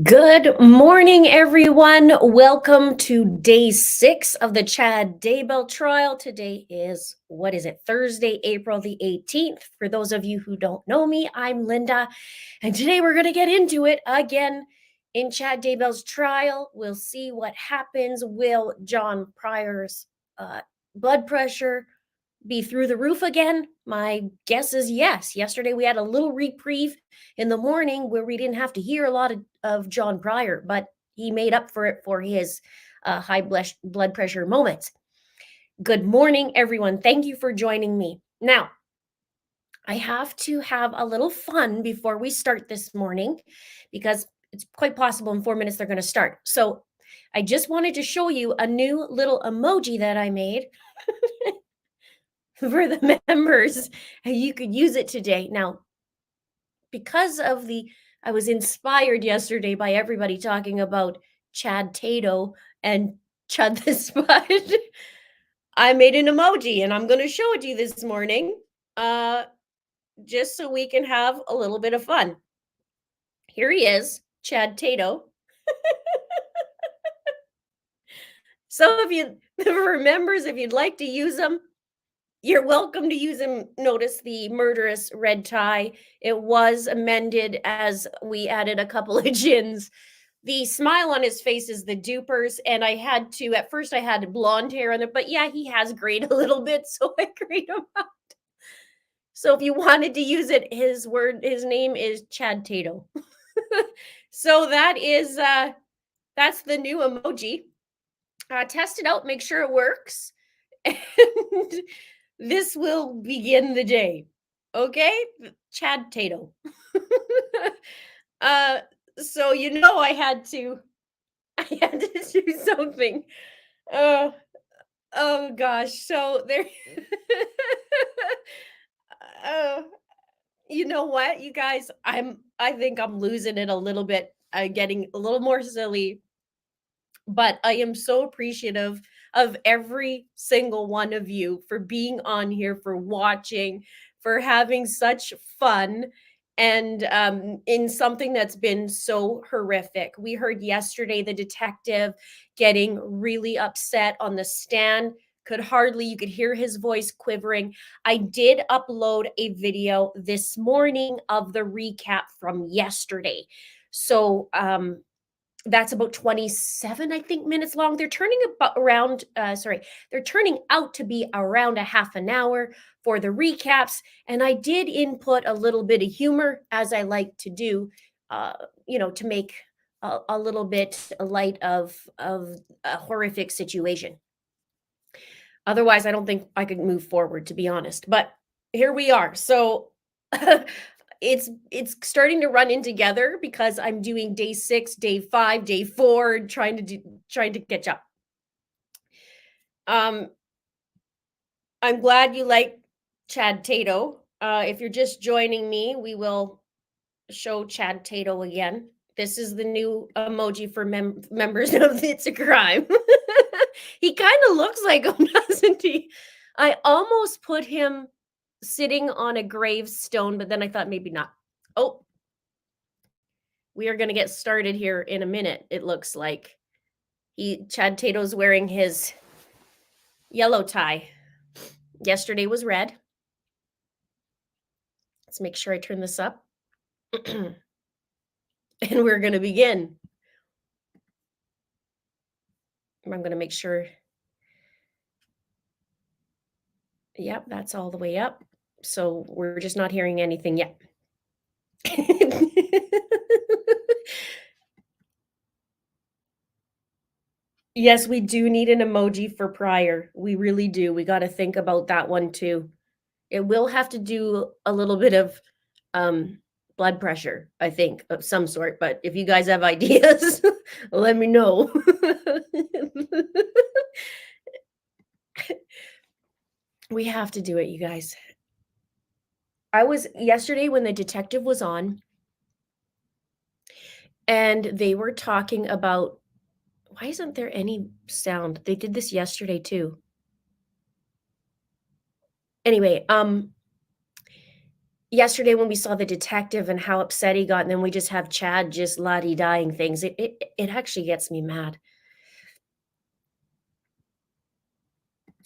Good morning, everyone. Welcome to day 6 of the Chad Daybell trial. Today is, Thursday, April the 18th. For those of you who don't know me, I'm Linda, and today we're going to get into it again in Chad Daybell's trial. We'll see what happens. Will John Pryor's blood pressure be through the roof again? My guess is yes. Yesterday we had a little reprieve in the morning where we didn't have to hear a lot of John Pryor, but he made up for it for his high blood pressure moments. Good morning, everyone. Thank you for joining me. Now, I have to have a little fun before we start this morning because it's quite possible in 4 minutes they're going to start. So I just wanted to show you a new little emoji that I made for the members. You could use it today. Now, because of I was inspired yesterday by everybody talking about Chad Tato and Chud the Spud. I made an emoji and I'm going to show it to you this morning, just so we can have a little bit of fun. Here he is, Chad Tato. So if you remembers, if you'd like to use them, you're welcome to use him. Notice the murderous red tie. It was amended as we added a couple of gins. The smile on his face is the dupers, and at first I had blonde hair on it, but yeah, he has grayed a little bit, so I grayed him out. So if you wanted to use it, his name is Chad Tato. So that's the new emoji. Test it out, make sure it works. And this will begin the day. Okay? Chad Tato. So I had to do something. Oh gosh. So there you know what, you guys? I think I'm losing it a little bit. I'm getting a little more silly, but I am so appreciative of every single one of you for being on here, for watching, for having such fun, and in something that's been so horrific. We heard yesterday the detective getting really upset on the stand. You could hear his voice quivering. I did upload a video this morning of the recap from yesterday. So that's about 27, I think, minutes long. They're turning they're turning out to be around a half an hour for the recaps. And I did input a little bit of humor, as I like to do, to make a little bit light of a horrific situation. Otherwise, I don't think I could move forward, to be honest. But here we are. So it's starting to run in together because I'm doing day 6, day 5, day 4, trying to catch up. I'm glad you like Chad Tato. If you're just joining me, we will show Chad Tato again. This is the new emoji for members of It's a Crime. He kind of looks like him, doesn't he? I almost put him sitting on a gravestone, but then I thought maybe not. Oh, we are going to get started here in a minute. It looks like Chad Tato's wearing his yellow tie. Yesterday was red. Let's make sure I turn this up. And we're going to begin. I'm going to make sure. Yep, that's all the way up. So we're just not hearing anything yet. Yes, we do need an emoji for Pryor. We really do. We got to think about that one too. It will have to do a little bit of blood pressure, I think, of some sort. But if you guys have ideas, let me know. We have to do it, you guys. I was yesterday when the detective was on, and they were talking about, why isn't there any sound? They did this yesterday too. Anyway, yesterday when we saw the detective and how upset he got, and then we just have Chad just la-di-daing things, it actually gets me mad.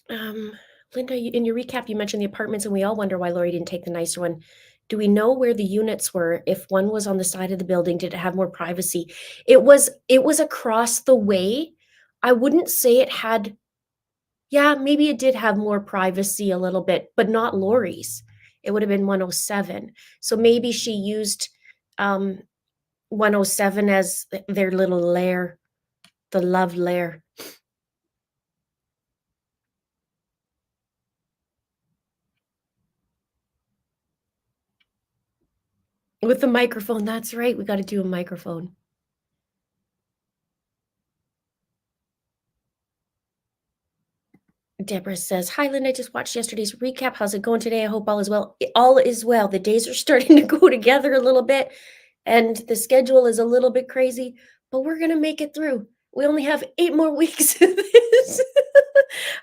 Um, Linda, in your recap, you mentioned the apartments, and we all wonder why Lori didn't take the nicer one. Do we know where the units were? If one was on the side of the building, did it have more privacy? It was across the way. I wouldn't say it had, yeah, maybe it did have more privacy a little bit, but not Lori's. It would have been 107. So maybe she used 107 as their little lair, the love lair. With the microphone, that's right. We got to do a microphone. Deborah says, "Hi, Linda. I just watched yesterday's recap. How's it going today? I hope all is well." All is well. The days are starting to go together a little bit, and the schedule is a little bit crazy, but we're going to make it through. We only have 8 more weeks of this.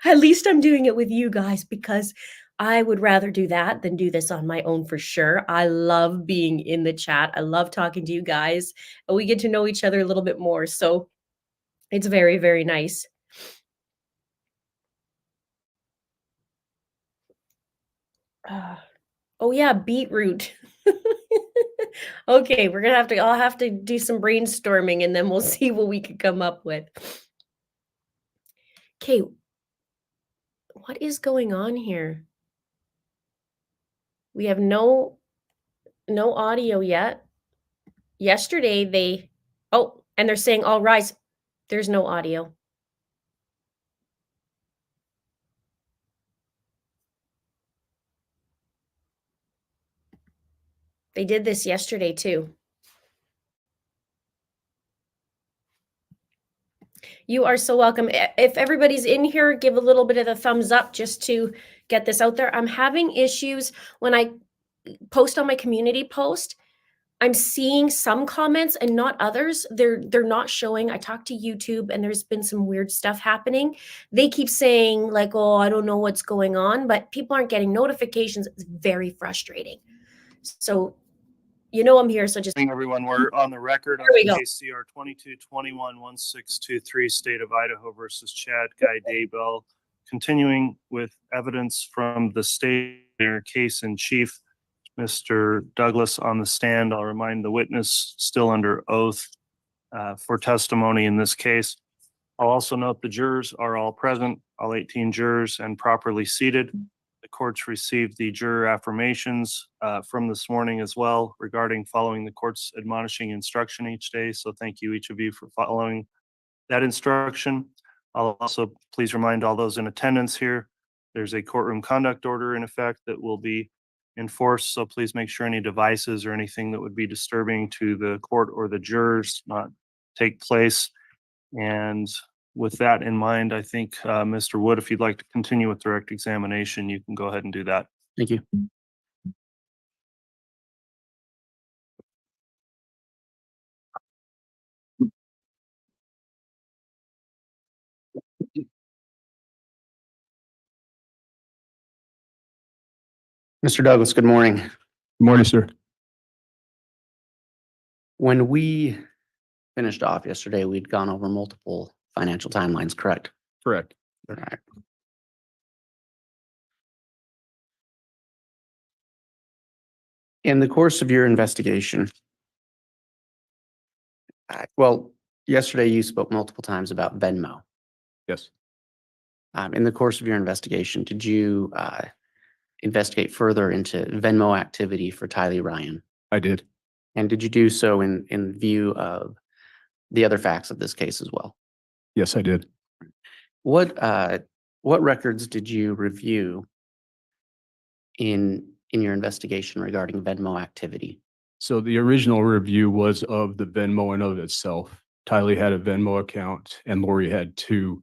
At least I'm doing it with you guys because I would rather do that than do this on my own for sure. I love being in the chat. I love talking to you guys. And we get to know each other a little bit more. So it's very, very nice. Oh yeah, beetroot. Okay, I'll have to do some brainstorming and then we'll see what we can come up with. Okay, what is going on here? We have no audio yet. Yesterday and they're saying all rise. There's no audio. They did this yesterday too. You are so welcome. If everybody's in here, give a little bit of the thumbs up just to get this out there. I'm having issues when I post on my community post. I'm seeing some comments and not others. They're not showing. I talked to YouTube and there's been some weird stuff happening. They keep saying like, "Oh, I don't know what's going on," but people aren't getting notifications. It's very frustrating. So, I'm here. So just everyone, we're on the record on case CR 2221-1623, State of Idaho versus Chad Guy Daybell. Continuing with evidence from the state case in chief, Mr. Douglas on the stand. I'll remind the witness still under oath for testimony in this case. I'll also note the jurors are all present, all 18 jurors, and properly seated. The court's received the juror affirmations from this morning as well regarding following the court's admonishing instruction each day. So thank you, each of you, for following that instruction. I'll also please remind all those in attendance here, there's a courtroom conduct order in effect that will be enforced. So please make sure any devices or anything that would be disturbing to the court or the jurors not take place. And with that in mind, I think, Mr. Wood, if you'd like to continue with direct examination, you can go ahead and do that. Thank you. Mr. Douglas, good morning. Good morning, sir. When we finished off yesterday, we'd gone over multiple financial timelines, correct? Correct. All right. In the course of your investigation, yesterday you spoke multiple times about Venmo. Yes. In the course of your investigation, did you investigate further into Venmo activity for Tylee Ryan? I did. And did you do so in view of the other facts of this case as well? Yes, I did. What records did you review in your investigation regarding Venmo activity? So the original review was of the Venmo in of itself. Tylee had a Venmo account and Lori had two.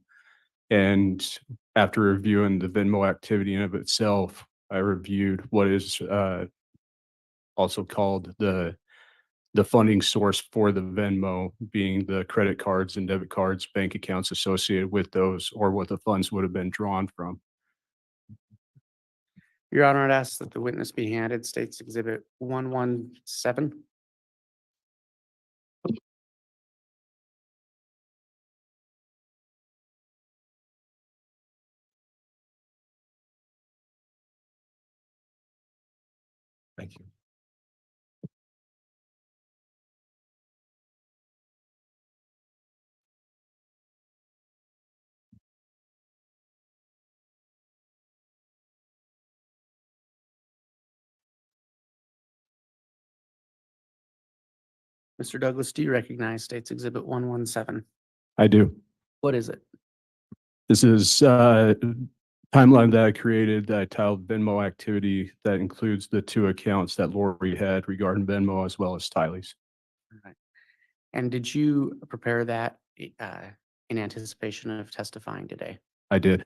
And after reviewing the Venmo activity in of itself, I reviewed what is also called the funding source for the Venmo, being the credit cards and debit cards, bank accounts associated with those, or what the funds would have been drawn from. Your Honor, I'd ask that the witness be handed State's Exhibit 117. Thank you. Mr. Douglas, do you recognize State's Exhibit 117? I do. What is it? This is timeline that I created that I titled Venmo activity that includes the two accounts that Lori had regarding Venmo as well as Tylee's. Right. And did you prepare that in anticipation of testifying today? I did.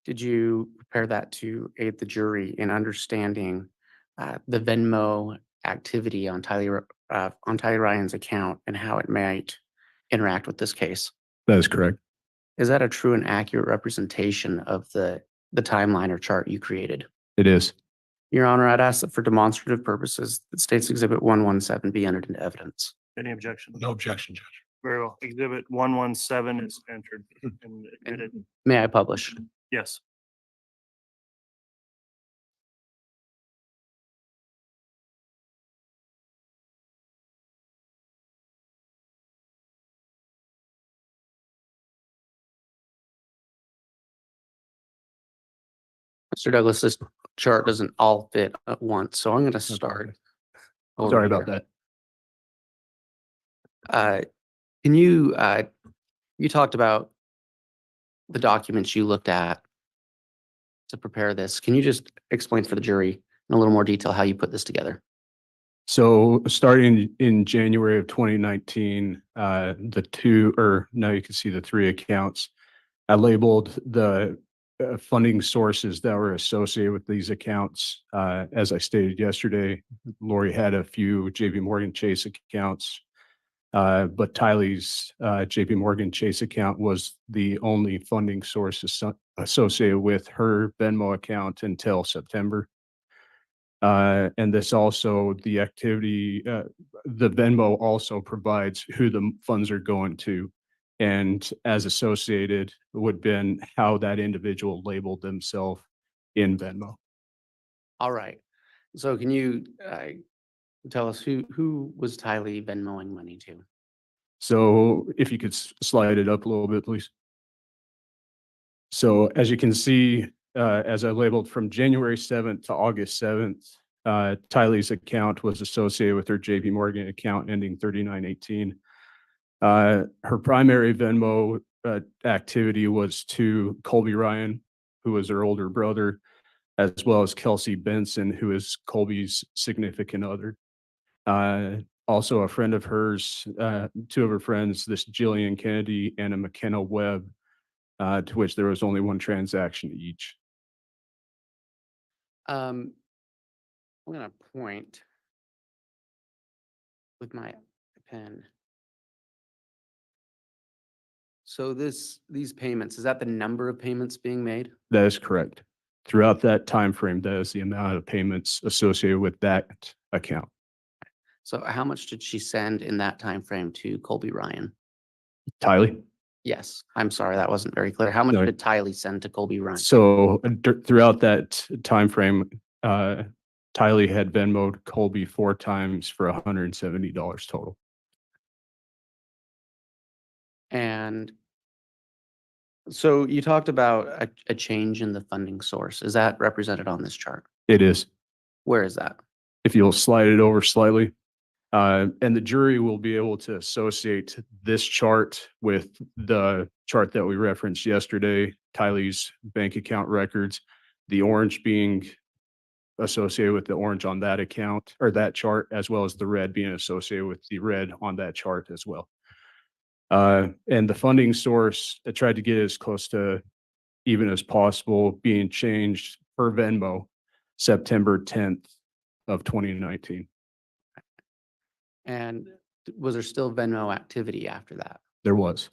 Did you prepare that to aid the jury in understanding the Venmo activity on Tylee Ryan's account and how it might interact with this case? That is correct. Is that a true and accurate representation of the timeline or chart you created? It is. Your Honor, I'd ask that for demonstrative purposes, that State's Exhibit 117 be entered into evidence. Any objection? No objection, Judge. Very well. Exhibit 117 is entered and admitted. May I publish? Yes. Mr. Douglas, this chart doesn't all fit at once, so I'm going to start. over Sorry about here. that. Can you, you talked about the documents you looked at to prepare this. Can you just explain for the jury in a little more detail how you put this together? So starting in January of 2019, now you can see the three accounts. I labeled the funding sources that were associated with these accounts. As I stated yesterday, Lori had a few JP Morgan Chase accounts, but Tylee's JP Morgan Chase account was the only funding source associated with her Venmo account until September. And this also, the activity, the Venmo also provides who the funds are going to. And as associated would been how that individual labeled themselves in Venmo. All right. So can you tell us who was Tylee Venmoing money to? So if you could slide it up a little bit, please. So as you can see, as I labeled from January 7th to August 7th, Tylee's account was associated with her JP Morgan account ending 3918. Her primary Venmo activity was to Colby Ryan, who was her older brother, as well as Kelsey Benson, who is Colby's significant other. Also a friend of hers, two of her friends, this Jillian Kennedy and a McKenna Webb, to which there was only one transaction each. I'm going to point with my pen. So these payments, is that the number of payments being made? That is correct. Throughout that time frame, that is the amount of payments associated with that account. So how much did she send in that time frame to Colby Ryan? Tylee? Yes, I'm sorry, that wasn't very clear. How much No. did Tylee send to Colby Ryan? So throughout that time frame, Tylee had Venmoed Colby 4 times for $170 total. And so you talked about a change in the funding source. Is that represented on this chart? It is. Where is that? If you'll slide it over slightly. And the jury will be able to associate this chart with the chart that we referenced yesterday, Tylee's bank account records, the orange being associated with the orange on that account or that chart, as well as the red being associated with the red on that chart as well. And the funding source, I tried to get as close to even as possible, being changed per Venmo September 10th of 2019. And was there still Venmo activity after that? There was.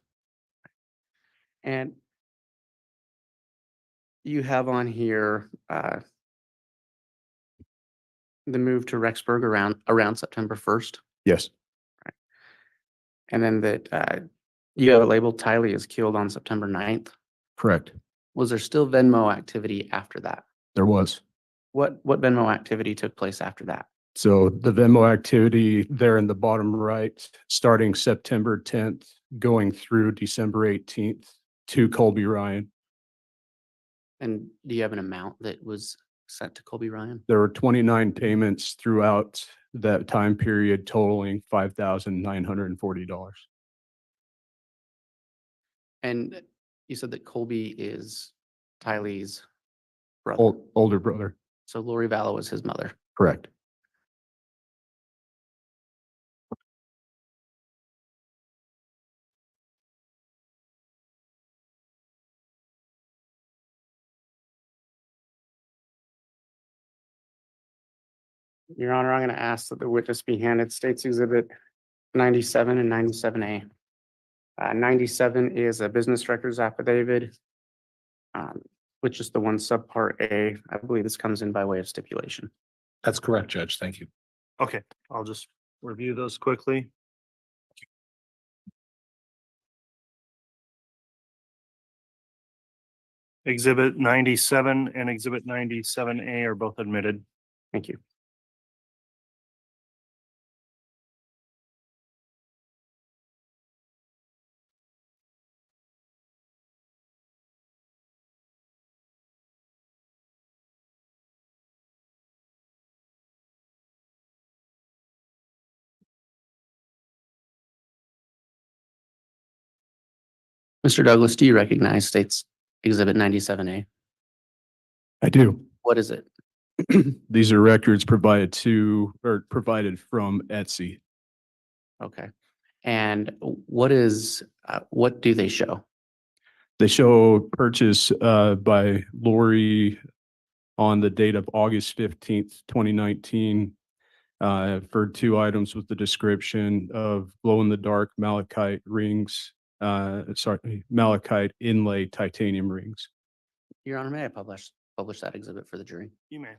And you have on here The move to Rexburg around September 1st, Yes, and then that you have it labeled Tylee is killed on September 9th. correct. Was there still Venmo activity after that? There was. What Venmo activity took place after that? So the Venmo activity there in the bottom right, starting September 10th, going through December 18th to Colby Ryan. And do you have an amount that was sent to Colby Ryan? There were 29 payments throughout that time period totaling $5,940. And you said that Colby is Tylee's brother. Older brother, So Lori Vallow was his mother. correct. Your Honor, I'm going to ask that the witness be handed States Exhibit 97 and 97A. 97 is a business records affidavit, which is the one subpart A. I believe this comes in by way of stipulation. That's correct, Judge. Thank you. Okay, I'll just review those quickly. Exhibit 97 and Exhibit 97A are both admitted. Thank you. Mr. Douglas, do you recognize States Exhibit 97A? I do. What is it? These are records provided provided from Etsy. Okay. And what do they show? They show purchase by Lori on the date of August 15th, 2019 for 2 items with the description of glow-in-the-dark malachite rings, malachite inlay titanium rings. Your Honor, may I publish that exhibit for the jury? You may.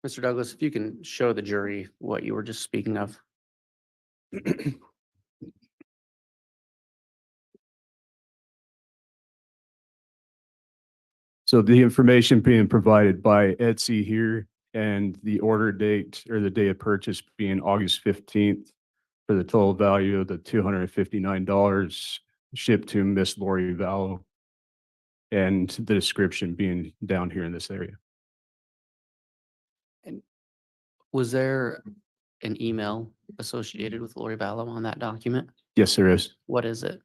Mr. Douglas, if you can show the jury what you were just speaking of. So the information being provided by Etsy here and the order date or the day of purchase being August 15th for the total value of the $259 shipped to Miss Lori Vallow, and the description being down here in this area. Was there an email associated with Lori Vallow on that document? Yes, there is. What is it?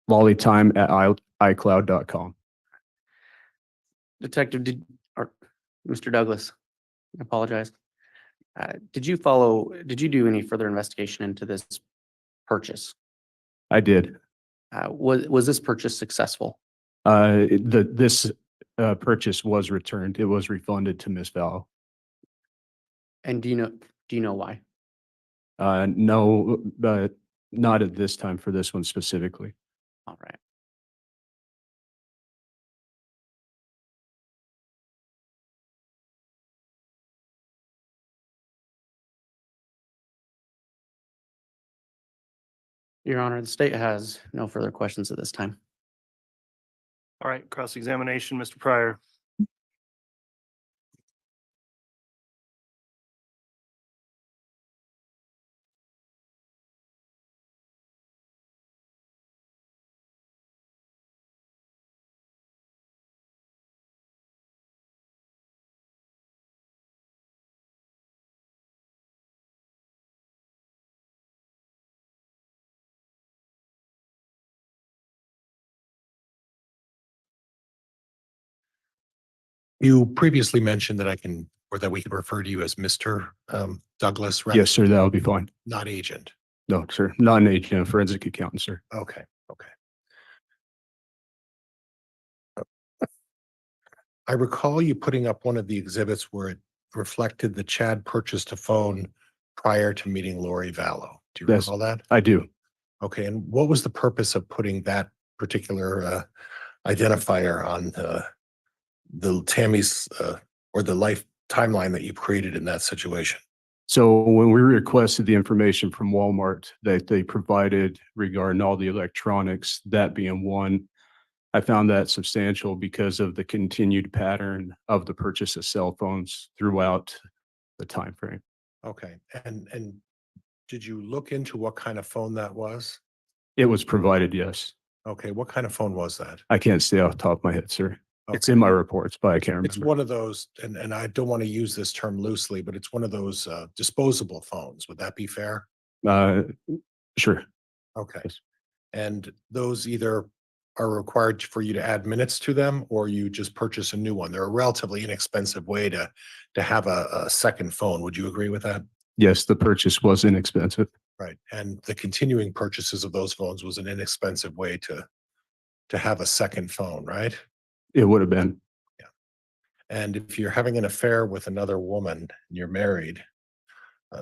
lollytime@icloud.com. Detective, Mr. Douglas, I apologize. Did you do any further investigation into this purchase? I did. Was this purchase successful? This purchase was returned. It was refunded to Miss Vallow. And do you know why? No, but not at this time for this one specifically. All right. Your Honor, the state has no further questions at this time. All right, cross-examination, Mr. Pryor. You previously mentioned that that we can refer to you as Mr. Douglas, rather Yes, sir, that'll be fine. not agent. No, sir. Not an agent, a forensic accountant, sir. Okay, okay. I recall you putting up one of the exhibits where it reflected that Chad purchased a phone prior to meeting Lori Vallow. Do you Yes. recall that? I do. Okay, and what was the purpose of putting that particular identifier on the Tammy's or the life timeline that you created in that situation? So when we requested the information from Walmart that they provided regarding all the electronics, that being one, I found that substantial because of the continued pattern of the purchase of cell phones throughout the time frame. Okay, and did you look into what kind of phone that was? It was provided, yes. Okay, what kind of phone was that? I can't say off the top of my head, sir. It's Okay. in my reports, but I can't It's remember. one of those, and I don't want to use this term loosely, but it's one of those disposable phones. Would that be fair? Uh, sure. Okay. Yes. And those either are required for you to add minutes to them, or you just purchase a new one. They're a relatively inexpensive way to have a second phone. Would you agree with that? Yes, the purchase was inexpensive. Right. And the continuing purchases of those phones was an inexpensive way to have a second phone, right? It would have been. And if you're having an affair with another woman and you're married,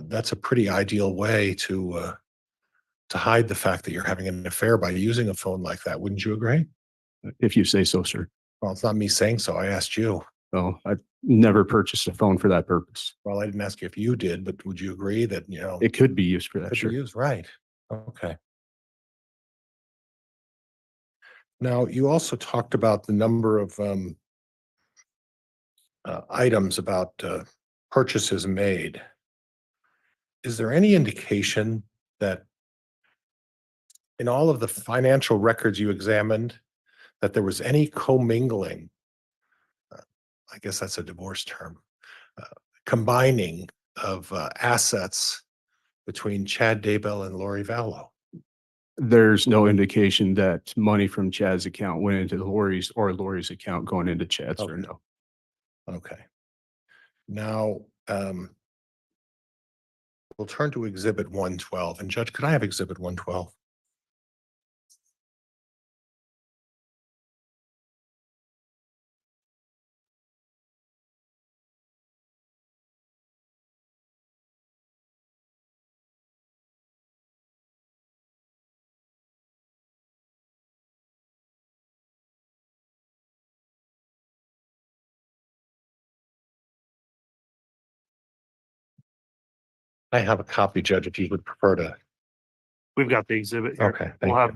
that's a pretty ideal way to hide the fact that you're having an affair by using a phone like that. Wouldn't you agree? If you say so, sir. Well, it's not me saying so. I asked you. Well, I've never purchased a phone for that purpose. Well, I didn't ask you if you did, but would you agree that, you know, It could be used for that, could sure. be used? Right. Okay. Now, you also talked about the number of items about purchases made. Is there any indication that in all of the financial records you examined, that there was any commingling? I guess that's a divorce term. Combining of assets between Chad Daybell and Lori Vallow. There's no indication that money from Chad's account went into Lori's or Lori's account going into Chad's, or Okay. no. Okay. Now, we'll turn to Exhibit 112. And Judge, could I have Exhibit 112? I have a copy, Judge, if you would prefer to. We've got the exhibit here. Okay, We'll thank have.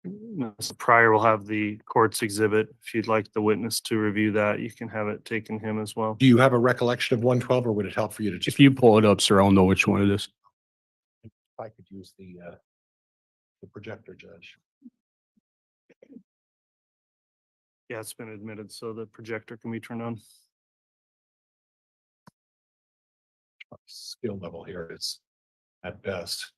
you. Mr. Pryor will have the court's exhibit. If you'd like the witness to review that, you can have it taken him as well. Do you have a recollection of 112, or would it help for you to just? If you pull it up, sir, I'll know which one it is. If I could use the projector, Judge. Yeah, it's been admitted, so the projector can be turned on. Skill level here is at best.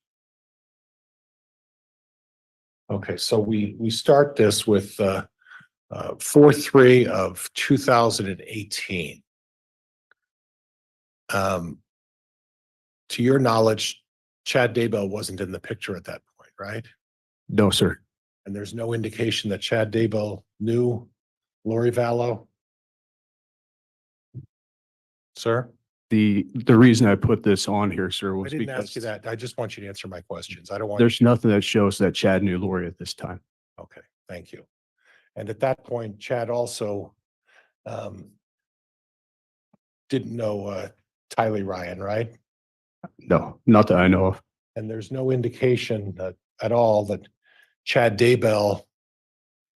Okay, so we start this with 4/3 of 2018. To your knowledge, Chad Daybell wasn't in the picture at that point, right? No, sir. And there's no indication that Chad Daybell knew Lori Vallow? Sir? The reason I put this on here, sir, I was didn't ask you because that. I just want you to answer my questions. I don't want. there's nothing that shows that Chad knew Lori at this time. Okay, thank you. And at that point, Chad also didn't know Tylee Ryan, right? No, not that I know of. And there's no indication that at all that Chad Daybell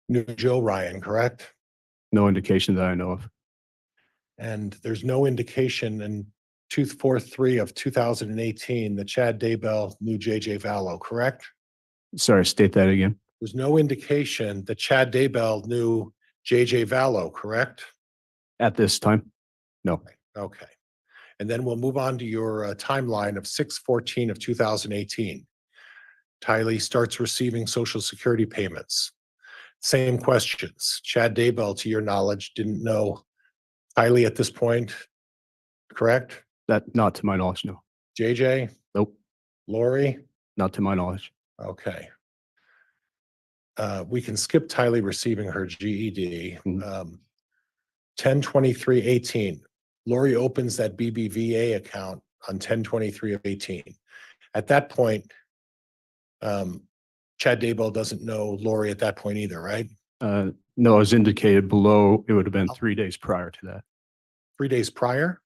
knew Joe Ryan, correct? No indication that I know of. And there's no indication in 4/3 of 2018 that Chad Daybell knew JJ Vallow, correct? Sorry, state that again. There's no indication that Chad Daybell knew JJ Vallow, correct? At this time, no. Okay. And then we'll move on to your timeline of 6/14 of 2018. Tylee starts receiving Social Security payments. Same questions. Chad Daybell, to your knowledge, didn't know Tylee at this point, correct? That, not to my knowledge, no. JJ? Nope. Lori? Not to my knowledge. Okay. We can skip Tylee receiving her GED. Mhm. 10/23/18. Lori opens that BBVA account on 10/23/18. At that point, Chad Daybell doesn't know Lori at that point either, right? No, as indicated below, it would have been 3 days prior to that. 3 days prior?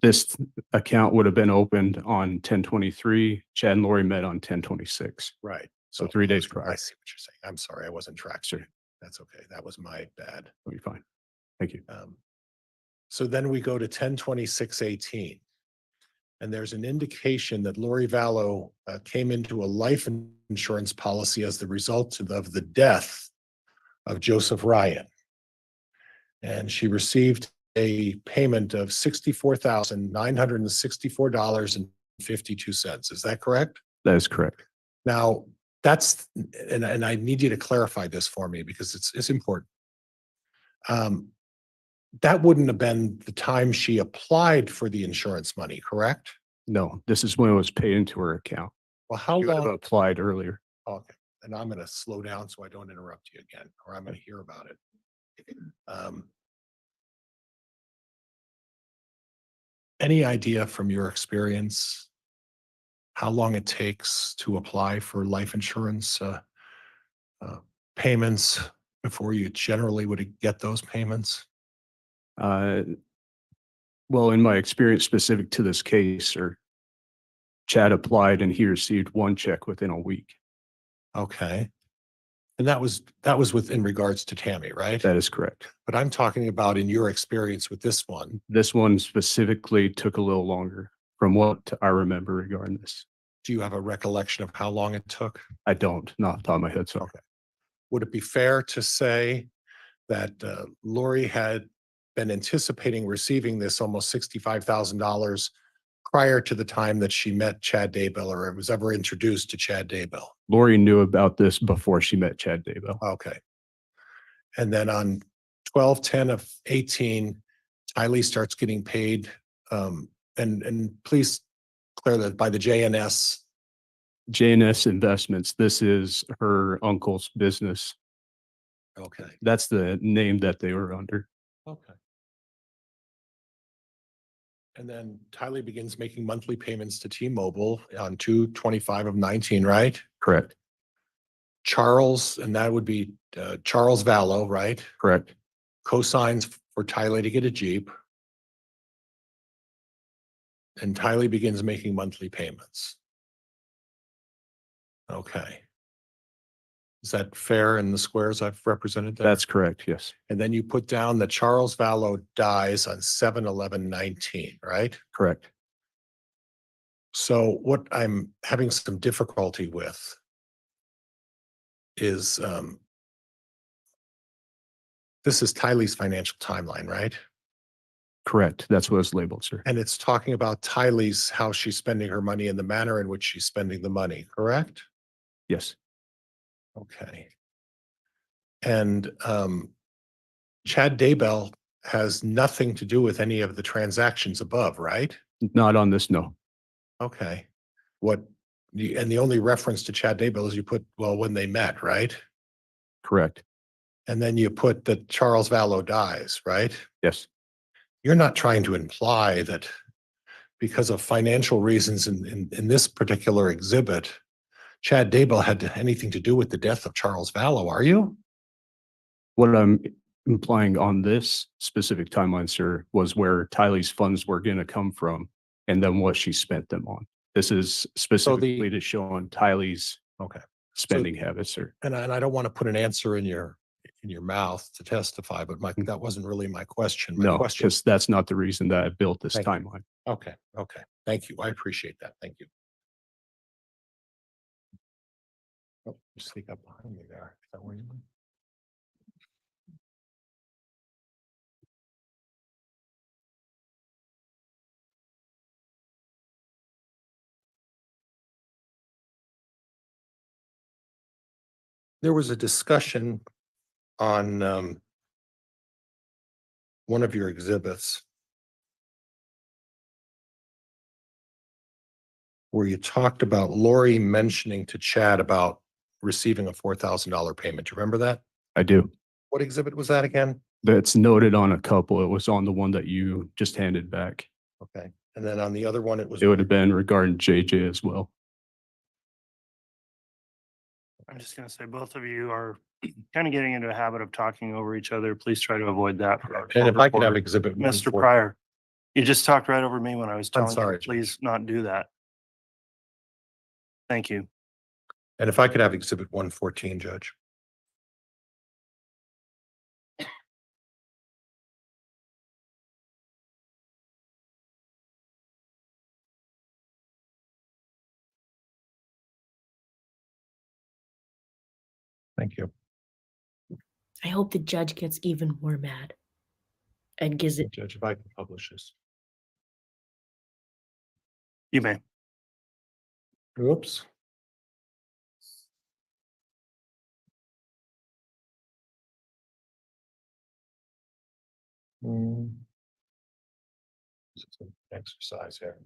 This account would have been opened on 10/23. Chad and Lori met on 10/26. Right. So 3 days I prior. see what you're saying. I'm sorry, I wasn't tracking. Sure. That's okay. That was my bad. That'll be fine. Thank you. So then we go to 10/26/18. And there's an indication that Lori Vallow came into a life insurance policy as the result of the death of Joseph Ryan. And she received a payment of $64,964.52. Is that correct? That is correct. Now, and I need you to clarify this for me because it's important. That wouldn't have been the time she applied for the insurance money, correct? No, this is when it was paid into her account. Well, how She would have long? applied earlier. Okay, and I'm gonna slow down so I don't interrupt you again, or I'm gonna hear about it. Any idea from your experience how long it takes to apply for life insurance payments before you generally would get those payments? Well, in my experience specific to this case, sir, Chad applied and he received one check within a week. Okay. And that was in regards to Tammy, right? That is correct. But I'm talking about in your experience with this one. This one specifically took a little longer from what I remember regarding this. Do you have a recollection of how long it took? I don't, not off the top of my head, sorry. Okay. Would it be fair to say that Lori had been anticipating receiving this almost $65,000 prior to the time that she met Chad Daybell or it was ever introduced to Chad Daybell? Lori knew about this before she met Chad Daybell. Okay. And then on 12/10/18, Tylee starts getting paid. And please clear that by the JNS. JNS Investments, this is her uncle's business. Okay. That's the name that they were under. Okay. And then Tylee begins making monthly payments to T-Mobile on 2/25/19, right? Correct. Charles, and that would be Charles Vallow, right? Correct. Cosigns for Tylee to get a Jeep. And Tylee begins making monthly payments. Okay. Is that fair in the squares I've represented there? That's correct. Yes. And then you put down that Charles Vallow dies on 7/11/19, right? Correct. So what I'm having some difficulty with is this is Tylee's financial timeline, right? Correct. That's what it's labeled, sir. And it's talking about Tylee's, how she's spending her money and the manner in which she's spending the money, correct? Yes. Okay. And Chad Daybell has nothing to do with any of the transactions above, right? Not on this, no. Okay. And the only reference to Chad Daybell is you put, well, when they met, right? Correct. And then you put that Charles Vallow dies, right? Yes. You're not trying to imply that because of financial reasons in this particular exhibit, Chad Daybell had anything to do with the death of Charles Vallow, are you? What I'm implying on this specific timeline, sir, was where Tylee's funds were going to come from and then what she spent them on. This is specifically to show on Tylee's Okay. spending habits, sir. And I don't want to put an answer in your mouth to testify, but that wasn't really my question. My No, question. because that's not the reason that I built this Thank you. timeline. Okay. Thank you. I appreciate that. Thank you. Oh, you sneak up behind me there. Is that where you went? There was a discussion on one of your exhibits where you talked about Lori mentioning to Chad about receiving a $4,000 payment. Do you remember that? I do. What exhibit was that again? That's noted on a couple. It was on the one that you just handed back. Okay. And then on the other one, it was. It would have been regarding JJ as well. I'm just gonna say both of you are kind of getting into a habit of talking over each other. Please try to avoid that. For our And if I could have reporter. exhibit Mr. 114. Pryor, you just talked right over me when I was telling you, sorry, to please not do that. Thank you. And if I could have exhibit 114, Judge. Thank you. I hope the judge gets even more mad and gives it. Judge, if I can publish this. You may. Oops. This is an exercise here.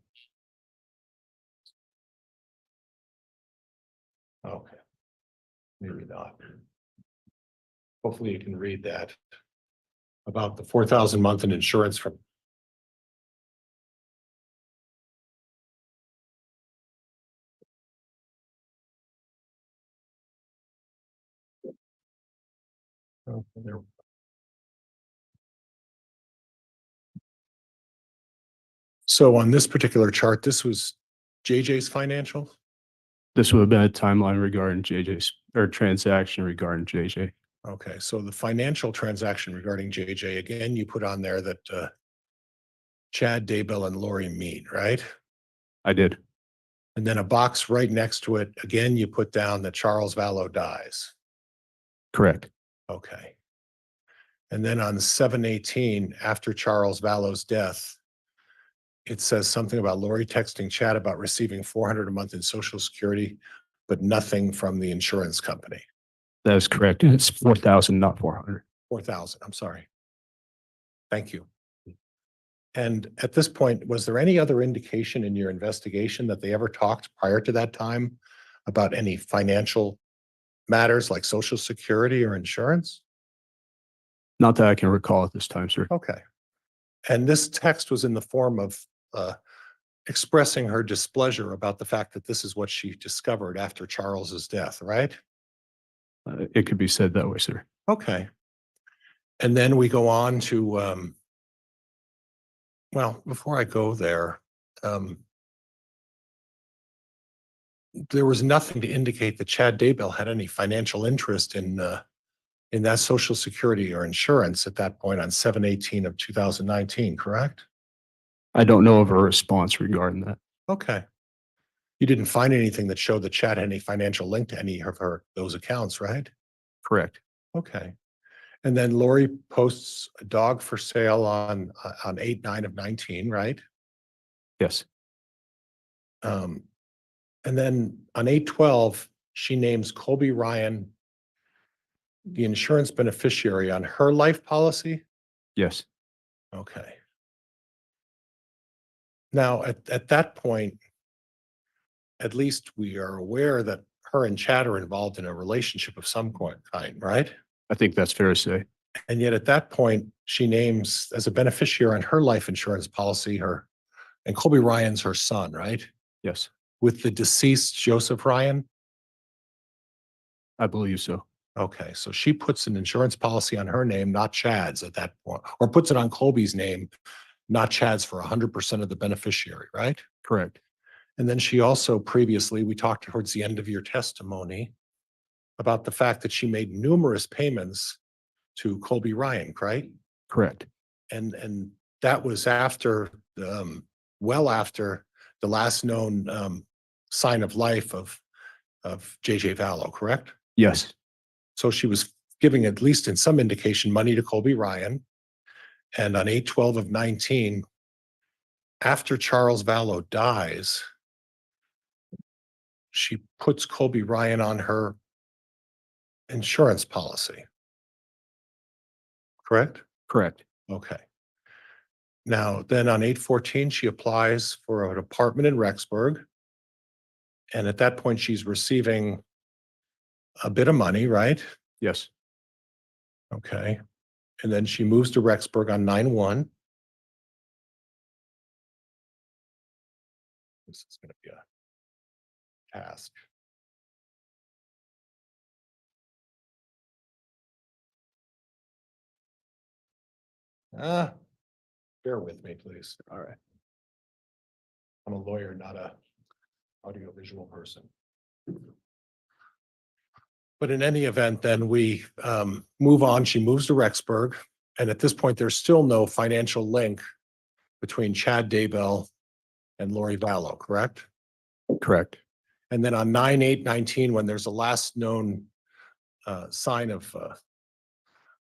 Okay. Maybe not. Hopefully you can read that. About the 4,000 month in insurance from. Oh, there. So on this particular chart, this was JJ's financial? This would have been a timeline regarding JJ's or transaction regarding JJ. Okay, so the financial transaction regarding JJ, again, you put on there that Chad, Daybell, and Lori meet, right? I did. And then a box right next to it, again, you put down that Charles Vallow dies. Correct. Okay. And then on 7/18, after Charles Vallow's death, it says something about Lori texting Chad about receiving 400 a month in Social Security, but nothing from the insurance company. That is correct. It's 4,000, not 400. 4,000, I'm sorry. Thank you. And at this point, was there any other indication in your investigation that they ever talked prior to that time about any financial matters like Social Security or insurance? Not that I can recall at this time, sir. Okay. And this text was in the form of expressing her displeasure about the fact that this is what she discovered after Charles's death, right? It could be said that way, sir. Okay. And then we go on to, well, before I go there, there was nothing to indicate that Chad Daybell had any financial interest in that Social Security or insurance at that point on 7/18 of 2019, correct? I don't know of a response regarding that. Okay. You didn't find anything that showed that Chad had any financial link to any of those accounts, right? Correct. Okay. And then Lori posts a dog for sale on 8/9 of 19, right? Yes. And then on 8/12, she names Colby Ryan the insurance beneficiary on her life policy. Yes. Okay. Now, at that point, at least we are aware that her and Chad are involved in a relationship of some kind, right? I think that's fair to say. And yet at that point, she names as a beneficiary on her life insurance policy and Colby Ryan's her son, right? Yes. With the deceased Joseph Ryan. I believe so. Okay, so she puts an insurance policy on her name, not Chad's at that point, or puts it on Colby's name, not Chad's for 100% of the beneficiary, right? Correct. And then she also previously, we talked towards the end of your testimony about the fact that she made numerous payments to Colby Ryan, right? Correct. And that was after, well after the last known sign of life of JJ Vallow, correct? Yes. So she was giving, at least in some indication, money to Colby Ryan. And on 8/12 of 19, after Charles Vallow dies, she puts Colby Ryan on her insurance policy. Correct? Correct. Okay. Now, then on 8/14, she applies for an apartment in Rexburg. And at that point, she's receiving a bit of money, right? Yes, Okay. And then she moves to Rexburg on 9/1. This is going to be a task. Bear with me, please. All right. I'm a lawyer, not a audiovisual person. But in any event, then we move on. She moves to Rexburg. And at this point, there's still no financial link between Chad Daybell and Lori Vallow, correct? correct. And then on 9/8/19, when there's a last known sign of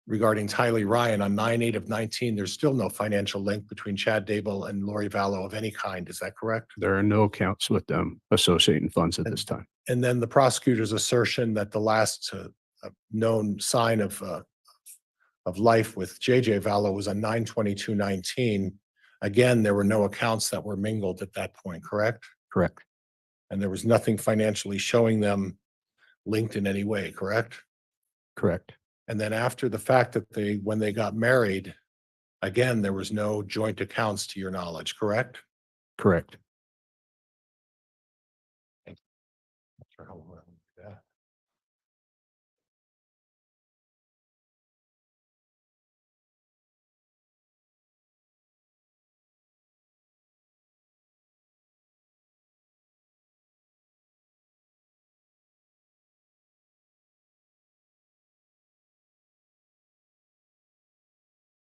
regarding Tylee Ryan on 9/8/19, there's still no financial link between Chad Daybell and Lori Vallow of any kind. Is that correct? There are no accounts with them associating funds at this time. And then the prosecutor's assertion that the last known sign of life with JJ Vallow was on 9/22/19. Again, there were no accounts that were mingled at that point, correct? Correct, And there was nothing financially showing them linked in any way, correct? correct, And then after the fact that when they got married, again, there was no joint accounts to your knowledge, correct? correct. Yeah.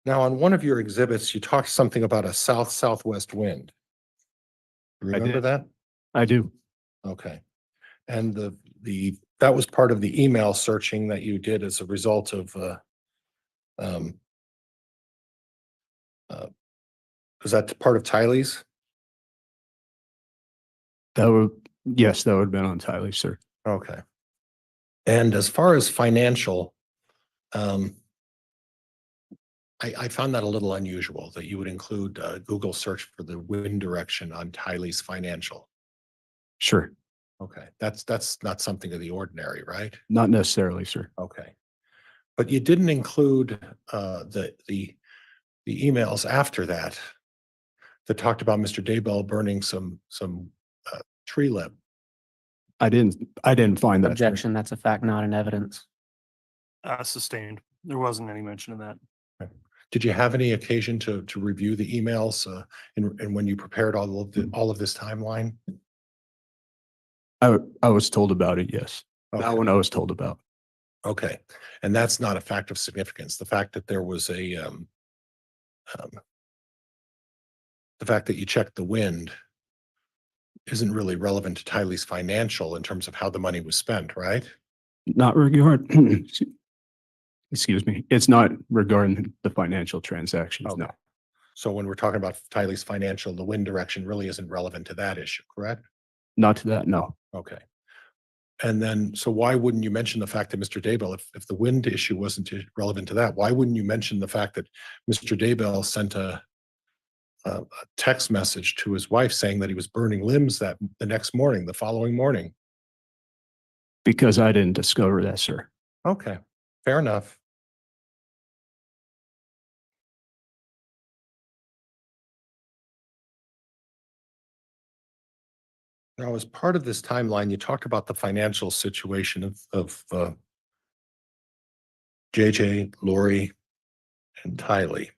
Now, on one of your exhibits, you talked something about a south-southwest wind. You I remember did. that? I do. Okay. And that was part of the email searching that you did as a result of was that part of Tylee's? Yes, that would have been on Tylee, sir. Okay. And as far as financial, I found that a little unusual that you would include a Google search for the wind direction on Tylee's financial. Sure, Okay, that's not something of the ordinary, right? not necessarily, sir. Okay. But you didn't include the emails after that that talked about Mr. Daybell burning some tree limb. I didn't find that. sir. Objection, that's a fact, not in evidence. Sustained. There wasn't any mention of that. Did you have any occasion to review the emails and when you prepared all of this timeline? I was told about it, yes. Okay. That one I was told about. Okay, and that's not a fact of significance. The fact that there was the fact that you checked the wind isn't really relevant to Tylee's financial in terms of how the money was spent, right? Not regard, excuse me, it's not regarding the financial transactions, no. Okay. So when we're talking about Tylee's financial, the wind direction really isn't relevant to that issue, correct? Not to that, no. Okay. And then, so why wouldn't you mention the fact that Mr. Daybell, if the wind issue wasn't relevant to that, why wouldn't you mention the fact that Mr. Daybell sent a text message to his wife saying that he was burning limbs the next morning, the following morning? Because I didn't discover that, sir. Okay, fair enough. Now, as part of this timeline, you talked about the financial situation of JJ, Lori, and Tylee.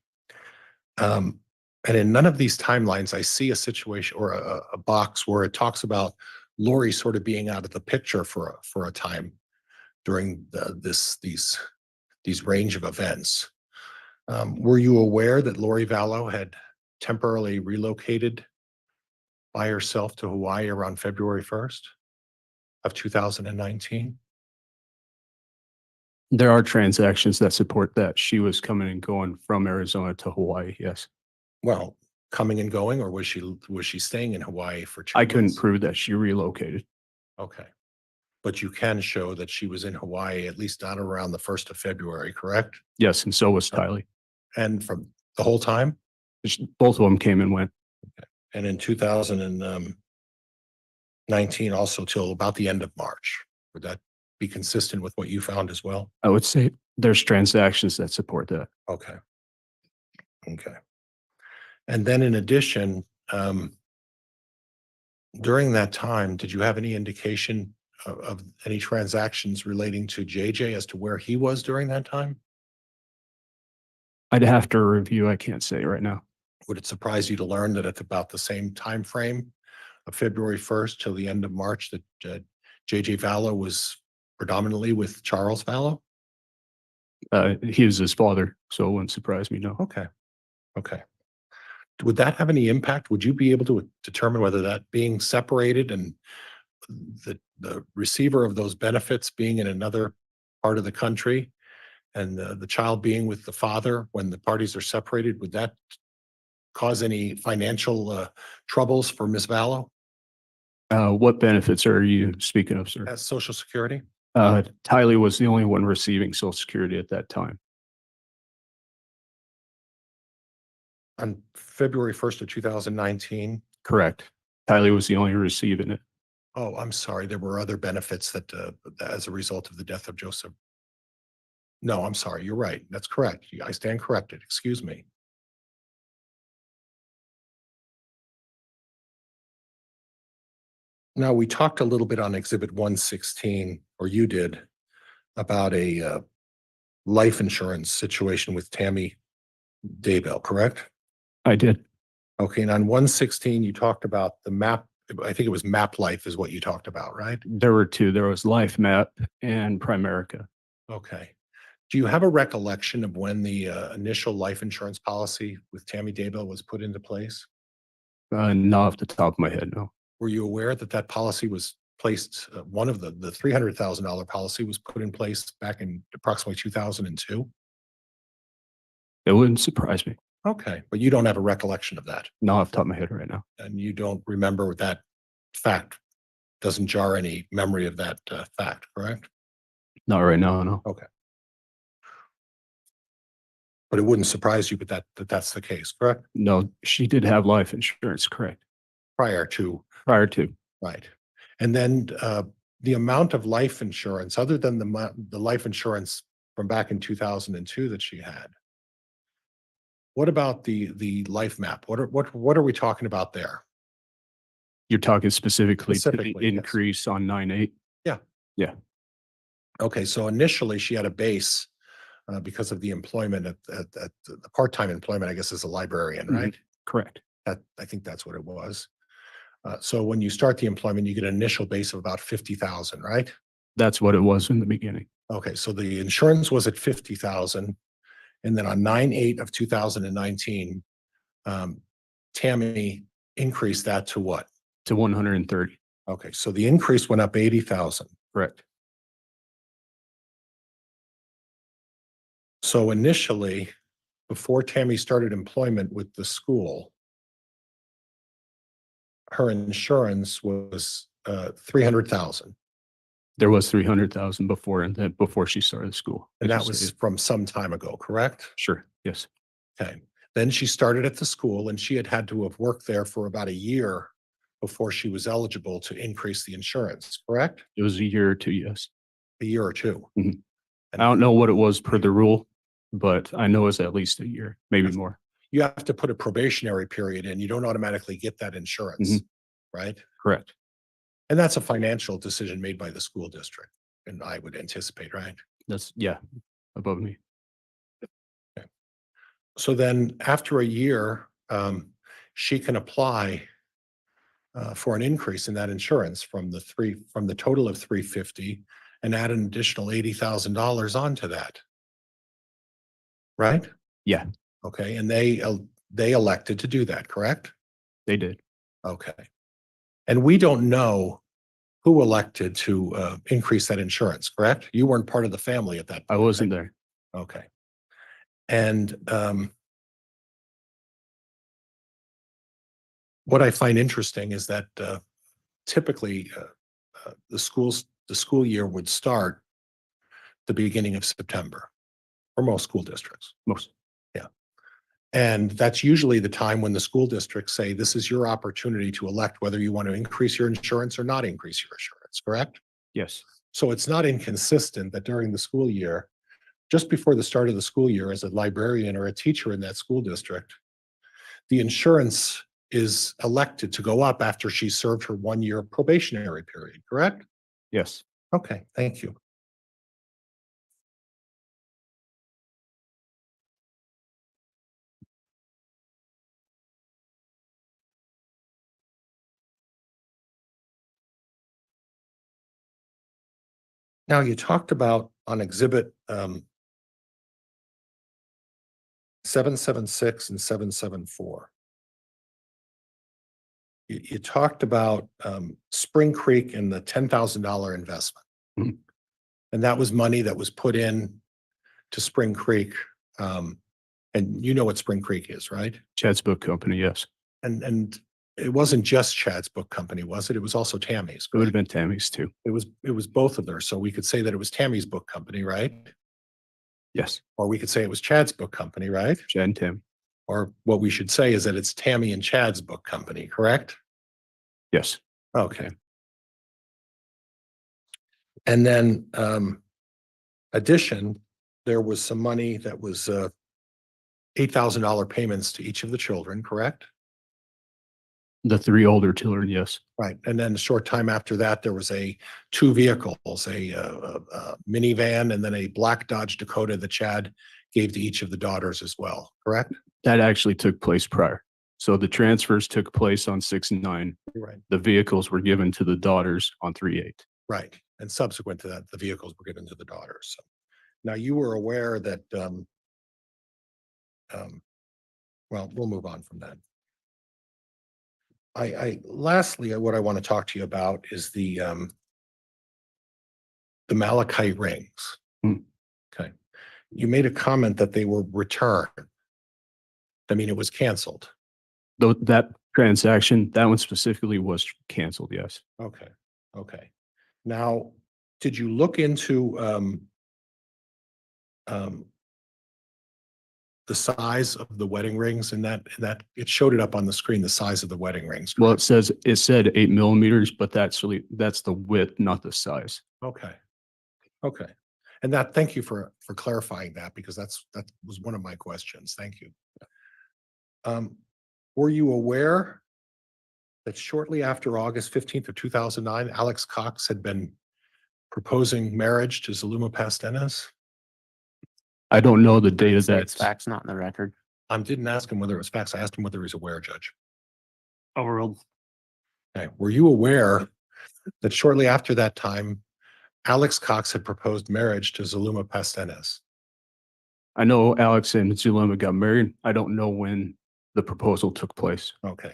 And in none of these timelines, I see a situation or a box where it talks about Lori sort of being out of the picture for a time during these range of events. Were you aware that Lori Vallow had temporarily relocated by herself to Hawaii around February 1st of 2019? There are transactions that support that. She was coming and going from Arizona to Hawaii, yes. Well, coming and going, or was she staying in Hawaii for 2 I couldn't months? prove that she relocated. Okay. But you can show that she was in Hawaii at least not around the 1st of February, correct? Yes, and so was Tylee. And from the whole time? Both of them came and went. And in 2000 and 19 also till about the end of March. Would that be consistent with what you found as well? I would say there's transactions that support that. Okay. Okay. And then in addition, during that time, did you have any indication of any transactions relating to JJ as to where he was during that time? I'd have to review. I can't say right now. Would it surprise you to learn that at about the same time frame of February 1st till the end of March that JJ Vallow was predominantly with Charles Vallow? He was his father, so it wouldn't surprise me. No. Okay. Okay. Would that have any impact? Would you be able to determine whether that being separated and the receiver of those benefits being in another part of the country and the child being with the father when the parties are separated, would that cause any financial troubles for Ms. Vallow What benefits are you speaking of, sir? as Social Security? Tylee was the only one receiving Social Security at that time. On February 1st of 2019? Correct. Tylee was the only receiving it. Oh, I'm sorry. There were other benefits that as a result of the death of Joseph. No, I'm sorry. You're right. That's correct. I stand corrected. Excuse me. Now, we talked a little bit on Exhibit 116, or you did, about a life insurance situation with Tammy Daybell, correct? I did. Okay, and on 116, you talked about the map. I think it was Map Life is what you talked about, right? There were two. There was Life Map and Primerica. Okay. Do you have a recollection of when the initial life insurance policy with Tammy Daybell was put into place? Not off the top of my head, no. Were you aware that that policy was placed, one of the $300,000 policy was put in place back in approximately 2002? It wouldn't surprise me. Okay, but you don't have a recollection of that, Not off the top of my head right now. and you don't remember that fact, doesn't jar any memory of that fact, correct? Not right now, no. Okay. But it wouldn't surprise you, but that's the case, correct? No, she did have life insurance, correct, Prior to, prior to. right. And then the amount of life insurance, other than the life insurance from back in 2002 that she had, what about the life map? What are we talking about there? You're talking specifically to the Specifically, yes. increase on 9/8? Okay, so initially she had a base because of the employment at the part-time employment, I guess, as a librarian, Mhm. right? Correct. That, I think that's what it was. So when you start the employment, you get an initial base of about 50,000, right? That's what it was in the beginning. Okay, so the insurance was at 50,000, and then on 9/8 of 2019, Tammy increased that to what? To 130, Okay, so the increase went up 80,000. correct. So initially, before Tammy started employment with the school, her insurance was 300,000, There was 300,000 before, and then before she started school. and Like that you was stated. from some time ago, correct? Sure, yes. Okay. Then she started at the school, and she had to have worked there for about a year before she was eligible to increase the insurance, correct? It was a year or two, yes. A year or two. Mhm. And I don't know what it was per the rule, but I know it's at least a year, maybe Yes. more. you have to put a probationary period in. You don't automatically get that insurance, right? Correct. And that's a financial decision made by the school district, and I would anticipate, right? That's, yeah, above me. So then after a year, she can apply for an increase in that insurance from the total of 350 and add an additional $80,000 onto that. Right? Yeah, Okay, and they elected to do that, correct? they did. Okay. And we don't know who elected to increase that insurance, correct? You weren't part of the family at that I point, wasn't right? there. Okay. And what I find interesting is that typically the school year would start the beginning of September for most school districts. Most. And that's usually the time when the school districts say, this is your opportunity to elect whether you want to increase your insurance or not increase your insurance, correct? Yes. So it's not inconsistent that during the school year, just before the start of the school year, as a librarian or a teacher in that school district, the insurance is elected to go up after she served her 1-year probationary period, correct? Yes. Okay, thank you. Now, you talked about on exhibit 776 and 774. You talked about Spring Creek and the $10,000 investment. Mhm. And that was money that was put in to Spring Creek. And you know what Spring Creek is, right? Chad's book company, yes. And it wasn't just Chad's book company, was it? It was also Tammy's. It would have correct? been Tammy's too. It was both of theirs. So we could say that it was Tammy's book company, right? Yes. Or we could say it was Chad's book company, right? Chad and Tammy. Or what we should say is that it's Tammy and Chad's book company, correct? Yes. Okay. And then addition, there was some money that was $8,000 payments to each of the children, correct? The 3 older children, yes. Right. And then a short time after that, there was 2 vehicles, a minivan and then a black Dodge Dakota that Chad gave to each of the daughters as well, correct? That actually took place prior. So the transfers took place on 6/9. Right. The vehicles were given to the daughters on 3/8. Right. And subsequent to that, the vehicles were given to the daughters. So now you were aware that, well, we'll move on from that. Lastly, what I want to talk to you about is the malachite rings. Hmm. Okay. You made a comment that they were returned. I mean, it was canceled. Though that transaction, that one specifically was canceled, yes. Okay. Okay. Now, did you look into the size of the wedding rings in that it showed it up on the screen, the size of the wedding rings? Well, correct? it said 8 millimeters, but that's the width, not the size. Okay. Okay. And thank you for clarifying that because that was one of my questions. Thank you. Were you aware that shortly after August 15th of 2009, Alex Cox had been proposing marriage to Zuluma Pastenes? I don't know the date of So that. it's facts, not in the record. I didn't ask him whether it was facts. I asked him whether he's aware, Judge. Overruled. Okay. Were you aware that shortly after that time, Alex Cox had proposed marriage to Zuluma Pastenes? I know Alex and Zulema got married. I don't know when the proposal took place. Okay.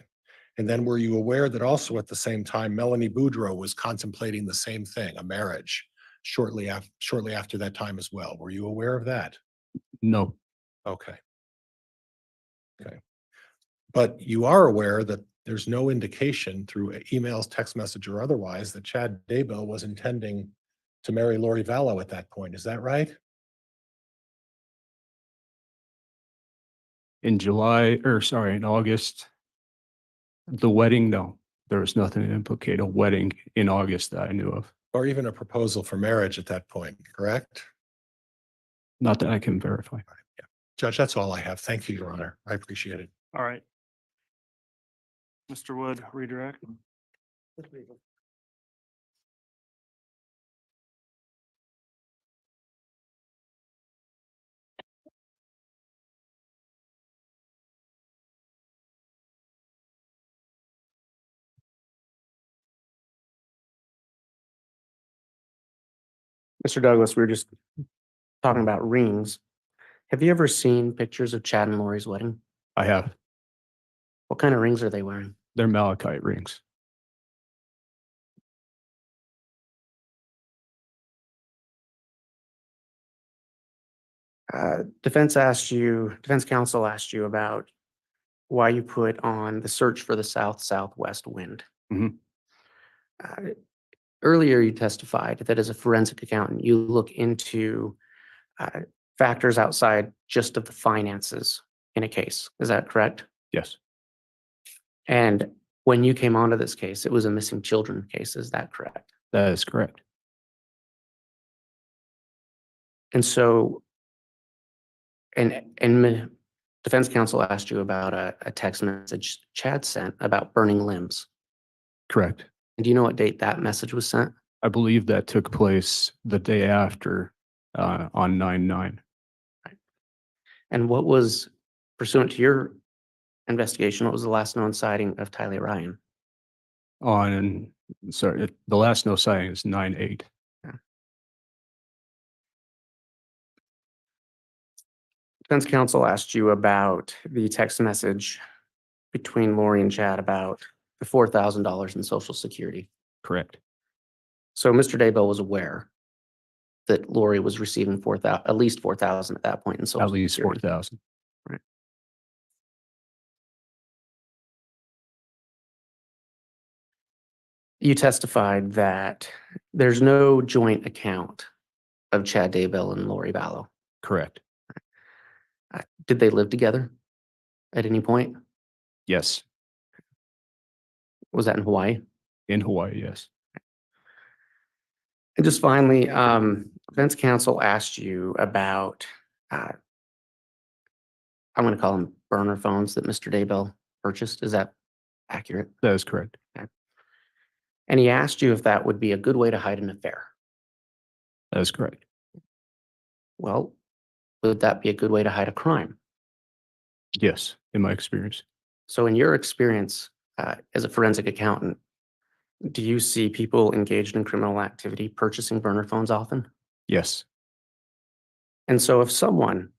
And then were you aware that also at the same time, Melanie Boudreau was contemplating the same thing, a marriage, shortly after that time as well? Were you aware of that? No, Okay. Okay. But you are aware that there's no indication through emails, text message, or otherwise that Chad Daybell was intending to marry Lori Vallow at that point. Is that right? in August, the wedding, no, there was nothing to implicate a wedding in August that I knew of. Or even a proposal for marriage at that point, correct? Not that I can verify. Judge, that's all I have. Thank you, Your Honor. I appreciate it. All right. Mr. Wood, redirect. Mr. Douglas, we were just talking about rings. Have you ever seen pictures of Chad and Lori's wedding? I have. What kind of rings are they wearing? They're malachite rings. Defense counsel asked you about why you put on the search for the south-southwest wind. Mhm. Earlier, you testified that as a forensic accountant, you look into factors outside just of the finances in a case. Is that correct? Yes, And when you came onto this case, it was a missing children case. Is that correct? that is correct. And so, and defense counsel asked you about a text message Chad sent about burning limbs. Correct. And do you know what date that message was sent? I believe that took place the day after, on 9/9. And what was, pursuant to your investigation, what was the last known sighting of Tyler Ryan? The last no sighting is 9/8. Defense counsel asked you about the text message between Lori and Chad about the $4,000 in Social Security. Correct. So Mr. Daybell was aware that Lori was receiving at least 4,000 at that point in Social At least Security. 4,000. You testified that there's no joint account of Chad Daybell and Lori Vallow. Correct. Did they live together at any point? Yes. Was that in Hawaii? In Hawaii, yes. And just finally, defense counsel asked you about, I'm going to call them burner phones that Mr. Daybell purchased. Is that accurate? That is correct. And he asked you if that would be a good way to hide an affair. That is correct. Well, would that be a good way to hide a crime? Yes, in my experience. So in your experience as a forensic accountant, do you see people engaged in criminal activity purchasing burner phones often? Yes. And so if someone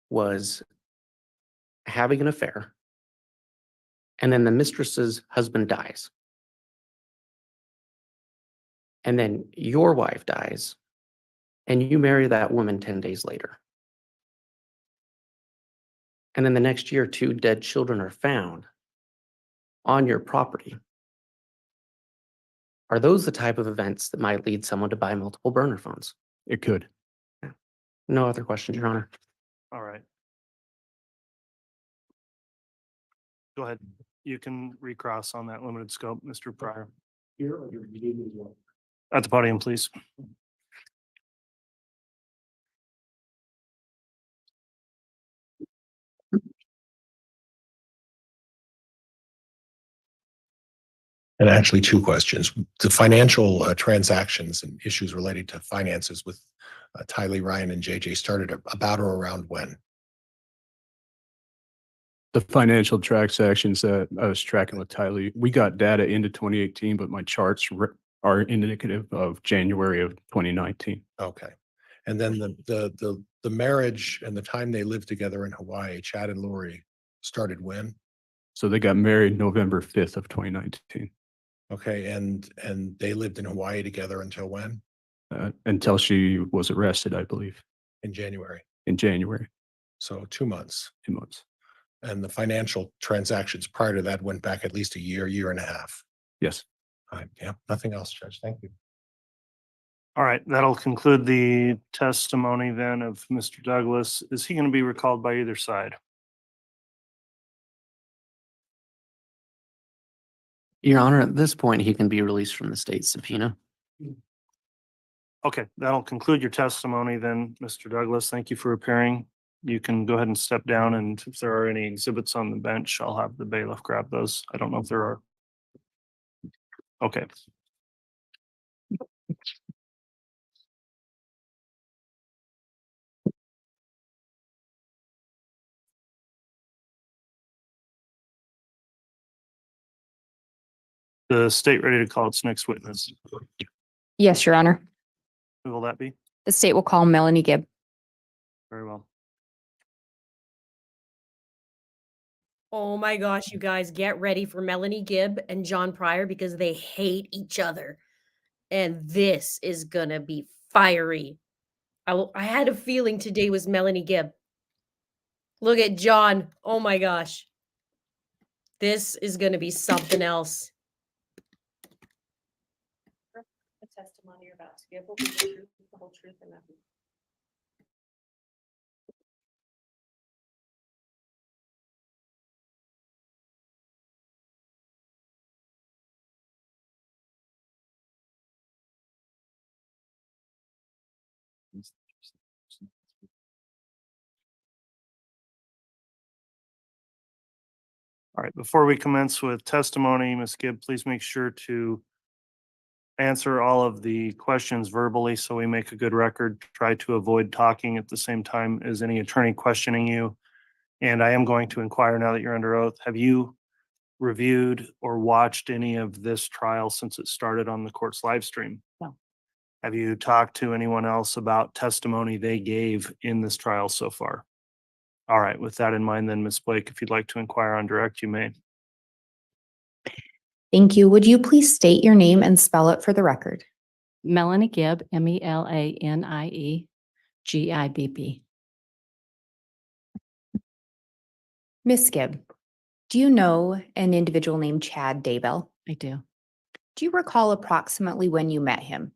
was having an affair and then the mistress's husband dies, and then your wife dies, and you marry that woman 10 days later, and then the next year 2 dead children are found on your property, are those the type of events that might lead someone to buy multiple burner phones? It could. No other questions, Your Honor. All right. Go ahead. You can recross on that limited scope, Mr. Pryor. At the podium, please. And actually, 2 questions. The financial transactions and issues related to finances with Tylee, Ryan, and JJ started about or around when? The financial transactions that I was tracking with Tylee, we got data into 2018, but my charts are indicative of January of 2019. Okay. And then the marriage and the time they lived together in Hawaii, Chad and Lori, started when? So they got married November 5th of 2019. Okay, and they lived in Hawaii together until when? Until she was arrested, I believe, In January. in January, So 2 months. 2 months. And the financial transactions prior to that went back at least a year and a half. Yes. All right, yeah, nothing else, Judge. Thank you. All right, that'll conclude the testimony then of Mr. Douglas. Is he going to be recalled by either side? Your Honor, at this point, he can be released from the state subpoena. Okay, that'll conclude your testimony then, Mr. Douglas. Thank you for appearing. You can go ahead and step down, and if there are any exhibits on the bench, I'll have the bailiff grab those. I don't know if there are. Okay. The state ready to call its next witness. Yes, Your Honor. Who will that be? The state will call Melanie Gibb. Very well. Oh my gosh, you guys, get ready for Melanie Gibb and John Pryor because they hate each other. And this is gonna be fiery. I had a feeling today was Melanie Gibb. Look at John. Oh my gosh. This is gonna be something else. The testimony you're about to give will be the truth, the whole truth, and nothing. All right, before we commence with testimony, Ms. Gibb, please make sure to answer all of the questions verbally so we make a good record. Try to avoid talking at the same time as any attorney questioning you. And I am going to inquire now that you're under oath. Have you reviewed or watched any of this trial since it started on the court's live stream? No. Have you talked to anyone else about testimony they gave in this trial so far? All right, with that in mind, then, Ms. Blake, if you'd like to inquire on direct, you may. Thank you. Would you please state your name and spell it for the record? Melanie Gibb, Melanie Gibb. Miss Gibb, do you know an individual named Chad Daybell? I do. Do you recall approximately when you met him?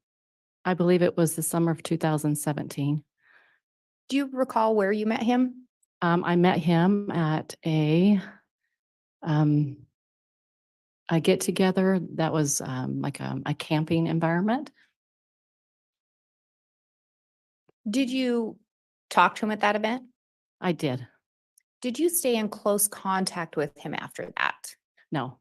I believe it was the summer of 2017. Do you recall where you met him? I met him at a get together that was like a camping environment. Did you talk to him at that event? I did. Did you stay in close contact with him after that? No,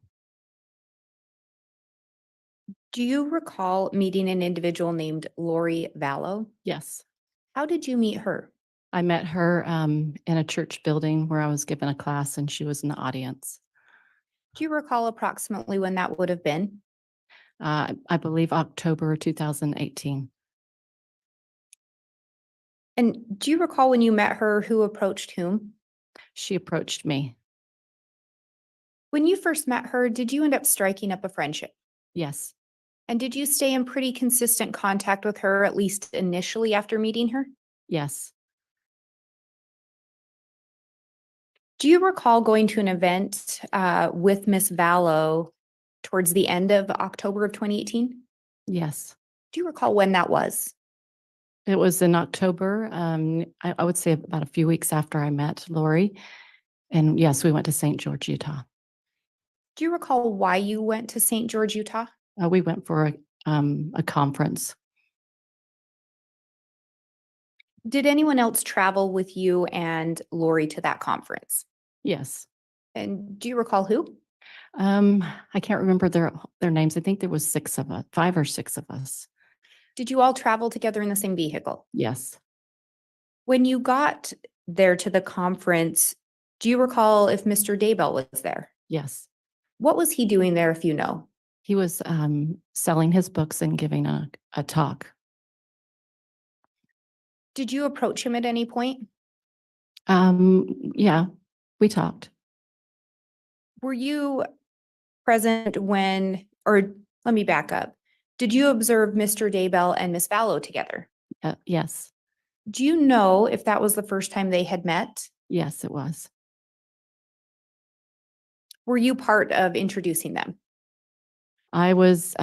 Do you recall meeting an individual named Lori Vallow? yes. How did you meet her? I met her in a church building where I was given a class and she was in the audience. Do you recall approximately when that would have been? I believe October 2018. And do you recall when you met her who approached whom? She approached me. When you first met her, did you end up striking up a friendship? Yes, And did you stay in pretty consistent contact with her, at least initially after meeting her? yes, Do you recall going to an event with Miss Vallow towards the end of October of 2018? yes. Do you recall when that was? It was in October. I would say about a few weeks after I met Lori. And yes, we went to St. George, Utah. Do you recall why you went to St. George, Utah? We went for a conference. Did anyone else travel with you and Lori to that conference? Yes. And do you recall who? I can't remember their names. I think there was 6 of us, 5 or 6 of us. Did you all travel together in the same vehicle? Yes. When you got there to the conference, do you recall if Mr. Daybell was there? Yes. What was he doing there if you know? He was selling his books and giving a talk. Did you approach him at any point? Yeah, we talked. Were you present when, or let me back up. Did you observe Mr. Daybell and Miss Vallow together? Yes. Do you know if that was the first time they had met? Yes, it was. Were you part of introducing them? I was,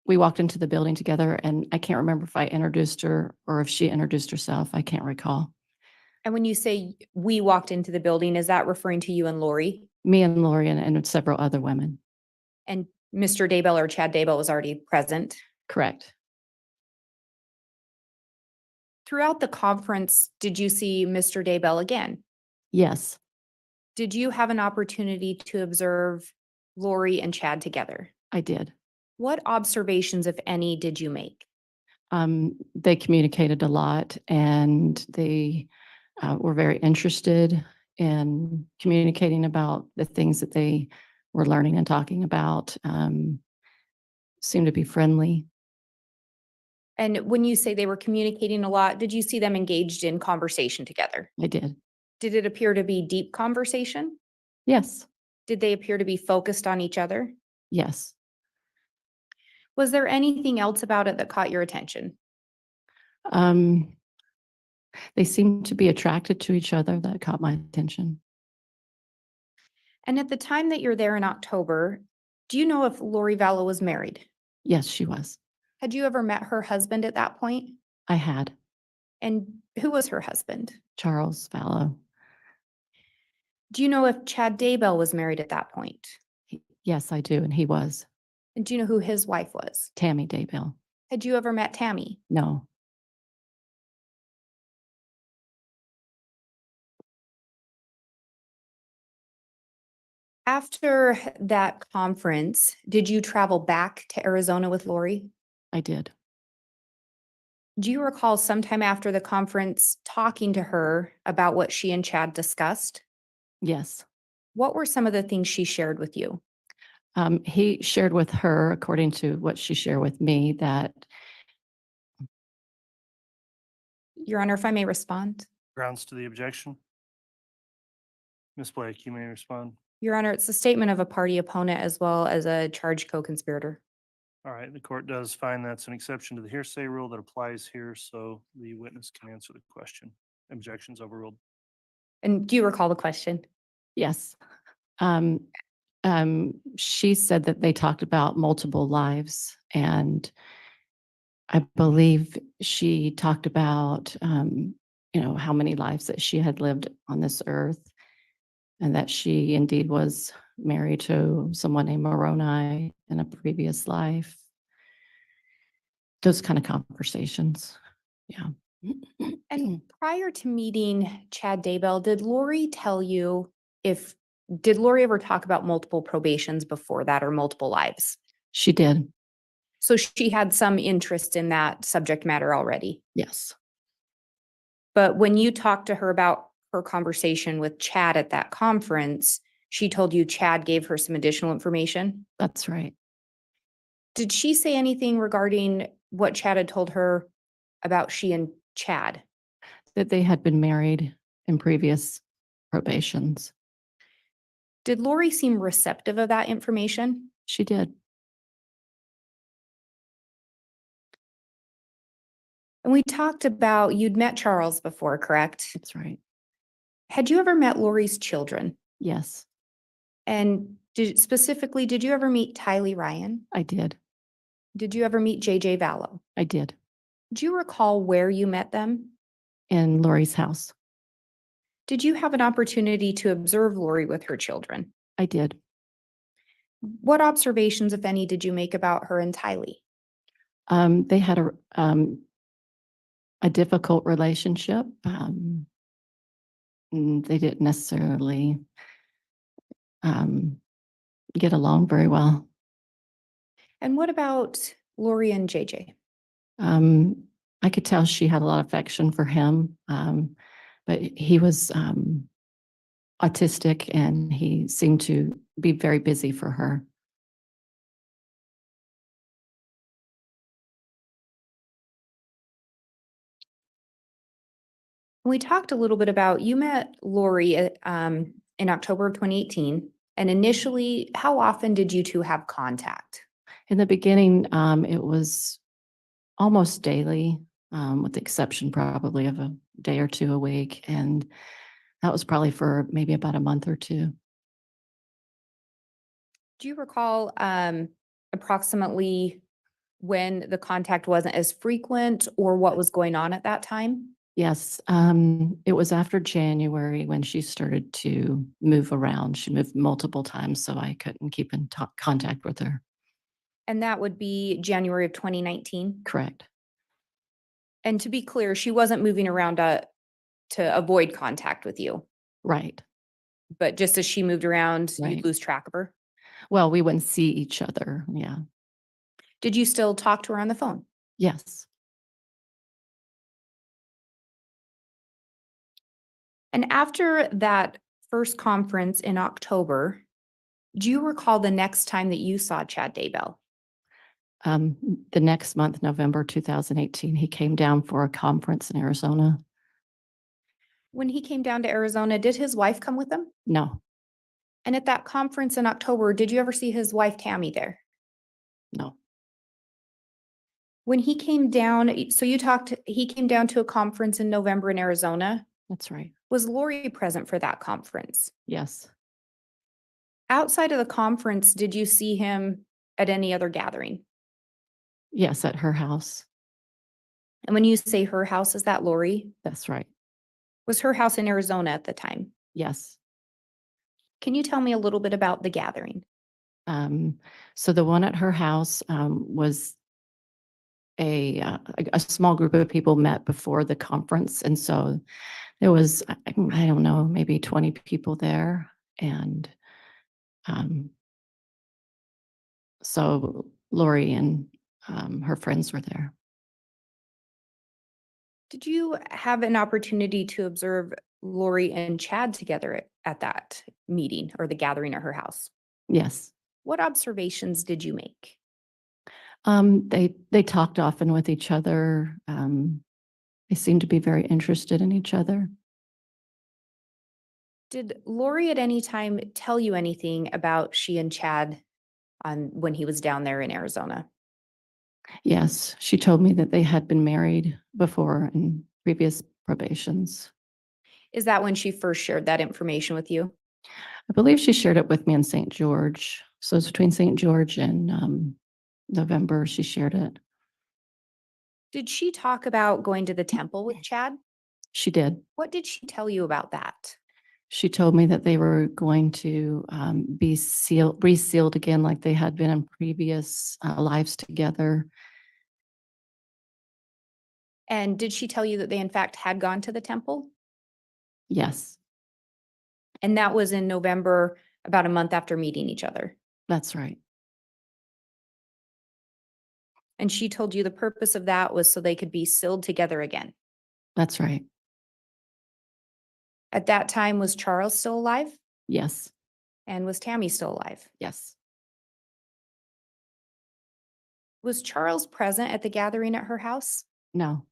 we walked into the building together and I can't remember if I introduced her or if she introduced herself. I can't recall. And when you say we walked into the building, is that referring to you and Lori? Me and Lori and several other women. And Mr. Daybell or Chad Daybell was already present? Correct. Throughout the conference, did you see Mr. Daybell again? Yes. Did you have an opportunity to observe Lori and Chad together? I did. What observations, if any, did you make? They communicated a lot and they were very interested in communicating about the things that they were learning and talking about. Seemed to be friendly. And when you say they were communicating a lot, did you see them engaged in conversation together? I did. Did it appear to be deep conversation? Yes. Did they appear to be focused on each other? Yes. Was there anything else about it that caught your attention? They seemed to be attracted to each other. That caught my attention. And at the time that you're there in October, do you know if Lori Vallow was married? Yes, she was. Had you ever met her husband at that point? I had. And who was her husband? Charles Fallow. Do you know if Chad Daybell was married at that point? Yes, I do. And he was. And do you know who his wife was? Tammy Daybell. Had you ever met Tammy? No. After that conference, did you travel back to Arizona with Lori? I did. Do you recall sometime after the conference talking to her about what she and Chad discussed? Yes. What were some of the things she shared with you? He shared with her, according to what she shared with me, that Your Honor, if I may respond. Grounds to the objection? Ms. Blake, you may respond. Your Honor, it's a statement of a party opponent as well as a charged co-conspirator. All right, the court does find that's an exception to the hearsay rule that applies here, so the witness can answer the question. Objections overruled. And do you recall the question? yes. She said that they talked about multiple lives, and I believe she talked about, how many lives that she had lived on this earth, and that she indeed was married to someone named Moroni in a previous life. Those kind of conversations. Yeah. And prior to meeting Chad Daybell, did Lori tell you did Lori ever talk about multiple probations before that or multiple lives? She did. So she had some interest in that subject matter already. Yes. But when you talked to her about her conversation with Chad at that conference, she told you Chad gave her some additional information. That's right. Did she say anything regarding what Chad had told her about she and Chad? That they had been married in previous probations. Did Lori seem receptive of that information? She did. And we talked about you'd met Charles before, correct? That's right. Had you ever met Lori's children? Yes, And specifically, did you ever meet Tylee Ryan? I did. Did you ever meet JJ Vallow? I did. Do you recall where you met them? In Lori's house. Did you have an opportunity to observe Lori with her children? I did. What observations, if any, did you make about her and Tylee? They had a difficult relationship. They didn't necessarily get along very well. And what about Lori and JJ? I could tell she had a lot of affection for him, but he was autistic and he seemed to be very busy for her. We talked a little bit about you met Lori in October of 2018. And initially, how often did you two have contact? In the beginning, it was almost daily, with the exception probably of a day or two a week. And that was probably for maybe about a month or two. Do you recall approximately when the contact wasn't as frequent or what was going on at that time? Yes, it was after January when she started to move around. She moved multiple times, so I couldn't keep in contact with her. And that would be January of 2019. Correct. And to be clear, she wasn't moving around to avoid contact with you, Right. but just as she moved around, Right. you'd lose track of her. Well, we wouldn't see each other. Yeah. Did you still talk to her on the phone? Yes. And after that first conference in October, do you recall the next time that you saw Chad Daybell? The next month, November 2018, he came down for a conference in Arizona. When he came down to Arizona, did his wife come with him? No, And at that conference in October, did you ever see his wife Tammy there? no, When he came down, so he came down to a conference in November in Arizona. that's right. Was Lori present for that conference? Yes. Outside of the conference, did you see him at any other gathering? Yes, at her house. And when you say her house, is that Lori? That's right. Was her house in Arizona at the time? Yes. Can you tell me a little bit about the gathering? So the one at her house was a small group of people met before the conference. And so there was, I don't know, maybe 20 people there. And So Lori and her friends were there. Did you have an opportunity to observe Lori and Chad together at that meeting or the gathering at her house? Yes. What observations did you make? They talked often with each other. They seemed to be very interested in each other. Did Lori at any time tell you anything about she and Chad when he was down there in Arizona? Yes, she told me that they had been married before in previous probations. Is that when she first shared that information with you? I believe she shared it with me in St. George. So it's between St. George and November, she shared it. Did she talk about going to the temple with Chad? She did. What did she tell you about that? She told me that they were going to be resealed again like they had been in previous lives together. And did she tell you that they in fact had gone to the temple? Yes, And that was in November, about a month after meeting each other. that's right. And she told you the purpose of that was so they could be sealed together again. That's right. At that time, was Charles still alive? Yes, And was Tammy still alive? yes. Was Charles present at the gathering at her house? No,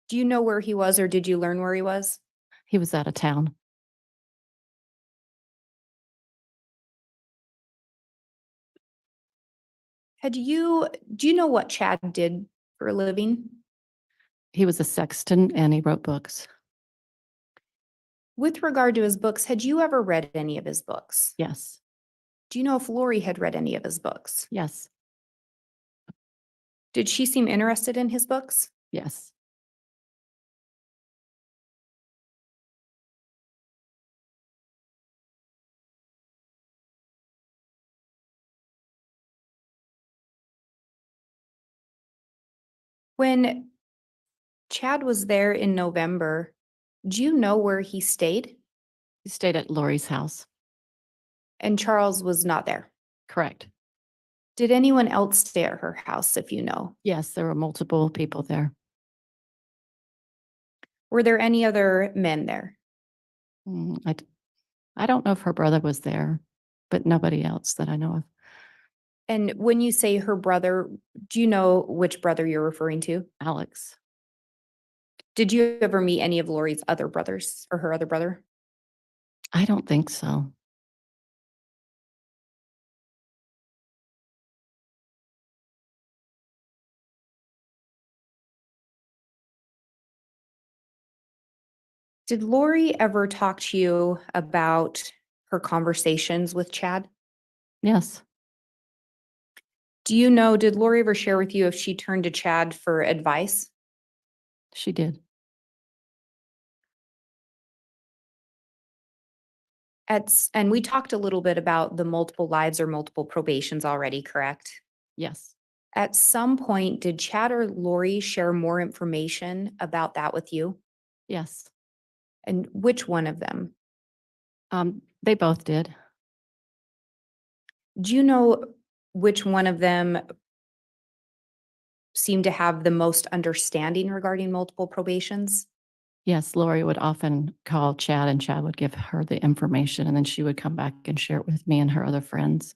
Do you know where he was, or did you learn where he was? he was out of town. Do you know what Chad did for a living? He was a sexton and he wrote books. With regard to his books, had you ever read any of his books? Yes, Do you know if Lori had read any of his books? yes, Did she seem interested in his books? yes. When Chad was there in November, do you know where he stayed? He stayed at Lori's house. And Charles was not there. Correct. Did anyone else stay at her house, if you know? Yes, there were multiple people there. Were there any other men there? I don't know if her brother was there, but nobody else that I know of. And when you say her brother, do you know which brother you're referring to? Alex. Did you ever meet any of Lori's other brothers or her other brother? I don't think so. Did Lori ever talk to you about her conversations with Chad? Yes, Do you know, did Lori ever share with you if she turned to Chad for advice? she did. And we talked a little bit about the multiple lives or multiple probations already, correct? Yes, At some point, did Chad or Lori share more information about that with you? yes. And which one of them? They both did. Do you know which one of them seemed to have the most understanding regarding multiple probations? Yes, Lori would often call Chad and Chad would give her the information and then she would come back and share it with me and her other friends.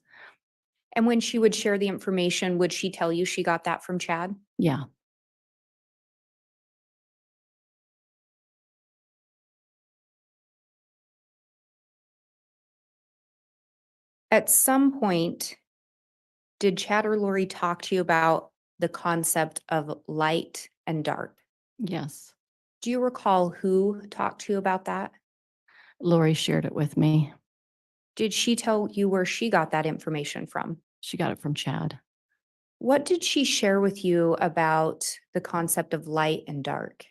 And when she would share the information, would she tell you she got that from Chad? Yeah, At some point, did Chad or Lori talk to you about the concept of light and dark? yes. Do you recall who talked to you about that? Lori shared it with me. Did she tell you where she got that information from? She got it from Chad. What did she share with you about the concept of light and dark?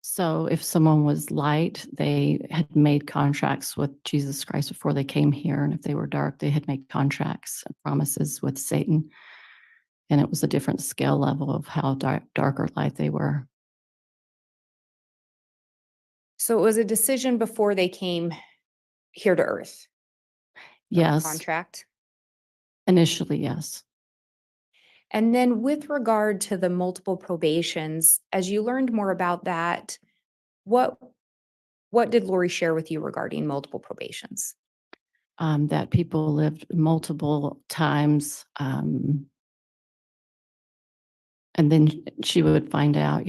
So if someone was light, they had made contracts with Jesus Christ before they came here. And if they were dark, they had made contracts and promises with Satan. And it was a different scale level of how dark or light they were. So it was a decision before they came here to earth. Yes, contract? initially, yes. And then with regard to the multiple probations, as you learned more about that, what did Lori share with you regarding multiple probations? That people lived multiple times. And then she would find out,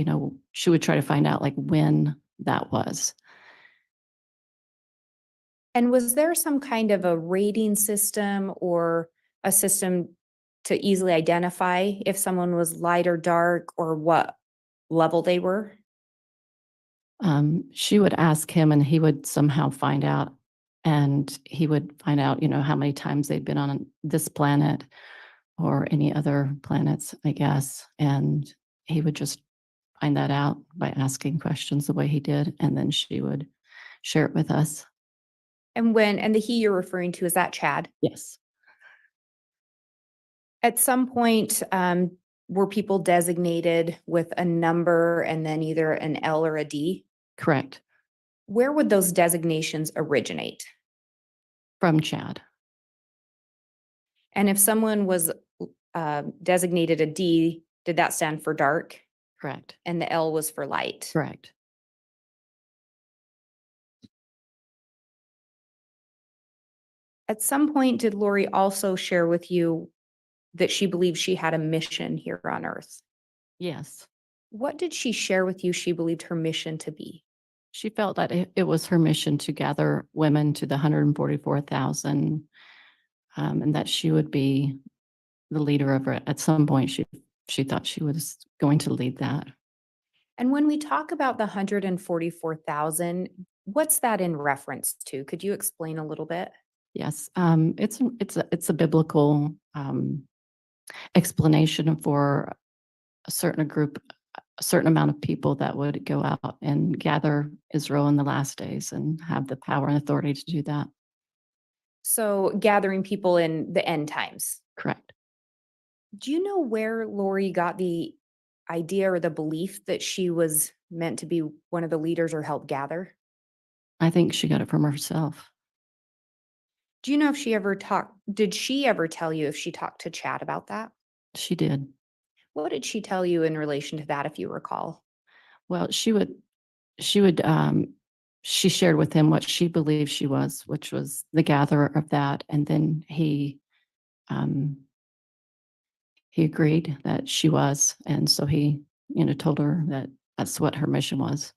she would try to find out like when that was. And was there some kind of a rating system or a system to easily identify if someone was light or dark or what level they were? She would ask him and he would somehow find out. And he would find out, how many times they'd been on this planet or any other planets, I guess. And he would just find that out by asking questions the way he did. And then she would share it with us. And the he you're referring to, is that Chad? Yes, At some point, were people designated with a number and then either an L or a D? correct. Where would those designations originate? From Chad. And if someone was designated a D, did that stand for dark? Correct. And the L was for light? Correct. At some point, did Lori also share with you that she believed she had a mission here on Earth? Yes. What did she share with you she believed her mission to be? She felt that it was her mission to gather women to the 144,000, and that she would be the leader of it. At some point, she thought she was going to lead that. And when we talk about the 144,000, what's that in reference to? Could you explain a little bit? Yes, it's a biblical explanation for a certain group, a certain amount of people that would go out and gather Israel in the last days and have the power and authority to do that. So gathering people in the end times. Correct. Do you know where Lori got the idea or the belief that she was meant to be one of the leaders or help gather? I think she got it from herself. Do you know if did she ever tell you if she talked to Chad about that? She did. What did she tell you in relation to that, if you recall? Well, she shared with him what she believed she was, which was the gatherer of that. And then he agreed that she was. And so he, told her that that's what her mission was.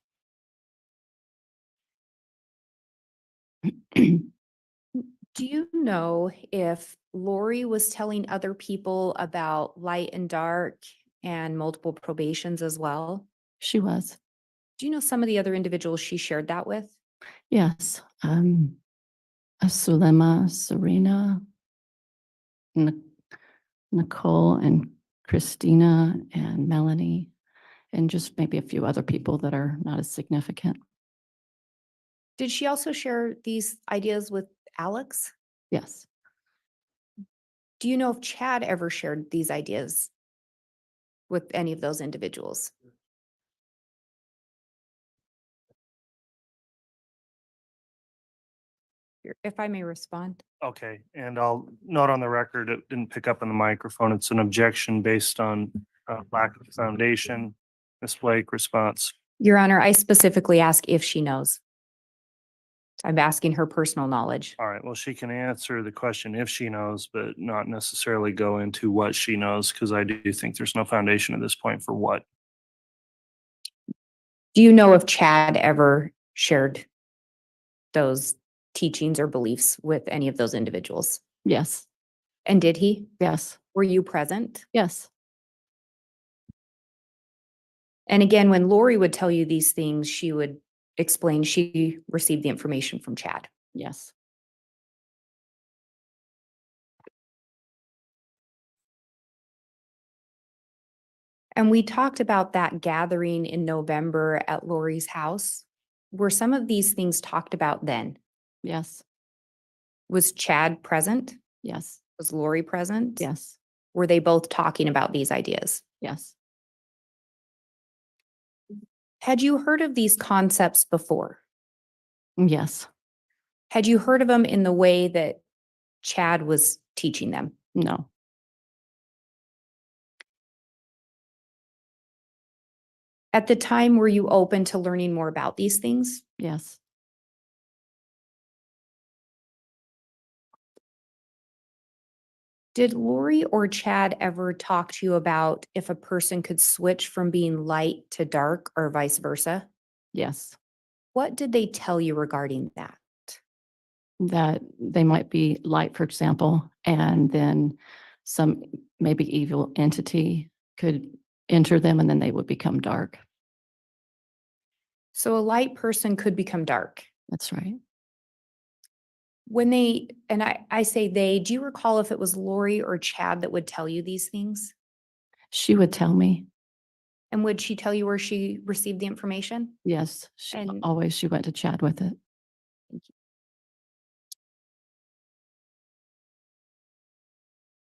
Do you know if Lori was telling other people about light and dark and multiple probations as well? She was. Do you know some of the other individuals she shared that with? Yes. Sulema, Serena, Nicole, and Christina, and Melanie, and just maybe a few other people that are not as significant. Did she also share these ideas with Alex? Yes. Do you know if Chad ever shared these ideas with any of those individuals? If I may respond. Okay, and I'll note on the record, it didn't pick up on the microphone. It's an objection based on lack of foundation. Ms. Blake, response. Your Honor, I specifically ask if she knows. I'm asking her personal knowledge. All right, well, she can answer the question if she knows, but not necessarily go into what she knows, because I do think there's no foundation at this point for what. Do you know if Chad ever shared those teachings or beliefs with any of those individuals? Yes. And did he? Yes. Were you present? Yes. And again, when Lori would tell you these things, she would explain she received the information from Chad. Yes. And we talked about that gathering in November at Lori's house. Were some of these things talked about then? Yes. Was Chad present? Yes. Was Lori present? Yes. Were they both talking about these ideas? Yes. Had you heard of these concepts before? Yes. Had you heard of them in the way that Chad was teaching them? No, At the time, were you open to learning more about these things? yes, Did Lori or Chad ever talk to you about if a person could switch from being light to dark or vice versa? yes. What did they tell you regarding that? That they might be light, for example, and then some maybe evil entity could enter them and then they would become dark. So a light person could become dark. That's right. When they, and I say they, do you recall if it was Lori or Chad that would tell you these things? She would tell me, And would she tell you where she received the information? yes, And- always she went to Chad with it.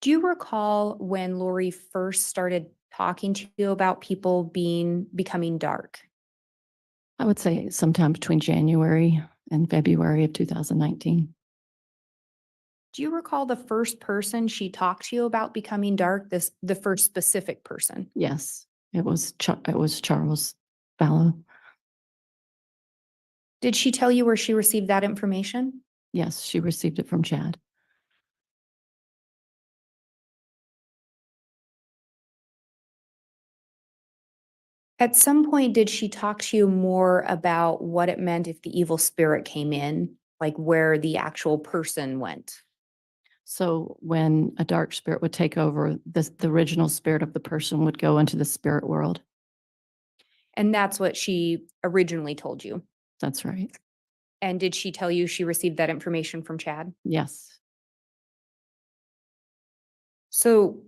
Do you recall when Lori first started talking to you about people becoming dark? I would say sometime between January and February of 2019. Do you recall the first person she talked to you about becoming dark, the first specific person? Yes, it was Charles Fallow. Did she tell you where she received that information? Yes, she received it from Chad. At some point, did she talk to you more about what it meant if the evil spirit came in, like where the actual person went? So when a dark spirit would take over, the original spirit of the person would go into the spirit world. And that's what she originally told you. That's right. And did she tell you she received that information from Chad? Yes, So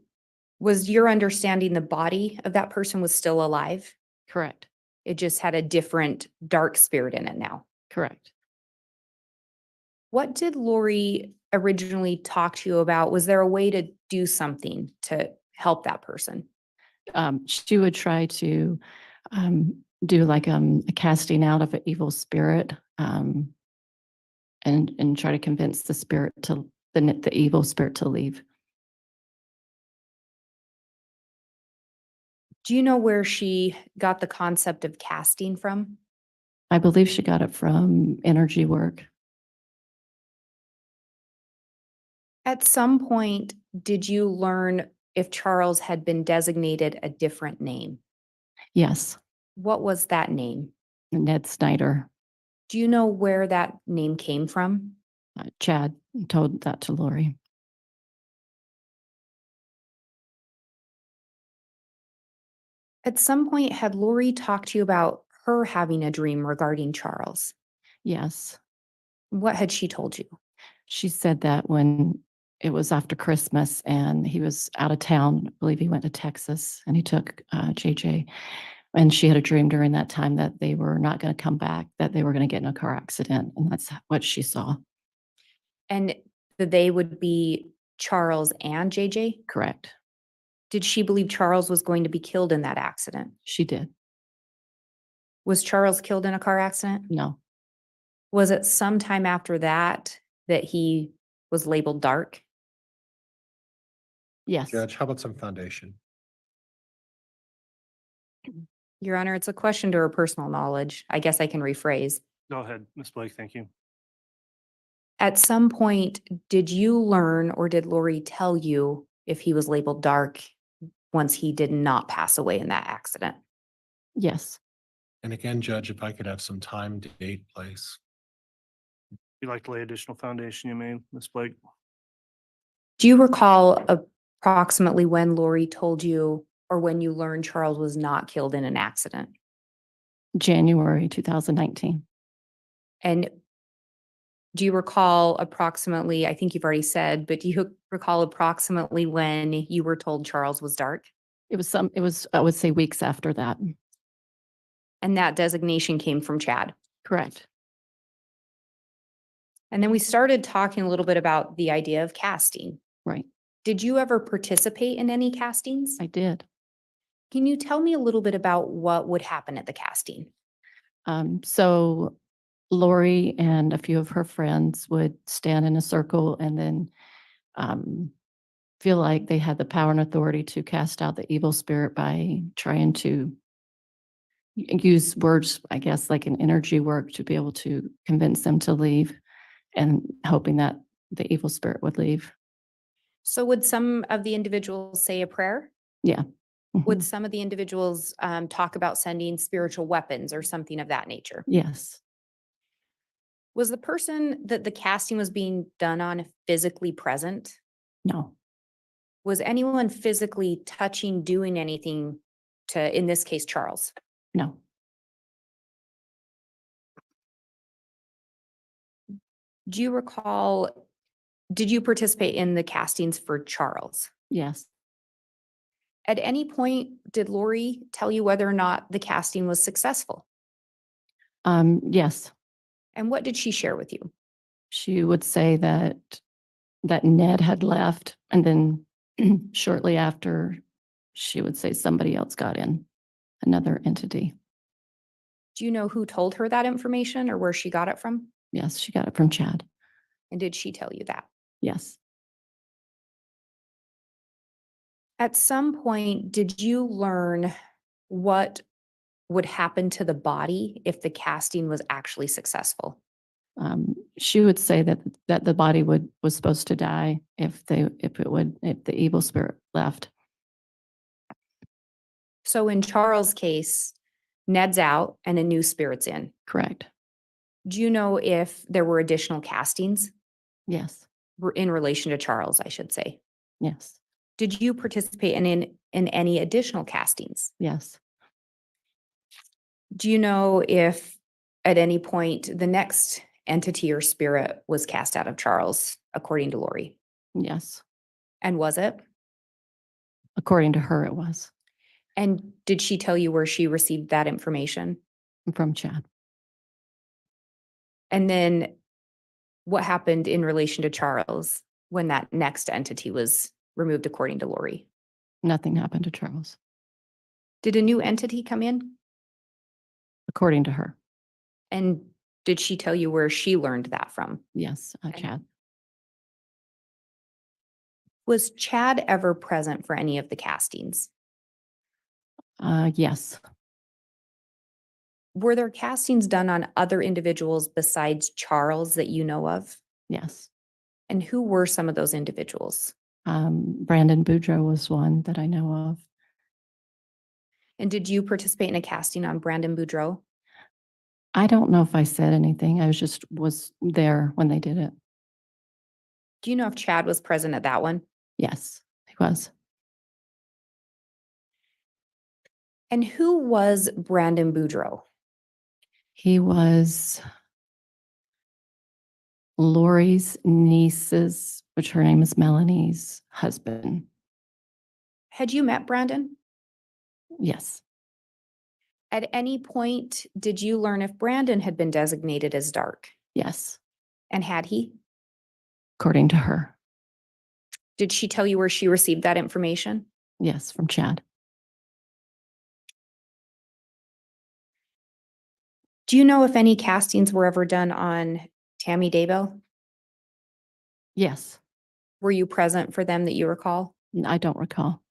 was your understanding the body of that person was still alive? correct, It just had a different dark spirit in it now. correct. What did Lori originally talk to you about? Was there a way to do something to help that person? She would try to do like a casting out of an evil spirit, and try to convince the spirit to the evil spirit to leave. Do you know where she got the concept of casting from? I believe she got it from energy work. At some point, did you learn if Charles had been designated a different name? Yes, What was that name? Ned Snyder. Do you know where that name came from? Chad told that to Lori. At some point, had Lori talked to you about her having a dream regarding Charles? Yes, What had she told you? she said that when it was after Christmas and he was out of town, I believe he went to Texas and he took JJ. And she had a dream during that time that they were not going to come back, that they were going to get in a car accident. And that's what she saw. And that they would be Charles and JJ? Correct. Did she believe Charles was going to be killed in that accident? She did. Was Charles killed in a car accident? No. Was it sometime after that that he was labeled dark? Yes. Judge, how about some foundation? Your Honor, it's a question to her personal knowledge. I guess I can rephrase. Go ahead, Ms. Blake, thank you. At some point, did you learn or did Lori tell you if he was labeled dark once he did not pass away in that accident? Yes. And again, Judge, if I could have some time, date, place. You'd like to lay additional foundation, you may, Ms. Blake? Do you recall approximately when Lori told you or when you learned Charles was not killed in an accident? January 2019. And do you recall approximately, I think you've already said, but do you recall approximately when you were told Charles was dark? It was, I would say, weeks after that. And that designation came from Chad. Correct. And then we started talking a little bit about the idea of casting. Right. Did you ever participate in any castings? I did. Can you tell me a little bit about what would happen at the casting? So Lori and a few of her friends would stand in a circle and then feel like they had the power and authority to cast out the evil spirit by trying to use words, I guess, like an energy work to be able to convince them to leave and hoping that the evil spirit would leave. So would some of the individuals say a prayer? Yeah. Would Mhm. some of the individuals talk about sending spiritual weapons or something of that nature? Yes. Was the person that the casting was being done on physically present? No. Was anyone physically touching, doing anything to, in this case, Charles? No. Do you recall, did you participate in the castings for Charles? Yes. At any point, did Lori tell you whether or not the casting was successful? Yes. And what did she share with you? She would say that Ned had left, and then shortly after, she would say somebody else got in, another entity. Do you know who told her that information or where she got it from? Yes, she got it from Chad. And did she tell you that? Yes. At some point, did you learn what would happen to the body if the casting was actually successful? She would say that the body was supposed to die if the evil spirit left. So in Charles' case, Ned's out and a new spirit's in. Correct. Do you know if there were additional castings Yes. in relation to Charles, I should say? Yes. Did you participate in any additional castings? Yes. Do you know if at any point the next entity or spirit was cast out of Charles, according to Lori? Yes. And was it? According to her, it was And did she tell you where she received that information? from Chad. And then what happened in relation to Charles when that next entity was removed, according to Lori? Nothing happened to Charles, Did a new entity come in? according to her. And did she tell you where she learned that from? Yes, Chad. Was Chad ever present for any of the castings? Yes. Were there castings done on other individuals besides Charles that you know of? Yes. And who were some of those individuals? Brandon Boudreaux was one that I know of. And did you participate in a casting on Brandon Boudreaux? I don't know if I said anything. I was there when they did it. Do you know if Chad was present at that one? Yes, he was. And who was Brandon Boudreaux? He was Lori's niece's, which her name is Melanie's husband. Had you met Brandon? Yes. At any point, did you learn if Brandon had been designated as dark? Yes. And had he? According to her. Did she tell you where she received that information? Yes, from Chad. Do you know if any castings were ever done on Tammy Daybell? Yes. Were you present for them that you recall? I don't recall.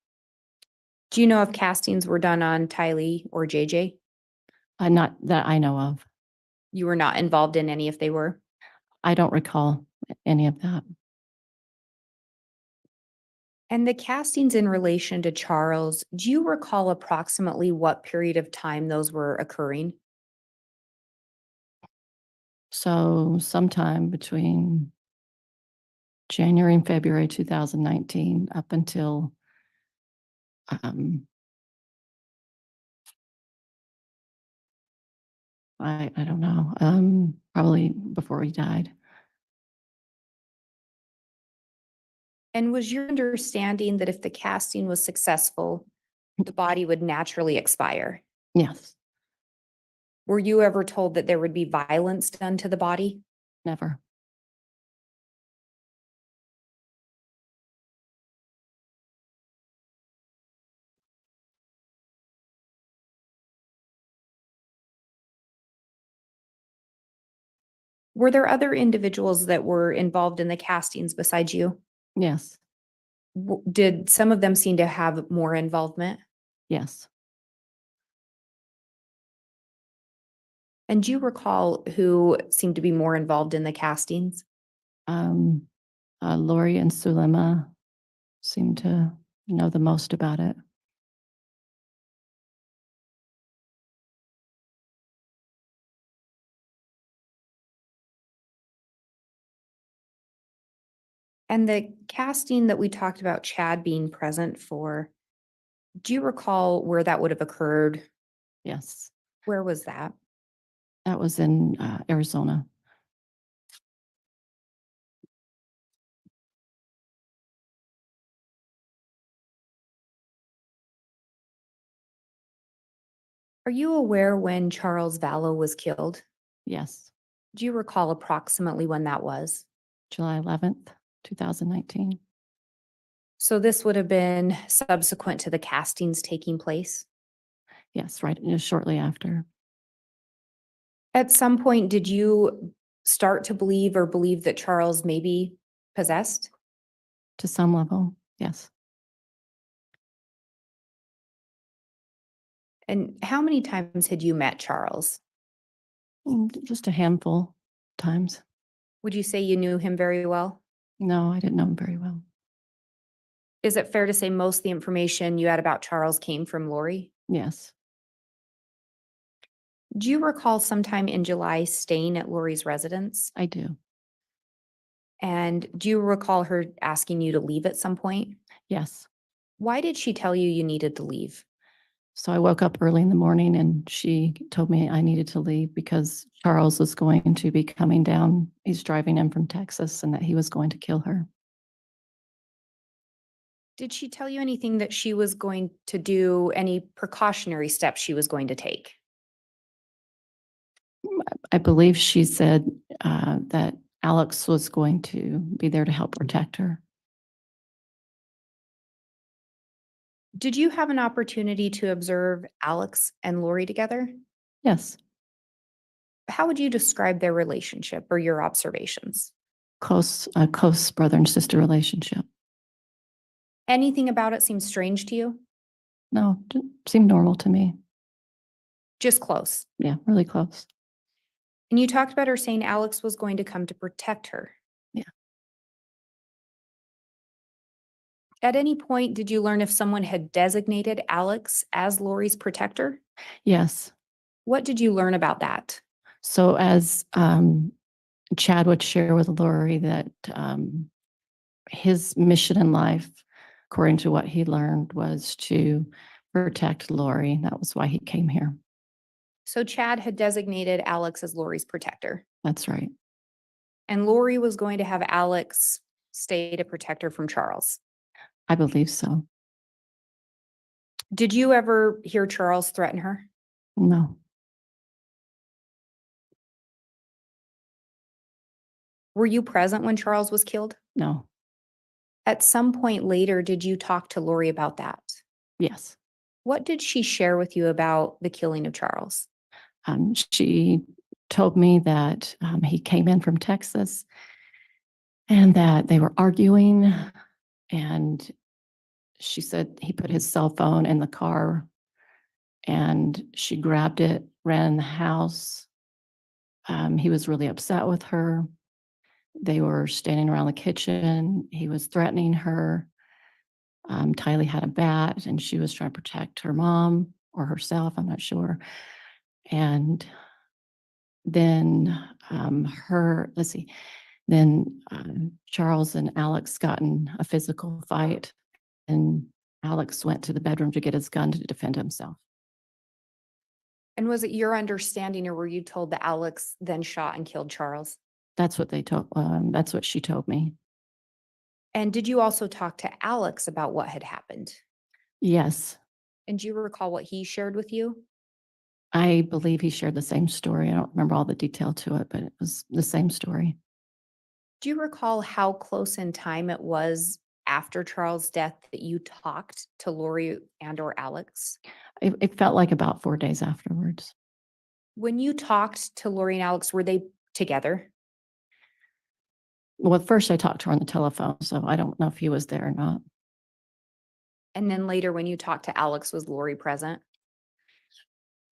Do you know if castings were done on Tylee or JJ? Not that I know of. You were not involved in any if they were? I don't recall any of that. And the castings in relation to Charles, do you recall approximately what period of time those were occurring? So sometime between January and February 2019 up until I don't know, probably before he died. And was your understanding that if the casting was successful, the body would naturally expire? Yes, Were you ever told that there would be violence done to the body? never. Were there other individuals that were involved in the castings besides you? Yes, Did some of them seem to have more involvement? yes. And do you recall who seemed to be more involved in the castings? Lori and Sulema seem to know the most about it. And the casting that we talked about Chad being present for, do you recall where that would have occurred? Yes, Where was that? that was in Arizona. Are you aware when Charles Vallow was killed? Yes, Do you recall approximately when that was? July 11th, 2019. So this would have been subsequent to the castings taking place? Yes, right, shortly after. At some point, did you start to believe or believe that Charles may be possessed? To some level, yes. And how many times had you met Charles? Just a handful times. Would you say you knew him very well? No, I didn't know him very well. Is it fair to say most of the information you had about Charles came from Lori? Yes, Do you recall sometime in July staying at Lori's residence? I do. And do you recall her asking you to leave at some point? Yes. Why did she tell you you needed to leave? So I woke up early in the morning and she told me I needed to leave because Charles was going to be coming down. He's driving in from Texas and that he was going to kill her. Did she tell you anything that she was going to do, any precautionary steps she was going to take? I believe she said that Alex was going to be there to help protect her. Did you have an opportunity to observe Alex and Lori together? Yes, How would you describe their relationship or your observations? close brother and sister relationship. Anything about it seems strange to you? No, seemed normal to me. Just close. Yeah, really close. And you talked about her saying Alex was going to come to protect her. Yeah. At any point, did you learn if someone had designated Alex as Lori's protector? Yes. What did you learn about that? So as Chad would share with Lori that his mission in life, according to what he learned, was to protect Lori. That was why he came here. So Chad had designated Alex as Lori's protector, That's right. and Lori was going to have Alex stay to protect her from Charles. I believe so. Did you ever hear Charles threaten her? No, Were you present when Charles was killed? no, At some point later, did you talk to Lori about that? yes. What did she share with you about the killing of Charles? She told me that he came in from Texas and that they were arguing. And she said he put his cell phone in the car and she grabbed it, ran in the house. He was really upset with her. They were standing around the kitchen. He was threatening her. Tylee had a bat and she was trying to protect her mom or herself, I'm not sure. And then then Charles and Alex got in a physical fight and Alex went to the bedroom to get his gun to defend himself. And was it your understanding or were you told that Alex then shot and killed Charles? That's what she told me. And did you also talk to Alex about what had happened? Yes, And do you recall what he shared with you? I believe he shared the same story. I don't remember all the detail to it, but it was the same story. Do you recall how close in time it was after Charles' death that you talked to Lori and or Alex? It felt like about 4 days afterwards. When you talked to Lori and Alex, were they together? Well, at first I talked to her on the telephone, so I don't know if he was there or not. And then later when you talked to Alex, was Lori present?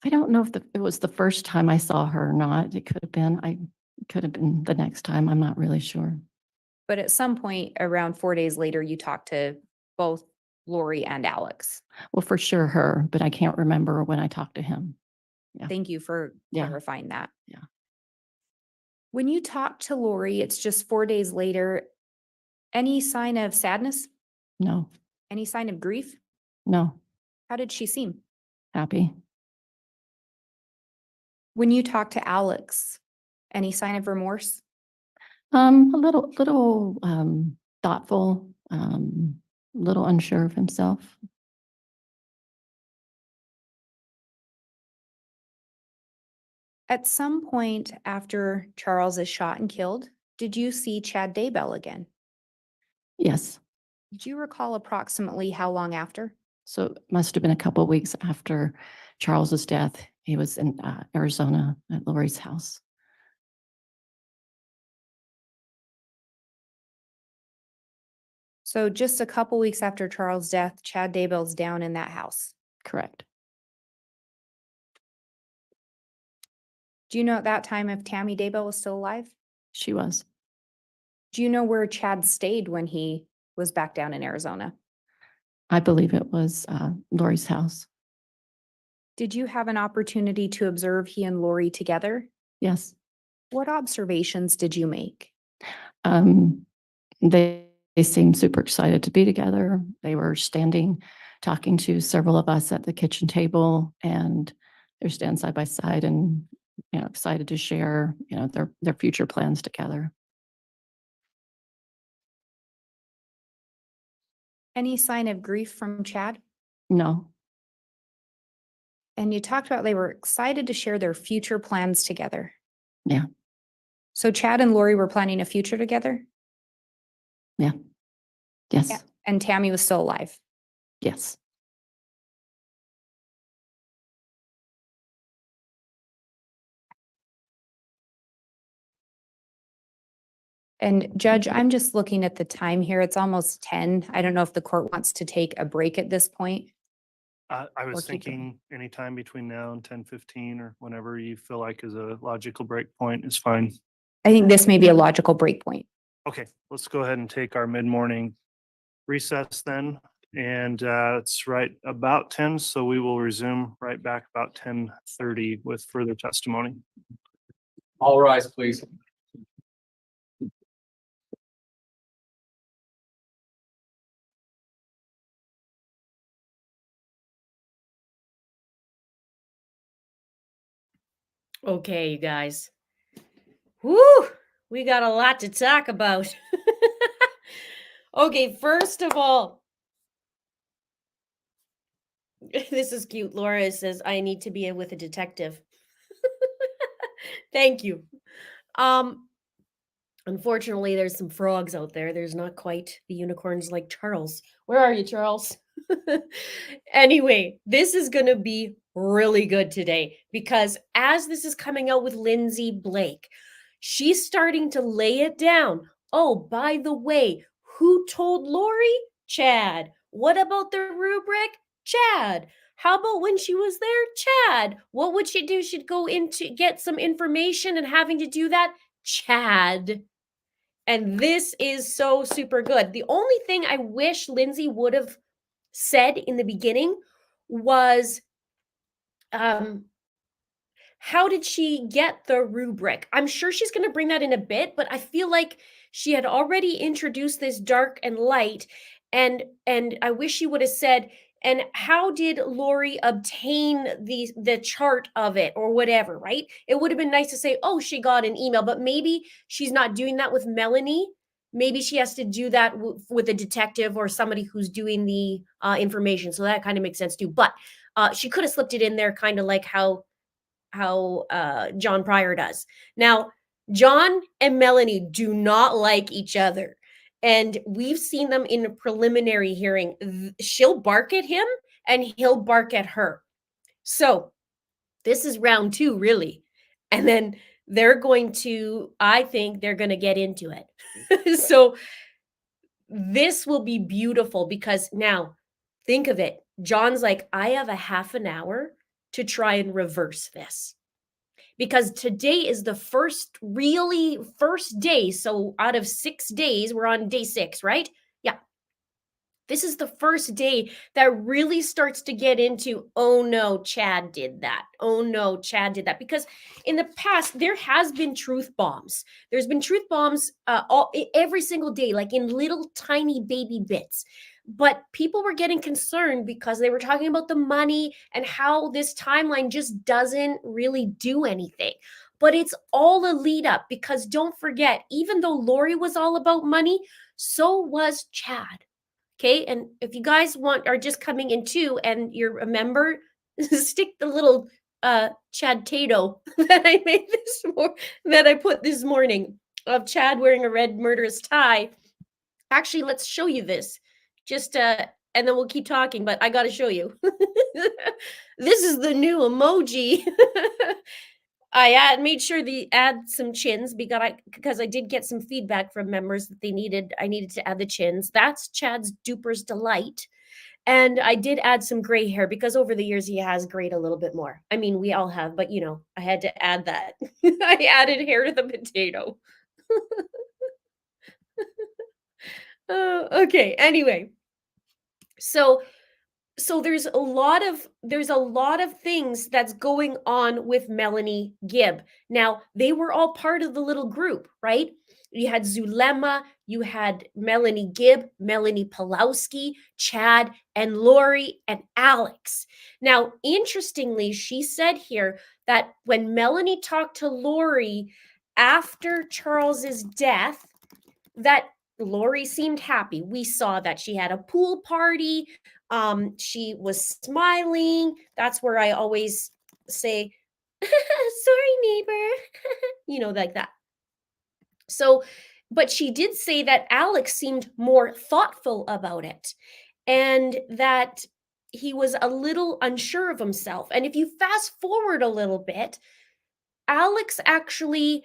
I don't know if it was the first time I saw her or not. It could have been, could have been the next time. I'm not really sure. But at some point around 4 days later, you talked to both Lori and Alex. Well, for sure her, but I can't remember when I talked to him. Yeah. Thank you for Yeah. clarifying that. Yeah. When you talked to Lori, it's just 4 days later, any sign of sadness? No, Any sign of grief? no, How did she seem? happy. When you talked to Alex, any sign of remorse? A little thoughtful, little unsure of himself. At some point after Charles is shot and killed, did you see Chad Daybell again? Yes. Did you recall approximately how long after? So it must have been a couple of weeks after Charles's death. He was in Arizona at Lori's house. So just a couple weeks after Charles' death, Chad Daybell's down in that house. Correct. Do you know at that time if Tammy Daybell was still alive? She was. Do you know where Chad stayed when he was back down in Arizona? I believe it was Lori's house. Did you have an opportunity to observe he and Lori together? Yes. What observations did you make? They seemed super excited to be together. They were standing, talking to several of us at the kitchen table, and they're standing side by side and, excited to share, their future plans together. Any sign of grief from Chad? No, And you talked about they were excited to share their future plans together. Yeah. So Chad and Lori were planning a future together? yes, Yeah. And Tammy was still alive. yes. And Judge, I'm just looking at the time here. It's almost 10. I don't know if the court wants to take a break at this point. I Or was keep going. thinking anytime between now and 10:15 or whenever you feel like is a logical break point is fine. I think this may be a logical break point. Okay, let's go ahead and take our mid-morning recess then. And it's right about 10, so we will resume right back about 10:30 with further testimony. All rise, please. Okay, you guys. Woo! We got a lot to talk about. Okay, first of all, this is cute. Laura says, I need to be with a detective. Thank you. Unfortunately, there's some frogs out there. There's not quite the unicorns like Charles. Where are you, Charles? Anyway, this is going to be really good today because as this is coming out with Lindsay Blake, she's starting to lay it down. Oh, by the way, who told Lori? Chad. What about the rubric? Chad. How about when she was there? Chad. What would she do? She'd go in to get some information and having to do that? Chad. And this is so super good. The only thing I wish Lindsay would have said in the beginning was, how did she get the rubric? I'm sure she's going to bring that in a bit, but I feel like she had already introduced this dark and light, and I wish she would have said, and how did Lori obtain the chart of it or whatever, right? It would have been nice to say, oh, she got an email, but maybe she's not doing that with Melanie. Maybe she has to do that with a detective or somebody who's doing the information. So that kind of makes sense too. But she could have slipped it in there, kind of like how John Pryor does. Now, John and Melanie do not like each other. And we've seen them in a preliminary hearing. She'll bark at him and he'll bark at her. So this is round 2, really. And then I think they're going to get into it. So this will be beautiful because now think of it. John's like, I have a half an hour to try and reverse this because today is the first day. So out of 6 days, we're on day 6, right? Yeah. This is the first day that really starts to get into, oh no, Chad did that. Oh no, Chad did that. Because in the past, there has been truth bombs. There's been truth bombs every single day, like in little tiny baby bits. But people were getting concerned because they were talking about the money and how this timeline just doesn't really do anything. But it's all a lead up because don't forget, even though Lori was all about money, so was Chad. Okay, and if you guys are just coming in too and you're a member, stick the little Chad Tato that I made that I put this morning of Chad wearing a red murderous tie. Actually, let's show you this. Just and then we'll keep talking, but I got to show you. This is the new emoji. I made sure to add some chins because I did get some feedback from members that I needed to add the chins. That's Chad's Duper's Delight. And I did add some gray hair because over the years he has grayed a little bit more. I mean, we all have, but I had to add that. I added hair to the potato. Okay, anyway. So there's a lot of things that's going on with Melanie Gibb. Now, they were all part of the little group, right? You had Zulema, you had Melanie Gibb, Melanie Pulowski, Chad, and Lori, and Alex. Now, interestingly, she said here that when Melanie talked to Lori after Charles's death, that Lori seemed happy. We saw that she had a pool party. She was smiling. That's where I always say, sorry, neighbor, like that. So, but she did say that Alex seemed more thoughtful about it and that he was a little unsure of himself. And if you fast forward a little bit, Alex actually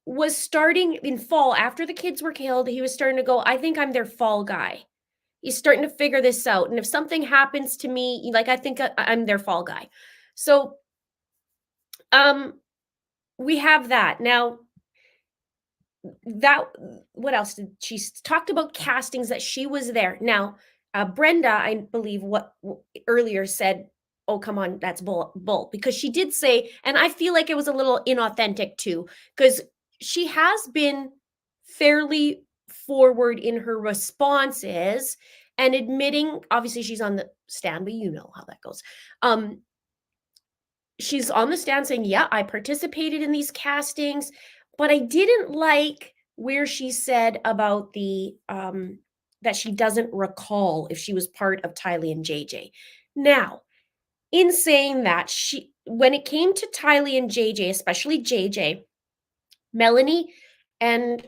was starting in fall after the kids were killed. He was starting to go, I think I'm their fall guy. He's starting to figure this out. And if something happens to me, like, I think I'm their fall guy. So we have that. Now, what else did she talked about castings that she was there. Now, Brenda, I believe what earlier said, oh, come on, that's bull. Because she did say, and I feel like it was a little inauthentic too, because she has been fairly forward in her responses and admitting, obviously she's on the stand, but you know how that goes. She's on the stand saying, yeah, I participated in these castings, but I didn't like where she said about the that she doesn't recall if she was part of Tylee and JJ. Now, in saying that, when it came to Tylee and JJ, especially JJ, Melanie and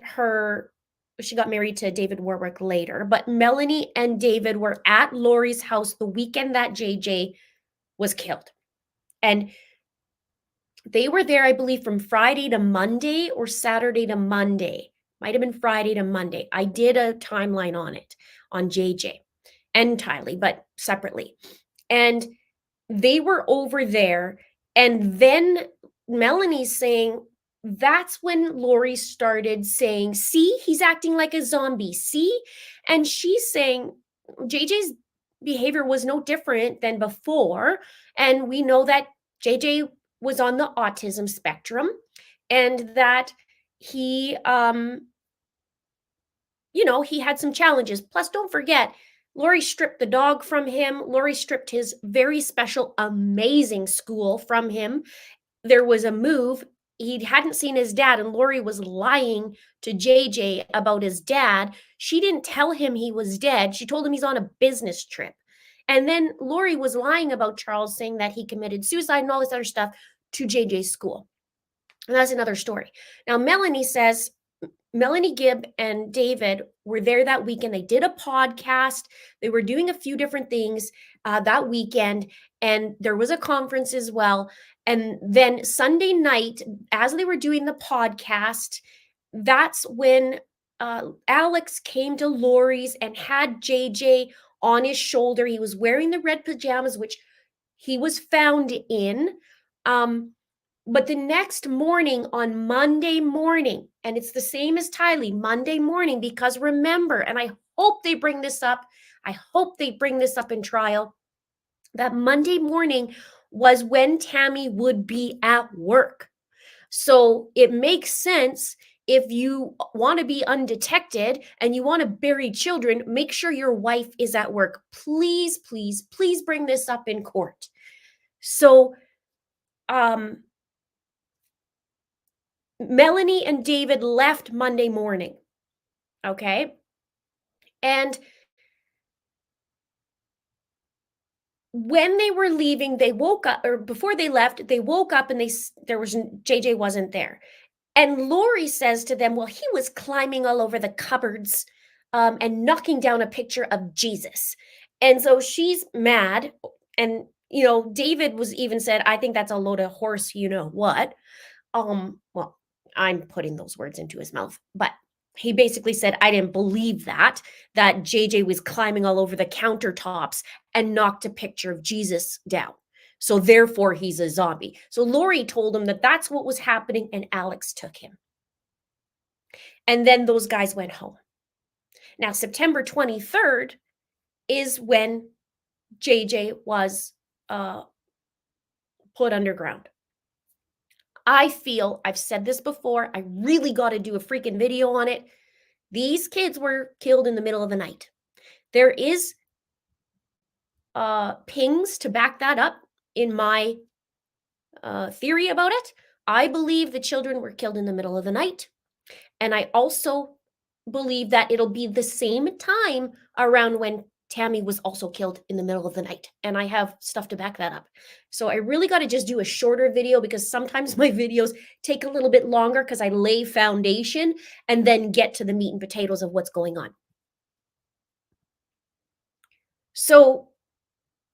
she got married to David Warwick later, but Melanie and David were at Lori's house the weekend that JJ was killed. And they were there, I believe, from Friday to Monday or Saturday to Monday. Might have been Friday to Monday. I did a timeline on it, on JJ and Tylee, but separately. And they were over there. And then Melanie's saying, that's when Lori started saying, see, he's acting like a zombie. See? And she's saying JJ's behavior was no different than before. And we know that JJ was on the autism spectrum and that he, he had some challenges. Plus, don't forget, Lori stripped the dog from him. Lori stripped his very special, amazing school from him. There was a move. He hadn't seen his dad, and Lori was lying to JJ about his dad. She didn't tell him he was dead. She told him he's on a business trip. And then Lori was lying about Charles, saying that he committed suicide and all this other stuff to JJ's school. And that's another story. Now, Melanie says, Melanie Gibb and David were there that weekend. They did a podcast. They were doing a few different things that weekend, and there was a conference as well. And then Sunday night, as they were doing the podcast, that's when Alex came to Lori's and had JJ on his shoulder. He was wearing the red pajamas, which he was found in. But the next morning, on Monday morning, and it's the same as Tylee, Monday morning, because remember, and I hope they bring this up, I hope they bring this up in trial, that Monday morning was when Tammy would be at work. So it makes sense, if you want to be undetected and you want to bury children, make sure your wife is at work. Please, please, please bring this up in court. So, Melanie and David left Monday morning. Okay. And when they were leaving, they woke up, or before they left, they woke up and JJ wasn't there. And Lori says to them, well, he was climbing all over the cupboards and knocking down a picture of Jesus. And so she's mad. And, David was even said, I think that's a load of horse, you know what? Well, I'm putting those words into his mouth, but he basically said, I didn't believe that JJ was climbing all over the countertops and knocked a picture of Jesus down. So therefore he's a zombie. So Lori told him that that's what was happening, and Alex took him. And then those guys went home. Now, September 23rd is when JJ was put underground. I feel, I've said this before, I really got to do a freaking video on it. These kids were killed in the middle of the night. There is pings to back that up in my theory about it. I believe the children were killed in the middle of the night. And I also believe that it'll be the same time around when Tammy was also killed in the middle of the night. And I have stuff to back that up. So I really got to just do a shorter video, because sometimes my videos take a little bit longer because I lay foundation and then get to the meat and potatoes of what's going on. So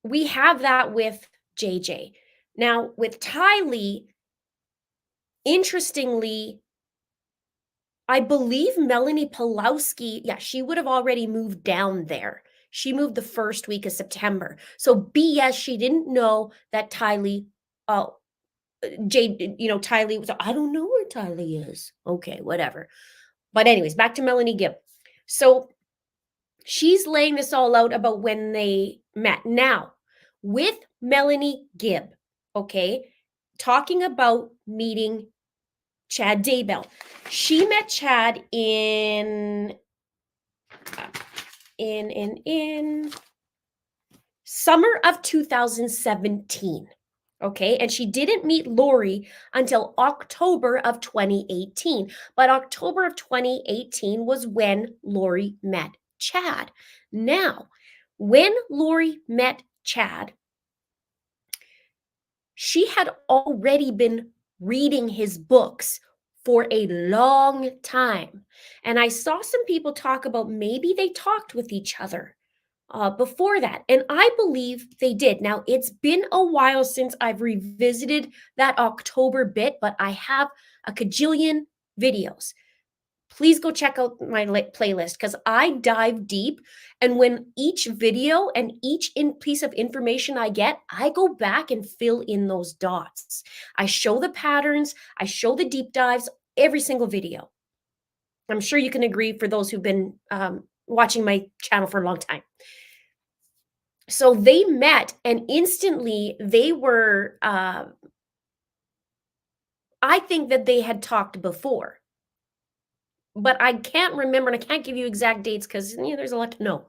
we have that with JJ. Now with Tylee, interestingly, I believe Melanie Pulowski, she would have already moved down there. She moved the first week of September. So BS, she didn't know that Tylee, Tylee was, I don't know where Tylee is. Okay, whatever. But anyways, back to Melanie Gibb. So she's laying this all out about when they met. Now, with Melanie Gibb, okay, talking about meeting Chad Daybell. She met Chad in summer of 2017. Okay, and she didn't meet Lori until October of 2018. But October of 2018 was when Lori met Chad. Now, when Lori met Chad, she had already been reading his books for a long time. And I saw some people talk about maybe they talked with each other before that. And I believe they did. Now, it's been a while since I've revisited that October bit, but I have a cajillion videos. Please go check out my playlist, because I dive deep. And when each video and each piece of information I get, I go back and fill in those dots. I show the patterns. I show the deep dives, every single video. I'm sure you can agree, for those who've been watching my channel for a long time. So they met, and instantly they were, I think that they had talked before. But I can't remember, and I can't give you exact dates because there's a lot to know.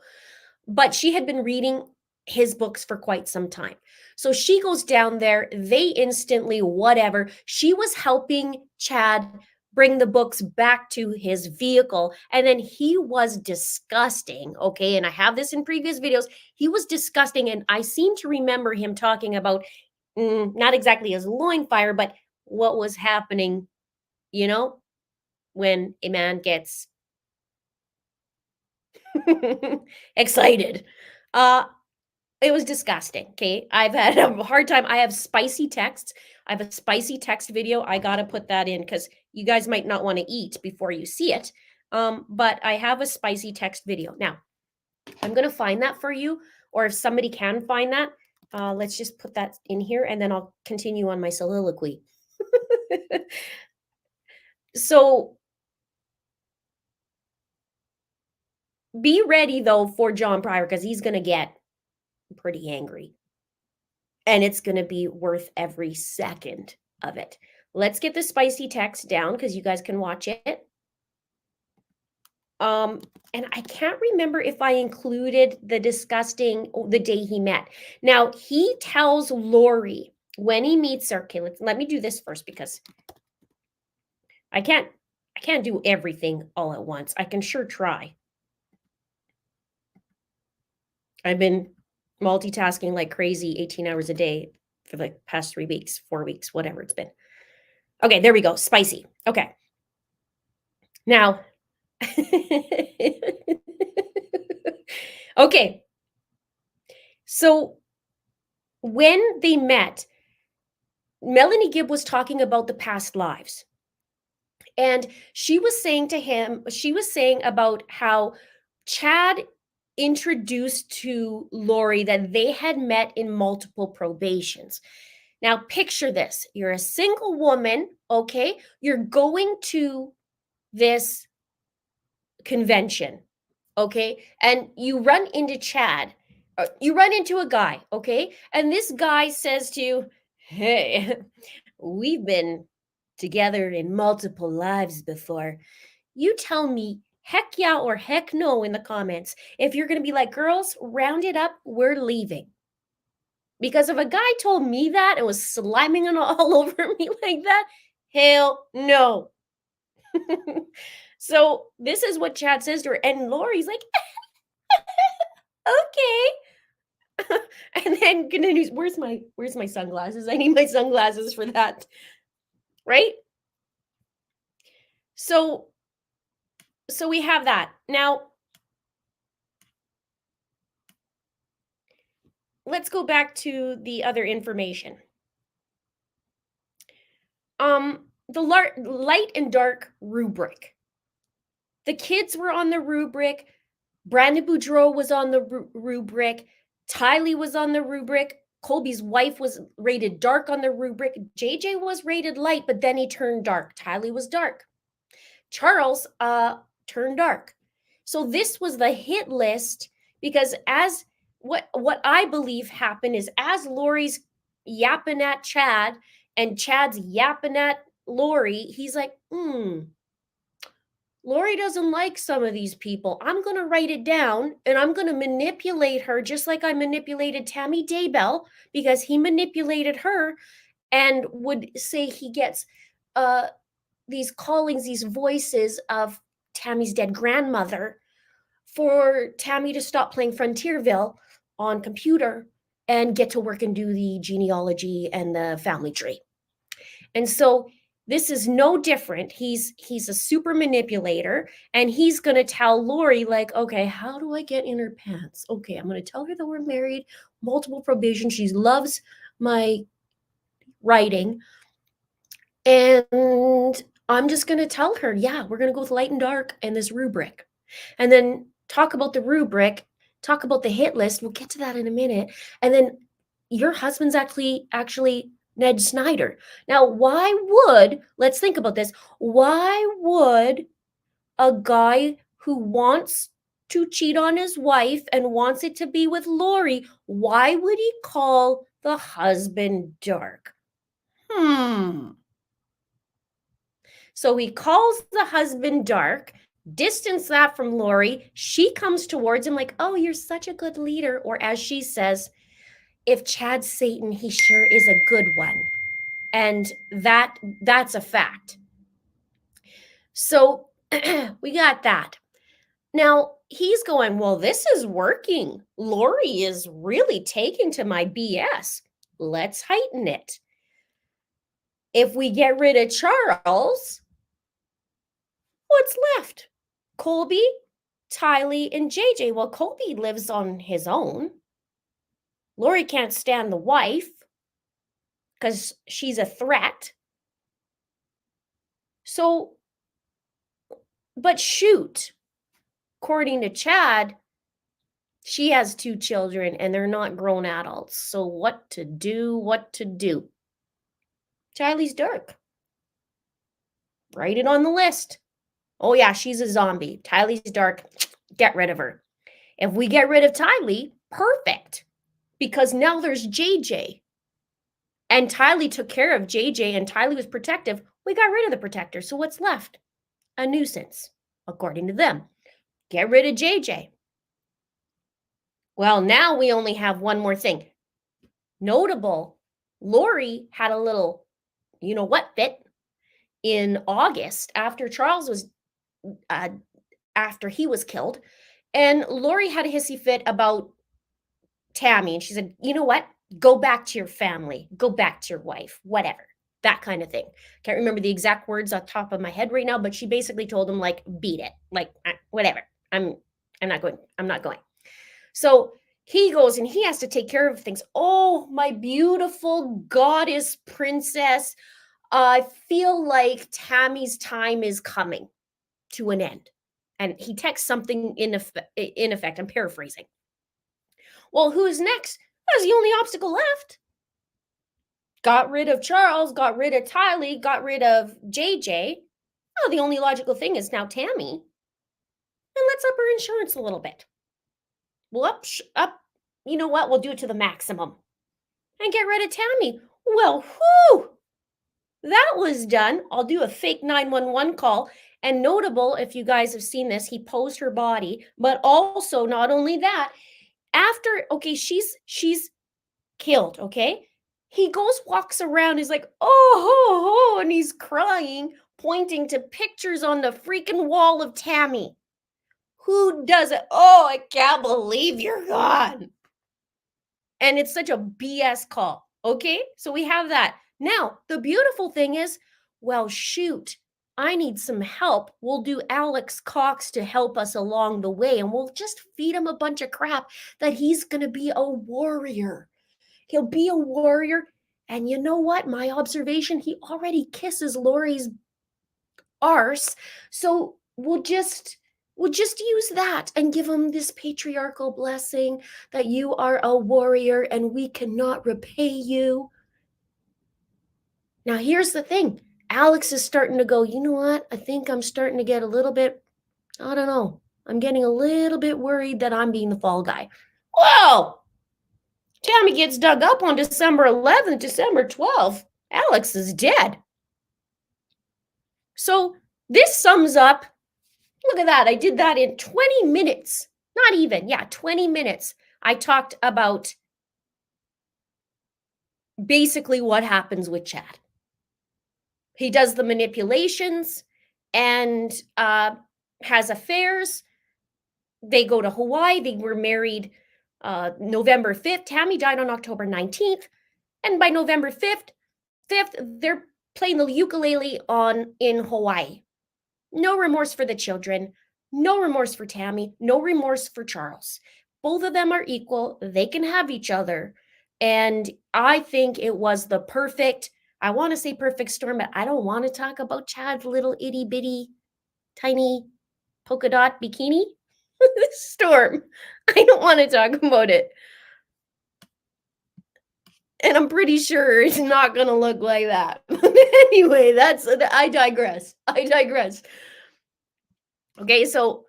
But she had been reading his books for quite some time. So she goes down there. They instantly, whatever. She was helping Chad bring the books back to his vehicle. And then he was disgusting. Okay. And I have this in previous videos. He was disgusting. And I seem to remember him talking about not exactly his loin fire, but what was happening, when a man gets excited. It was disgusting. Okay. I've had a hard time. I have spicy texts. I have a spicy text video. I got to put that in because you guys might not want to eat before you see it. But I have a spicy text video. Now, I'm going to find that for you, or if somebody can find that, let's just put that in here and then I'll continue on my soliloquy. So be ready though for John Pryor because he's going to get pretty angry. And it's going to be worth every second of it. Let's get the spicy text down because you guys can watch it. And I can't remember if I included the day he met. Now, he tells Lori when he meets her, okay, let me do this first because I can't do everything all at once. I can sure try. I've been multitasking like crazy 18 hours a day for the past 3 weeks, 4 weeks, whatever it's been. Okay, there we go. Spicy. Okay. Now, okay. So when they met, Melanie Gibb was talking about the past lives. And she was saying about how Chad introduced to Lori that they had met in multiple probations. Now, picture this. You're a single woman, okay? You're going to this convention, okay? And you run into Chad. You run into a guy, okay? And this guy says to you, hey, we've been together in multiple lives before. You tell me heck yeah or heck no in the comments if you're going to be like, girls, round it up, we're leaving. Because if a guy told me that and was sliming it all over me like that, hell no. So this is what Chad says to her. And Lori's like, okay. And then continues, where's my sunglasses? I need my sunglasses for that. Right? So we have that. Now, let's go back to the other information. The light and dark rubric. The kids were on the rubric. Brandon Boudreau was on the rubric. Tylee was on the rubric. Colby's wife was rated dark on the rubric. JJ was rated light, but then he turned dark. Tylee was dark. Charles turned dark. So this was the hit list because as what I believe happened is as Lori's yapping at Chad and Chad's yapping at Lori, he's like, Lori doesn't like some of these people. I'm going to write it down and I'm going to manipulate her just like I manipulated Tammy Daybell because he manipulated her and would say he gets these callings, these voices of Tammy's dead grandmother for Tammy to stop playing Frontierville on computer and get to work and do the genealogy and the family tree. And so this is no different. He's a super manipulator and he's going to tell Lori like, okay, how do I get in her pants? Okay, I'm going to tell her that we're married, multiple probation. She loves my writing. And I'm just going to tell her, yeah, we're going to go with light and dark and this rubric. And then talk about the rubric, talk about the hit list. We'll get to that in a minute. And then your husband's actually Ned Snyder. Now, let's think about this. Why would a guy who wants to cheat on his wife and wants it to be with Lori, why would he call the husband dark? So he calls the husband dark, distance that from Lori. She comes towards him like, oh, you're such a good leader. Or as she says, if Chad's Satan, he sure is a good one. And that's a fact. So we got that. Now he's going, well, this is working. Lori is really taking to my BS. Let's heighten it. If we get rid of Charles, what's left? Colby, Tylee, and JJ. Well, Colby lives on his own. Lori can't stand the wife because she's a threat. So, but shoot, according to Chad, she has 2 children and they're not grown adults. So what to do? What to do? Tylee's Dirk. Write it on the list. Oh yeah, she's a zombie. Tylee's dark. Get rid of her. If we get rid of Tylee, perfect. Because now there's JJ. And Tylee took care of JJ and Tylee was protective. We got rid of the protector. So what's left? A nuisance, according to them. Get rid of JJ. Well, now we only have one more thing. Notable, Lori had a little, you know what, fit in August after Charles was, after he was killed. And Lori had a hissy fit about Tammy. And she said, you know what? Go back to your family. Go back to your wife. Whatever. That kind of thing. Can't remember the exact words off the top of my head right now, but she basically told him, like, beat it. Like, whatever. I'm not going. I'm not going. So he goes and he has to take care of things. Oh, my beautiful goddess princess. I feel like Tammy's time is coming to an end. And he texts something in effect. I'm paraphrasing. Well, who's next? That was the only obstacle left. Got rid of Charles, got rid of Tylee, got rid of JJ. Oh, the only logical thing is now Tammy. And let's up her insurance a little bit. We'll up, you know what? We'll do it to the maximum. And get rid of Tammy. Well, whew! That was done. I'll do a fake 911 call. And notable, if you guys have seen this, he posed her body. But also, not only that, after, okay, she's killed, okay? He goes, walks around, he's like, oh, ho, ho, and he's crying, pointing to pictures on the freaking wall of Tammy. Who does it? Oh, I can't believe you're gone. And it's such a BS call, okay? So we have that. Now, the beautiful thing is, well, shoot, I need some help. We'll do Alex Cox to help us along the way, and we'll just feed him a bunch of crap that he's going to be a warrior. He'll be a warrior. And you know what? My observation, he already kisses Lori's arse. So we'll just use that and give him this patriarchal blessing that you are a warrior and we cannot repay you. Now, here's the thing. Alex is starting to go, you know what? I think I'm starting to get a little bit, I don't know. I'm getting a little bit worried that I'm being the fall guy. Whoa! Tammy gets dug up on December 11th, December 12th. Alex is dead. So this sums up, look at that. I did that in 20 minutes. Not even, 20 minutes. I talked about basically what happens with Chad. He does the manipulations and has affairs. They go to Hawaii. They were married November 5th. Tammy died on October 19th. And by November 5th, they're playing the ukulele in Hawaii. No remorse for the children. No remorse for Tammy. No remorse for Charles. Both of them are equal. They can have each other. And I think it was the perfect, I want to say perfect storm, but I don't want to talk about Chad's little itty bitty tiny polka dot bikini storm. I don't want to talk about it. And I'm pretty sure it's not going to look like that. Anyway, I digress. Okay, so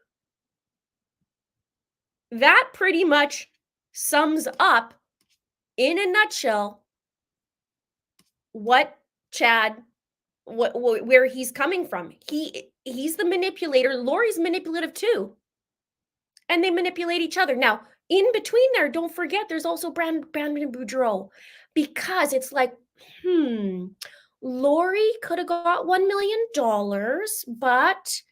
that pretty much sums up in a nutshell what Chad, where he's coming from. He's the manipulator. Lori's manipulative too. And they manipulate each other. Now, in between there, don't forget, there's also Brandon Boudreau. Because it's like, Lori could have got $1 million, but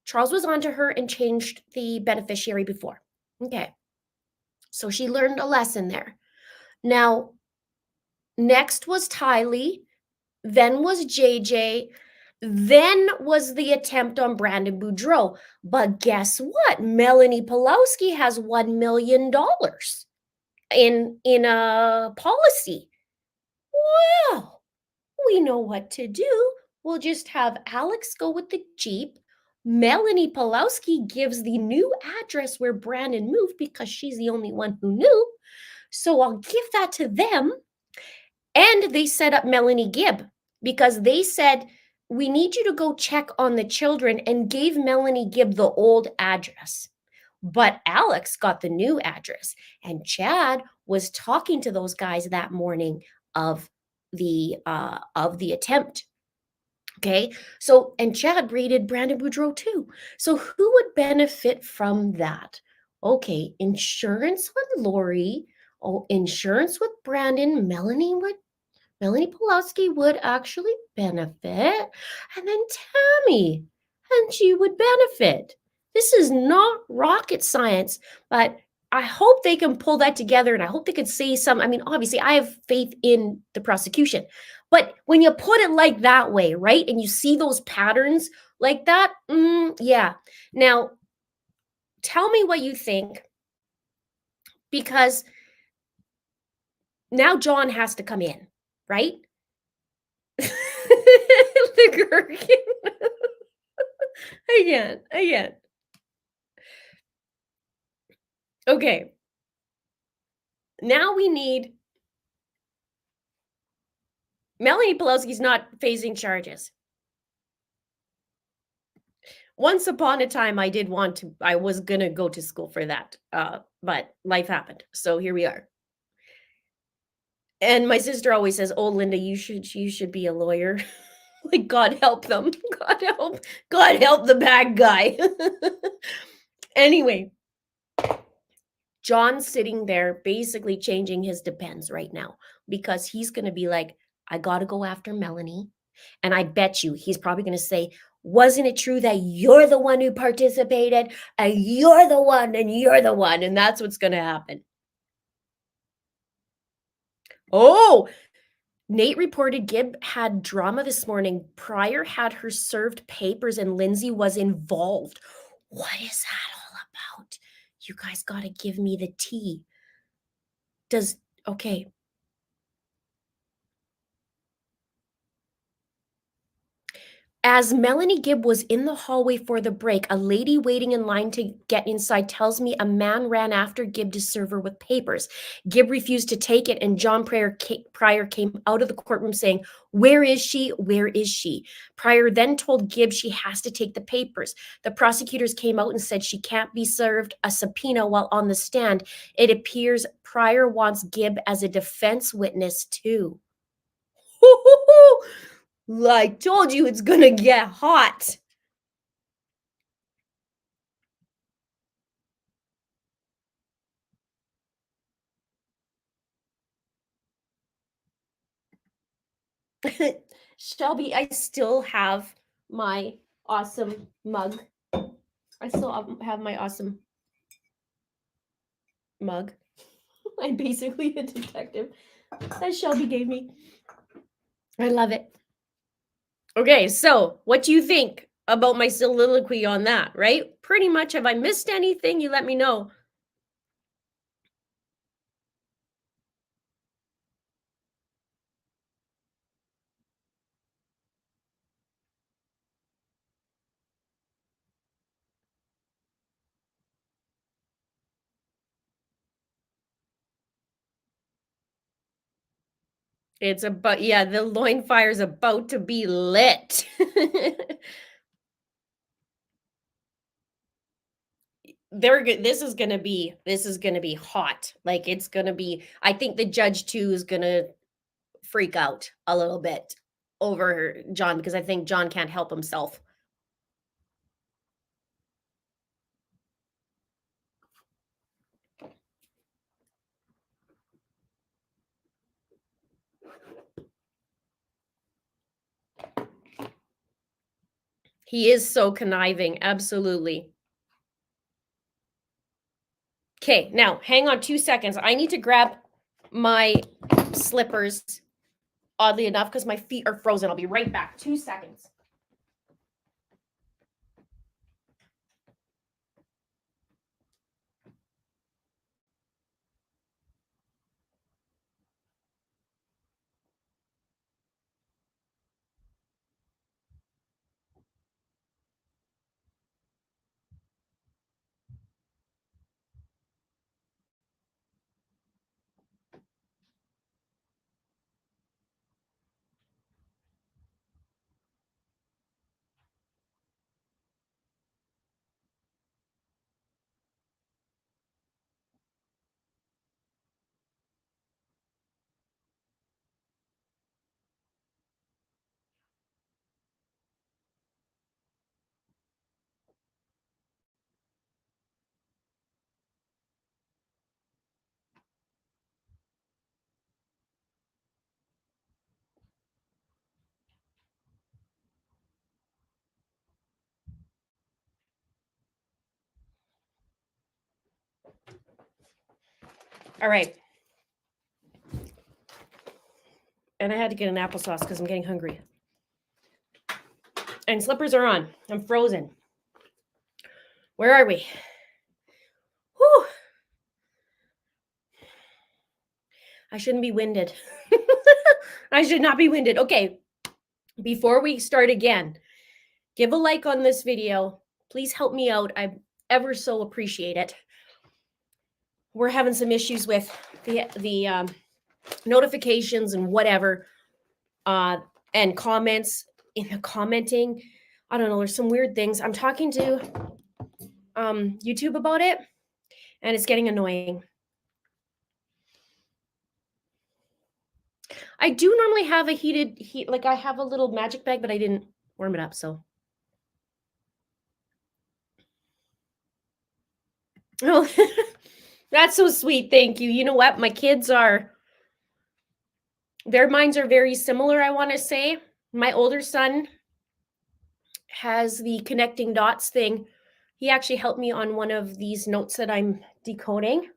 Charles was onto her and changed the beneficiary before. Okay. So she learned a lesson there. Now, next was Tylee, then was JJ, Then was the attempt on Brandon Boudreau. But guess what? Melanie Pulowski has $1 million in a policy. Well, we know what to do. We'll just have Alex go with the Jeep. Melanie Pulowski gives the new address where Brandon moved because she's the only one who knew. So I'll give that to them. And they set up Melanie Gibb because they said, we need you to go check on the children, and gave Melanie Gibb the old address. But Alex got the new address, and Chad was talking to those guys that morning of the attempt. Okay, so and Chad raided Brandon Boudreau too. So who would benefit from that? Okay, insurance with Lori. Oh, insurance with Brandon. Melanie Pulowski would actually benefit, and then Tammy, and she would benefit. This is not rocket science, but I hope they can pull that together, and I hope they could say some. I mean, obviously, I have faith in the prosecution, but when you put it like that way, right, and you see those patterns like that, yeah. Now, tell me what you think, because now John has to come in, right? The gherkin. Again. Okay. Now we need Melanie Pulowski's not facing charges. Once upon a time, I was gonna go to school for that, but life happened. So here we are. And my sister always says, "Oh, Linda, you should be a lawyer." Like, God help them. God help the bad guy. Anyway, John's sitting there basically changing his depends right now because he's going to be like, I got to go after Melanie. And I bet you he's probably going to say, wasn't it true that you're the one who participated and you're the one and you're the one? And that's what's going to happen. Oh, Nate reported Gibb had drama this morning. Pryor had her served papers and Lindsay was involved. What is that all about? You guys got to give me the tea. Okay. As Melanie Gibb was in the hallway for the break, a lady waiting in line to get inside tells me a man ran after Gibb to serve her with papers. Gibb refused to take it, and John Pryor came out of the courtroom saying, "Where is she? Where is she?" Pryor then told Gibb she has to take the papers. The prosecutors came out and said she can't be served a subpoena while on the stand. It appears Pryor wants Gibb as a defense witness too. I told you it's gonna get hot. Shelby, I still have my awesome mug. I still have my awesome mug. I'm basically a detective that Shelby gave me. I love it. Okay, so what do you think about my soliloquy on that, right? Pretty much, have I missed anything? You let me know. It's about, yeah, the loin fire is about to be lit. They're good. This is gonna be hot. Like, it's gonna be, I think the judge too is gonna freak out a little bit over John, because I think John can't help himself. He is so conniving, absolutely. Okay, now hang on 2 seconds. I need to grab my slippers, oddly enough, because my feet are frozen. I'll be right back. 2 seconds. All right. And I had to get an applesauce because I'm getting hungry. And slippers are on. I'm frozen. Where are we? Whew. I shouldn't be winded. I should not be winded. Okay. Before we start again, give a like on this video. Please help me out. I ever so appreciate it. We're having some issues with the notifications and whatever, and comments in the commenting. I don't know. There's some weird things. I'm talking to YouTube about it, and it's getting annoying. I do normally have a heat, like I have a little magic bag, but I didn't warm it up, so. Oh, that's so sweet. Thank you. You know what? My kids their minds are very similar, I want to say. My older son has the connecting dots thing. He actually helped me on one of these notes that I'm decoding.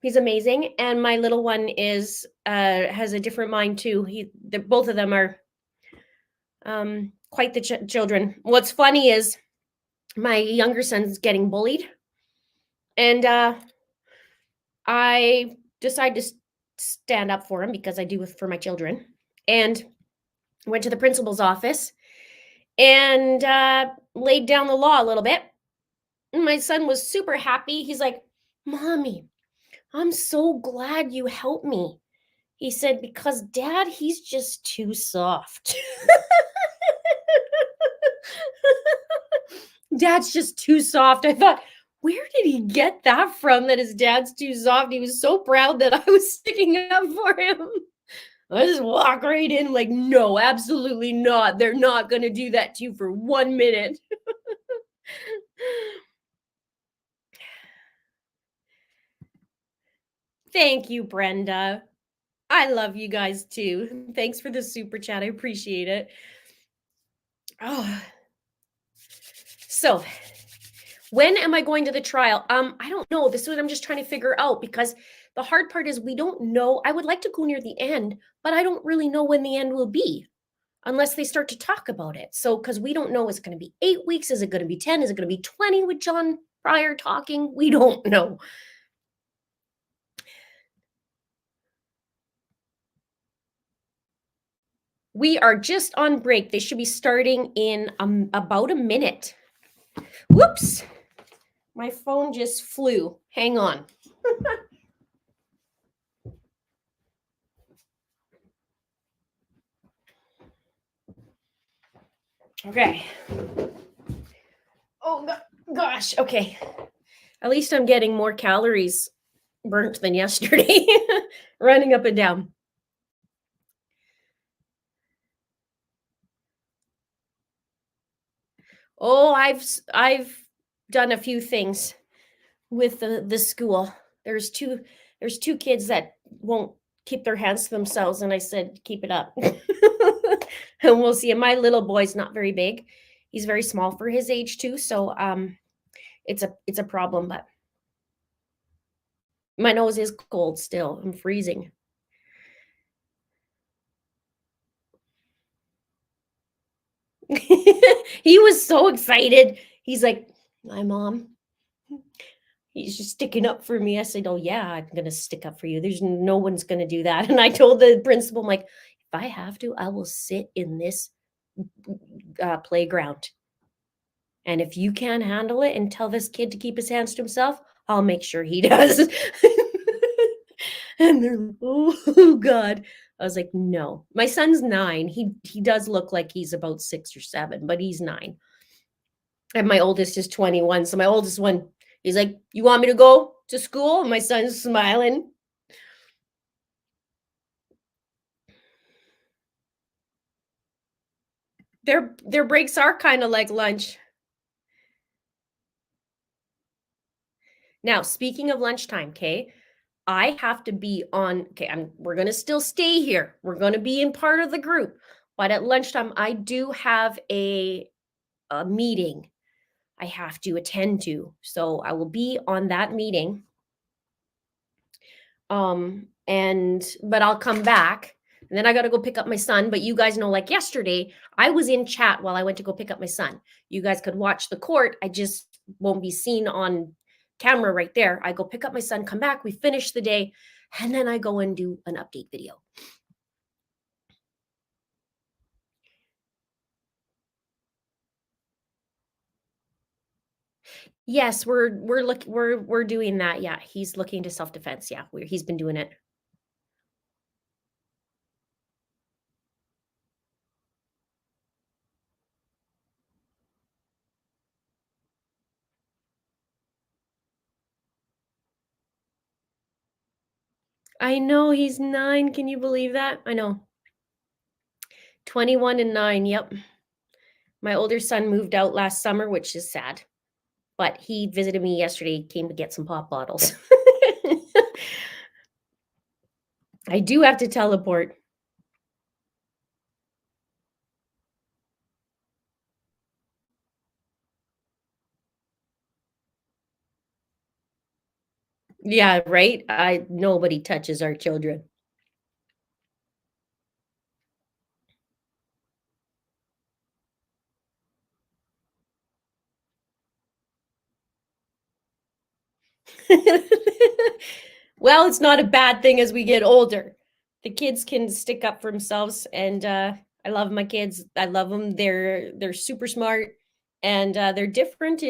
He's amazing. And my little one has a different mind too. Both of them are quite the children. What's funny is my younger son's getting bullied. And I decided to stand up for him because I do for my children. And went to the principal's office and laid down the law a little bit. And my son was super happy. He's like, "Mommy, I'm so glad you helped me." He said, "Because Dad, he's just too soft." Dad's just too soft. I thought, where did he get that from, that his dad's too soft? He was so proud that I was sticking up for him. I just walk right in like, no, absolutely not. They're not going to do that to you for 1 minute. Thank you, Brenda. I love you guys too. Thanks for the super chat. I appreciate it. Oh. So, when am I going to the trial? I don't know. This is what I'm just trying to figure out, because the hard part is we don't know. I would like to go near the end, but I don't really know when the end will be unless they start to talk about it. So, because we don't know, is it going to be 8 weeks? Is it going to be 10? Is it going to be 20 with John Pryor talking? We don't know. We are just on break. They should be starting in about a minute. Whoops. My phone just flew. Hang on. Okay. Oh, gosh. Okay. At least I'm getting more calories burnt than yesterday, running up and down. Oh, I've done a few things with the school. There's two kids that won't keep their hands to themselves, and I said, keep it up. And we'll see. And my little boy's not very big. He's very small for his age too, so it's a problem, but my nose is cold still. I'm freezing. He was so excited. He's like, "My mom, he's just sticking up for me." I said, "Oh yeah, I'm gonna stick up for you. There's no one's gonna do that." And I told the principal, I'm like, "If I have to, I will sit in this playground. And if you can't handle it and tell this kid to keep his hands to himself, I'll make sure he does." And they're like, "Oh God." I was like, "No." My son's 9. He does look like he's about 6 or 7, but he's 9. And my oldest is 21. So my oldest one, he's like, "You want me to go to school?" And my son's smiling. Their breaks are kind of like lunch. Now, speaking of lunchtime, okay, I have to be on, okay, we're going to still stay here. We're going to be in part of the group. But at lunchtime, I do have a meeting I have to attend to. So I will be on that meeting. But I'll come back. And then I got to go pick up my son. But you guys know, like yesterday, I was in chat while I went to go pick up my son. You guys could watch the court. I just won't be seen on camera right there. I go pick up my son, come back, we finish the day, and then I go and do an update video. Yes, we're doing that. Yeah, he's looking to self-defense. Yeah, he's been doing it. I know he's 9. Can you believe that? I know. 21 and 9. Yep. My older son moved out last summer, which is sad. But he visited me yesterday, came to get some pop bottles. I do have to teleport. Yeah, right? Nobody touches our children. Well, it's not a bad thing as we get older. The kids can stick up for themselves, and I love my kids. I love them. They're super smart, and they're different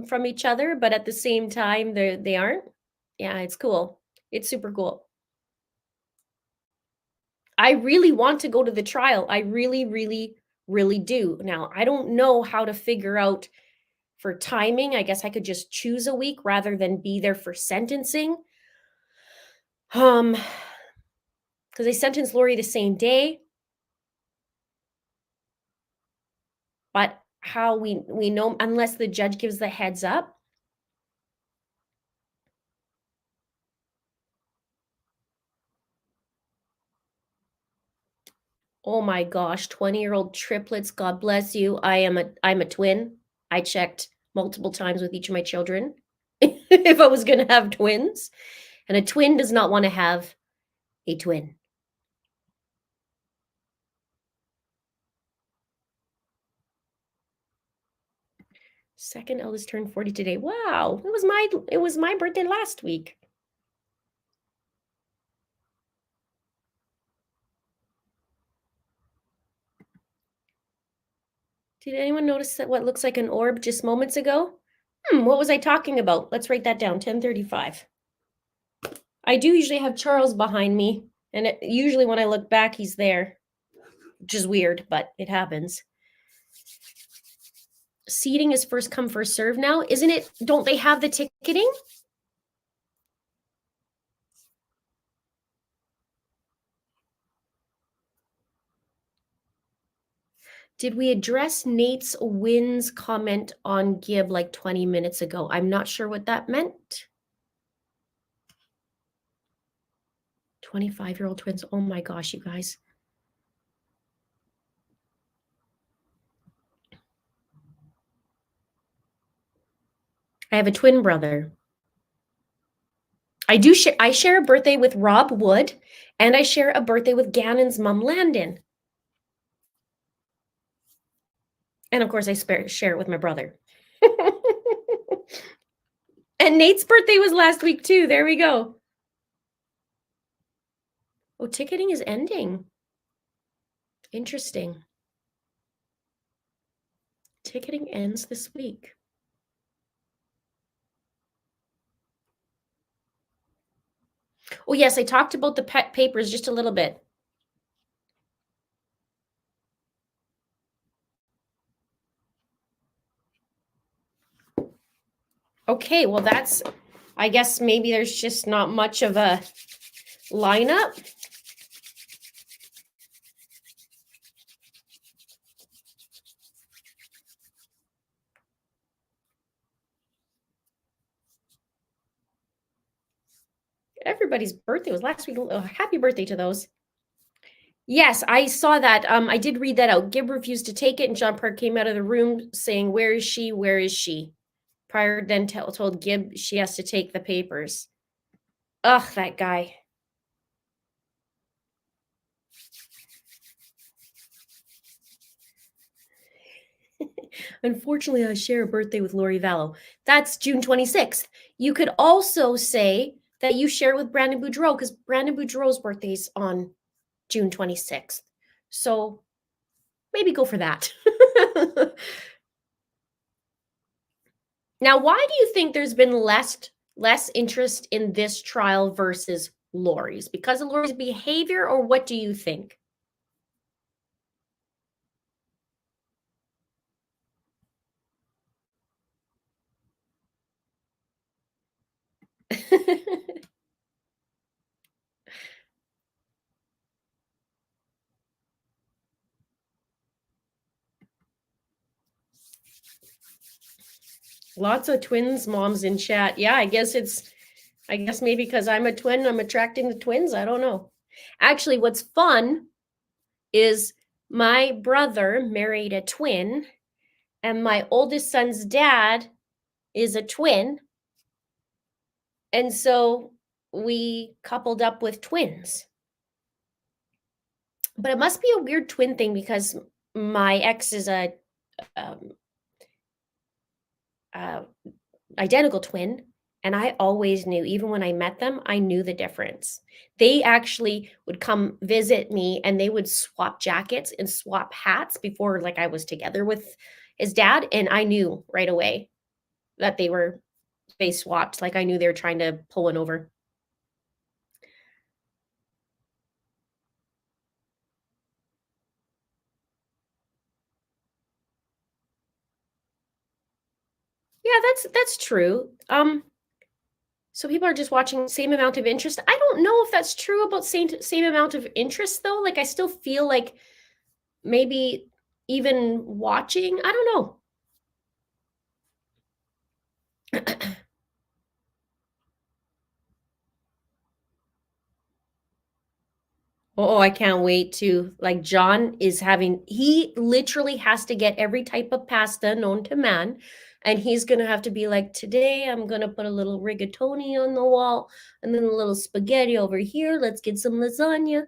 from each other, but at the same time, they aren't. Yeah, it's cool. It's super cool. I really want to go to the trial. I really, really, really do. Now, I don't know how to figure out for timing. I guess I could just choose a week rather than be there for sentencing. Because they sentenced Lori the same day. But how we know, unless the judge gives the heads up. Oh my gosh, 20-year-old triplets, God bless you. I'm a twin. I checked multiple times with each of my children if I was going to have twins. And a twin does not want to have a twin. Second eldest turned 40 today. Wow, it was my birthday last week. Did anyone notice that what looks like an orb just moments ago? What was I talking about? Let's write that down, 10:35. I do usually have Charles behind me, and usually when I look back, he's there, which is weird, but it happens. Seating is first come, first serve now, isn't it? Don't they have the ticketing? Did we address Nate's wins comment on Gibb like 20 minutes ago? I'm not sure what that meant. 25-year-old twins. Oh my gosh, you guys. I have a twin brother. I share a birthday with Rob Wood, and I share a birthday with Gannon's mom, Landon. And of course, I share it with my brother. And Nate's birthday was last week too. There we go. Oh, ticketing is ending. Interesting. Ticketing ends this week. Oh, yes, I talked about the pet papers just a little bit. Okay, well, I guess maybe there's just not much of a lineup. Everybody's birthday was last week. Oh, happy birthday to those. Yes, I saw that. I did read that out. Gibb refused to take it, and John Park came out of the room saying, "Where is she? Where is she?" Pryor then told Gibb she has to take the papers. Ugh, that guy. Unfortunately, I share a birthday with Lori Vallow. That's June 26th. You could also say that you share with Brandon Boudreau because Brandon Boudreau's birthday's on June 26th. So maybe go for that. Now, why do you think there's been less interest in this trial versus Lori's? Because of Lori's behavior, or what do you think? Lots of twins moms in chat. Yeah, I guess maybe because I'm a twin, I'm attracting the twins. I don't know. Actually, what's fun is my brother married a twin, and my oldest son's dad is a twin. And so we coupled up with twins. But it must be a weird twin thing because my ex is a um, identical twin, and I always knew, even when I met them, I knew the difference. They actually would come visit me and they would swap jackets and swap hats before like I was together with his dad, and I knew right away that they swapped. Like I knew they were trying to pull one over. Yeah, that's true. So people are just watching same amount of interest. I don't know if that's true about same amount of interest though. Like I still feel like maybe even watching, I don't know. Oh, I can't wait to, like, John is having, he literally has to get every type of pasta known to man. And he's going to have to be like, today I'm going to put a little rigatoni on the wall and then a little spaghetti over here. Let's get some lasagna.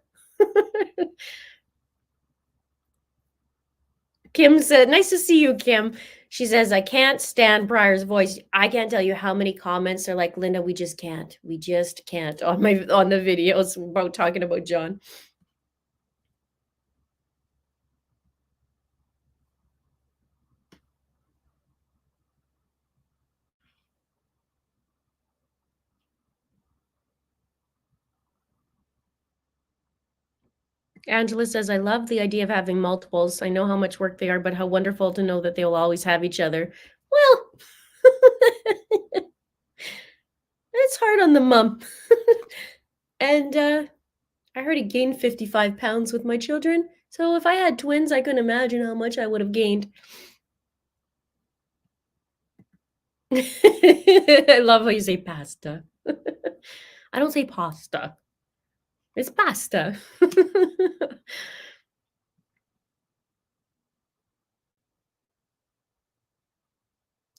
Kim said, nice to see you, Kim. She says, I can't stand Pryor's voice. I can't tell you how many comments are like, Linda, we just can't. We just can't on the videos about talking about John. Angela says, I love the idea of having multiples. I know how much work they are, but how wonderful to know that they will always have each other. Well, it's hard on the mum. And I heard he gained 55 pounds with my children. So if I had twins, I couldn't imagine how much I would have gained. I love how you say pasta. I don't say pasta. It's pasta.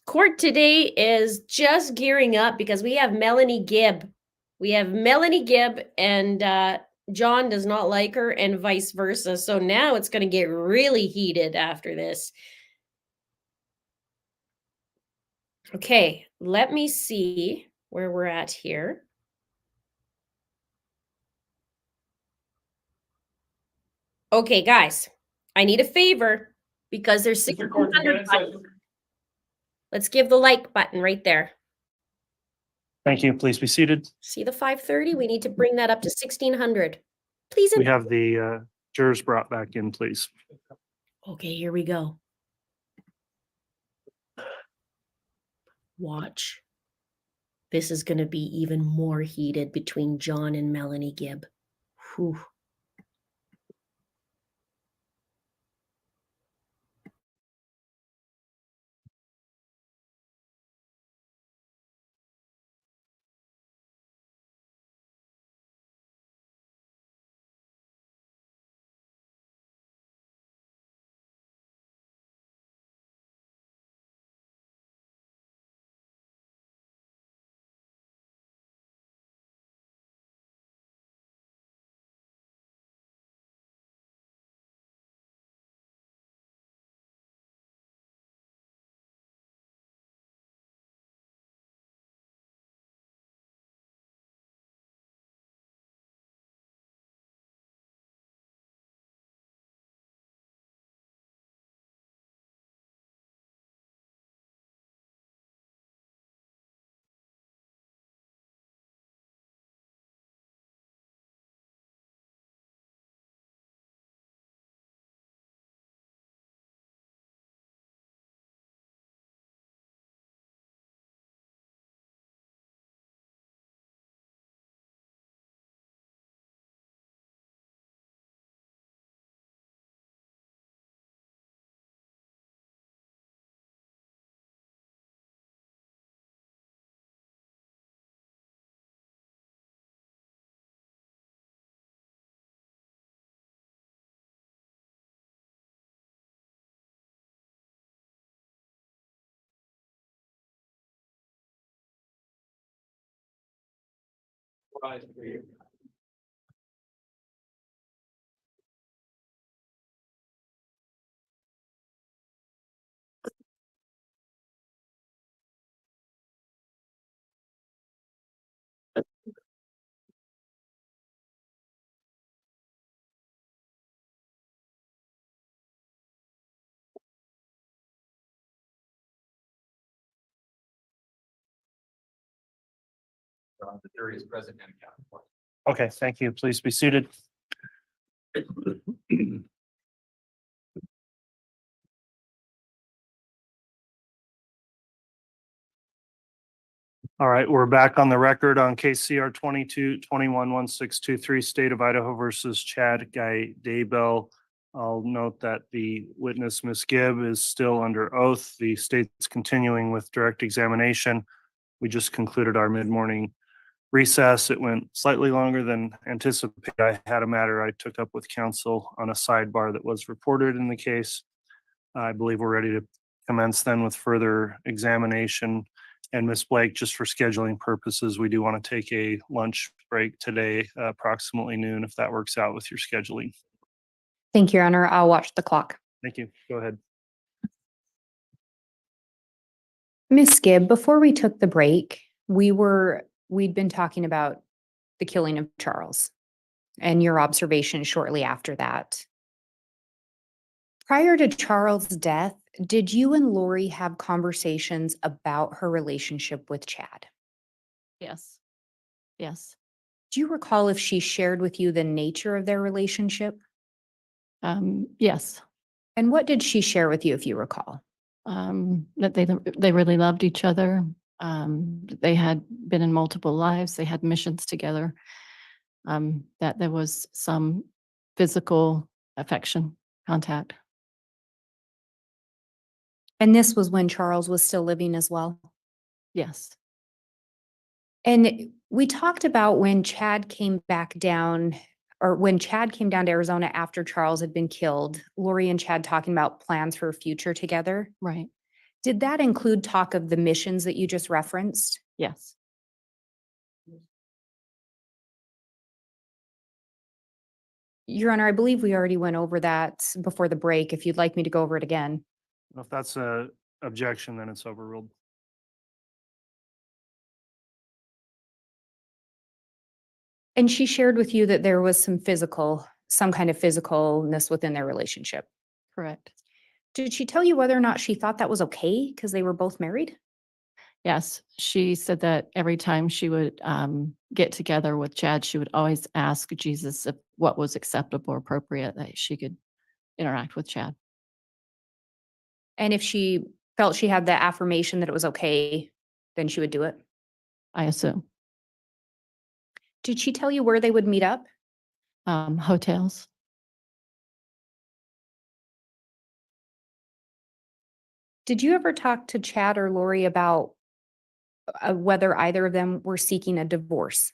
Court today is just gearing up because we have Melanie Gibb. We have Melanie Gibb, and John does not like her, and vice versa. So now it's going to get really heated after this. Okay, let me see where we're at here. Okay, guys, I need a favor because there's 1,600 buttons. Let's give the like button right there. Thank you. Please be seated. See the 530? We need to bring that up to 1,600. Please. We have the jurors brought back in, please. Okay, here we go. Watch. This is going to be even more heated between John and Melanie Gibb. Whew. Rise, please. The jury is present and accounted for. Okay, thank you. Please be seated. All right, we're back on the record on case CR 22-21-1623, State of Idaho versus Chad Guy Daybell. I'll note that the witness, Ms. Gibb, is still under oath. The state's continuing with direct examination. We just concluded our mid-morning recess. It went slightly longer than anticipated. I had a matter I took up with counsel on a sidebar that was reported in the case. I believe we're ready to commence then with further examination. And Ms. Blake, just for scheduling purposes, we do want to take a lunch break today, approximately noon, if that works out with your scheduling. Thank you, Your Honor. I'll watch the clock. Thank you. Go ahead. Miss Gibb, before we took the break, we'd been talking about the killing of Charles and your observation shortly after that. Prior to Charles' death, did you and Lori have conversations about her relationship with Chad? Yes. Yes. Do you recall if she shared with you the nature of their relationship? Yes. And what did she share with you, if you recall? That they really loved each other. They had been in multiple lives. They had missions together. That there was some physical affection, contact. And this was when Charles was still living as well? Yes. And we talked about when Chad came back down, or when Chad came down to Arizona after Charles had been killed, Lori and Chad talking about plans for a future together. Right. Did that include talk of the missions that you just referenced? Yes. Your Honor, I believe we already went over that before the break. If you'd like me to go over it again. If that's a objection, then it's overruled. And she shared with you that there was some kind of physicalness within their relationship. Correct. Did she tell you whether or not she thought that was okay because they were both married? Yes. She said that every time she would get together with Chad, she would always ask Jesus if what was acceptable or appropriate that she could interact with Chad. And if she felt she had the affirmation that it was okay, then she would do it? I assume. Did she tell you where they would meet up? Hotels. Did you ever talk to Chad or Lori about whether either of them were seeking a divorce?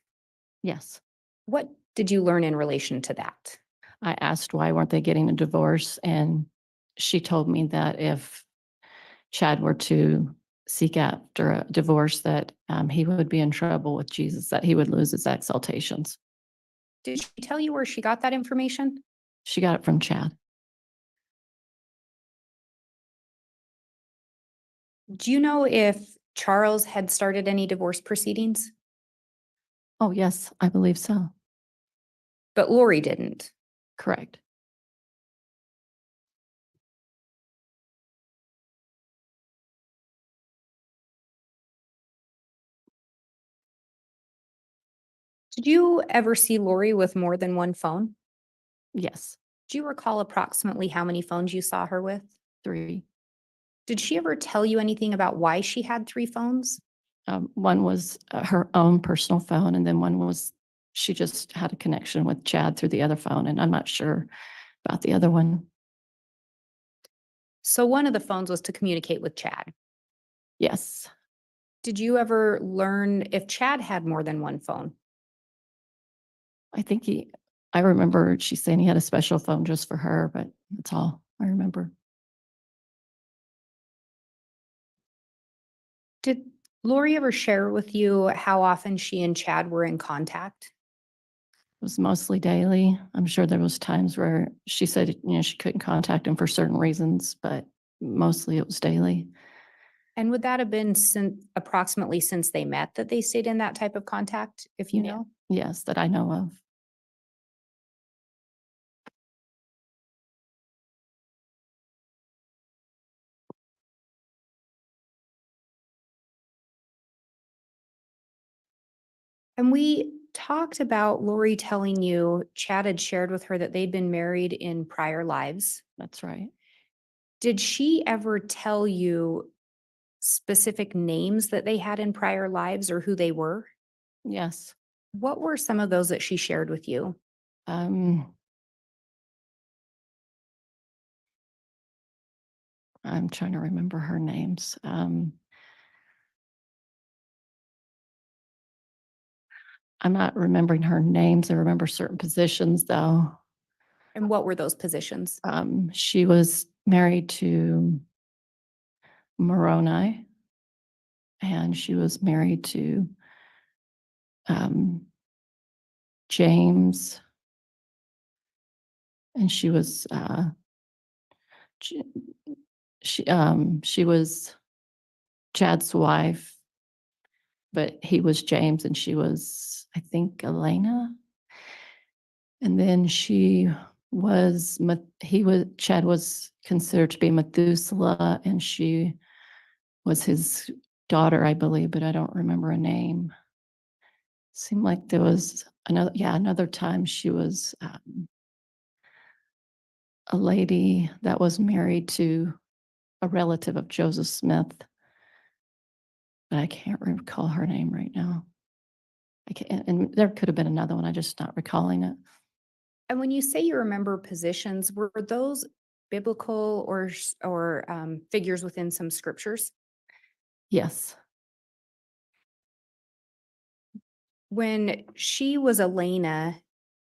Yes. What did you learn in relation to that? I asked why weren't they getting a divorce, and she told me that if Chad were to seek after a divorce, that he would be in trouble with Jesus, that he would lose his exaltations. Did she tell you where she got that information? She got it from Chad. Do you know if Charles had started any divorce proceedings? Oh, yes, I believe so. But Lori didn't. Correct. Did you ever see Lori with more than one phone? Yes. Do you recall approximately how many phones you saw her with? 3. Did she ever tell you anything about why she had 3 phones? One was her own personal phone, and then one was she just had a connection with Chad through the other phone, and I'm not sure about the other one. So one of the phones was to communicate with Chad. Yes. Did you ever learn if Chad had more than one phone? I remember she saying he had a special phone just for her, but that's all I remember. Did Lori ever share with you how often she and Chad were in contact? It was mostly daily. I'm sure there was times where she said, she couldn't contact him for certain reasons, but mostly it was daily. And would that have been approximately since they met that they stayed in that type of contact, if you Yeah. know? Yes, that I know of. And we talked about Lori telling you Chad had shared with her that they'd been married in prior lives. That's right. Did she ever tell you specific names that they had in prior lives or who they were? Yes. What were some of those that she shared with you? I'm trying to remember her names. I'm not remembering her names. I remember certain positions though. And what were those positions? She was married to Moroni, and she was married to James, and she was she was Chad's wife, but he was James, and she was, I think, Elena. And then Chad was considered to be Methuselah, and she was his daughter, I believe, but I don't remember a name. Seemed like there was another time she was a lady that was married to a relative of Joseph Smith, but I can't recall her name right now. I can't, and there could have been another one. I'm just not recalling it. And when you say you remember positions, were those biblical or figures within some scriptures? Yes, When she was Elena,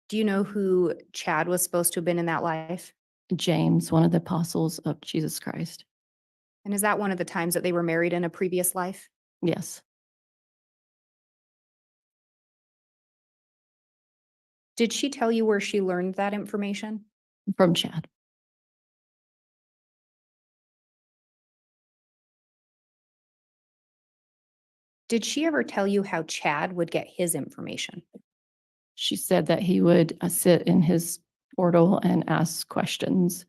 do you know who Chad was supposed to have been in that life? James, one of the apostles of Jesus Christ. And is that one of the times that they were married in a previous life? Yes, Did she tell you where she learned that information? from Chad. Did she ever tell you how Chad would get his information? She said that he would sit in his portal and ask questions.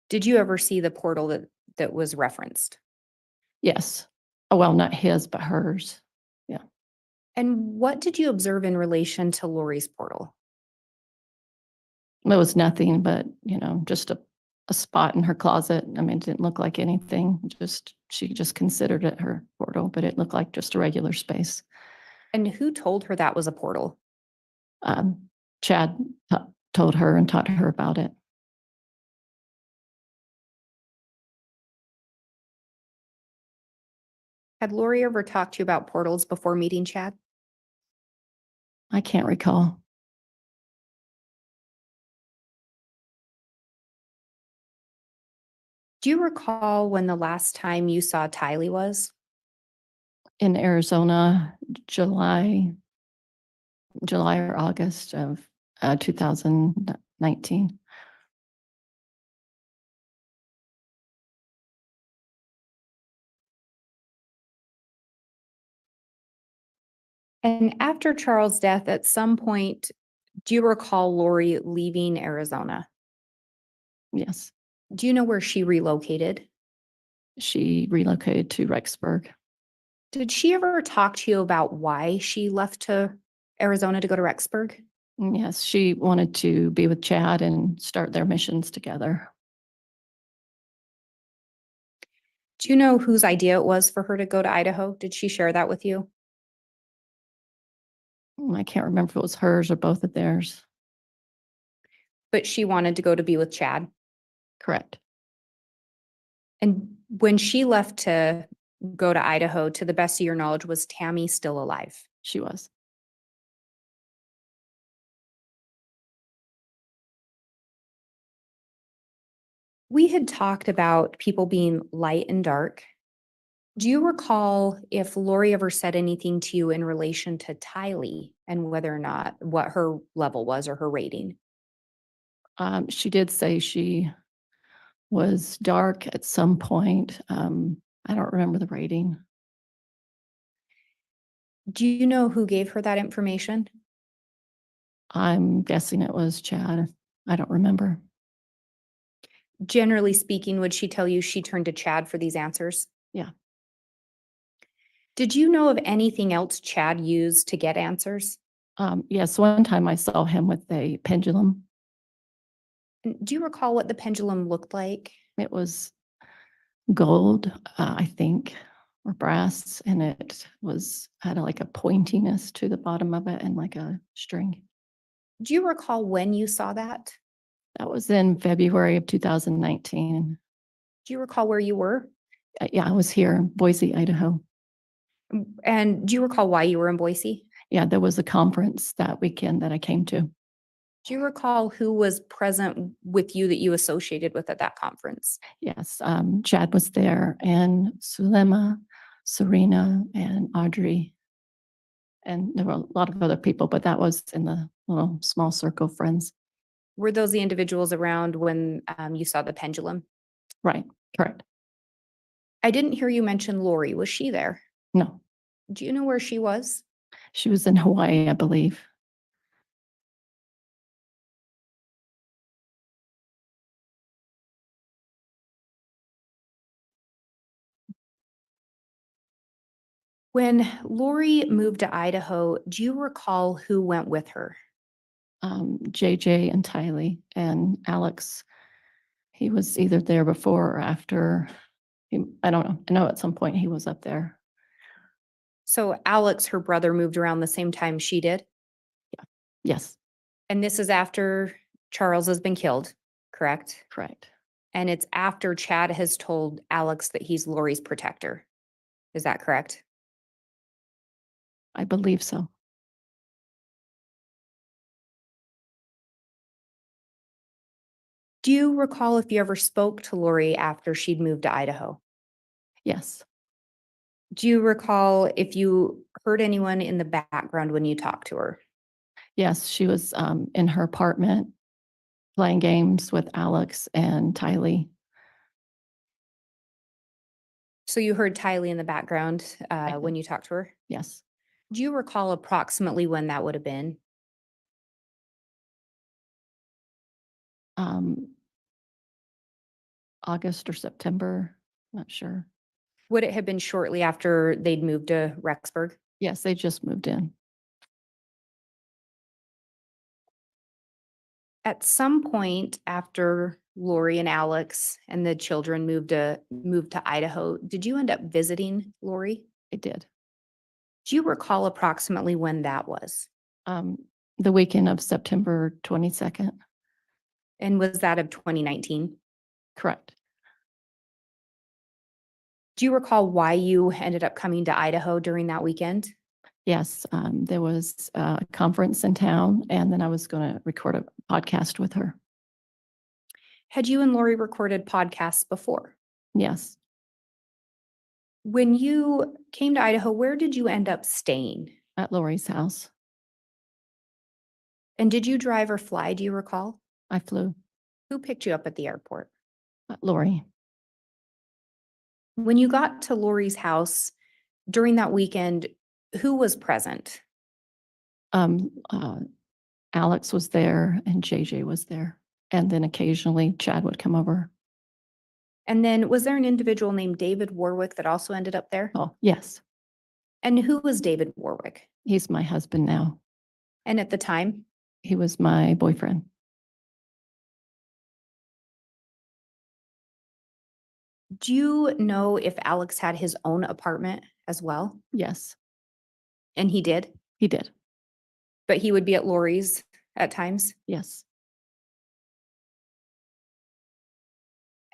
Did you ever see the portal that was referenced? Yes. Oh, well, not his, but hers. Yeah. And what did you observe in relation to Lori's portal? It was nothing but, just a spot in her closet. I mean, it didn't look like anything. She just considered it her portal, but it looked like just a regular space. And who told her that was a portal? Chad told her and taught her about it. Had Lori ever talked to you about portals before meeting Chad? I can't recall. Do you recall when the last time you saw Tylee was? In Arizona, July or August of 2019. And after Charles' death, at some point, do you recall Lori leaving Arizona? Yes, Do you know where she relocated? she relocated to Rexburg. Did she ever talk to you about why she left to Arizona to go to Rexburg? Yes, she wanted to be with Chad and start their missions together. Do you know whose idea it was for her to go to Idaho? Did she share that with you? I can't remember if it was hers or both of theirs. But she wanted to go to be with Chad. Correct. And when she left to go to Idaho, to the best of your knowledge, was Tammy still alive? She was. We had talked about people being light and dark, Do you recall if Lori ever said anything to you in relation to Tylee and whether or not what her level was or her rating? She did say she was dark at some point. I don't remember the rating. Do you know who gave her that information? I'm guessing it was Chad. I don't remember. Generally speaking, would she tell you she turned to Chad for these answers? Yeah. Did you know of anything else Chad used to get answers? Yes, one time I saw him with a pendulum. And do you recall what the pendulum looked like? It was gold, I think, or brass, and it had like a pointiness to the bottom of it and like a string. Do you recall when you saw that? That was in February of 2019. Do you recall where you were? Yeah, I was here, in Boise, Idaho. And do you recall why you were in Boise? Yeah, there was a conference that weekend that I came to. Do you recall who was present with you that you associated with at that conference? Yes, Chad was there, and Sulema, Serena, and Audrey. And there were a lot of other people, but that was in the little small circle of friends. Were those the individuals around when you saw the pendulum? Right, correct. I didn't hear you mention Lori. Was she there? No, Do you know where she was? she was in Hawaii, I believe. When Lori moved to Idaho, do you recall who went with her? JJ and Tylee and Alex. He was either there before or after. I don't know. I know at some point he was up there. So Alex, her brother, moved around the same time she did. Yes, And this is after Charles has been killed, correct? correct. And it's after Chad has told Alex that he's Lori's protector. Is that correct? I believe so. Do you recall if you ever spoke to Lori after she'd moved to Idaho? Yes, Do you recall if you heard anyone in the background when you talked to her? yes, she was in her apartment playing games with Alex and Tylee. So you heard Tylee in the background did. when you talked to her? Yes, Do you recall approximately when that would have been? August or September, not sure. Would it have been shortly after they'd moved to Rexburg? Yes, they just moved in. At some point after Lori and Alex and the children moved to Idaho, did you end up visiting Lori? I did. Do you recall approximately when that was? The weekend of September 22nd, And was that of 2019? correct. Do you recall why you ended up coming to Idaho during that weekend? Yes, there was a conference in town, and then I was going to record a podcast with her. Had you and Lori recorded podcasts before? Yes, When you came to Idaho, where did you end up staying? at Lori's house. And did you drive or fly? Do you recall? I flew. Who picked you up at the airport? Lori. When you got to Lori's house during that weekend, who was present? Alex was there and JJ was there. And then occasionally Chad would come over. And then was there an individual named David Warwick that also ended up there? Oh, yes. And who was David Warwick? He's my husband now. And at the time? He was my boyfriend. Do you know if Alex had his own apartment as well? Yes, And he did, he did. but he would be at Lori's at times? Yes.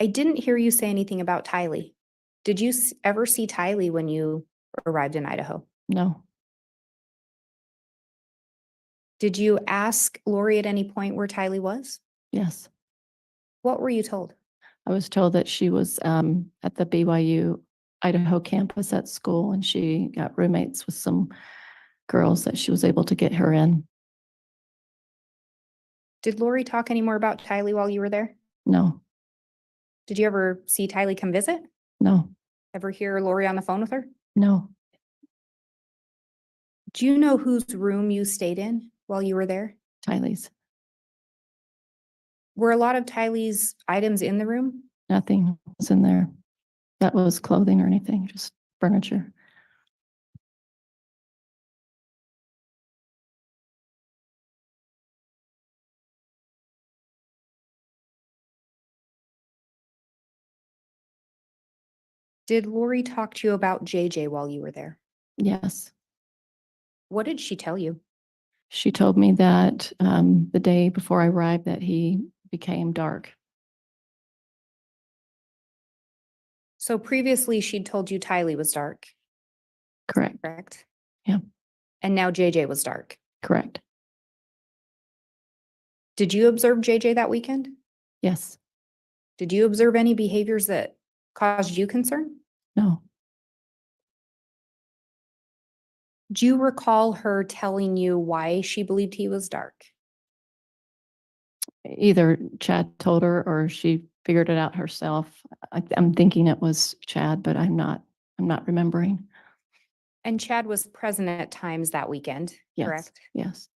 I didn't hear you say anything about Tylee. Did you ever see Tylee when you arrived in Idaho? No. Did you ask Lori at any point where Tylee was? Yes. What were you told? I was told that she was at the BYU Idaho campus at school, and she got roommates with some girls that she was able to get her in. Did Lori talk any more about Tylee while you were there? No, Did you ever see Tylee come visit? no, Ever hear Lori on the phone with her? no. Do you know whose room you stayed in while you were there? Tylee's, Were a lot of Tylee's items in the room? nothing was in there. That was clothing or anything, just furniture. Did Lori talk to you about JJ while you were there? Yes. What did she tell you? She told me that the day before I arrived that he became dark. So previously she'd told you Tylee was dark, Correct, correct? Yeah. And now JJ was dark. correct. Did you observe JJ that weekend? Yes, Did you observe any behaviors that caused you concern? no, Do you recall her telling you why she believed he was dark? either Chad told her or she figured it out herself. I'm thinking it was Chad, but I'm not remembering. And Chad was present at times that weekend, Yes, correct? yes.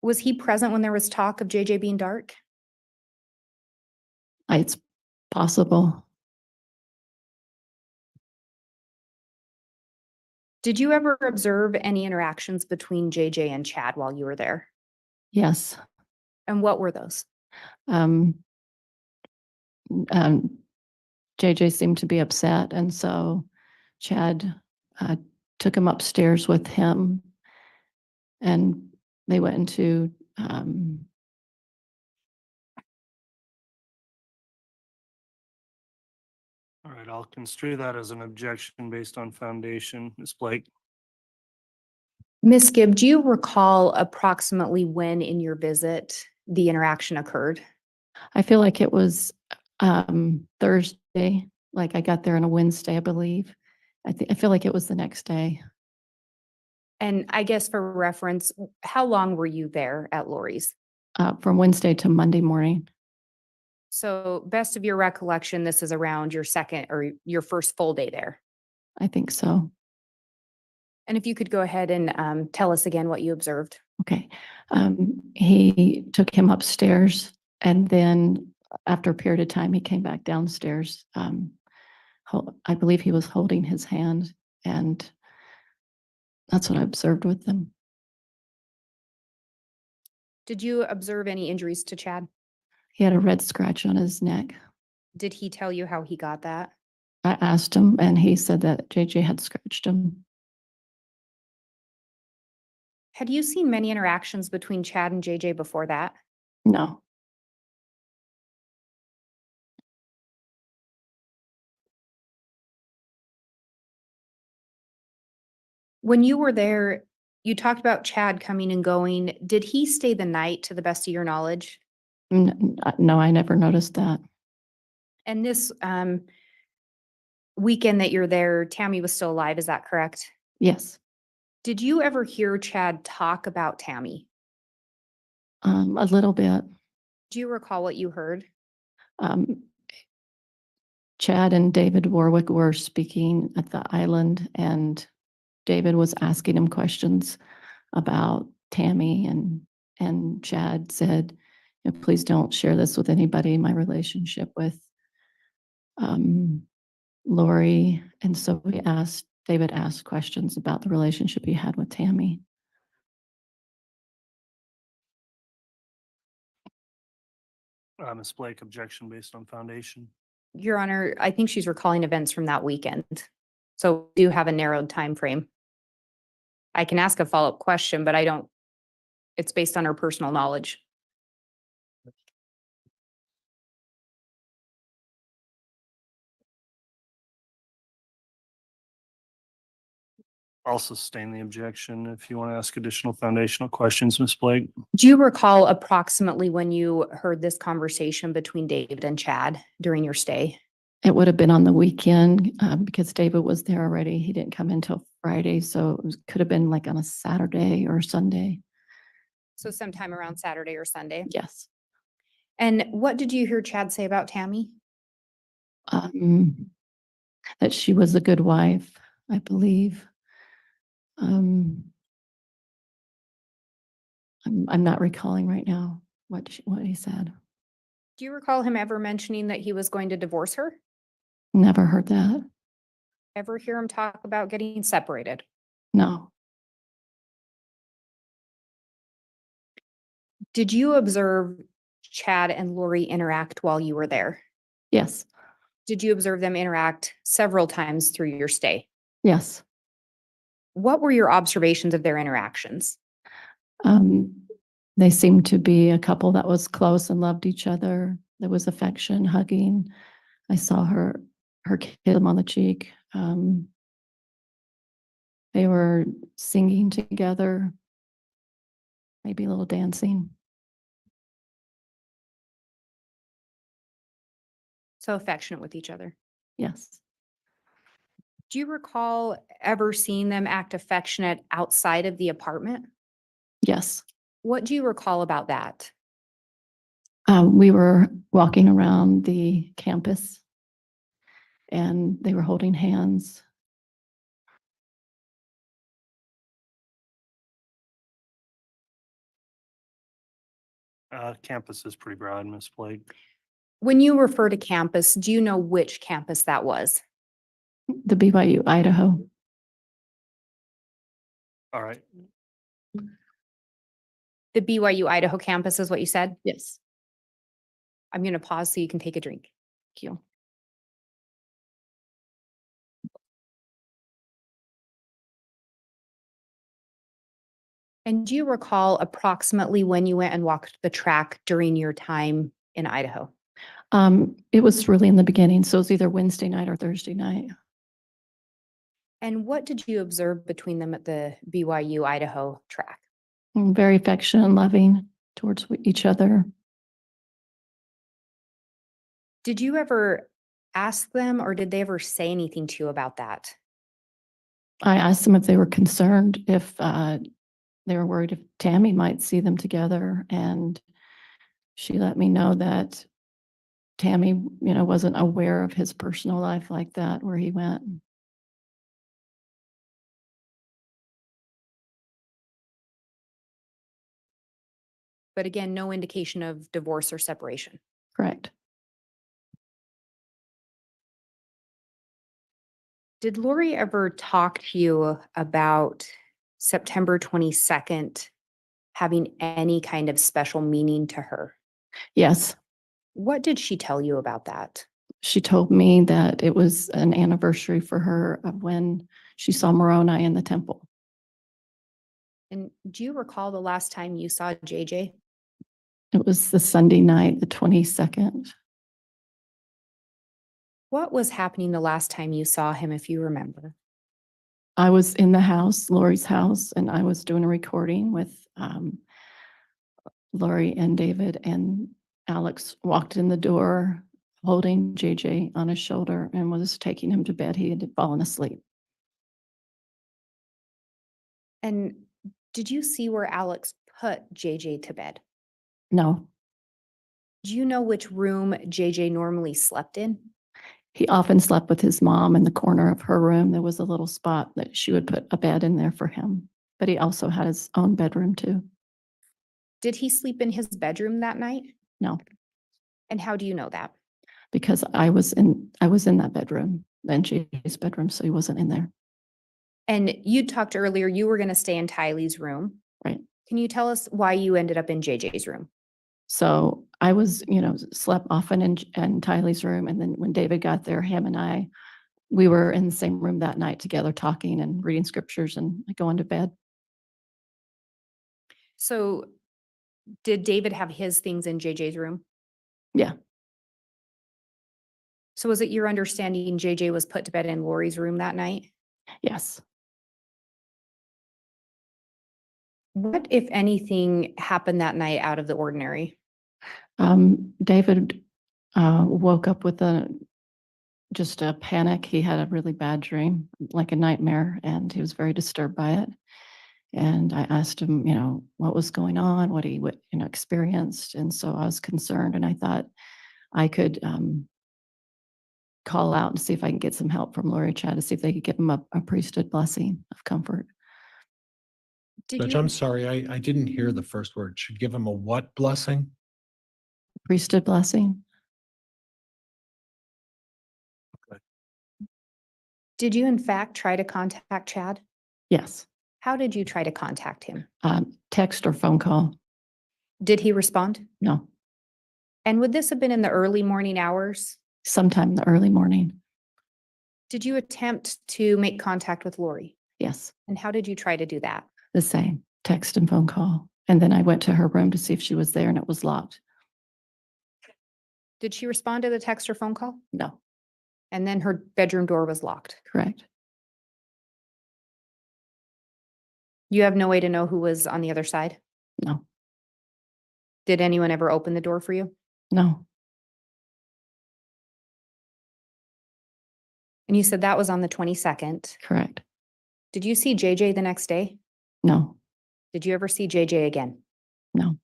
Was he present when there was talk of JJ being dark? It's possible. Did you ever observe any interactions between JJ and Chad while you were there? Yes. And what were those? Um, JJ seemed to be upset, and so Chad took him upstairs with him, and they went into All right, I'll construe that as an objection based on foundation. Ms. Blake? Miss Gibb, do you recall approximately when in your visit the interaction occurred? I feel like it was Thursday, like I got there on a Wednesday, I believe. I feel like it was the next day. And I guess for reference, how long were you there at Lori's? From Wednesday to Monday morning. So best of your recollection, this is around your second or your first full day there. I think so. And if you could go ahead and tell us again what you observed. Okay. He took him upstairs, and then after a period of time, he came back downstairs. I believe he was holding his hand, and that's what I observed with them. Did you observe any injuries to Chad? He had a red scratch on his neck. Did he tell you how he got that? I asked him, and he said that JJ had scratched him. Had you seen many interactions between Chad and JJ before that? No, When you were there, you talked about Chad coming and going. Did he stay the night to the best of your knowledge? no, I never noticed that. And this weekend that you're there, Tammy was still alive, is that correct? Yes, Did you ever hear Chad talk about Tammy? a little bit. Do you recall what you heard? Chad and David Warwick were speaking at the island, and David was asking him questions about Tammy, and Chad said, please don't share this with anybody, my relationship with Lori. And so David asked questions about the relationship he had with Tammy. Ms. Blake, objection based on foundation. Your Honor, I think she's recalling events from that weekend. So we do have a narrowed time frame. I can ask a follow-up question, but it's based on her personal knowledge. I'll sustain the objection if you want to ask additional foundational questions, Ms. Blake. Do you recall approximately when you heard this conversation between David and Chad during your stay? It would have been on the weekend because David was there already. He didn't come in until Friday, so could have been like on a Saturday or Sunday. So sometime around Saturday or Sunday. Yes. And what did you hear Chad say about Tammy? That she was a good wife, I believe. I'm not recalling right now what he said. Do you recall him ever mentioning that he was going to divorce her? Never heard that. Ever hear him talk about getting separated? No. Did you observe Chad and Lori interact while you were there? Yes. Did you observe them interact several times through your stay? Yes. What were your observations of their interactions? They seemed to be a couple that was close and loved each other. There was affection, hugging. I saw her kiss him on the cheek. They were singing together, maybe a little dancing. So affectionate with each other. Yes. Do you recall ever seeing them act affectionate outside of the apartment? Yes. What do you recall about that? We were walking around the campus and they were holding hands. Campus is pretty broad, Ms. Blake. When you refer to campus, do you know which campus that was? The BYU, Idaho. All right. The BYU Idaho campus is what you said? Yes. I'm going to pause so you can take a drink. Thank you. And do you recall approximately when you went and walked the track during your time in Idaho? It was really in the beginning, so it was either Wednesday night or Thursday night. And what did you observe between them at the BYU Idaho track? Very affectionate and loving towards each other. Did you ever ask them or did they ever say anything to you about that? I asked them if they were concerned, if they were worried if Tammy might see them together, and she let me know that Tammy, wasn't aware of his personal life like that, where he went. But again, no indication of divorce or separation. Correct. Did Lori ever talk to you about September 22nd having any kind of special meaning to her? Yes. What did she tell you about that? She told me that it was an anniversary for her of when she saw Moroni in the temple. And do you recall the last time you saw JJ? It was the Sunday night, the 22nd. What was happening the last time you saw him, if you remember? I was in the house, Lori's house, and I was doing a recording with Lori and David, and Alex walked in the door holding JJ on his shoulder and was taking him to bed. He had fallen asleep. And did you see where Alex put JJ to bed? No, Do you know which room JJ normally slept in? he often slept with his mom in the corner of her room. There was a little spot that she would put a bed in there for him, but he also had his own bedroom too. Did he sleep in his bedroom that night? No, And how do you know that? because I was in that bedroom, then JJ's bedroom, so he wasn't in there. And you talked earlier, you were going to stay in Tylee's room. Right. Can you tell us why you ended up in JJ's room? So I was, slept often in Tylee's room. And then when David got there, him and we were in the same room that night together, talking and reading scriptures and going to bed. So did David have his things in JJ's room? Yeah. So was it your understanding JJ was put to bed in Lori's room that night? Yes. What, if anything, happened that night out of the ordinary? David woke up with a just a panic. He had a really bad dream, like a nightmare, and he was very disturbed by it. And I asked him, what was going on, what he experienced. And so I was concerned, and I thought I could call out and see if I can get some help from Lori and Chad to see if they could give him a priesthood blessing of comfort. Did Judge, you, I'm sorry, I didn't hear the first word. Should give him a what blessing? Priesthood blessing. did you in fact try to contact Chad? Yes. How did you try to contact him? Text or phone call. Did he respond? No. And would this have been in the early morning hours? Sometime in the early morning. Did you attempt to make contact with Lori? Yes. And how did you try to do that? The same text and phone call. And then I went to her room to see if she was there, and it was locked. Did she respond to the text or phone call? No. And then her bedroom door was locked. Correct. You have no way to know who was on the other side? No. Did anyone ever open the door for you? No. And you said that was on the 22nd. Correct. Did you see JJ the next day? No. Did you ever see JJ again? No.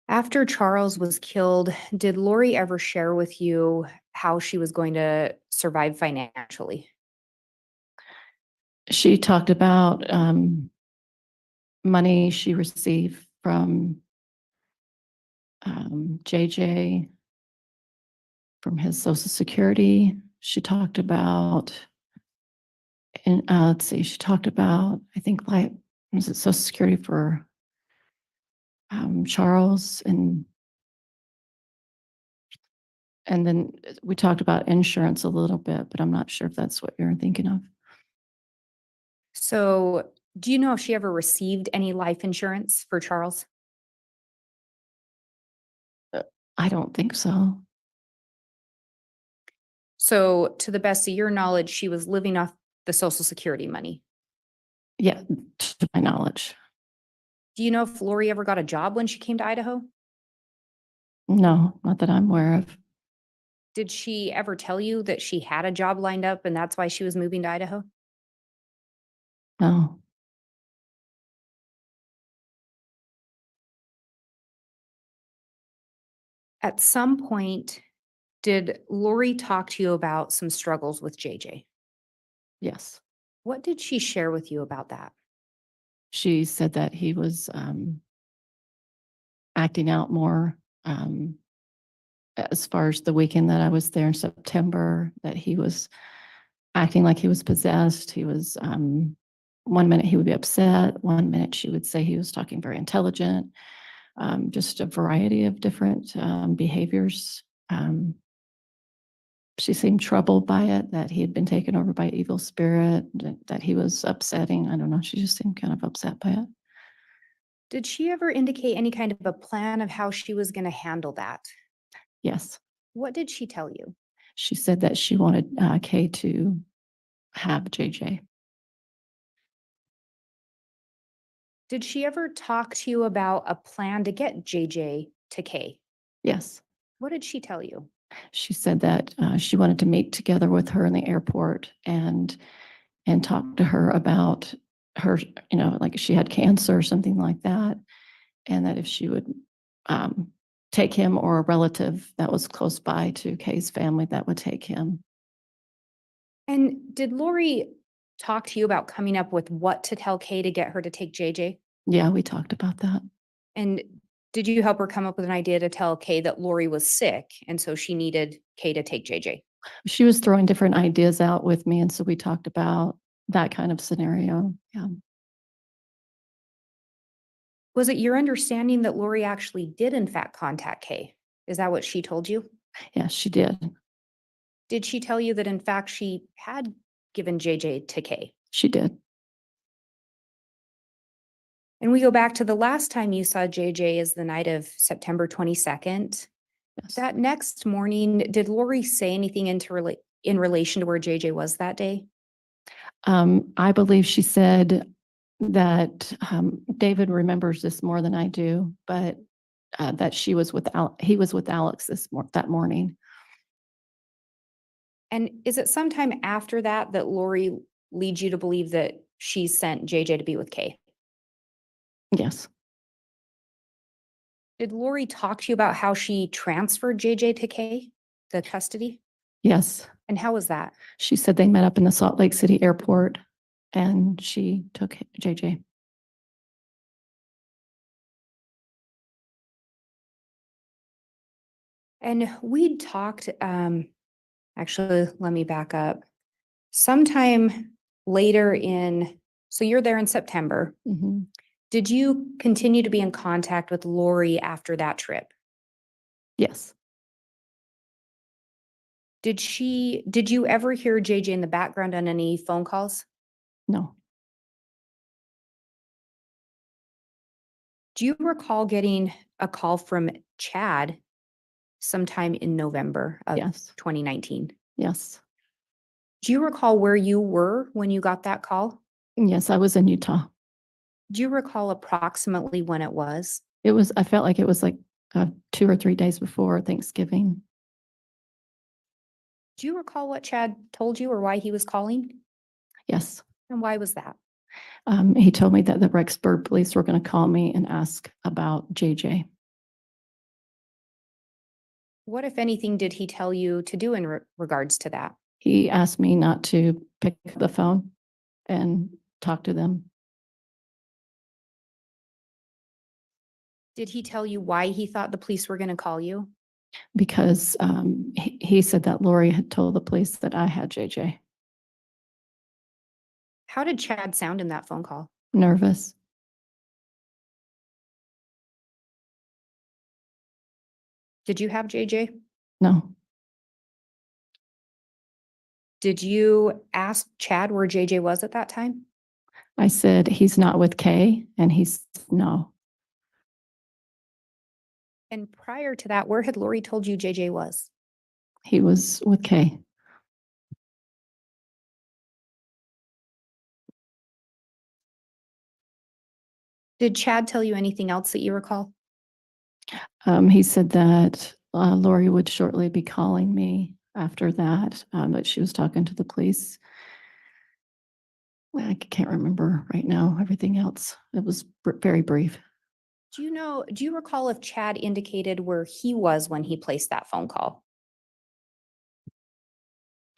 After Charles was killed, did Lori ever share with you how she was going to survive financially? She talked about money she received from JJ from his Social Security. She talked about, and let's see, she talked about, I think, like, was it Social Security for Charles, and then we talked about insurance a little bit, but I'm not sure if that's what you're thinking of. So, do you know if she ever received any life insurance for Charles? I don't think so. So, to the best of your knowledge, she was living off the Social Security money. Yeah, to my knowledge. Do you know if Lori ever got a job when she came to Idaho? No, not that I'm aware of. Did she ever tell you that she had a job lined up and that's why she was moving to Idaho? No. At some point, did Lori talk to you about some struggles with JJ? Yes. What did she share with you about that? She said that he was acting out more as far as the weekend that I was there in September, that he was acting like he was possessed. He was, 1 minute he would be upset, 1 minute she would say he was talking very intelligent, just a variety of different behaviors. She seemed troubled by it, that he had been taken over by evil spirit, that he was upsetting. I don't know. She just seemed kind of upset by it. Did she ever indicate any kind of a plan of how she was going to handle that? Yes. What did she tell you? She said that she wanted Kay to have JJ. Did she ever talk to you about a plan to get JJ to Kay? Yes. What did she tell you? She said that she wanted to meet together with her in the airport and talk to her about her, like she had cancer or something like that. And that if she would take him, or a relative that was close by to Kay's family that would take him. And did Lori talk to you about coming up with what to tell Kay to get her to take JJ? Yeah, we talked about that. And did you help her come up with an idea to tell Kay that Lori was sick and so she needed Kay to take JJ? She was throwing different ideas out with me, and so we talked about that kind of scenario. Yeah. Was it your understanding that Lori actually did in fact contact Kay? Is that what she told you? Yeah, she did. Did she tell you that in fact she had given JJ to Kay? She did. And we go back to the last time you saw JJ is the night of September 22nd. Yes. That next morning, did Lori say anything in relation to where JJ was that day? I believe she said that David remembers this more than I do, but that he was with Alex that morning. And is it sometime after that that Lori leads you to believe that she sent JJ to be with Kay? Yes, Did Lori talk to you about how she transferred JJ to Kay, the custody? yes. And how was that? She said they met up in the Salt Lake City airport and she took JJ. And we'd talked, actually, let me back up. Sometime later so you're there in September. Mhm. Did you continue to be in contact with Lori after that trip? Yes, Did you ever hear JJ in the background on any phone calls? no, Do you recall getting a call from Chad sometime in November of yes, 2019? yes. Do you recall where you were when you got that call? Yes, I was in Utah. Do you recall approximately when it was? I felt like it was like 2 or 3 days before Thanksgiving. Do you recall what Chad told you or why he was calling? Yes. And why was that? He told me that the Rexburg police were going to call me and ask about JJ. What, if anything, did he tell you to do in regards to that? He asked me not to pick up the phone and talk to them. Did he tell you why he thought the police were going to call you? Because he said that Lori had told the police that I had JJ. How did Chad sound in that phone call? Nervous. Did you have JJ? No, Did you ask Chad where JJ was at that time? I said he's not with Kay, and he's no. And prior to that, where had Lori told you JJ was? He was with Kay. Did Chad tell you anything else that you recall? He said that Lori would shortly be calling me after that, that she was talking to the police. I can't remember right now everything else. It was very brief. Do you recall if Chad indicated where he was when he placed that phone call?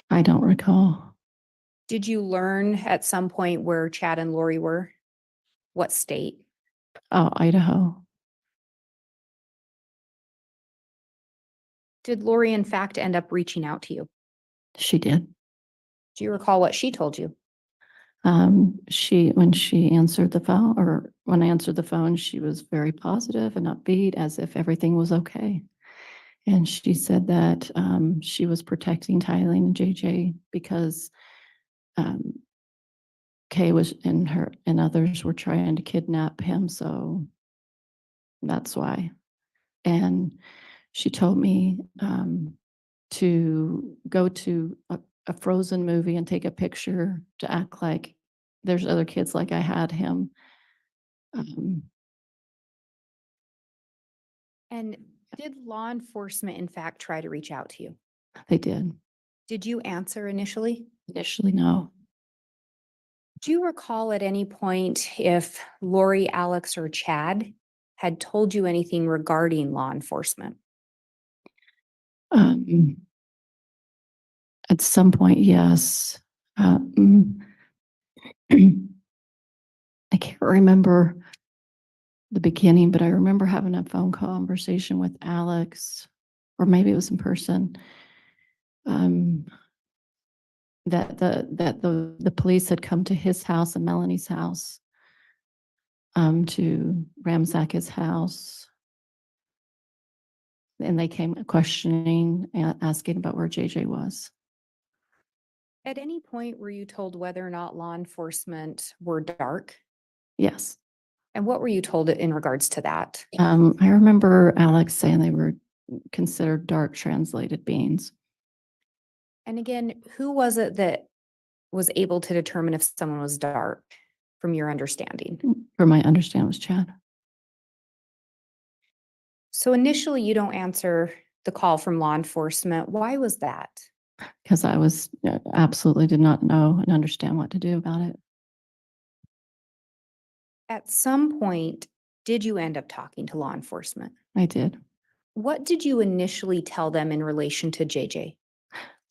I don't recall. Did you learn at some point where Chad and Lori were? What state? Oh, Idaho. Did Lori in fact end up reaching out to you? She did. Do you recall what she told you? When she answered the phone, or when I answered the phone, she was very positive and upbeat as if everything was okay. And she said that she was protecting Tylee and JJ because Kay and others were trying to kidnap him. So that's why. And she told me to go to a Frozen movie and take a picture to act like there's other kids like I had him. And did law enforcement in fact try to reach out to you? They did. Did you answer initially? Initially, no. Do you recall at any point if Lori, Alex, or Chad had told you anything regarding law enforcement? At some point, yes. I can't remember the beginning, but I remember having a phone conversation with Alex, or maybe it was in person. That the police had come to his house and Melanie's house to ransack his house. And they came questioning, asking about where JJ was. At any point were you told whether or not law enforcement were dark? Yes. And what were you told in regards to that? I remember Alex saying they were considered dark translated beings. And again, who was it that was able to determine if someone was dark, from your understanding? From my understanding, it was Chad. So initially, you don't answer the call from law enforcement. Why was that? Because I was absolutely did not know and understand what to do about it. At some point, did you end up talking to law enforcement? I did. What did you initially tell them in relation to JJ?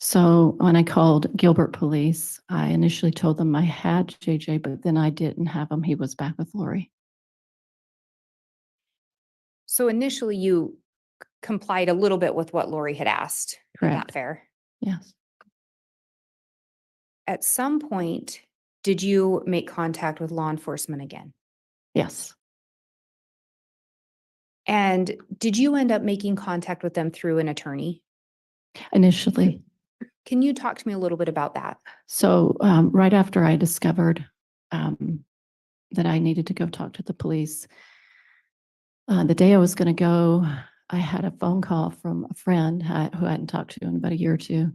So when I called Gilbert Police, I initially told them I had JJ, but then I didn't have him. He was back with Lori. So initially, you complied a little bit with what Lori had asked. Is that Correct. fair? Yes. At some point, did you make contact with law enforcement again? Yes. And did you end up making contact with them through an attorney? Initially. Can you talk to me a little bit about that? So right after I discovered that I needed to go talk to the police, the day I was going to go, I had a phone call from a friend who I hadn't talked to in about a year or two.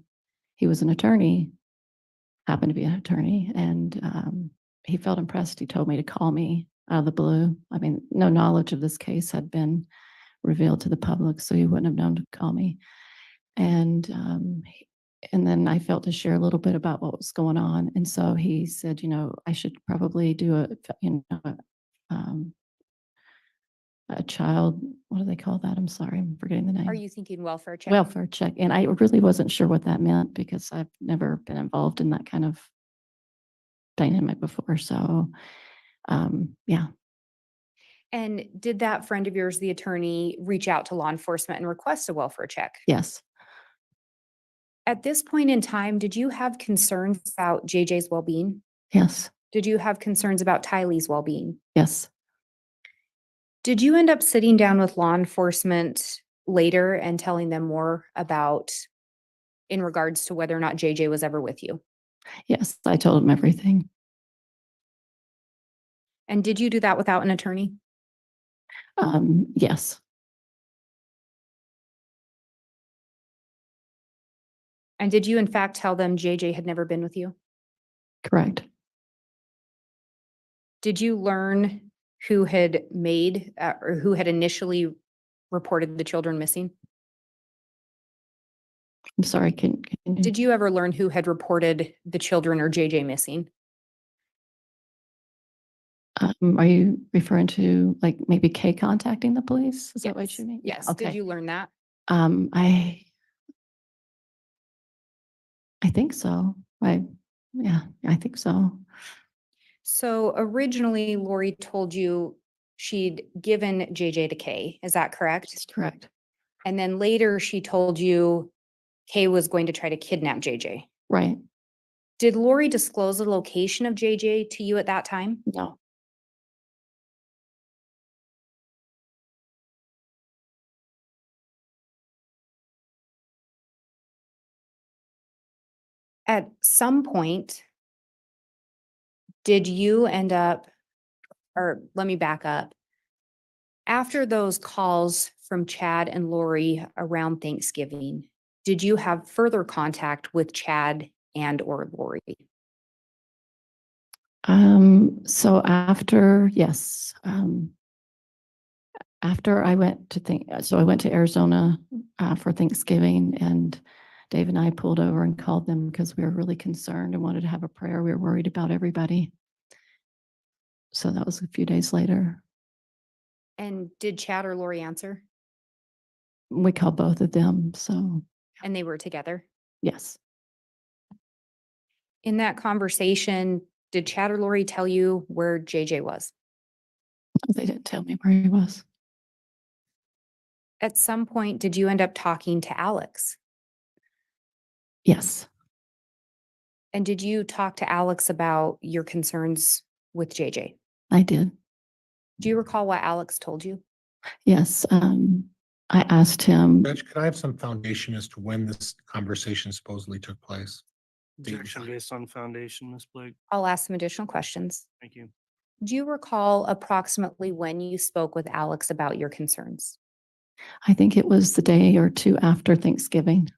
He was an attorney, happened to be an attorney, and he felt impressed. He told me to call me out of the blue. I mean, no knowledge of this case had been revealed to the public, so he wouldn't have known to call me. And then I felt to share a little bit about what was going on. And so he said, I should probably do a child, what do they call that? I'm sorry, I'm forgetting the name. Are you thinking welfare check? Welfare check. And I really wasn't sure what that meant because I've never been involved in that kind of dynamic before. So, yeah. And did that friend of yours, the attorney, reach out to law enforcement and request a welfare check? Yes. At this point in time, did you have concerns about JJ's well-being? Yes. Did you have concerns about Tylee's well-being? Yes. Did you end up sitting down with law enforcement later and telling them more about in regards to whether or not JJ was ever with you? Yes. I told him everything. And did you do that without an attorney? Yes. And did you in fact tell them JJ had never been with you? Correct. Did you learn who had made or who had initially reported the children missing? I'm sorry. Can you? Did you ever learn who had reported the children or JJ missing? Are you referring to like maybe Kay contacting the police? Is that what you mean? Yes. Okay. Did you learn that? I think so. I think so. So originally Lori told you she'd given JJ to Kay. Is that correct? That's correct. And then later she told you Kay was going to try to kidnap JJ. Right. Did Lori disclose the location of JJ to you at that time? No. At some point, did you end up, or let me back up. After those calls from Chad and Lori around Thanksgiving, did you have further contact with Chad and or Lori? So after, yes, after I went to Arizona for Thanksgiving, and Dave and I pulled over and called them because we were really concerned and wanted to have a prayer. We were worried about everybody. So that was a few days later. And did Chad or Lori answer? We called both of them. So And they were together? yes. In that conversation, did Chad or Lori tell you where JJ was? They didn't tell me where he was. At some point, did you end up talking to Alex? Yes. And did you talk to Alex about your concerns with JJ? I did. Do you recall what Alex told you? Yes. I asked him. Reg, can I have some foundation as to when this conversation supposedly took place? Objection based on foundation, Ms. Blake. I'll ask some additional questions. Thank you. Do you recall approximately when you spoke with Alex about your concerns? I think it was the day or two after Thanksgiving.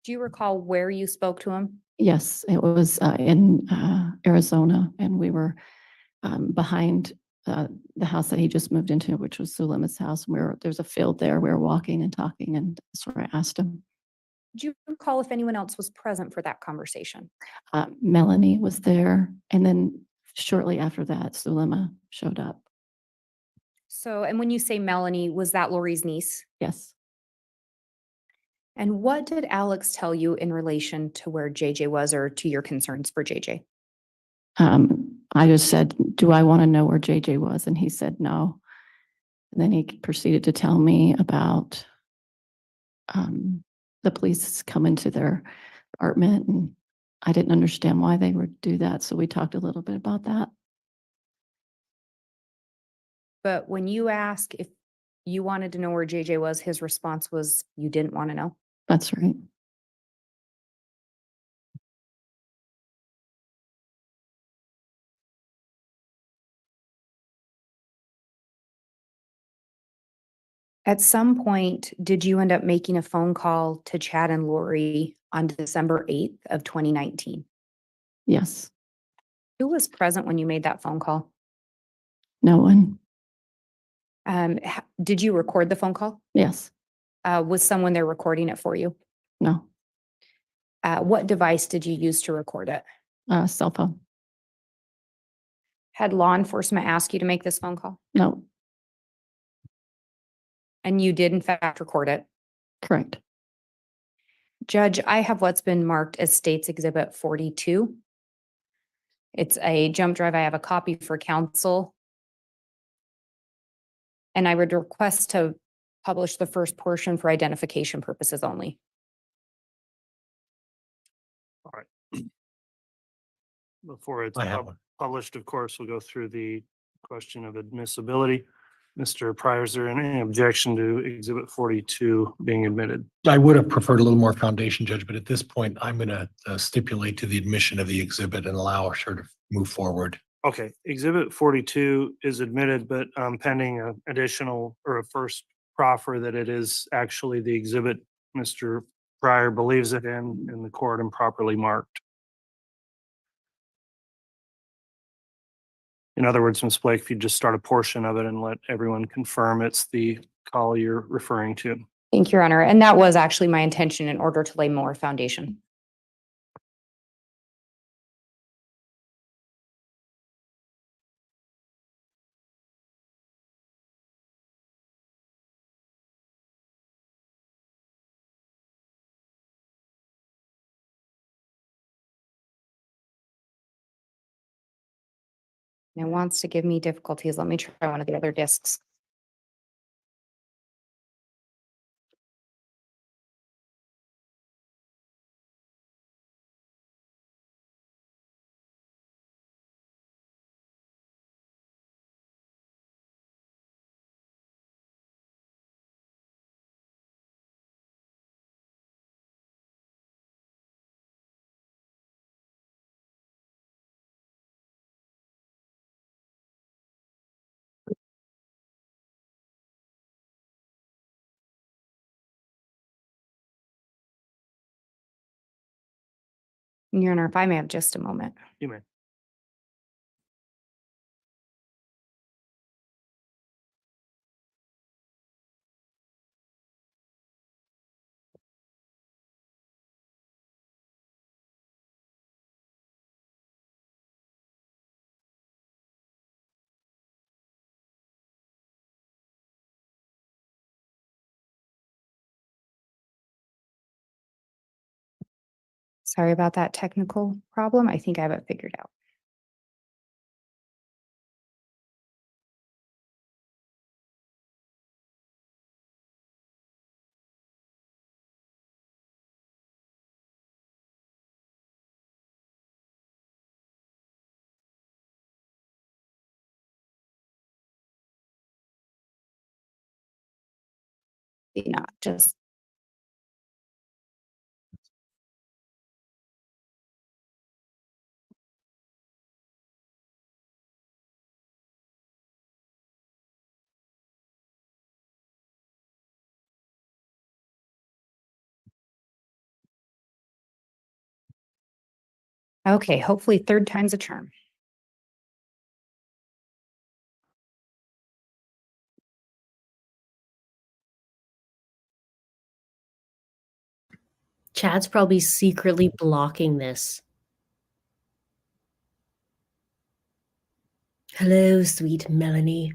Do you recall where you spoke to him? Yes, it was in Arizona, and we were behind the house that he just moved into, which was Suleiman's house. There's a field there. We were walking and talking, and that's where I asked him. Do you recall if anyone else was present for that conversation? Melanie was there, and then shortly after that, Sulema showed up. So, and when you say Melanie, was that Lori's niece? Yes. And what did Alex tell you in relation to where JJ was or to your concerns for JJ? I just said, do I want to know where JJ was? And he said no. And then he proceeded to tell me about the police coming to their apartment, and I didn't understand why they would do that. So we talked a little bit about that. But when you ask if you wanted to know where JJ was, his response was you didn't want to know. That's right. At some point, did you end up making a phone call to Chad and Lori on December 8th of 2019? Yes. Who was present when you made that phone call? No one. Did you record the phone call? Yes. Was someone there recording it for you? No. What device did you use to record it? Cell phone. Had law enforcement ask you to make this phone call? No. And you did in fact record it? Correct. Judge, I have what's been marked as State's Exhibit 42. It's a jump drive. I have a copy for counsel. And I would request to publish the first portion for identification purposes only. All right. Before it's I have one. published, of course, we'll go through the question of admissibility. Mr. Pryor, is there any objection to Exhibit 42 being admitted? I would have preferred a little more foundation, Judge, but at this point, I'm going to stipulate to the admission of the exhibit and allow her to move forward. Okay, Exhibit 42 is admitted, but pending an additional or a first proffer that it is actually the exhibit Mr. Pryor believes it in the court improperly marked. In other words, Ms. Blake, if you just start a portion of it and let everyone confirm it's the call you're referring to. Thank you, Your Honor. And that was actually my intention in order to lay more foundation. And it wants to give me difficulties. Let me try one of the other discs. Your Honor, if I may have just a moment. You may. Sorry about that technical problem. I think I have it figured out. Not just Okay, hopefully third time's a charm. Chad's probably secretly blocking this. Hello, sweet Melanie.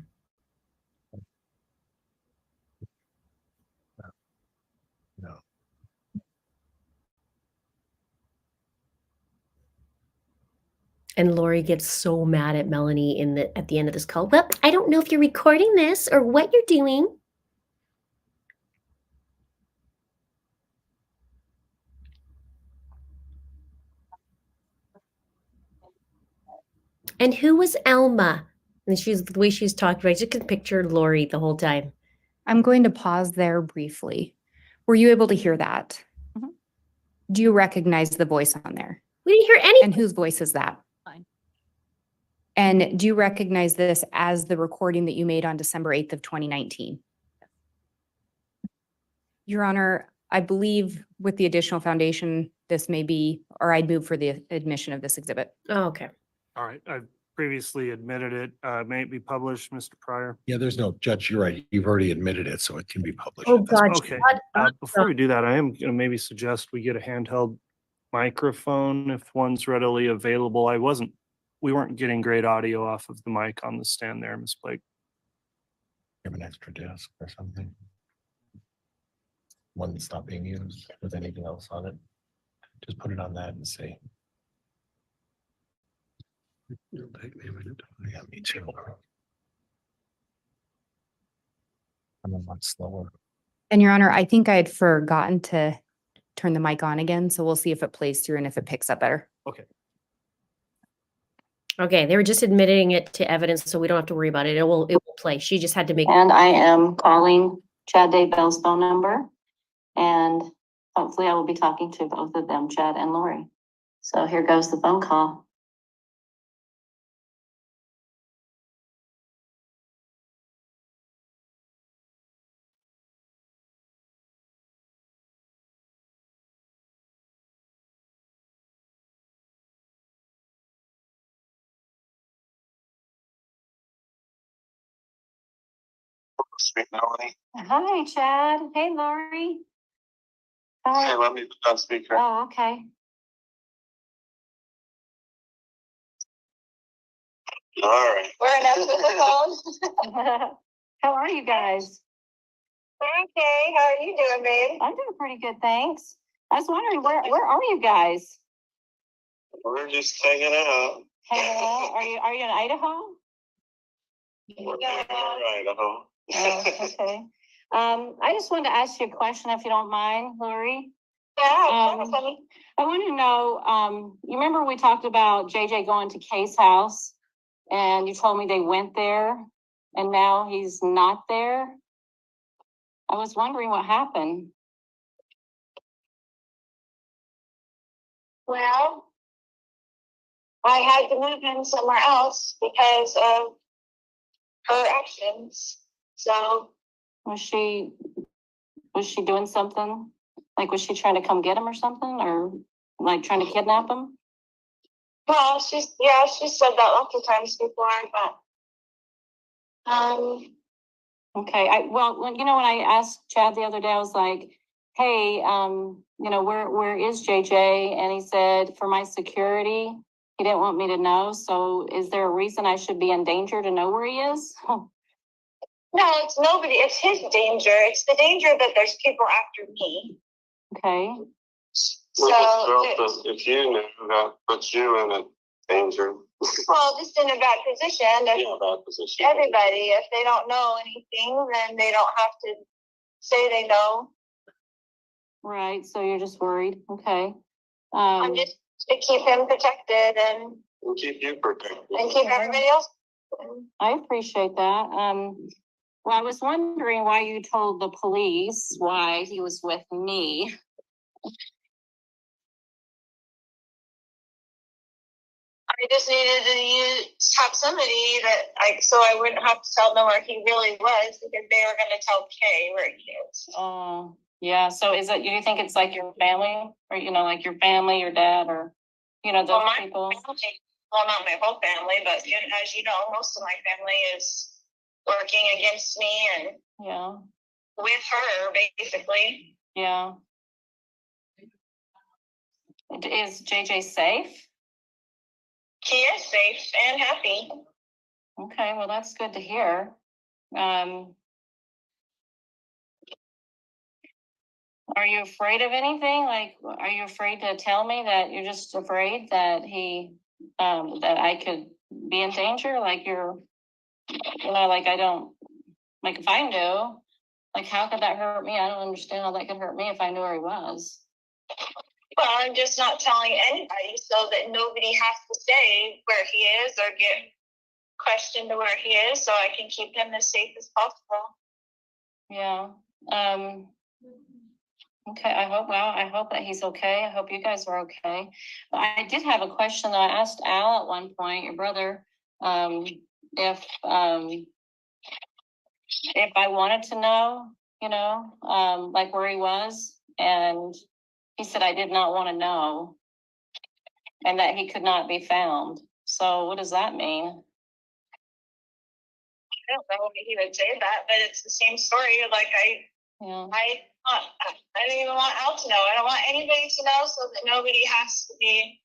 No. And Lori gets so mad at Melanie at the end of this call. Well, I don't know if you're recording this or what you're doing. And who was Alma? And she's the way she's talking. I just can picture Lori the whole time. I'm going to pause there briefly. Were you able to hear that? Mhm. Do you recognize the voice on there? We didn't hear anything. And whose voice is that? Fine. And do you recognize this as the recording that you made on December 8th of 2019? Your Honor, I believe with the additional foundation, this may be, or I'd move for the admission of this exhibit. Oh, okay. All right, I've previously admitted it. May it be published, Mr. Pryor? Yeah, there's no, Judge, you're right. You've already admitted it, so it can be published. Oh, at this God. point. Okay, Shut up. before we do that, I am gonna maybe suggest we get a handheld microphone if one's readily available. We weren't getting great audio off of the mic on the stand there, Ms. Blake. You have an extra desk or something? One that's not being used with anything else on it. Just put it on that and see. It'll take me a minute. Yeah, me too. I'm a lot slower. And Your Honor, I think I had forgotten to turn the mic on again, so we'll see if it plays through and if it picks up better. Okay. Okay, they were just admitting it to evidence, so we don't have to worry about it. It will play. She just had to make. And I am calling Chad Daybell's phone number. And hopefully I will be talking to both of them, Chad and Lori. So here goes the phone call. Sweet Melanie. Hi, Chad. Hey, Lori. Hi. Hey, let me put on speaker. Oh, okay. All right. We're enough with the phone. How are you guys? Okay, how are you doing, babe? I'm doing pretty good, thanks. I was wondering, where are you guys? We're just hanging out. Hanging out? Are you in Idaho? We're in Idaho. Oh, okay. I just wanted to ask you a question, if you don't mind, Lori. Yeah, I want to know, you remember we talked about JJ going to Kay's house and you told me they went there and now he's not there? I was wondering what happened. well, I had to move him somewhere else because of her actions. So, Was she doing something? Like, was she trying to come get him or something, or like trying to kidnap him? well, she said that lots of times before, but, Okay, when I asked Chad the other day, I was like, hey, where is JJ? And he said, for my security, he didn't want me to know. So is there a reason I should be in danger to know where he is? no, it's nobody, it's his danger. It's the danger that there's people after me. Okay, So, If you knew, that puts you in a danger. well, just in a bad position. Yeah, bad position. Everybody, if they don't know anything, then they don't have to say they know. right, so you're just worried, okay. I'm just to keep him protected and We'll keep you protected. keep everybody else. I appreciate that. Well, I was wondering why you told the police why he was with me. I just needed to have somebody that so I wouldn't have to tell them where he really was because they were going to tell Kay where he is. Oh, yeah. So do you think it's like your family or, like your family, your dad or? You know, those Well, my people. family, well, not my whole family, but as you know, most of my family is working against me and Yeah, with her, basically. yeah. Is JJ safe? He is safe and happy. Okay, well, that's good to hear. Are you afraid of anything? Like, are you afraid to tell me that you're just afraid that that I could be in danger? Like like I don't, like if I knew, like how could that hurt me? I don't understand how that could hurt me if I knew where he was. Well, I'm just not telling anybody so that nobody has to say where he is or get questioned to where he is, so I can keep him as safe as possible. Yeah. Okay, I hope that he's okay. I hope you guys are okay. But I did have a question that I asked Al at one point, your brother, if I wanted to know, like where he was, and he said I did not want to know, and that he could not be found. So what does that mean? I don't know why he would say that, but it's the same story. Like Yeah. I don't even want Al to know. I don't want anybody to know so that nobody has to be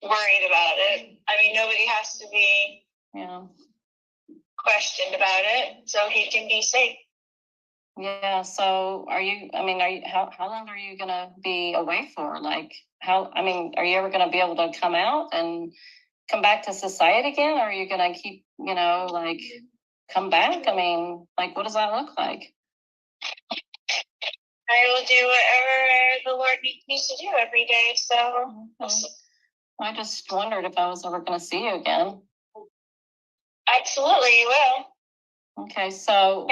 worried about it. I mean, nobody has to be questioned about it, so he can be safe. Yeah. So are you, how long are you going to be away for? Like are you ever going to be able to come out and come back to society again? Or are you going to keep, come back? What does that look like? I will do whatever the Lord needs me to do every day. So I just wondered if I was ever going to see you again. Absolutely, you will. Okay, so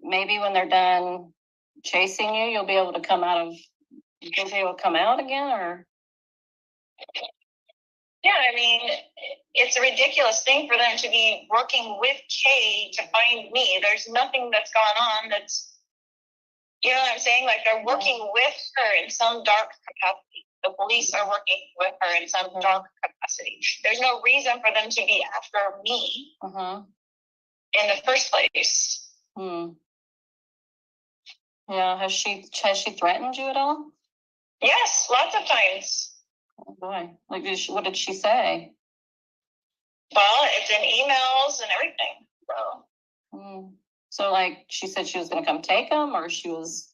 maybe when they're done chasing you, you'll be able to come out again, or? Yeah, I mean, it's a ridiculous thing for them to be working with Kay to find me. There's nothing that's gone on that's, you know what I'm saying? Like they're working with her in some dark capacity. The police are working with her in some dark capacity. There's no reason for them to be after me in the first place. Yeah, has she threatened you at all? Yes, lots of times. Oh boy, what did she say? Well, it's in emails and everything. So like she said she was going to come take them, or she was.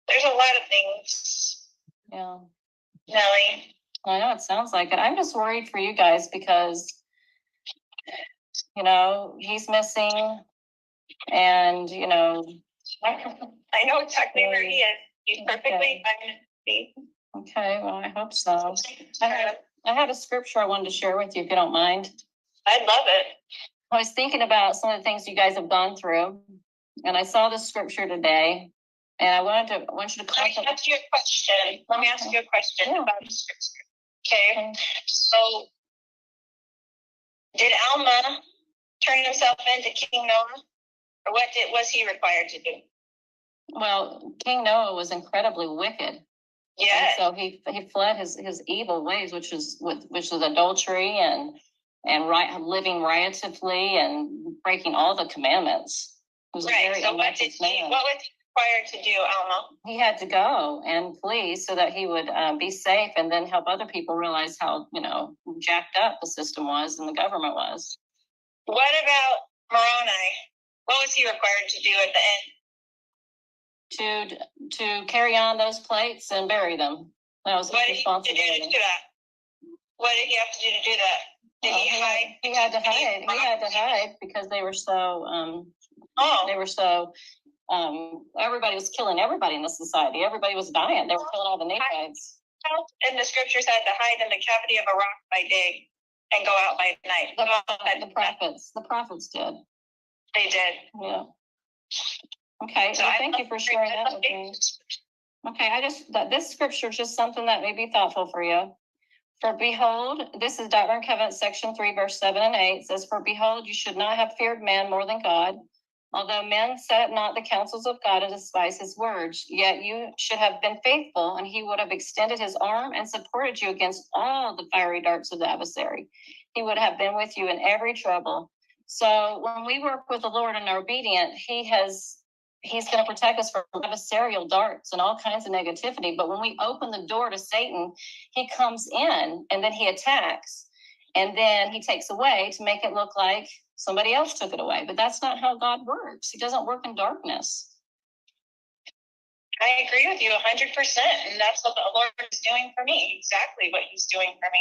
There's a lot of things. Yeah. Nellie. I know, it sounds like it. I'm just worried for you guys because, he's missing, and, I know exactly where he is. He's perfectly fine. Okay, well, I hope so. I had a scripture I wanted to share with you, if you don't mind. I'd love it. I was thinking about some of the things you guys have gone through, and I saw this scripture today, and I want you to Let me ask you a question about the scripture. Okay. So did Alma turn himself into King Noah? Or what was he required to do? Well, King Noah was incredibly wicked. Yeah. And so he fled his evil ways, which is adultery and living riotously and breaking all the commandments. Right. So what was he required to do, Alma? He had to go and flee so that he would be safe, and then help other people realize how jacked up the system was and the government was. What about Moroni? What was he required to do at the end? To carry on those plates and bury them. That was his responsibility. What did he have to do to do that? Did he hide? He had to hide. He had to hide because they were so. Everybody was killing everybody in the society. Everybody was dying. They were killing all the Nephites. And the scriptures had to hide in the cavity of a rock by day and go out by night. The prophets did. They did. Yeah. Okay. So thank you for sharing that with me. Okay. This scripture is just something that may be thoughtful for you. For behold, this is Doctrine and Covenants, section 3, verse 7 and 8. It says, for behold, you should not have feared man more than God, Although men set up not the counsels of God and despise his words, yet you should have been faithful, and he would have extended his arm and supported you against all the fiery darts of the adversary. He would have been with you in every trouble. So when we work with the Lord and are obedient, he's going to protect us from adversarial darts and all kinds of negativity. But when we open the door to Satan, he comes in and then he attacks. And then he takes away to make it look like somebody else took it away. But that's not how God works. He doesn't work in darkness. I agree with you 100%. And that's what the Lord is doing for me. Exactly what he's doing for me.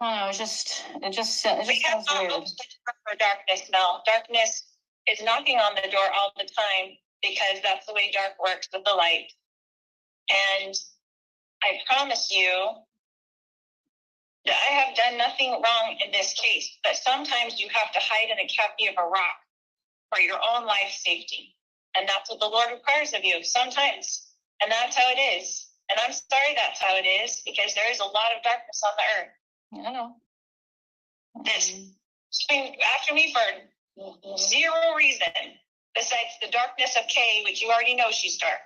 Oh, it just We have sounds not weird. opened the door for darkness, Mel. Darkness is knocking on the door all the time because that's the way dark works with the light. And I promise you that I have done nothing wrong in this case, but sometimes you have to hide in the cavity of a rock for your own life safety. And that's what the Lord requires of you sometimes. And that's how it is. And I'm sorry that's how it is, because there is a lot of darkness on the earth. I know. That's been after me for zero reason besides the darkness of Kay, which you already know she's dark.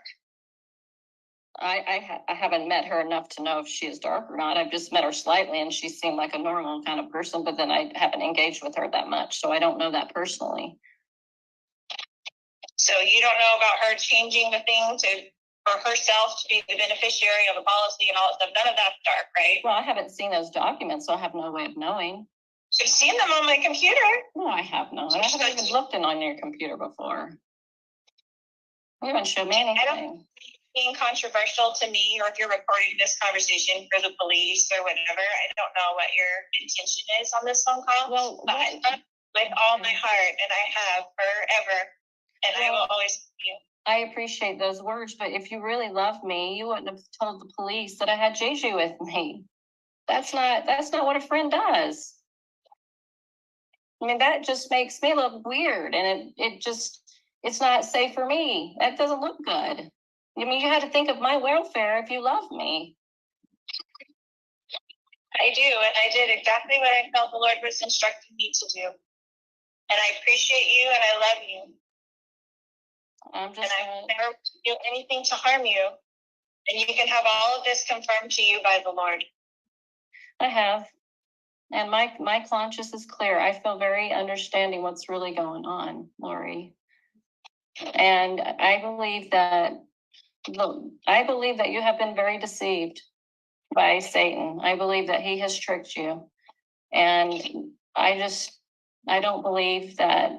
I haven't met her enough to know if she is dark or not. I've just met her slightly, and she seemed like a normal kind of person, but then I haven't engaged with her that much, so I don't know that personally. So you don't know about her changing the thing for herself to be the beneficiary of the policy and all that stuff. None of that's dark, right? Well, I haven't seen those documents, so I have no way of knowing. You've seen them on my computer. No, I have not. I haven't even looked in on your computer before. You haven't showed me anything. Being controversial to me, or if you're recording this conversation for the police or whatever, I don't know what your intention is on this phone call. Well, but I love you with all my heart, and I have forever, and I will always love you. I appreciate those words, but if you really love me, you wouldn't have told the police that I had JJ with me. That's not what a friend does. I mean, that just makes me look weird, and it's not safe for me. That doesn't look good. I mean, you had to think of my welfare if you love me. I do, and I did exactly what I felt the Lord was instructing me to do. And I appreciate you, and I love you. I'm just. And I never do anything to harm you. And you can have all of this confirmed to you by the Lord. I have. And my conscience is clear. I feel very understanding what's really going on, Lori. And I believe that you have been very deceived by Satan. I believe that he has tricked you. And I don't believe that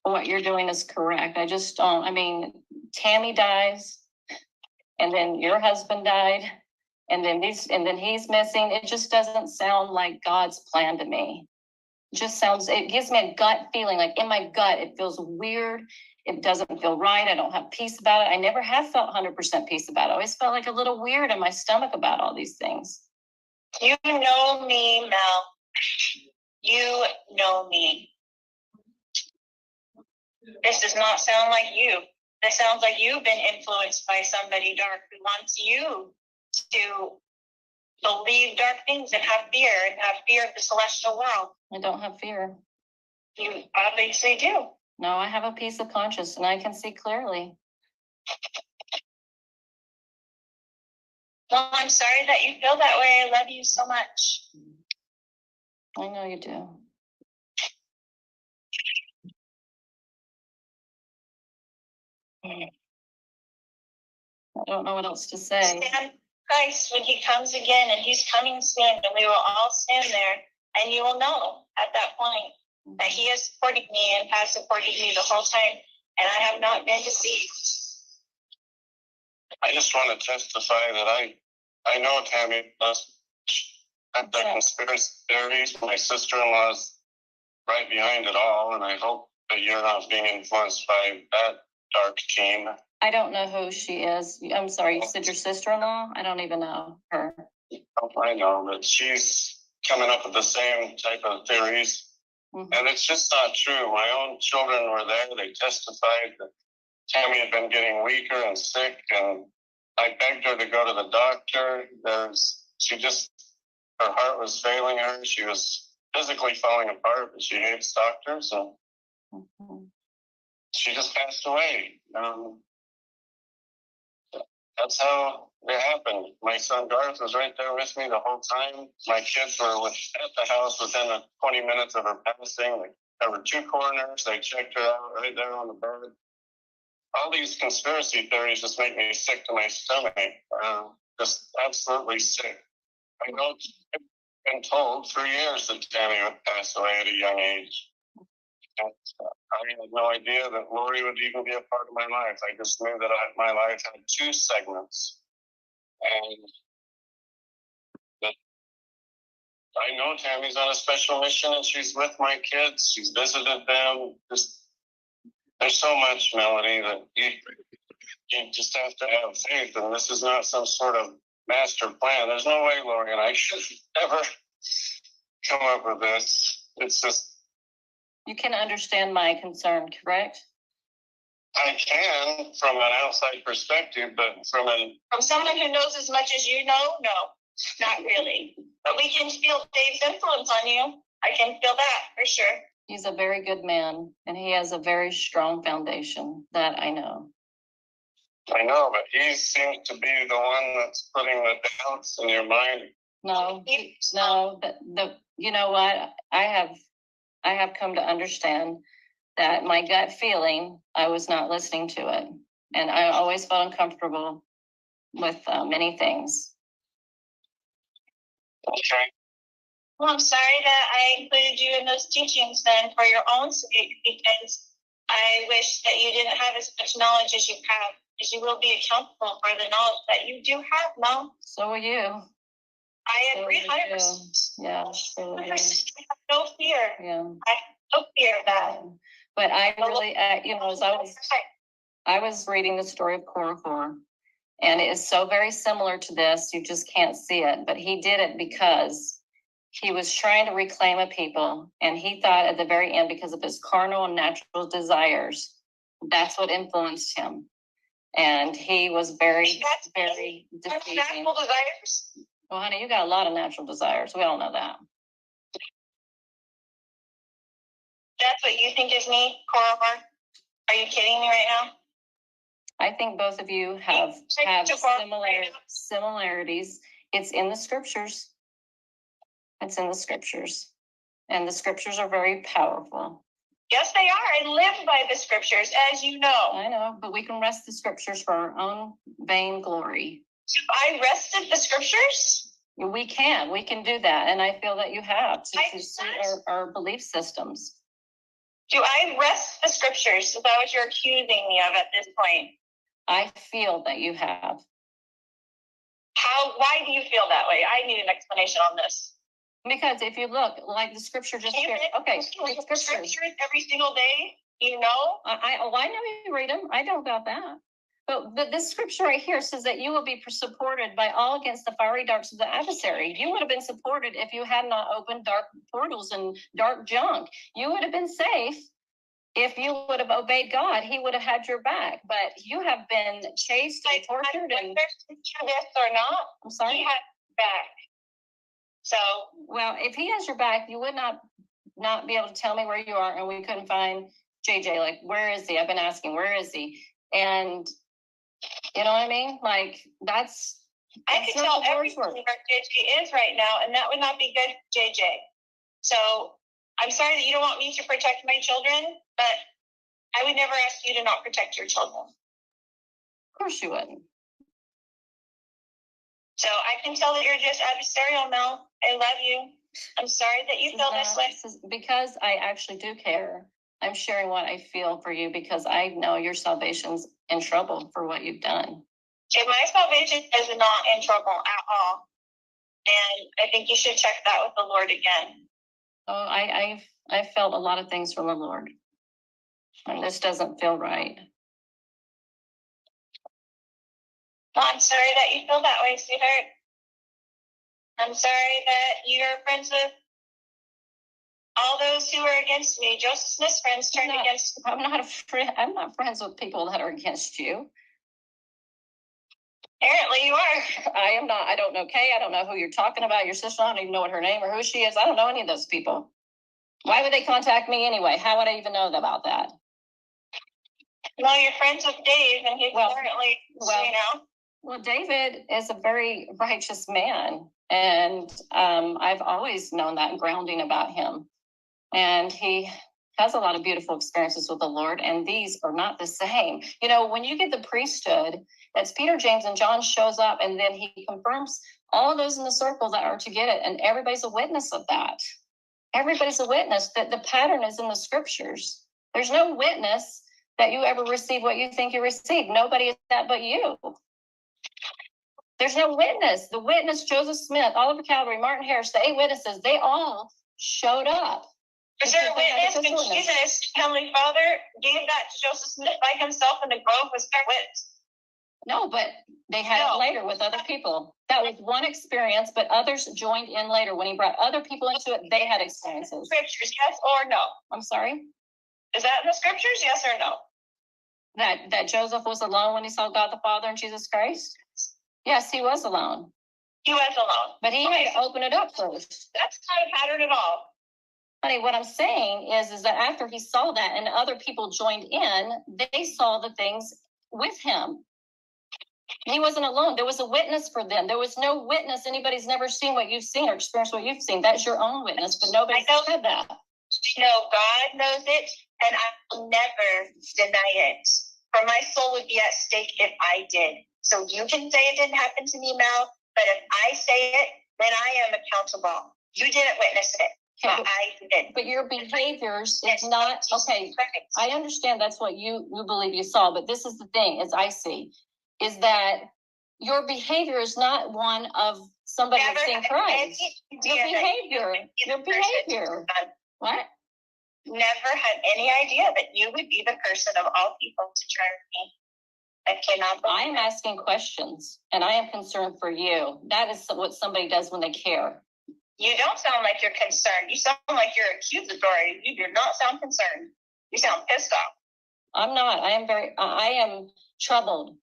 what you're doing is correct. I just don't. I mean, Tammy dies, and then your husband died, and then he's missing. It just doesn't sound like God's plan to me. It gives me a gut feeling, like in my gut, it feels weird. It doesn't feel right. I don't have peace about it. I never have felt 100% peace about it. I always felt like a little weird in my stomach about all these things. You know me, Mel. You know me. This does not sound like you. This sounds like you've been influenced by somebody dark who wants you to believe dark things and have fear of the celestial world. I don't have fear. You obviously do. No, I have a peace of conscience, and I can see clearly. Well, I'm sorry that you feel that way. I love you so much. I know you do. I don't know what else to say. Stand Christ when he comes again, and he's coming soon, and we will all stand there, and you will know at that point that he has supported me and has supported me the whole time, and I have not been deceived. I just want to testify that I know Tammy does the conspiracy theories. My sister-in-law's right behind it all, and I hope that you're not being influenced by that dark team. I don't know who she is. I'm sorry, you said your sister-in-law? I don't even know her. I know, but she's coming up with the same type of theories. Mm-hmm. And it's just not true. My own children were there. They testified that Tammy had been getting weaker and sick, and I begged her to go to the doctor. Her heart was failing her. She was physically falling apart, but she hates doctors. And She just passed away. That's how it happened. My son Garth was right there with me the whole time. My kids were at the house within 20 minutes of her passing. There were 2 coroners. They checked her out right there on the bed. All these conspiracy theories just make me sick to my stomach. Just absolutely sick. I know I've been told for years that Tammy would pass away at a young age. And I had no idea that Lori would even be a part of my life. I just knew that my life had 2 segments. And that I know Tammy's on a special mission and she's with my kids. She's visited them. There's so much, Melanie, that you just have to have faith. And this is not some sort of master plan. There's no way Lori and I should ever come up with this. It's just, You can understand my concern, correct? I can from an outside perspective, but from someone who knows as much as you know, no, not really. But we can feel Dave's influence on you. I can feel that for sure. He's a very good man and he has a very strong foundation, that I know. I know, but he seems to be the one that's putting the doubts in your mind. No, you know what? I have come to understand that my gut feeling, I was not listening to it. And I always felt uncomfortable with many things. Okay. Well, I'm sorry that I included you in those teachings then for your own sake, because I wish that you didn't have as much knowledge as you have, because you will be accountable for the knowledge that you do have, Mel. So are you. I agree So are you. 100%. Yeah. So are you. 100%. I have no fear. Yeah. I have no fear of that. But I really, as I was reading the story of Korihor, and it is so very similar to this. You just can't see it, but he did it because he was trying to reclaim a people, and he thought at the very end, because of his carnal and natural desires, that's what influenced him. And he was very deceiving. Natural desires? Well, honey, you got a lot of natural desires. We all know that. That's what you think is me, Korihor? Are you kidding me right now? I think both of you have similarities. It's in the scriptures. It's in the scriptures. And the scriptures are very powerful. Yes, they are. I live by the scriptures, as you know. I know, but we can rest the scriptures for our own vain glory. I rested the scriptures? We can do that. And I feel that you have to see our belief systems. Do I rest the scriptures? Is that what you're accusing me of at this point? I feel that you have. Why do you feel that way? I need an explanation on this. Because if you look, like the scripture just here, okay, the scriptures every single day, you know? I know you read them. I know about that. But this scripture right here says that you will be supported by all against the fiery darts of the adversary. You would have been supported if you had not opened dark portals and dark junk. You would have been safe if you would have obeyed God. He would have had your back. But you have been chased and tortured. And this or not, I'm sorry. He had back. So, well, if he has your back, you would not be able to tell me where you are, and we couldn't find JJ. Like, where is he? I've been asking, where is he? And you know what I mean? Like, that's I could tell everything where JJ is right now, and that would not be good, JJ. So I'm sorry that you don't want me to protect my children, but I would never ask you to not protect your children. Of course you wouldn't. So I can tell that you're just adversarial, Mel. I love you. I'm sorry that you feel this way. Because I actually do care. I'm sharing what I feel for you because I know your salvation's in trouble for what you've done. Okay, my salvation is not in trouble at all. And I think you should check that with the Lord again. Oh, I've felt a lot of things from the Lord. And this doesn't feel right. Well, I'm sorry that you feel that way, sweetheart. I'm sorry that you're friends with all those who are against me. Joseph Smith's friends turned against me. I'm not friends with people that are against you. Apparently you are. I am not. I don't know Kay. I don't know who you're talking about. Your sister. I don't even know what her name or who she is. I don't know any of those people. Why would they contact me anyway? How would I even know about that? Well, you're friends with Dave and he's Well, currently, you know. Well, David is a very righteous man, and I've always known that grounding about him. And he has a lot of beautiful experiences with the Lord, and these are not the same. You know, when you get the priesthood, that's Peter, James, and John shows up, and then he confirms all of those in the circle that are to get it, and everybody's a witness of that. Everybody's a witness that the pattern is in the scriptures. There's no witness that you ever receive what you think you received. Nobody is that but you. There's no witness. The witness, Joseph Smith, Oliver Cowdery, Martin Harris, the 8 witnesses, they all showed up. Is there a Because they had witness when witness. Jesus, Heavenly Father, gave that to Joseph Smith by himself in the grove? Was there witness? No, but they had No. it later with other people. That was one experience, but others joined in later. When he brought other people into it, they had experiences. Scriptures, yes or no? I'm sorry? Is that in the scriptures, yes or no? That Joseph was alone when he saw God the Father and Jesus Christ? Yes, he was alone. He was alone. But he had to open it up first. That's not a pattern at all. Honey, what I'm saying is that after he saw that and other people joined in, they saw the things with him. He wasn't alone. There was a witness for them. There was no witness. Anybody's never seen what you've seen or experienced what you've seen. That's your own witness, but nobody said that. No, God knows it, and I will never deny it. For my soul would be at stake if I did. So you can say it didn't happen to me, Mel, but if I say it, then I am accountable. You didn't witness it. Okay, I did. but your behaviors is not, okay, I understand that's what you believe you saw, but this is the thing, as I see, is that your behavior is not one of somebody that's in Christ. Your behavior. What? Never had any idea that you would be the person of all people to turn me. I cannot I believe am asking questions, and I am concerned for you. That is what somebody does when they care. You don't sound like you're concerned. You sound like you're accusatory. You do not sound concerned. You sound pissed off. I'm not. I am troubled.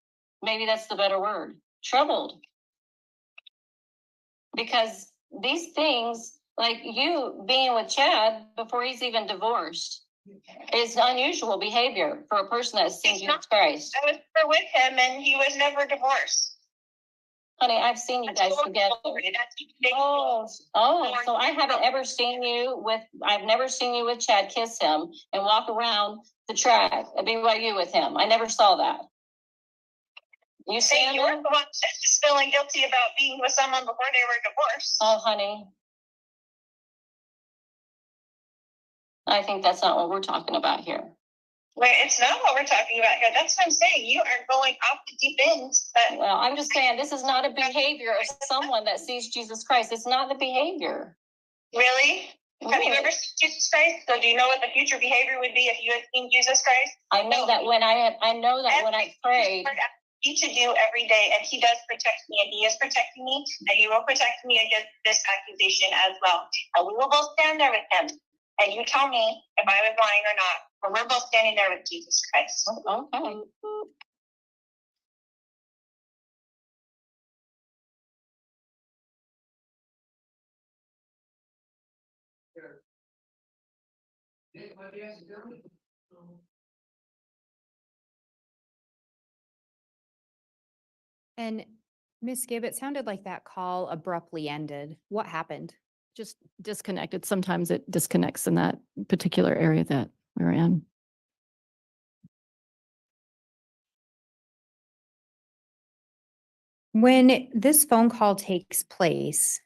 Maybe that's the better word. Troubled. Because these things, like you being with Chad before he's even divorced, is unusual behavior for a person that's seen Jesus Christ. I was never with him and he was never divorced. Honey, I've seen you guys together. Oh, so I haven't ever seen you with, I've never seen you with Chad kiss him and walk around the track at BYU with him. I never saw that. You Say you were the one just feeling guilty about being with someone before they were divorced. Oh, honey. I think that's not what we're talking about here. Well, it's not what we're talking about here. That's what I'm saying. You are going off the deep end. But well, I'm just saying this is not a behavior of someone that sees Jesus Christ. It's not the behavior. Really? Have you ever seen Jesus Christ? So do you know what the future behavior would be if you had seen Jesus Christ? I know that when I prayed. He to do every day, and he does protect me, and he is protecting me, and he will protect me against this accusation as well. And we will both stand there with him. And you tell me if I was lying or not. But we're both standing there with Jesus Christ. Okay. And Miss Gibb, it sounded like that call abruptly ended. What happened? Just disconnected. Sometimes it disconnects in that particular area that we're in. When this phone call takes place,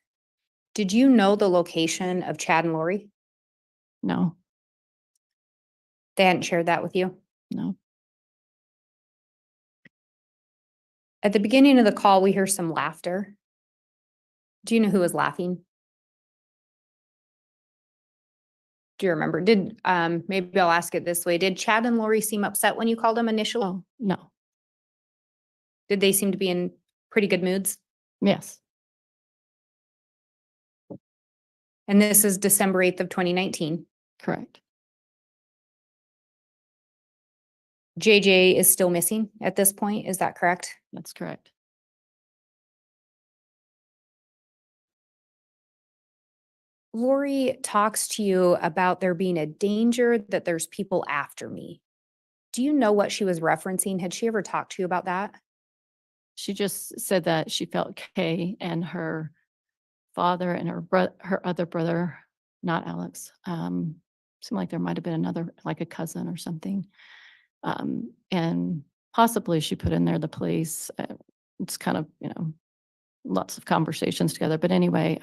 did you know the location of Chad and Lori? No, They hadn't shared that with you? no. At the beginning of the call, we hear some laughter. Do you know who was laughing? Do you remember? Maybe I'll ask it this way. Did Chad and Lori seem upset when you called them initially? Oh, no. Did they seem to be in pretty good moods? Yes, And this is December 8th of 2019. correct. JJ is still missing at this point. Is that correct? That's correct. Lori talks to you about there being a danger that there's people after me. Do you know what she was referencing? Had she ever talked to you about that? She just said that she felt Kay and her father and her other brother, not Alex, seemed like there might have been another, like a cousin or something. And possibly she put in there the police. It's kind of, lots of conversations together. But anyway,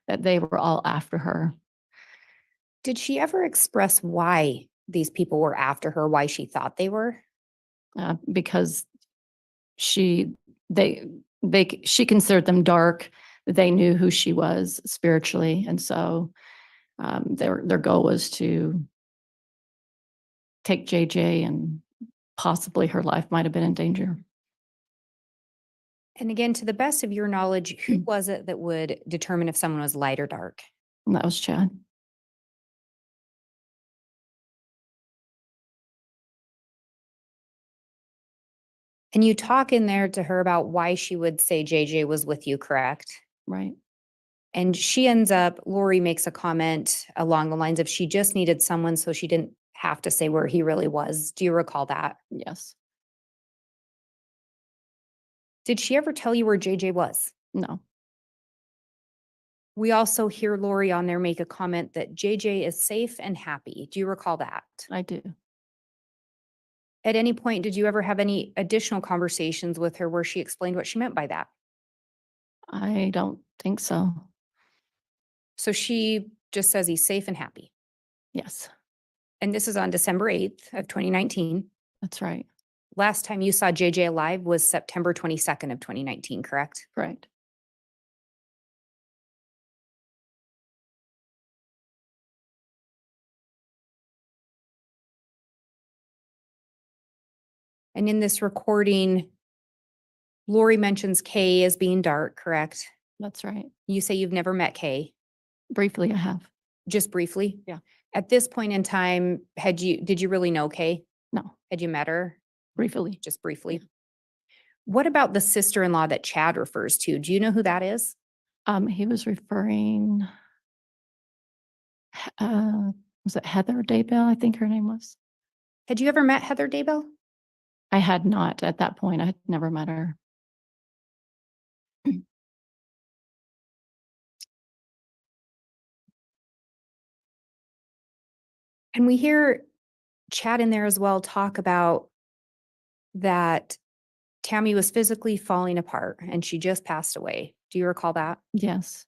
that they were all after her. Did she ever express why these people were after her, why she thought they were? Because she considered them dark. They knew who she was spiritually, and so their goal was to take JJ, and possibly her life might have been in danger. And again, to the best of your knowledge, who was it that would determine if someone was light or dark? And that was Chad. And you talk in there to her about why she would say JJ was with you, correct? Right. And she ends up, Lori makes a comment along the lines of she just needed someone so she didn't have to say where he really was. Do you recall that? Yes. Did she ever tell you where JJ was? No. We also hear Lori on there make a comment that JJ is safe and happy. Do you recall that? I do. At any point, did you ever have any additional conversations with her where she explained what she meant by that? I don't think so. So she just says he's safe and happy. Yes, And this is on December 8th of 2019. that's right. Last time you saw JJ alive was September 22nd of 2019, correct? Correct. And in this recording, Lori mentions Kay as being dark, correct? That's right. You say you've never met Kay, Briefly, I have. just briefly? Yeah. At this point in time, did you really know Kay? No, Had you met her? briefly. Just briefly? What about the sister-in-law that Chad refers to? Do you know who that is? He was referring, was it Heather Daybell? I think her name was. Had you ever met Heather Daybell? I had not at that point. I had never met her. And we hear Chad in there as well talk about that Tammy was physically falling apart and she just passed away. Do you recall that? Yes,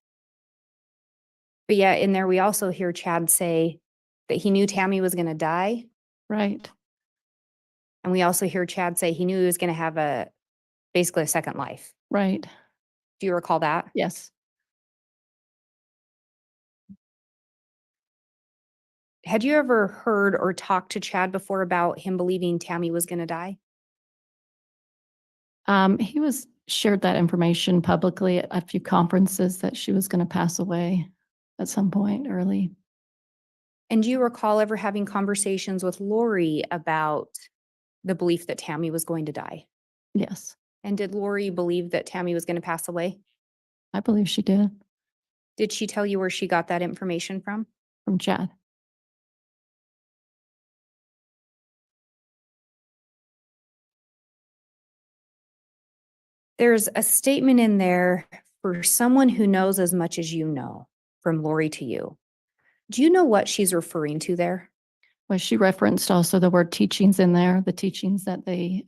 But yeah, in there, we also hear Chad say that he knew Tammy was going to die. right. And we also hear Chad say he knew he was going to have basically a second life. Right. Do you recall that? Yes. Had you ever heard or talked to Chad before about him believing Tammy was going to die? He shared that information publicly at a few conferences that she was going to pass away at some point early. And do you recall ever having conversations with Lori about the belief that Tammy was going to die? Yes, And did Lori believe that Tammy was going to pass away? I believe she did, Did she tell you where she got that information from? from Chad. There's a statement in there for someone who knows as much as you know, from Lori to you. Do you know what she's referring to there? Well, she referenced also the word teachings in there, the teachings that they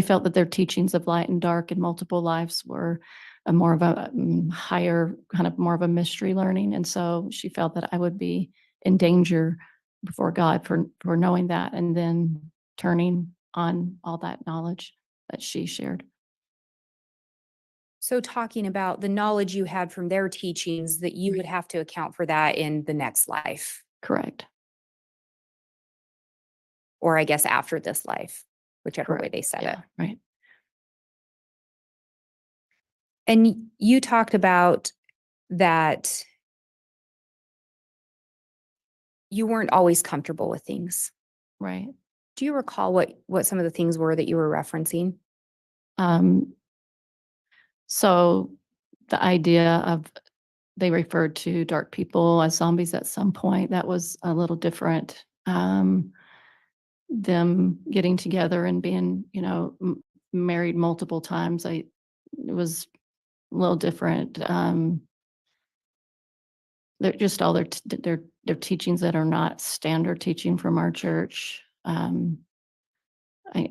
felt that their teachings of light and dark and multiple lives were a more of a higher, kind of more of a mystery learning. And so she felt that I would be in danger before God for knowing that and then turning on all that knowledge that she shared. So talking about the knowledge you had from their teachings, that you would have to account for that in the next life, Correct. or I guess after this life, whichever way Correct. they said it. Yeah, right. And you talked about that you weren't always comfortable with things. Right. Do you recall what some of the things were that you were referencing? So the idea of they referred to dark people as zombies at some point. That was a little different. Them getting together and being, married multiple times, it was a little different. They're just all their teachings that are not standard teaching from our church. I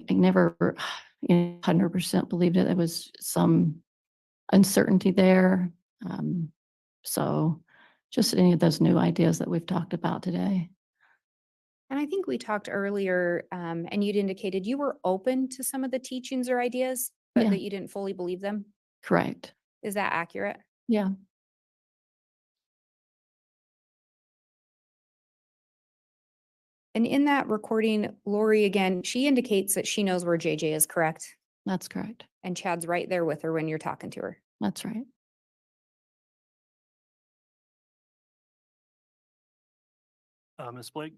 never 100% believed it. There was some uncertainty there. So just any of those new ideas that we've talked about today. And I think we talked earlier, and you'd indicated you were open to some of the teachings or ideas, but Yeah. that you didn't fully believe them. Correct. Is that accurate? Yeah. And in that recording, Lori, again, she indicates that she knows where JJ is, correct? That's correct. And Chad's right there with her when you're talking to her. That's right. Ms. Blake,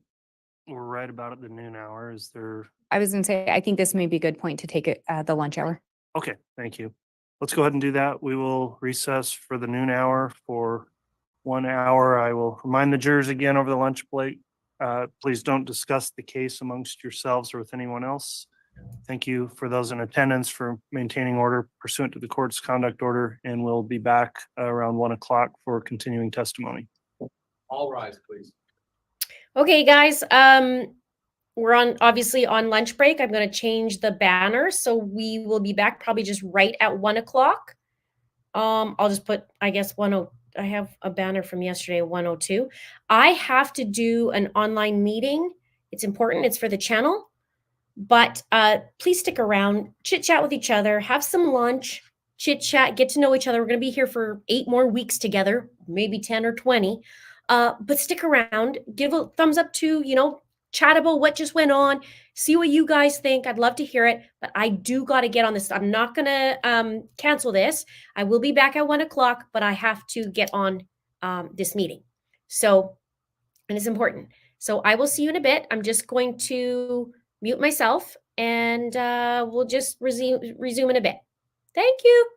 we're right about at the noon hour. Is there? I was gonna say, I think this may be a good point to take it the lunch hour. Okay, thank you. Let's go ahead and do that. We will recess for the noon hour for 1 hour. I will remind the jurors again over the lunch break. Please don't discuss the case amongst yourselves or with anyone else. Thank you for those in attendance for maintaining order pursuant to the court's conduct order, and we'll be back around 1 o'clock for continuing testimony. All rise, please. Okay, guys, we're obviously on lunch break. I'm going to change the banner, so we will be back probably just right at 1 o'clock. I'll just put, I guess, I have a banner from yesterday, 102. I have to do an online meeting. It's important. It's for the channel. But please stick around, chit chat with each other, have some lunch, chit chat, get to know each other. We're going to be here for 8 more weeks together, maybe 10 or 20. But stick around, give a thumbs up to, chat about what just went on, see what you guys think. I'd love to hear it, but I do got to get on this. I'm not going to cancel this. I will be back at 1 o'clock, but I have to get on this meeting. So, and it's important. So I will see you in a bit. I'm just going to mute myself and we'll just resume in a bit. Thank you.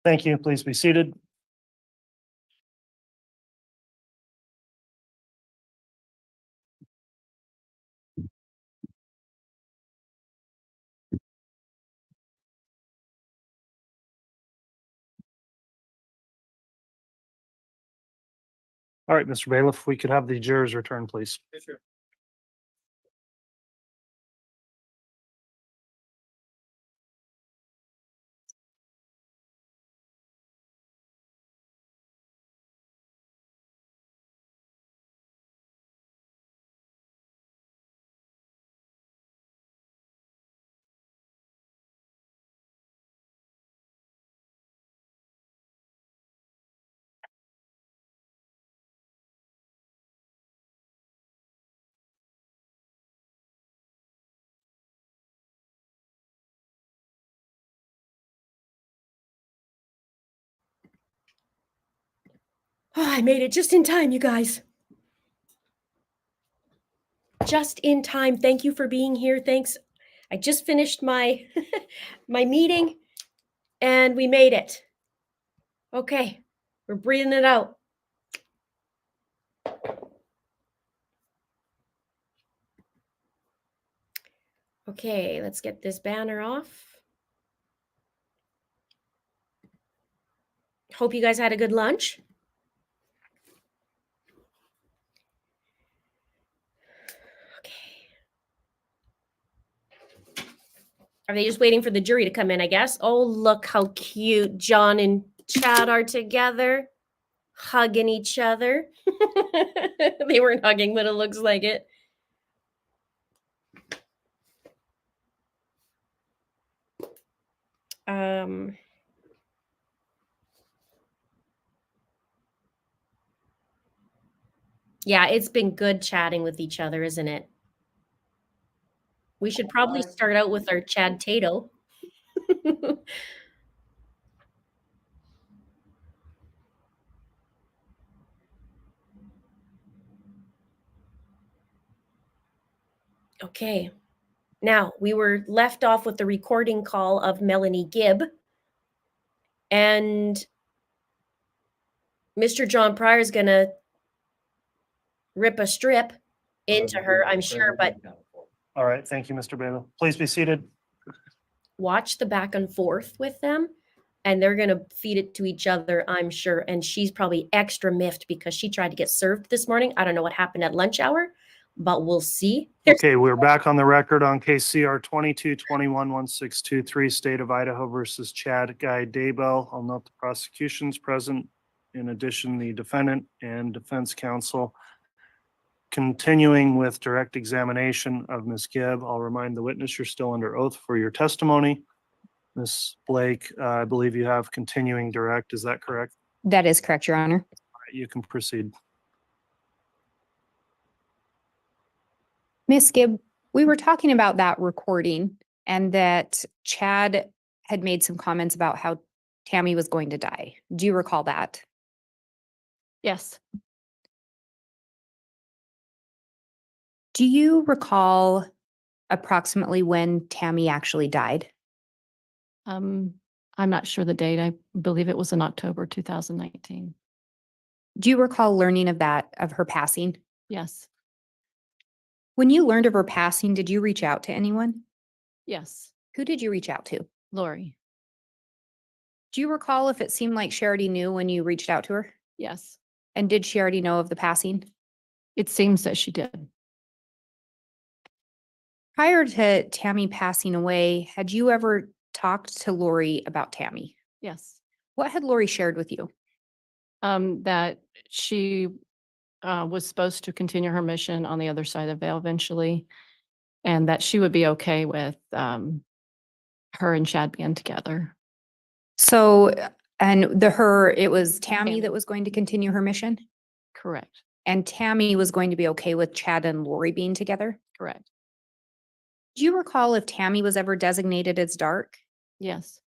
Thank you. Please be seated. All right, Mr. Bailiff, we could have the jurors return, please. Oh, I made it just in time, you guys. Just in time. Thank you for being here. Thanks. I just finished my my meeting and we made it. Okay. We're breathing it out. Okay, let's get this banner off. Hope you guys had a good lunch. Are they just waiting for the jury to come in, I guess? Oh, look how cute John and Chad are together, hugging each other. They weren't hugging, but it looks like it. Yeah, it's been good chatting with each other, isn't it? We should probably start out with our Chad Tato. Okay. Now, we were left off with the recording call of Melanie Gibb. And Mr. John Pryor is going to rip a strip into her, I'm sure, but All right, thank you, Mr. Bailiff. Please be seated. watch the back and forth with them. And they're going to feed it to each other, I'm sure. And she's probably extra miffed because she tried to get served this morning. I don't know what happened at lunch hour, but we'll see. Okay, we're back on the record on case CR 22-21-1623, State of Idaho versus Chad Guy Daybell. I'll note the prosecution's present. In addition, the defendant and defense counsel. Continuing with direct examination of Ms. Gibb, I'll remind the witness you're still under oath for your testimony. Ms. Blake, I believe you have continuing direct. Is that correct? That is correct, Your Honor. All right, you can proceed. Miss Gibb, we were talking about that recording and that Chad had made some comments about how Tammy was going to die. Do you recall that? Yes. Do you recall approximately when Tammy actually died? I'm not sure the date. I believe it was in October 2019. Do you recall learning of that, of her passing? Yes. When you learned of her passing, did you reach out to anyone? Yes. Who did you reach out to? Lori. Do you recall if it seemed like she already knew when you reached out to her? Yes. And did she already know of the passing? It seems that she did. Prior to Tammy passing away, had you ever talked to Lori about Tammy? Yes. What had Lori shared with you? That she was supposed to continue her mission on the other side of the veil eventually, and that she would be okay with her and Chad being together. So, and it was Tammy Tammy. that was going to continue her mission? Correct. And Tammy was going to be okay with Chad and Lori being together? Correct. Do you recall if Tammy was ever designated as dark? Yes.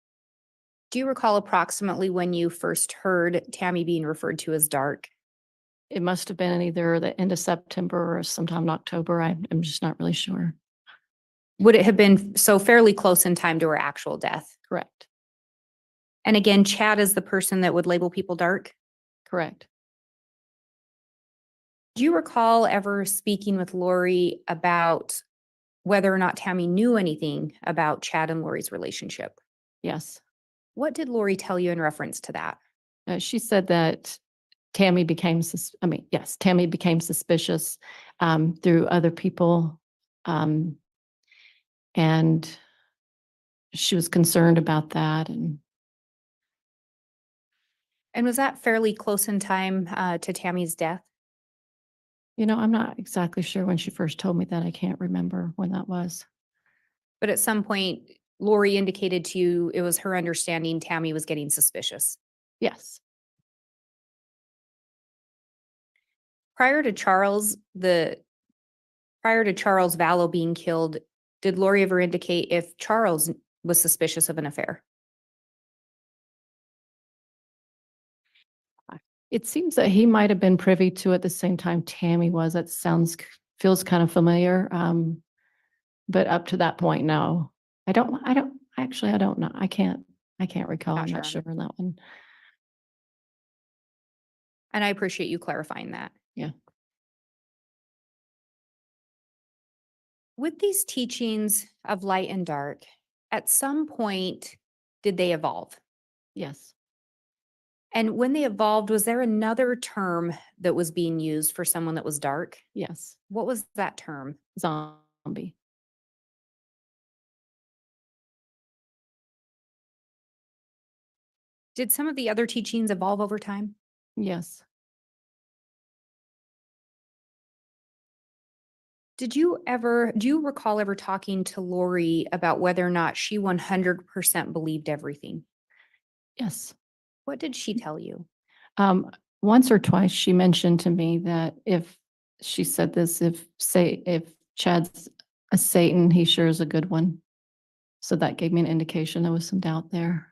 Do you recall approximately when you first heard Tammy being referred to as dark? It must have been either the end of September or sometime in October. I'm just not really sure. Would it have been so fairly close in time to her actual death? Correct. And again, Chad is the person that would label people dark. Correct. Do you recall ever speaking with Lori about whether or not Tammy knew anything about Chad and Lori's relationship? Yes. What did Lori tell you in reference to that? She said that Tammy became, Tammy became suspicious through other people. And she was concerned about that. And was that fairly close in time to Tammy's death? I'm not exactly sure when she first told me that. I can't remember when that was. But at some point, Lori indicated to you it was her understanding Tammy was getting suspicious. Yes. Prior to Charles Vallow being killed, did Lori ever indicate if Charles was suspicious of an affair? It seems that he might have been privy to at the same time Tammy was. That feels kind of familiar. But up to that point, no. I don't know. I can't recall. I'm not Gotcha. sure on that one. And I appreciate you clarifying that. Yeah. With these teachings of light and dark, at some point, did they evolve? Yes. And when they evolved, was there another term that was being used for someone that was dark? Yes. What was that term? Zombie. Did some of the other teachings evolve over time? Yes. Do you recall ever talking to Lori about whether or not she 100% believed everything? Yes. What did she tell you? Once or twice she mentioned to me that if Chad's a Satan, he sure is a good one. So that gave me an indication there was some doubt there.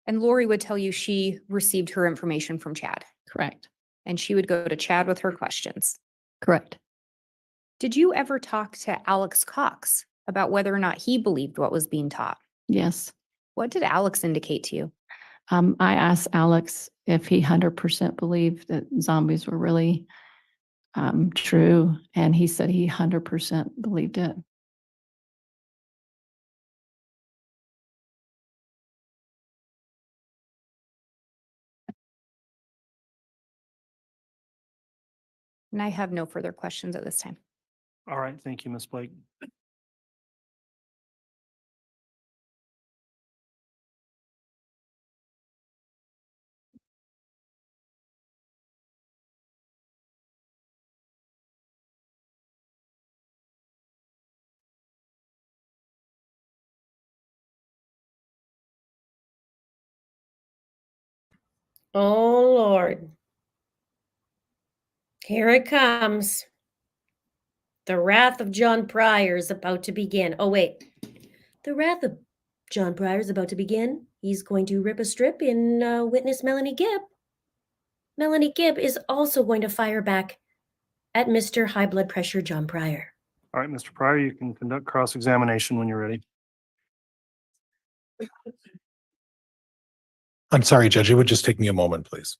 And Lori would tell you she received her information from Chad, Correct. and she would go to Chad with her questions. Correct. Did you ever talk to Alex Cox about whether or not he believed what was being taught? Yes. What did Alex indicate to you? I asked Alex if he 100% believed that zombies were really true, and he said he 100% believed it. And I have no further questions at this time. All right, thank you, Ms. Blake. Oh, Lord. Here it comes. The wrath of John Pryor is about to begin. Oh, wait. The wrath of John Pryor is about to begin. He's going to rip a strip in witness Melanie Gibb. Melanie Gibb is also going to fire back at Mr. High Blood Pressure John Pryor. All right, Mr. Pryor, you can conduct cross-examination when you're ready. I'm sorry, Judge, it would just take me a moment, please.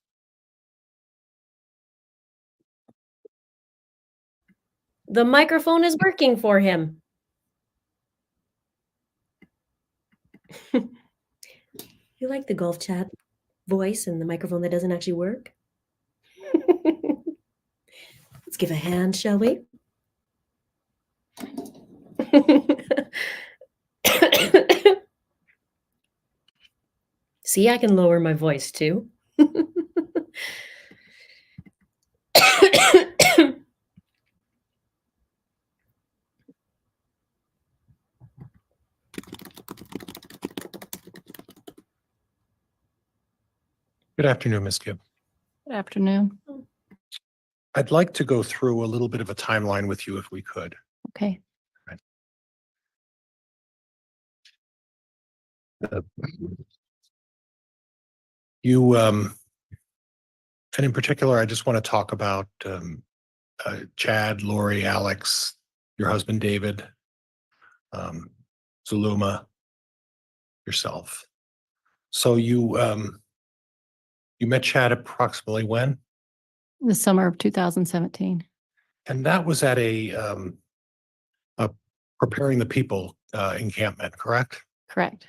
The microphone is working for him. You like the golf chat voice and the microphone that doesn't actually work? Let's give a hand, shall we? See, I can lower my voice too. Good afternoon, Ms. Gibb. Good afternoon. I'd like to go through a little bit of a timeline with you if we could. Okay. You, and in particular, I just want to talk about Chad, Lori, Alex, your husband, David, Zuluma, yourself. So you met Chad approximately when? The summer of 2017. And that was at a preparing the people encampment, correct? Correct.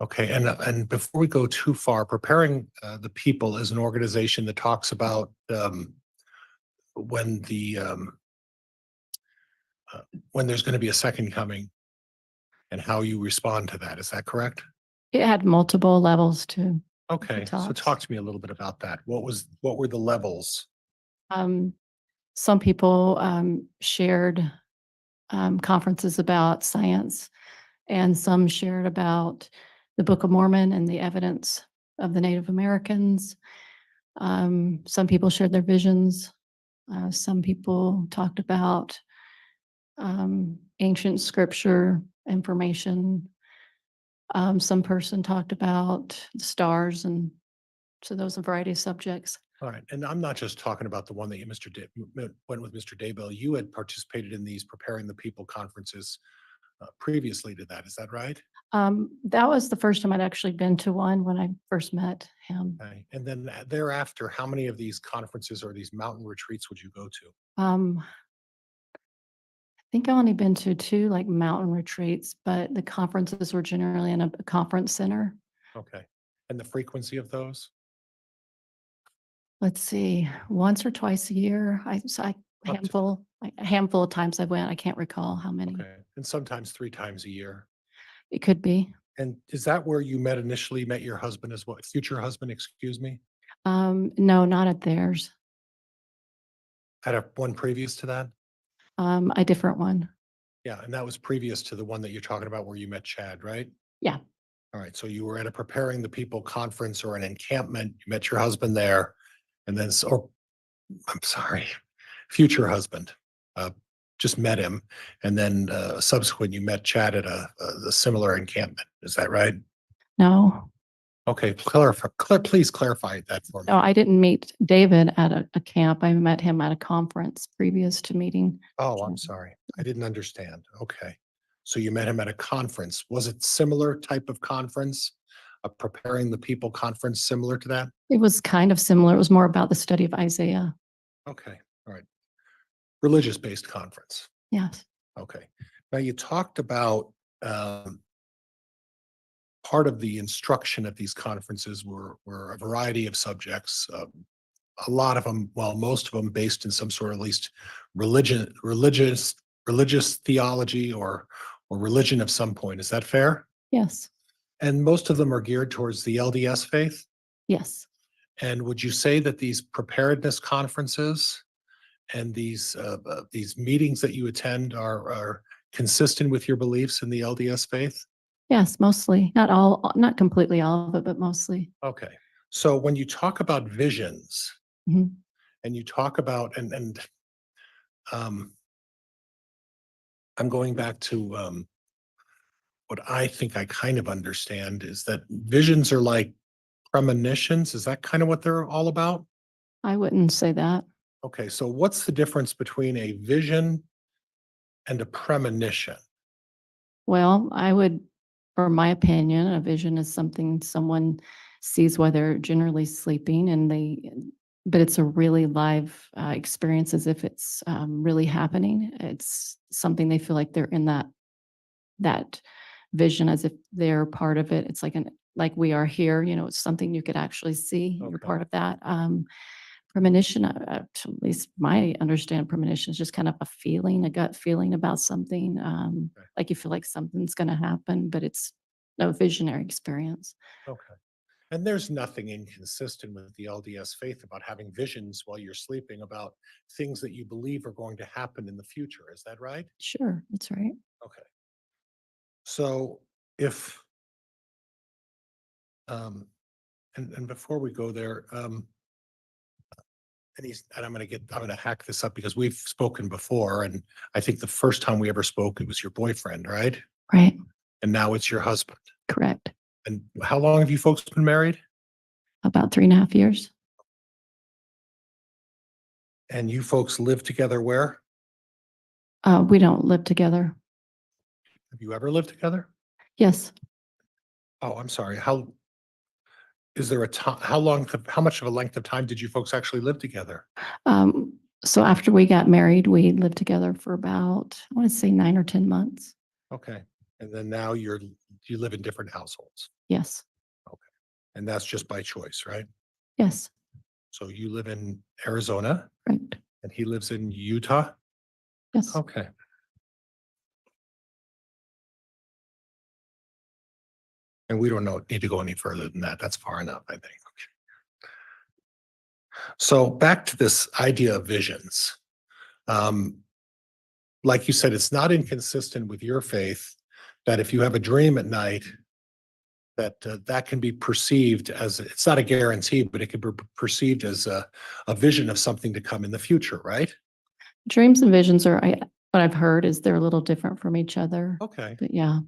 Okay, and before we go too far, preparing the people is an organization that talks about when there's going to be a second coming and how you respond to that. Is that correct? It had multiple levels to Okay, so talks. talk to me a little bit about that. What were the levels? Some people shared conferences about science, and some shared about the Book of Mormon and the evidence of the Native Americans. Some people shared their visions. Some people talked about ancient scripture information. Some person talked about the stars, and so those a variety of subjects. All right, and I'm not just talking about the one that you went with Mr. Daybell. You had participated in these preparing the people conferences previously to that. Is that right? That was the first time I'd actually been to one when I first met him. Okay, and then thereafter, how many of these conferences or these mountain retreats would you go to? I think I've only been to 2 like mountain retreats, but the conferences were generally in a conference center. Okay, and the frequency of those? Let's see, once or twice a year. Up to- A handful of times I went. I can't recall how many. Okay, and sometimes 3 times a year. It could be. And is that where you met your husband as well? Future husband, excuse me? No, not at theirs. At one previous to that? A different one. Yeah, and that was previous to the one that you're talking about where you met Chad, right? Yeah. All right, so you were at a preparing the people conference or an encampment, you met your husband there, and then, I'm sorry, future husband, just met him, and then subsequent, you met Chad at a similar encampment. Is that right? No, Okay, please clarify that for me. no, I didn't meet David at a camp. I met him at a conference previous to meeting. Oh, I'm sorry. I didn't understand. Okay. So you met him at a conference. Was it similar type of conference? A preparing the people conference similar to that? It was kind of similar. It was more about the study of Isaiah. Okay, all right. Religious-based conference. Yes. Okay. Now you talked about part of the instruction at these conferences were a variety of subjects. A lot of them, well, most of them based in some sort of at least religious theology or religion of some point. Is that fair? Yes. And most of them are geared towards the LDS faith. Yes. And would you say that these preparedness conferences and these meetings that you attend are consistent with your beliefs in the LDS faith? Yes, mostly. Not all, not completely all of it, but mostly. Okay. So when you talk about visions Mhm. and you talk about, I'm going back to what I think I kind of understand is that visions are like premonitions. Is that kind of what they're all about? I wouldn't say that. Okay. So what's the difference between a vision and a premonition? Well, I would, for my opinion, a vision is something someone sees while they're generally sleeping, and but it's a really live experience as if it's really happening. It's something they feel like they're in that vision as if they're part of it. It's like we are here, it's something you could actually see. You're Okay. part of that. Premonition, at least my understanding, premonition is just kind of a feeling, a gut feeling about something. Like you feel like something's going to happen, but it's no visionary experience. Okay. And there's nothing inconsistent with the LDS faith about having visions while you're sleeping about things that you believe are going to happen in the future. Is that right? Sure, that's right. Okay. So if, and before we go there, and I'm going to hack this up because we've spoken before. And I think the first time we ever spoke, it was your boyfriend, right? Right, And now it's your husband. correct. And how long have you folks been married? About 3.5 years. And you folks live together where? We don't live together. Have you ever lived together? Yes. Oh, I'm sorry. Is there a time, how much of a length of time did you folks actually live together? So after we got married, we lived together for about, I want to say 9 or 10 months. Okay. And then now you live in different households, Yes. and that's just by choice, right? Yes. So you live in Arizona Right. and he lives in Utah? Yes. Okay. And we don't need to go any further than that. That's far enough, I think. So back to this idea of visions. Like you said, it's not inconsistent with your faith that if you have a dream at night, that can be perceived as, it's not a guarantee, but it can be perceived as a vision of something to come in the future, right? Dreams and visions are, what I've heard is they're a little different from each other. Okay. But yeah,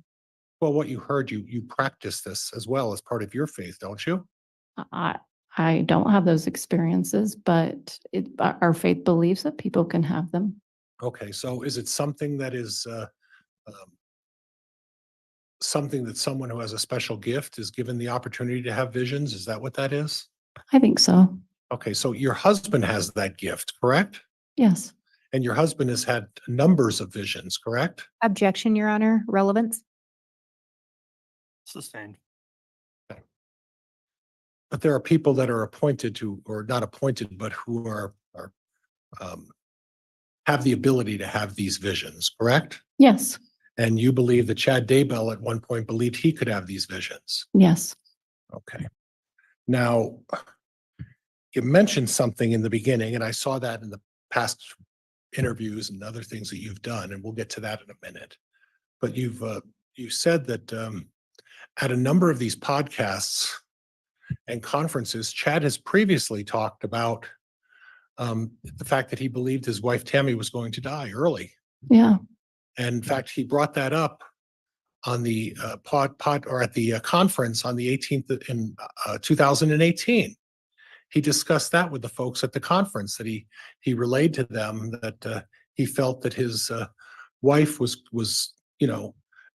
Well, what you heard, you practice this as well as part of your faith, don't you? I don't have those experiences, but our faith believes that people can have them. Okay, so is it something that is something that someone who has a special gift is given the opportunity to have visions? Is that what that is? I think so. Okay, so your husband has that gift, correct? Yes. And your husband has had numbers of visions, correct? Objection, Your Honor. Relevance? Sustained. But there are people that are appointed to, or not appointed, but who are have the ability to have these visions, correct? Yes. And you believe that Chad Daybell at one point believed he could have these visions. Yes. Okay. Now, you mentioned something in the beginning, and I saw that in the past interviews and other things that you've done, and we'll get to that in a minute. But you said that at a number of these podcasts and conferences, Chad has previously talked about the fact that he believed his wife Tammy was going to die early. Yeah. And in fact, he brought that up on the or at the conference on the 18th in 2018. He discussed that with the folks at the conference, that he relayed to them that he felt that his wife was going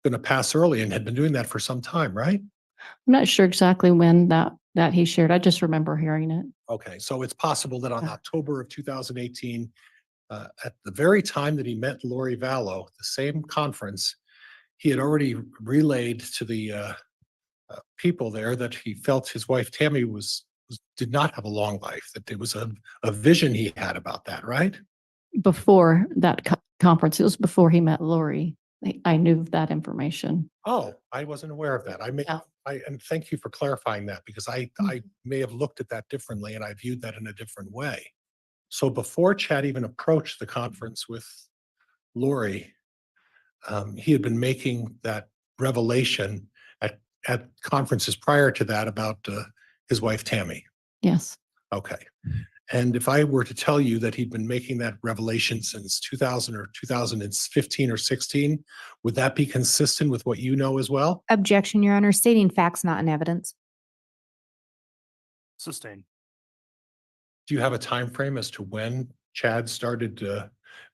to pass early and had been doing that for some time, right? I'm not sure exactly when that he shared. I just remember hearing it. Okay, so it's possible that on Yeah. October of 2018, at the very time that he met Lori Vallow, the same conference, he had already relayed to the people there that he felt his wife Tammy did not have a long life, that there was a vision he had about that, right? Before that conference, it was before he met Lori. I knew of that information. Oh, I wasn't aware of that. Yeah. And thank you for clarifying that, because I may have looked at that differently and I viewed that in a different way. So before Chad even approached the conference with Lori, he had been making that revelation at conferences prior to that about his wife Tammy. Yes. Okay. And if I were to tell you that he'd been making that revelation since 2000 or 2015 or 16, would that be consistent with what you know as well? Objection, Your Honor. Stating facts not in evidence. Sustained. Do you have a time frame as to when Chad started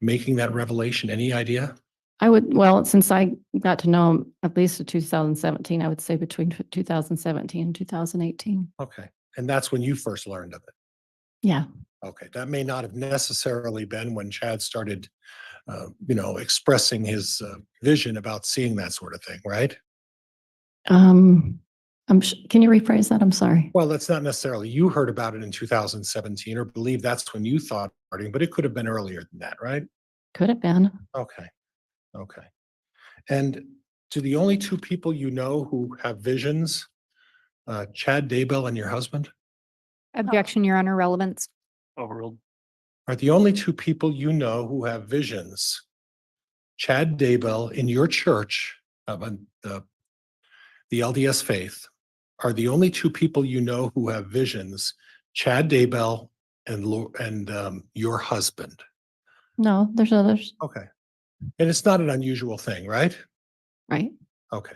making that revelation? Any idea? Well, since I got to know him at least in 2017, I would say between 2017 and 2018. Okay. And that's when you first learned of it. Yeah. Okay. That may not have necessarily been when Chad started, expressing his vision about seeing that sort of thing, right? Can you rephrase that? I'm sorry. Well, that's not necessarily, you heard about it in 2017 or believe that's when you thought starting, but it could have been earlier than that, right? Could have been. Okay. Okay. And do the only two people you know who have visions, Chad Daybell and your husband, Objection, Your Honor. Relevance? Overruled. are the only two people you know who have visions, Chad Daybell in your church, the LDS faith, are the only two people you know who have visions, Chad Daybell and your husband? No, there's others. Okay. And it's not an unusual thing, right? Right. Okay.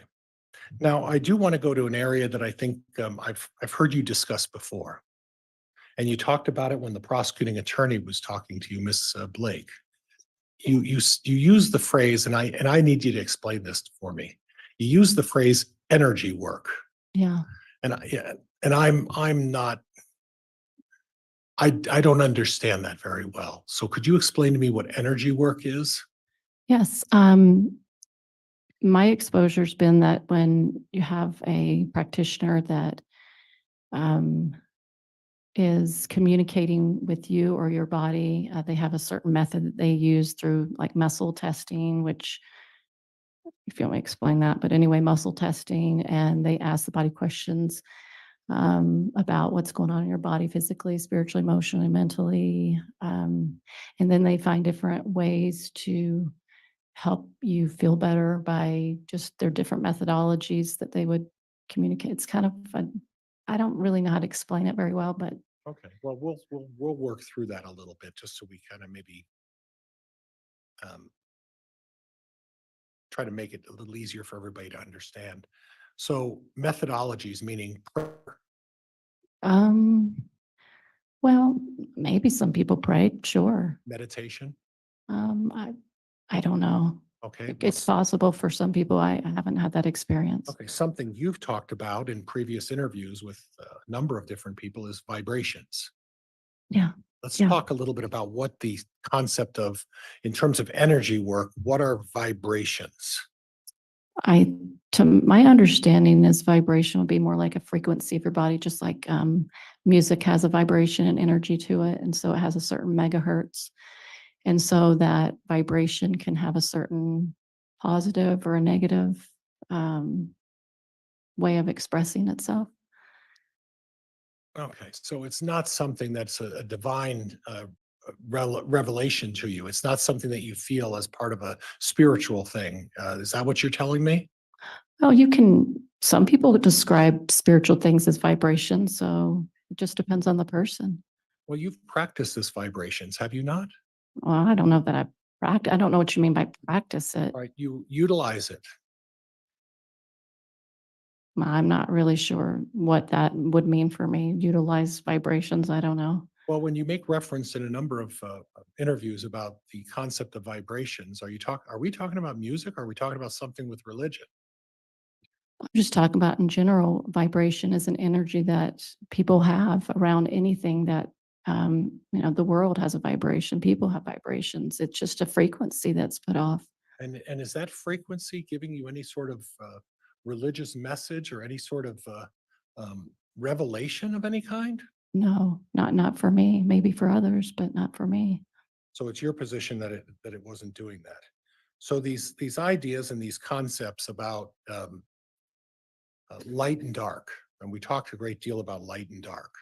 Now, I do want to go to an area that I think I've heard you discuss before. And you talked about it when the prosecuting attorney was talking to you, Miss Blake. you use the phrase, and I need you to explain this for me. You use the phrase energy work, Yeah. and I'm not. I don't understand that very well. So could you explain to me what energy work is? Yes. My exposure's been that when you have a practitioner that um, is communicating with you or your body, they have a certain method that they use through like muscle testing, which if you want me to explain that, but anyway, muscle testing, and they ask the body questions about what's going on in your body physically, spiritually, emotionally, mentally. And then they find different ways to help you feel better by just their different methodologies that they would communicate. It's kind of fun. I don't really know how to explain it very well, but Okay, well, we'll work through that a little bit just so we kind of maybe um, try to make it a little easier for everybody to understand. So methodologies, meaning prayer, um, well, maybe some people pray, sure. meditation. I don't know. Okay, It's possible for some people. I haven't had that experience. okay. Something you've talked about in previous interviews with a number of different people is vibrations. Yeah. Let's Yeah. talk a little bit about what the concept of, in terms of energy work, what are vibrations? To my understanding is vibration would be more like a frequency of your body, just like music has a vibration and energy to it. And so it has a certain megahertz. And so that vibration can have a certain positive or a negative way of expressing itself. Okay, so it's not something that's a divine revelation to you. It's not something that you feel as part of a spiritual thing. Is that what you're telling me? Well, some people describe spiritual things as vibration. So it just depends on the person. Well, you've practiced this vibrations, have you not? Well, I don't know that I practice. I don't know what you mean by practice it. Right, you utilize it. I'm not really sure what that would mean for me. Utilize vibrations. I don't know. Well, when you make reference in a number of interviews about the concept of vibrations, are we talking about music? Or are we talking about something with religion? I'm just talking about in general, vibration is an energy that people have around anything that, the world has a vibration. People have vibrations. It's just a frequency that's put off. And is that frequency giving you any sort of religious message or any sort of revelation of any kind? No, not for me. Maybe for others, but not for me. So it's your position that it wasn't doing that. So these ideas and these concepts about light and dark, and we talked a great deal about light and dark.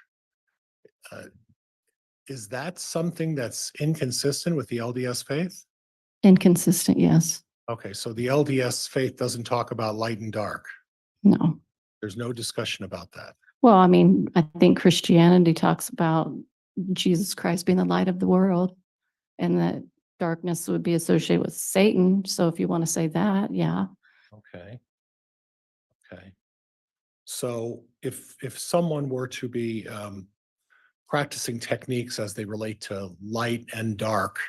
Is that something that's inconsistent with the LDS faith? Inconsistent, yes. Okay, so the LDS faith doesn't talk about light and dark. No. There's no discussion about that. Well, I mean, I think Christianity talks about Jesus Christ being the light of the world and that darkness would be associated with Satan. So if you want to say that, yeah. Okay. Okay. So if someone were to be practicing techniques as they relate to light and dark,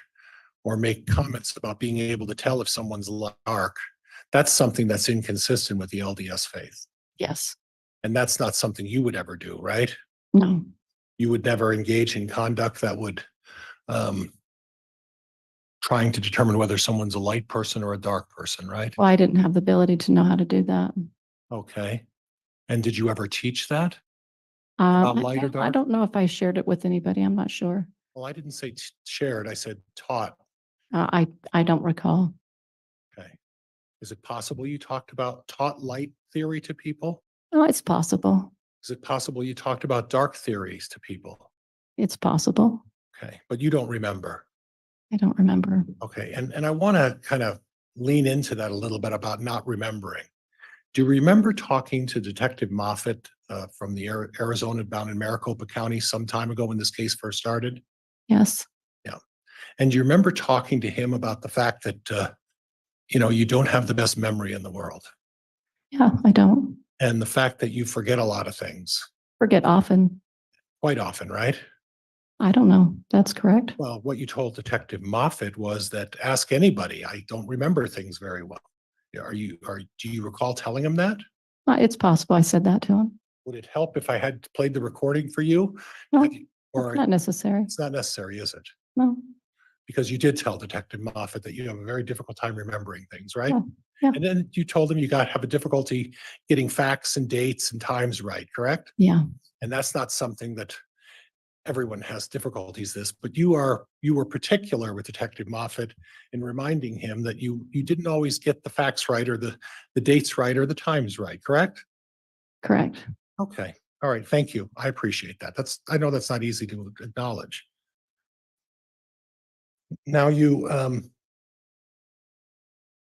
or make comments about being able to tell if someone's dark, that's something that's inconsistent with the LDS faith. Yes. And that's not something you would ever do, right? No. You would never engage in conduct that would trying to determine whether someone's a light person or a dark person, right? Well, I didn't have the ability to know how to do that. Okay. And did you ever teach that? About light or I dark? don't know if I shared it with anybody. I'm not sure. Well, I didn't say shared, I said taught. I don't recall. Okay. Is it possible you taught light theory to people? Oh, it's possible. Is it possible you talked about dark theories to people? It's possible. Okay, but you don't remember. I don't remember. Okay, and I want to kind of lean into that a little bit about not remembering. Do you remember talking to Detective Moffat from the Arizona bound in Maricopa County some time ago when this case first started? Yes. Yeah. And do you remember talking to him about the fact that, you don't have the best memory in the world? Yeah, I don't And the fact that you forget a lot of things forget often. quite often, right? I don't know. That's correct. Well, what you told Detective Moffett was that ask anybody. I don't remember things very well. Do you recall telling him that? It's possible I said that to him. Would it help if I had played the recording for you? No, Have you- Or not necessary. it's not necessary, is it? No. Because you did tell Detective Moffett that you have a very difficult time remembering things, right? Yeah. Yeah. And then you told him you have a difficulty getting facts and dates and times right, correct? Yeah. And that's not something that everyone has difficulties this, but you were particular with Detective Moffett in reminding him that you didn't always get the facts right or the dates right or the times right, correct? Correct. Okay. All right. Thank you. I appreciate that. I know that's not easy to acknowledge. Now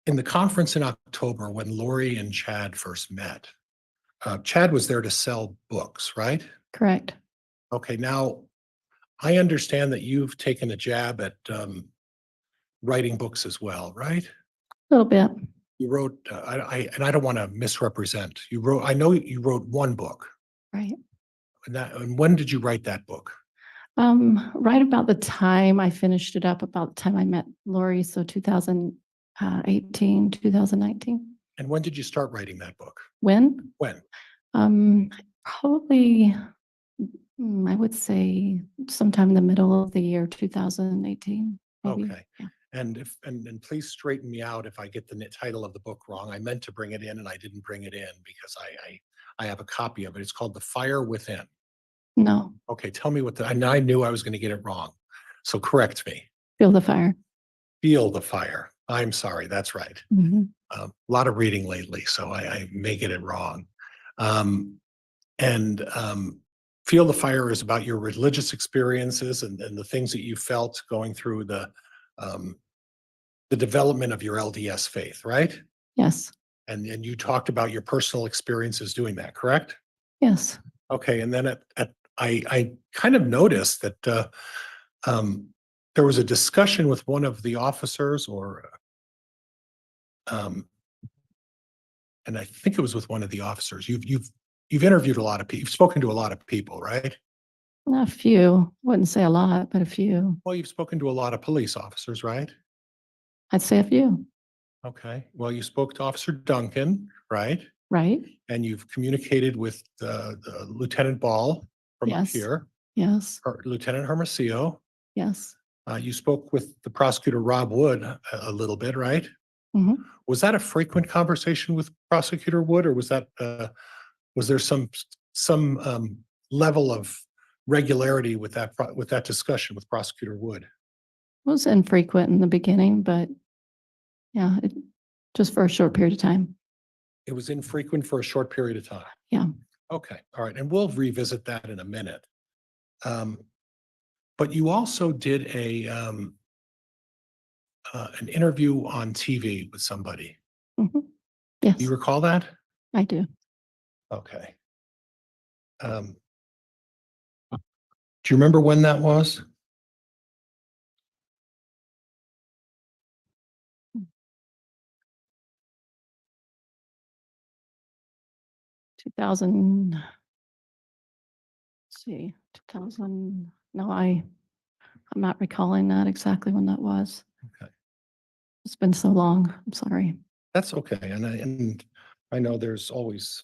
in the conference in October when Lori and Chad first met, Chad was there to sell books, right? Correct. Okay. Now I understand that you've taken a jab at writing books as well, right? A little bit. You wrote, and I don't want to misrepresent. I know you wrote one book. Right. And when did you write that book? Right about the time I finished it up, about the time I met Lori, so 2018, 2019. And when did you start writing that book? When? When? Probably, I would say sometime in the middle of the year 2018, maybe. Okay. Yeah. And please straighten me out if I get the title of the book wrong. I meant to bring it in and I didn't bring it in because I have a copy of it. It's called The Fire Within. No, Okay, tell me and I knew I was going to get it wrong. So correct me. Feel the Fire. Feel the Fire. I'm sorry. That's right. Mhm. A lot of reading lately, so I may get it wrong. And Feel the Fire is about your religious experiences and the things that you felt going through the development of your LDS faith, right? Yes. And you talked about your personal experiences doing that, correct? Yes. Okay, and then I kind of noticed that there was a discussion with one of the officers, and I think it was with one of the officers. You've interviewed a lot of people. You've spoken to a lot of people, right? A few. Wouldn't say a lot, but a few. Well, you've spoken to a lot of police officers, right? I'd say a few. Okay. Well, you spoke to Officer Duncan, right? Right? And you've communicated with the Lieutenant Ball from up Yes. here, Yes. or Lieutenant Hermosillo. Yes. You spoke with the prosecutor, Rob Wood, a little bit, right? Mhm. Was that a frequent conversation with Prosecutor Wood, or was there some level of regularity with that discussion with Prosecutor Wood? It was infrequent in the beginning, but yeah, just for a short period of time. It was infrequent for a short period of time. Yeah. Okay, all right, and we'll revisit that in a minute. But you also did an interview on TV with somebody. Mhm. Yes, Do you recall that? I do. Okay. Do you remember when that was? 2000, let's see, 2000, no, I'm not recalling that exactly when that was. Okay. It's been so long. I'm sorry. That's okay, and I know there's always,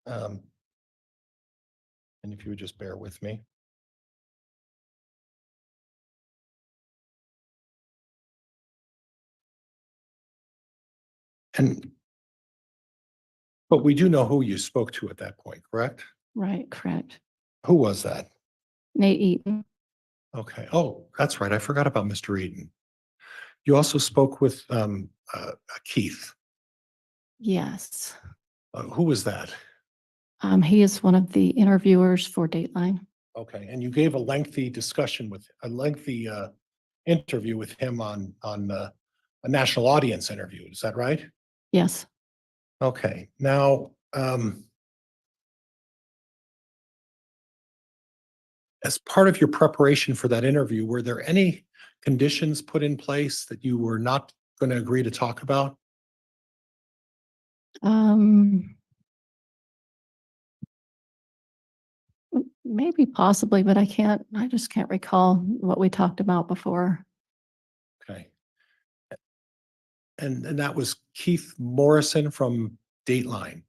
and if you would just bear with me. But we do know who you spoke to at that point, correct? Right, correct. Who was that? Nate Eaton. Okay. Oh, that's right. I forgot about Mr. Eden. You also spoke with Keith. Yes. Who was that? He is one of the interviewers for Dateline. Okay, and you gave a lengthy interview with him on a national audience interview. Is that right? Yes. Okay. Now, as part of your preparation for that interview, were there any conditions put in place that you were not going to agree to talk about? Maybe possibly, but I just can't recall what we talked about before. Okay. And that was Keith Morrison from Dateline.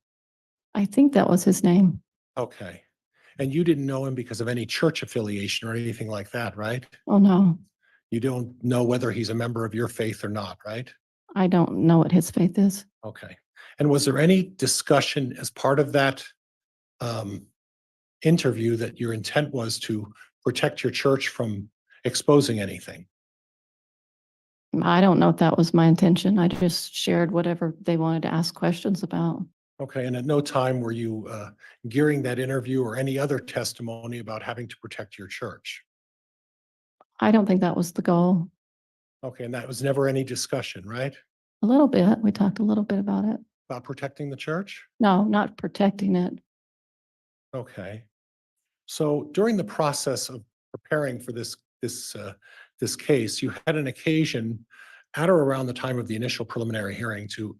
I think that was his name. Okay. And you didn't know him because of any church affiliation or anything like that, right? Oh, no, You don't know whether he's a member of your faith or not, right? I don't know what his faith is. Okay. And was there any discussion as part of that interview that your intent was to protect your church from exposing anything? I don't know if that was my intention. I just shared whatever they wanted to ask questions about. Okay. And at no time were you gearing that interview or any other testimony about having to protect your church? I don't think that was the goal. Okay. And that was never any discussion, right? A little bit. We talked a little bit about it. About protecting the church? No, not protecting it. Okay. So during the process of preparing for this case, you had an occasion at or around the time of the initial preliminary hearing to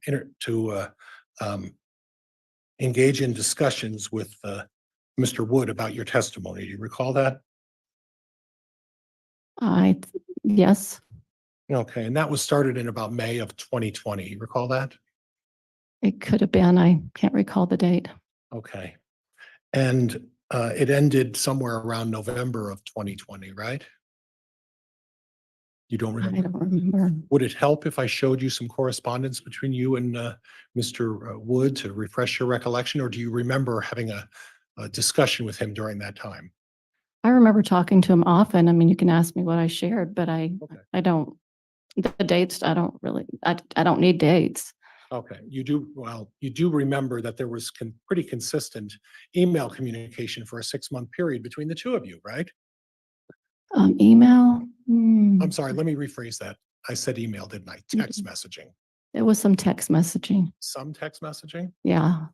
engage in discussions with Mr. Wood about your testimony. Do you recall that? Yes, Okay, and that was started in about May of 2020. You recall that? it could have been. I can't recall the date. Okay. And it ended somewhere around November of 2020, right? You don't I remember? don't remember. Would it help if I showed you some correspondence between you and Mr. Wood to refresh your recollection, or do you remember having a discussion with him during that time? I remember talking to him often. I mean, you can ask me what I shared, but I don't, the dates, I don't need dates. Okay, you do remember that there was pretty consistent email communication for a 6-month period between the two of you, right? Email? I'm sorry, let me rephrase that. I said email, didn't I? Text messaging. There was some text messaging. Some text messaging? Yeah.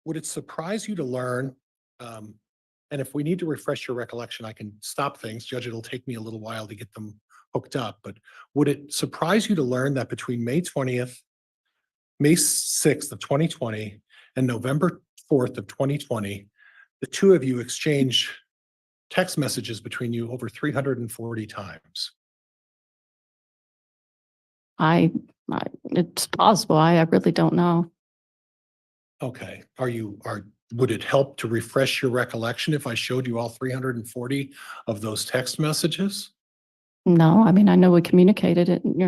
Would it surprise you to learn, and if we need to refresh your recollection, I can stop things. Judge, it'll take me a little while to get them hooked up, but would it surprise you to learn that between May 20th, May 6th of 2020 and November 4th of 2020, the two of you exchanged text messages between you over 340 times? It's possible. I really don't know. Okay, would it help to refresh your recollection if I showed you all 340 of those text messages? No, I mean, I know we communicated it and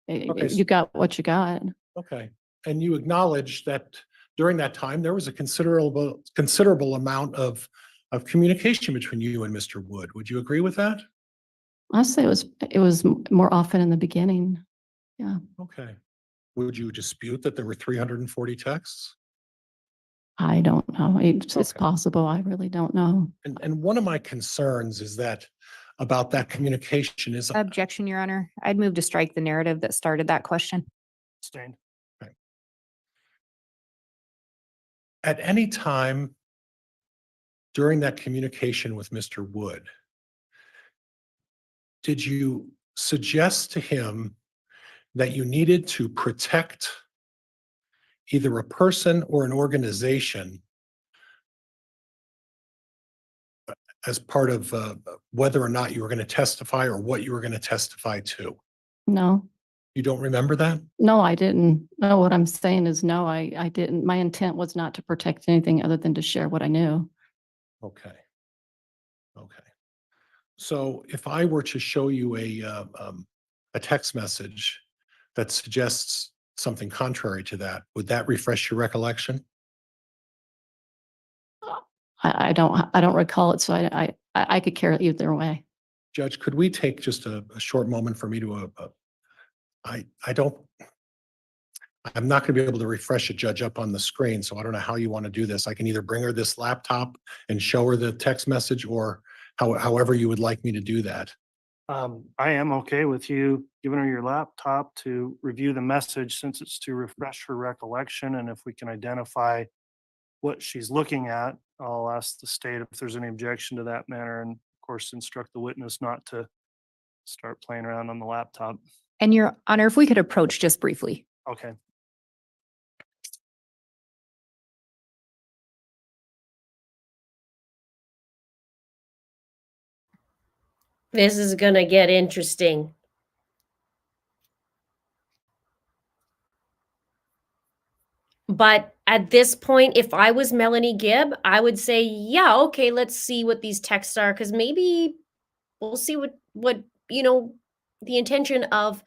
Okay. you got what you got. Okay, and you acknowledge that during that time, there was a considerable amount of communication between you and Mr. Wood. Would you agree with that? I say it was more often in the beginning. Yeah. Okay. Would you dispute that there were 340 texts? I don't know. It's Okay. possible. I really don't know. And one of my concerns is that about that communication is Objection, Your Honor. I'd move to strike the narrative that started that question. Sustained. at any time during that communication with Mr. Wood, did you suggest to him that you needed to protect either a person or an organization as part of whether or not you were going to testify or what you were going to testify to? No, You don't remember that? no, I didn't. No, what I'm saying is no, I didn't. My intent was not to protect anything other than to share what I knew. Okay. Okay. So if I were to show you a text message that suggests something contrary to that, would that refresh your recollection? I don't recall it, so I could care either way. Judge, could we take just a short moment for me to, I'm not going to be able to refresh a judge up on the screen, so I don't know how you want to do this. I can either bring her this laptop and show her the text message, or however you would like me to do that. I am okay with you giving her your laptop to review the message, since it's to refresh her recollection. And if we can identify what she's looking at, I'll ask the state if there's any objection to that manner, and of course instruct the witness not to start playing around on the laptop. And Your Honor, if we could approach just briefly. Okay. This is gonna get interesting. But at this point, if I was Melanie Gibb, I would say, yeah, okay, let's see what these texts are, because maybe we'll see what the intention of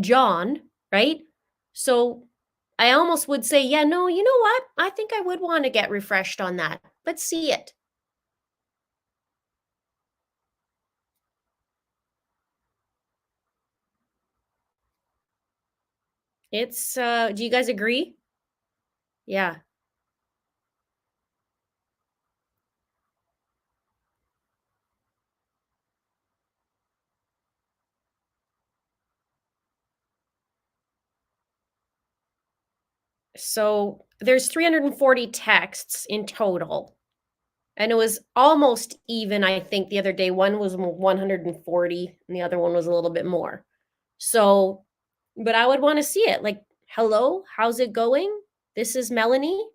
John, right? So I almost would say, yeah, no, you know what? I think I would want to get refreshed on that. Let's see it. It's do you guys agree? Yeah. So there's 340 texts in total. And it was almost even, I think, the other day. One was 140 and the other one was a little bit more. So, but I would want to see it. Like, hello, how's it going? This is Melanie.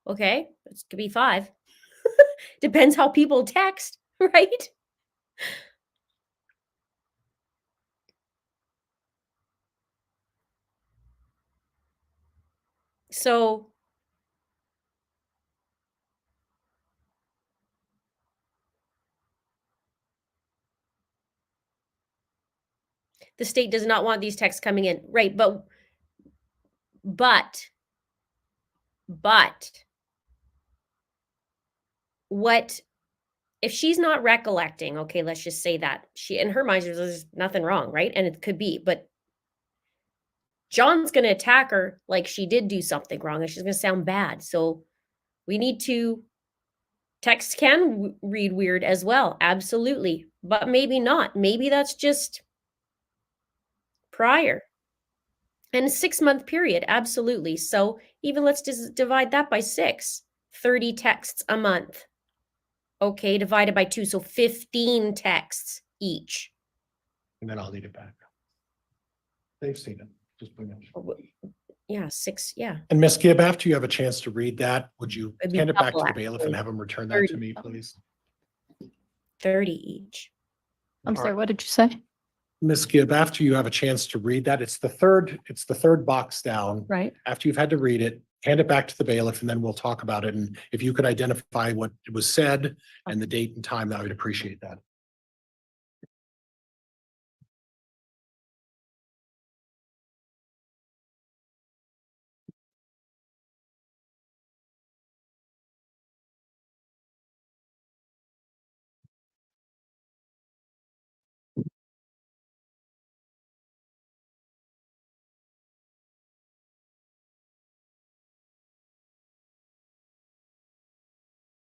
Okay, it could be 5. Depends how people text, right? So the state does not want these texts coming in, right? But what if she's not recollecting? Okay, let's just say that she, in her mind, there's nothing wrong, right? And it could be, but John's going to attack her like she did do something wrong, and she's going to sound bad. So we need to. Text can read weird as well, absolutely, but maybe not. Maybe that's just prior. And a 6-month period, absolutely. So even let's just divide that by 6, 30 texts a month. Okay, divided by 2, so 15 texts each. And then I'll lead it back. They've seen it. Just bring it. Yeah, 6, yeah. And Ms. Gibb, after you have a chance to read that, would you It'd be hand it back to double, the bailiff and actually. have him return that to me, please? 30 each. I'm sorry, what did you say? Ms. Gibb, after you have a chance to read that, it's the third box down. Right. After you've had to read it, hand it back to the bailiff and then we'll talk about it. And if you could identify what was said and the date and time, I would appreciate that.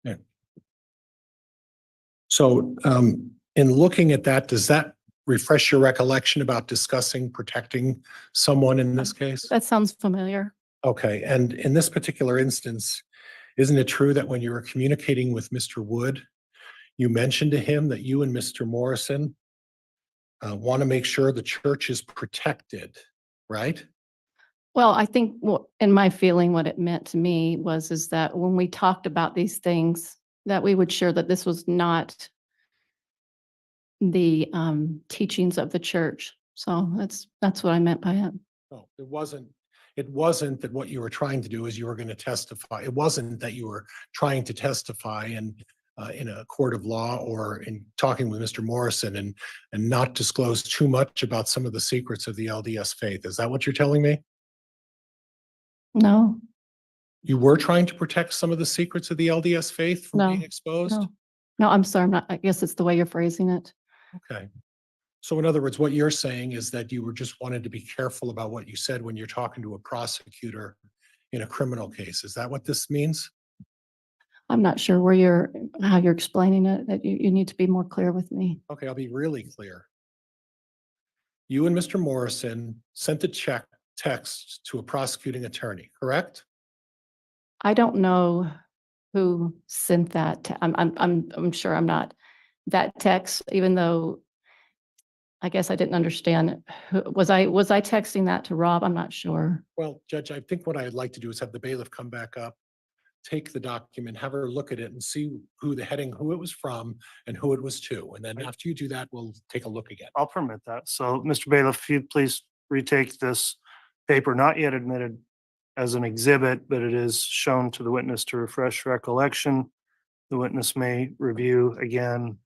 Yeah. So in looking at that, does that refresh your recollection about discussing protecting someone in this case? That sounds familiar. Okay, and in this particular instance, isn't it true that when you were communicating with Mr. Wood, you mentioned to him that you and Mr. Morrison want to make sure the church is protected, right? Well, I think in my feeling, what it meant to me is that when we talked about these things, that we would share that this was not the teachings of the church. So that's what I meant by it. No, it wasn't that what you were trying to do is you were going to testify. It wasn't that you were trying to testify and in a court of law or in talking with Mr. Morrison and not disclose too much about some of the secrets of the LDS faith. Is that what you're telling me? No, You were trying to protect some of the secrets of the LDS faith from being No, exposed? no, I'm sorry. I guess it's the way you're phrasing it. Okay. So in other words, what you're saying is that you were just wanted to be careful about what you said when you're talking to a prosecutor in a criminal case. Is that what this means? I'm not sure how you're explaining it, that you need to be more clear with me. Okay, I'll be really clear. You and Mr. Morrison sent a text to a prosecuting attorney, correct? I don't know who sent that. I'm sure I'm not that text, even though I guess I didn't understand. Was I texting that to Rob? I'm not sure. Well, Judge, I think what I'd like to do is have the bailiff come back up, take the document, have her look at it and see who the heading, who it was from and who it was to. And then after you do that, we'll take a look again. I'll permit that. So, Mr. Bailiff, if you'd please retake this paper, not yet admitted as an exhibit, but it is shown to the witness to refresh recollection. The witness may review again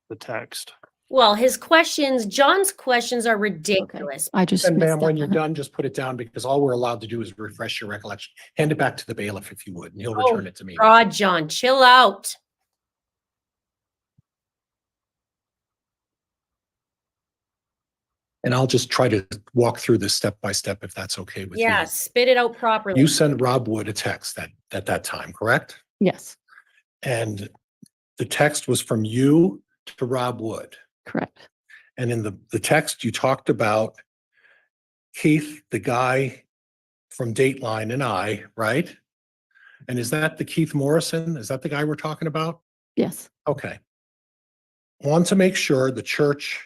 the text. Well, John's questions are ridiculous. I just And ma'am, missed when that you're one. done, just put it down because all we're allowed to do is refresh your recollection. Hand it back to the bailiff if you would, and he'll Oh, return it to me. God, John, chill out. And I'll just try to walk through this step by step if that's okay with you. Yeah, spit it out properly. You sent Rob Wood a text at that time, correct? Yes, And the text was from you to Rob Wood. correct. And in the text, you talked about Keith, the guy from Dateline, and I, right? And is that the Keith Morrison? Is that the guy we're talking about? Yes, Okay. Want to make sure the church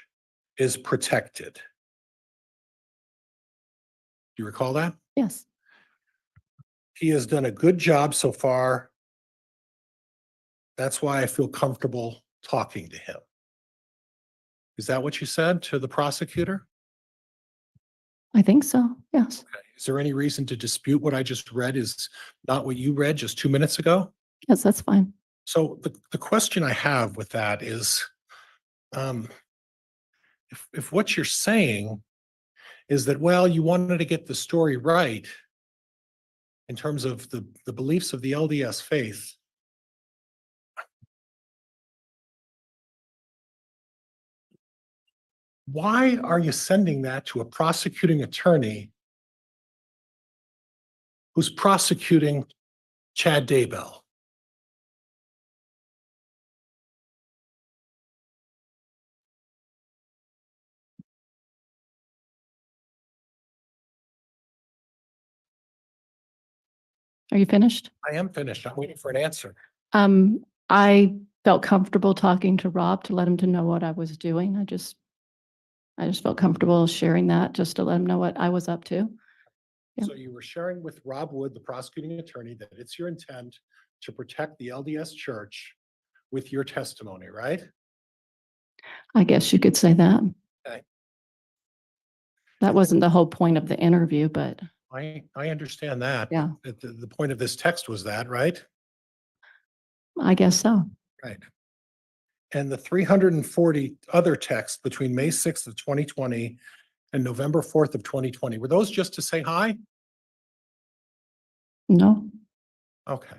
is protected. You recall that? yes, He has done a good job so far. That's why I feel comfortable talking to him. Is that what you said to the prosecutor? I think so. Yes, Is there any reason to dispute what I just read is not what you read just 2 minutes ago? yes, that's fine. So the question I have with that is, if what you're saying is that, well, you wanted to get the story right in terms of the beliefs of the LDS faith, why are you sending that to a prosecuting attorney who's prosecuting Chad Daybell? Are you finished? I am finished. I'm waiting for an answer. I felt comfortable talking to Rob to let him to know what I was doing. I just felt comfortable sharing that just to let him know what I was up to. Yeah. So you were sharing with Rob Wood, the prosecuting attorney, that it's your intent to protect the LDS church with your testimony, right? I guess you could say that. Okay. That wasn't the whole point of the interview, but I understand that. Yeah. But the point of this text was that, right? I guess so. Right. And the 340 other texts between May 6th of 2020 and November 4th of 2020, were those just to say hi? No, Okay.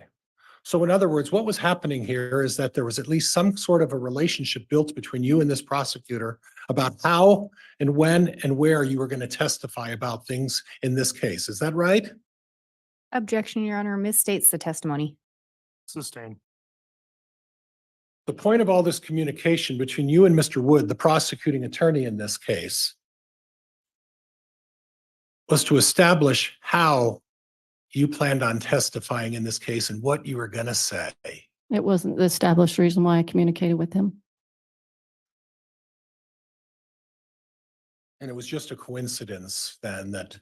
So in other words, what was happening here is that there was at least some sort of a relationship built between you and this prosecutor about how and when and where you were going to testify about things in this case. Is that right? Objection, Your Honor, misstates the testimony. Sustained. The point of all this communication between you and Mr. Wood, the prosecuting attorney in this case, was to establish how you planned on testifying in this case and what you were going to say. it wasn't the established reason why I communicated with him. And it was just a coincidence then that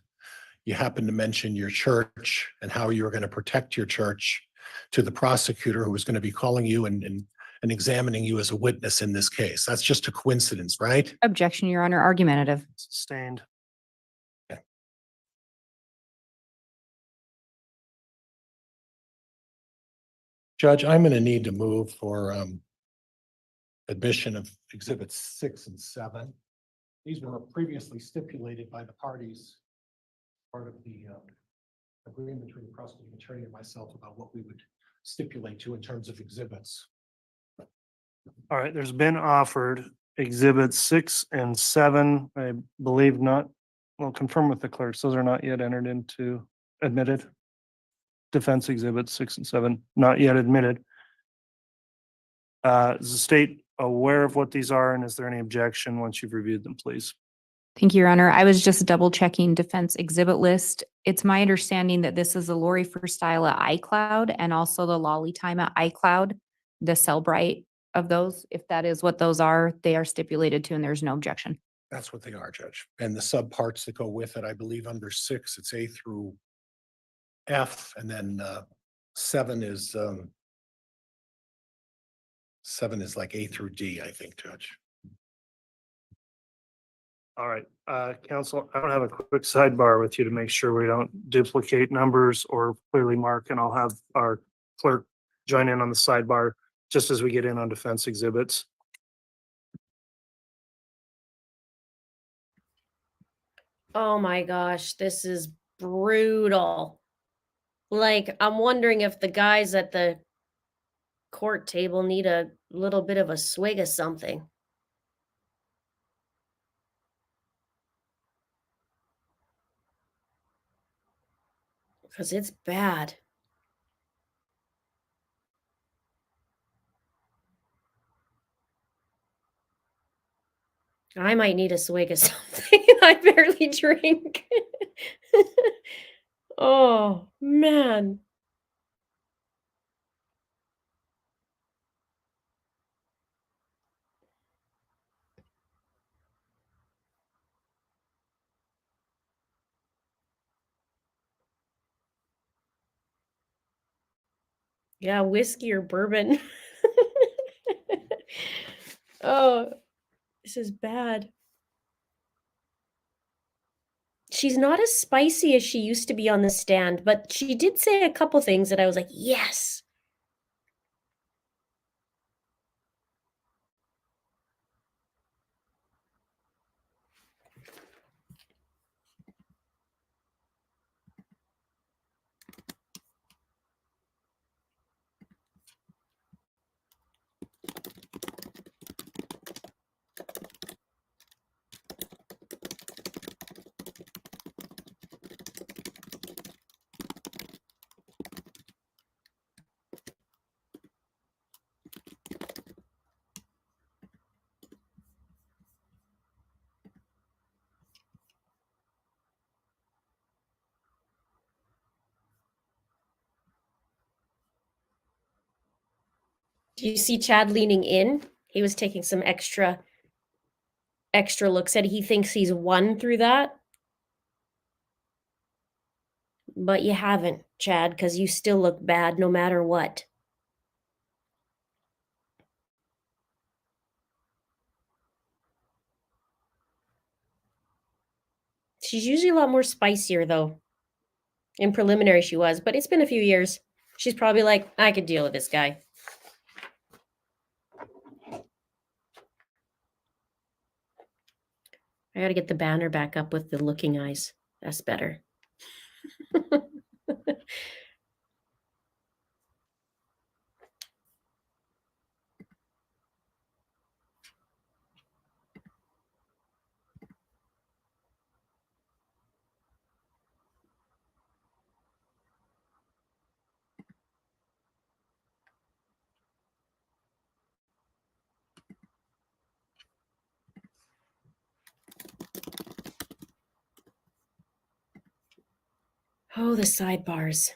you happened to mention your church and how you were going to protect your church to the prosecutor who was going to be calling you and examining you as a witness in this case. That's just a coincidence, right? Objection, Your Honor, argumentative. Sustained. Judge, I'm going to need to move for admission of exhibits 6 and 7. These were previously stipulated by the parties, part of the agreement between the prosecuting attorney and myself about what we would stipulate to in terms of exhibits. All right, there's been offered exhibits 6 and 7, I believe not, well, confirm with the clerks, those are not yet entered into admitted. Defense exhibits 6 and 7, not yet admitted. Is the state aware of what these are, and is there any objection once you've reviewed them, please? Thank you, Your Honor. I was just double checking defense exhibit list. It's my understanding that this is the Lori for Style at iCloud and also the Lolly Time at iCloud, the Cellbrite of those. If that is what those are, they are stipulated to and there's no objection. That's what they are, Judge. And the subparts that go with it, I believe under 6, it's A through F, and then 7 is like A through D, I think, Judge. All right, council, I don't have a quick sidebar with you to make sure we don't duplicate numbers or clearly mark, and I'll have our clerk join in on the sidebar just as we get in on defense exhibits. Oh my gosh, this is brutal. Like, I'm wondering if the guys at the court table need a little bit of a swig of something. Because it's bad. I might need a swig of something. I barely drink. Oh, man. Yeah, whiskey or bourbon. Oh, this is bad. She's not as spicy as she used to be on the stand, but she did say a couple things that I was like, yes. Do you see Chad leaning in? He was taking some extra look, said he thinks he's won through that. But you haven't, Chad, because you still look bad no matter what. She's usually a lot more spicier, though. In preliminary, she was, but it's been a few years. She's probably like, I could deal with this guy. I gotta get the banner back up with the looking eyes. That's better. Oh, the sidebars.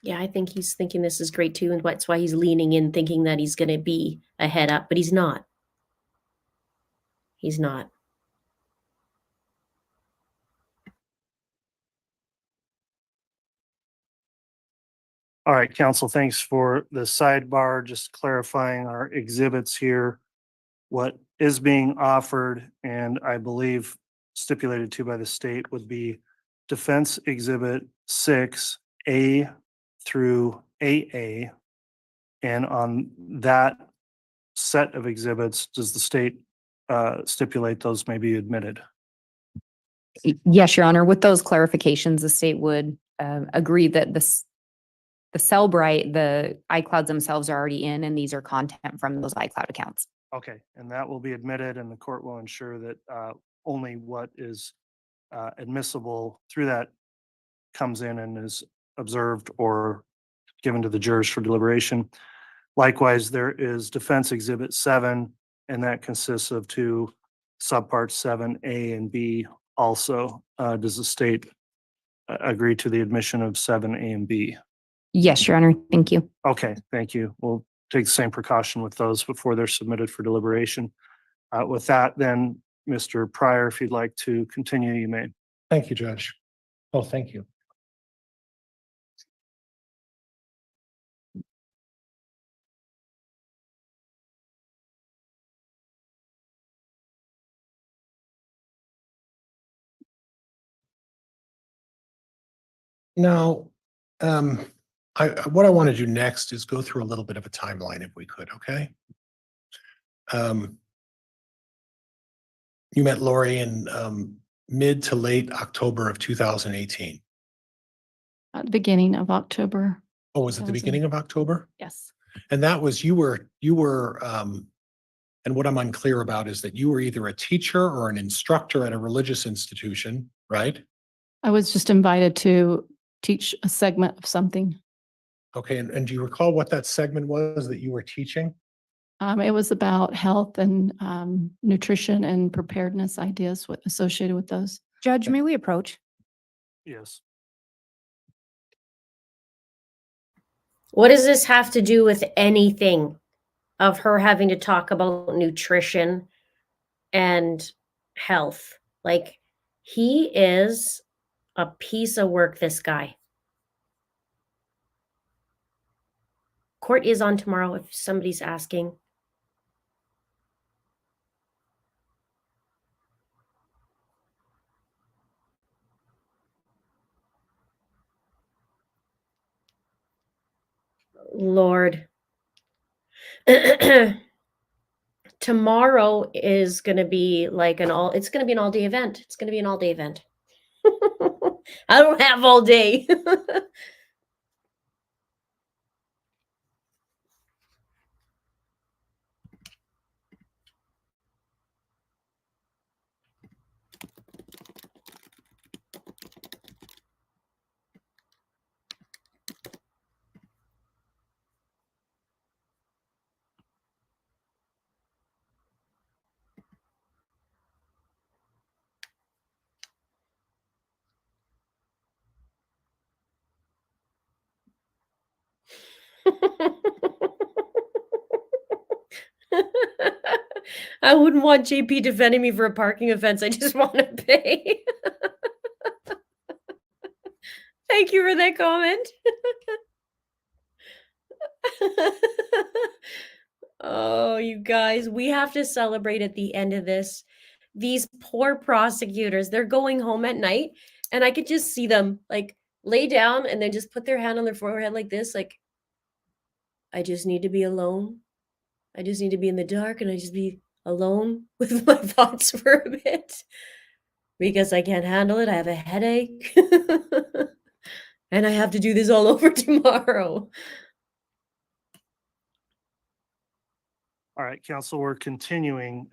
Yeah, I think he's thinking this is great too, and that's why he's leaning in, thinking that he's going to be a head up, but he's not. He's not. All right, council, thanks for the sidebar, just clarifying our exhibits here. What is being offered, and I believe stipulated to by the state, would be Defense Exhibit 6A through AA. And on that set of exhibits, does the state stipulate those may be admitted? Yes, Your Honor. With those clarifications, the state would agree that the Cellbrite, the iClouds themselves are already in, and these are content from those iCloud accounts. Okay, and that will be admitted and the court will ensure that only what is admissible through that comes in and is observed or given to the jurors for deliberation. Likewise, there is Defense Exhibit 7, and that consists of two subparts 7A and B also. Does the state agree to the admission of 7A and B? Yes, Your Honor. Thank you. Okay, thank you. We'll take the same precaution with those before they're submitted for deliberation. With that, then, Mr. Pryor, if you'd like to continue, you may. Thank you, Judge. Oh, thank you. Now, what I want to do next is go through a little bit of a timeline if we could, okay? You met Lori in mid to late October of 2018. At the beginning of October. Oh, was it the beginning of October? Yes. And that was, and what I'm unclear about is that you were either a teacher or an instructor at a religious institution, right? I was just invited to teach a segment of something. Okay, and do you recall what that segment was that you were teaching? It was about health and nutrition and preparedness ideas associated with those. Judge, may we approach? Yes. What does this have to do with anything of her having to talk about nutrition and health? Like, he is a piece of work, this guy. Court is on tomorrow if somebody's asking. Lord. Tomorrow is going to be like it's going to be an all-day event. It's going to be an all-day event. I don't have all day. I wouldn't want JP defending me for a parking offense. I just want to pay. Thank you for that comment. Oh, you guys, we have to celebrate at the end of this. These poor prosecutors, they're going home at night, and I could just see them like lay down and then just put their hand on their forehead like this, like, I just need to be alone. I just need to be in the dark and I just be alone with my thoughts for a bit because I can't handle it. I have a headache and I have to do this all over tomorrow. All right, counsel, we're continuing.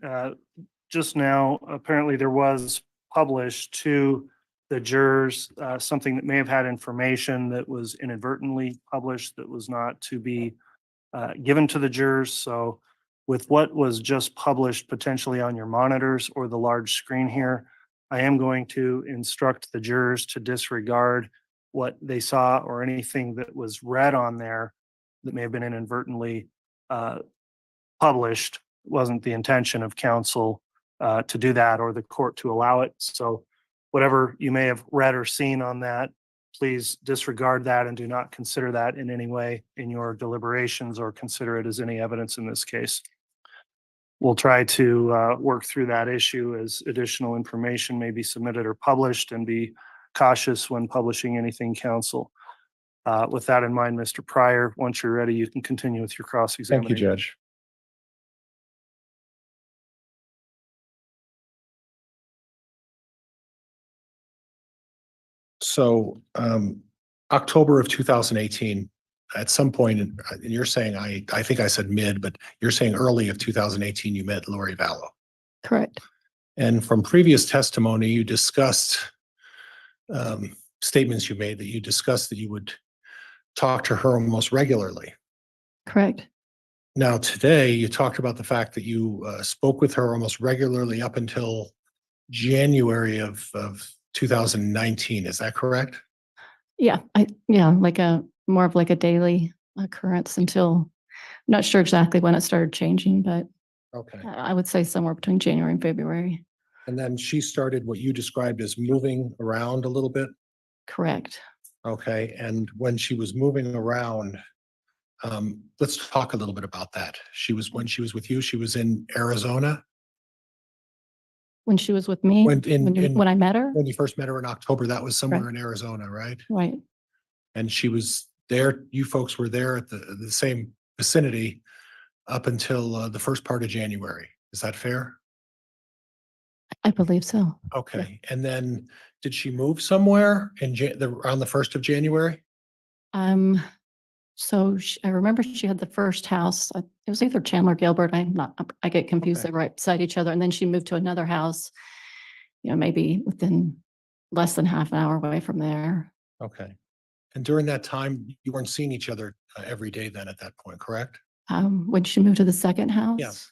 Just now, apparently there was published to the jurors something that may have had information that was inadvertently published that was not to be given to the jurors. So with what was just published potentially on your monitors or the large screen here, I am going to instruct the jurors to disregard what they saw or anything that was read on there that may have been inadvertently published. It wasn't the intention of counsel to do that or the court to allow it. So whatever you may have read or seen on that, please disregard that and do not consider that in any way in your deliberations or consider it as any evidence in this case. We'll try to work through that issue as additional information may be submitted or published, and be cautious when publishing anything, counsel. With that in mind, Mr. Pryor, once you're ready, you can continue with your cross-examination. Thank you, Judge. So, October of 2018, at some point, and you're saying, I think I said mid, but you're saying early of 2018, you met Lori Vallow. Correct. And from previous testimony, you discussed statements you made that you discussed that you would talk to her almost regularly. Correct. Now, today, you talked about the fact that you spoke with her almost regularly up until January of 2019. Is that correct? Yeah, like more of like a daily occurrence until, I'm not sure exactly when it started changing, but Okay. I would say somewhere between January and February. And then she started what you described as moving around a little bit. Correct. Okay. And when she was moving around, let's talk a little bit about that. When she was with you, she was in Arizona. When she was with me, when I met her, When you first met her in October, that was somewhere Correct. in Arizona, right? right? And she was there, you folks were there at the same vicinity up until the first part of January. Is that fair? I believe so. Okay. And then did she move somewhere around the 1st of January? So I remember she had the first house. It was either Chandler or Gilbert. I get confused. Okay. They're right beside each other. And then she moved to another house, maybe within less than half an hour away from there. Okay. And during that time, you weren't seeing each other every day then at that point, correct? When she moved to the second house, Yes.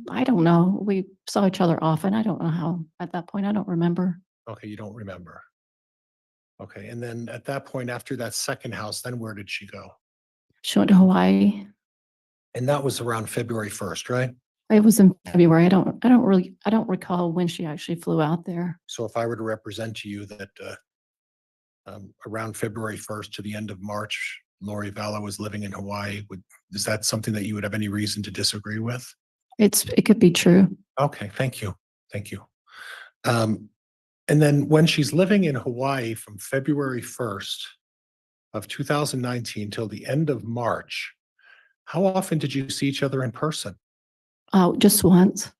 I don't know. We saw each other often. I don't know how at that point. I don't remember. Okay, you don't remember. Okay, and then at that point, after that second house, then where did she go? She went to Hawaii. And that was around February 1st, right? It was in February. I don't recall when she actually flew out there. So if I were to represent to you that around February 1st to the end of March, Lori Vallow was living in Hawaii, is that something that you would have any reason to disagree with? It could be true. Okay, thank you. Thank you. And then when she's living in Hawaii from February 1st of 2019 till the end of March, how often did you see each other in person? Oh, just once.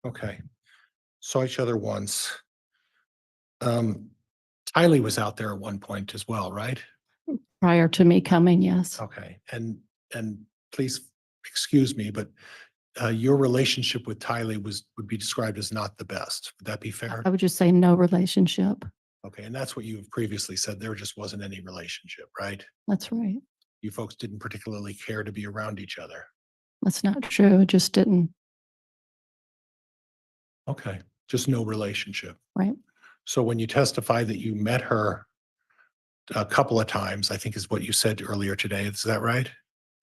Okay. Saw each other once. Tylee was out there at one point as well, right? Prior to me coming, yes. Okay. And please excuse me, but your relationship with Tylee would be described as not the best. Would that be fair? I would just say no relationship. Okay. And that's what you've previously said. There just wasn't any relationship, right? That's right. You folks didn't particularly care to be around each other. That's not true. It just didn't. Okay. Just no relationship. Right. So when you testify that you met her a couple of times, I think is what you said earlier today. Is that right?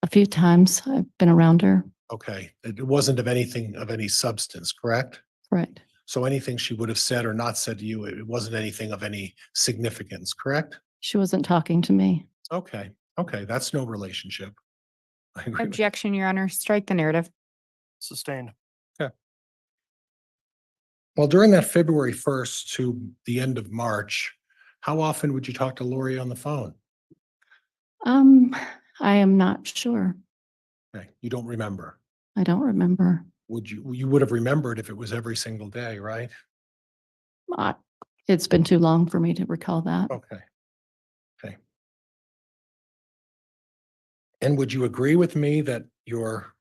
A few times I've been around her. Okay. It wasn't of anything of any substance, correct? Correct. So anything she would have said or not said to you, it wasn't anything of any significance, correct? She wasn't talking to me. Okay. Okay. That's no relationship. I agree with Objection, Your Honor. Strike the narrative. Sustained. Well, during that February 1st to the end of March, how often would you talk to Lori on the phone? I am not sure. Okay. You don't remember. I don't remember. You would have remembered if it was every single day, right? It's been too long for me to recall that. Okay. Okay. And would you agree with me that your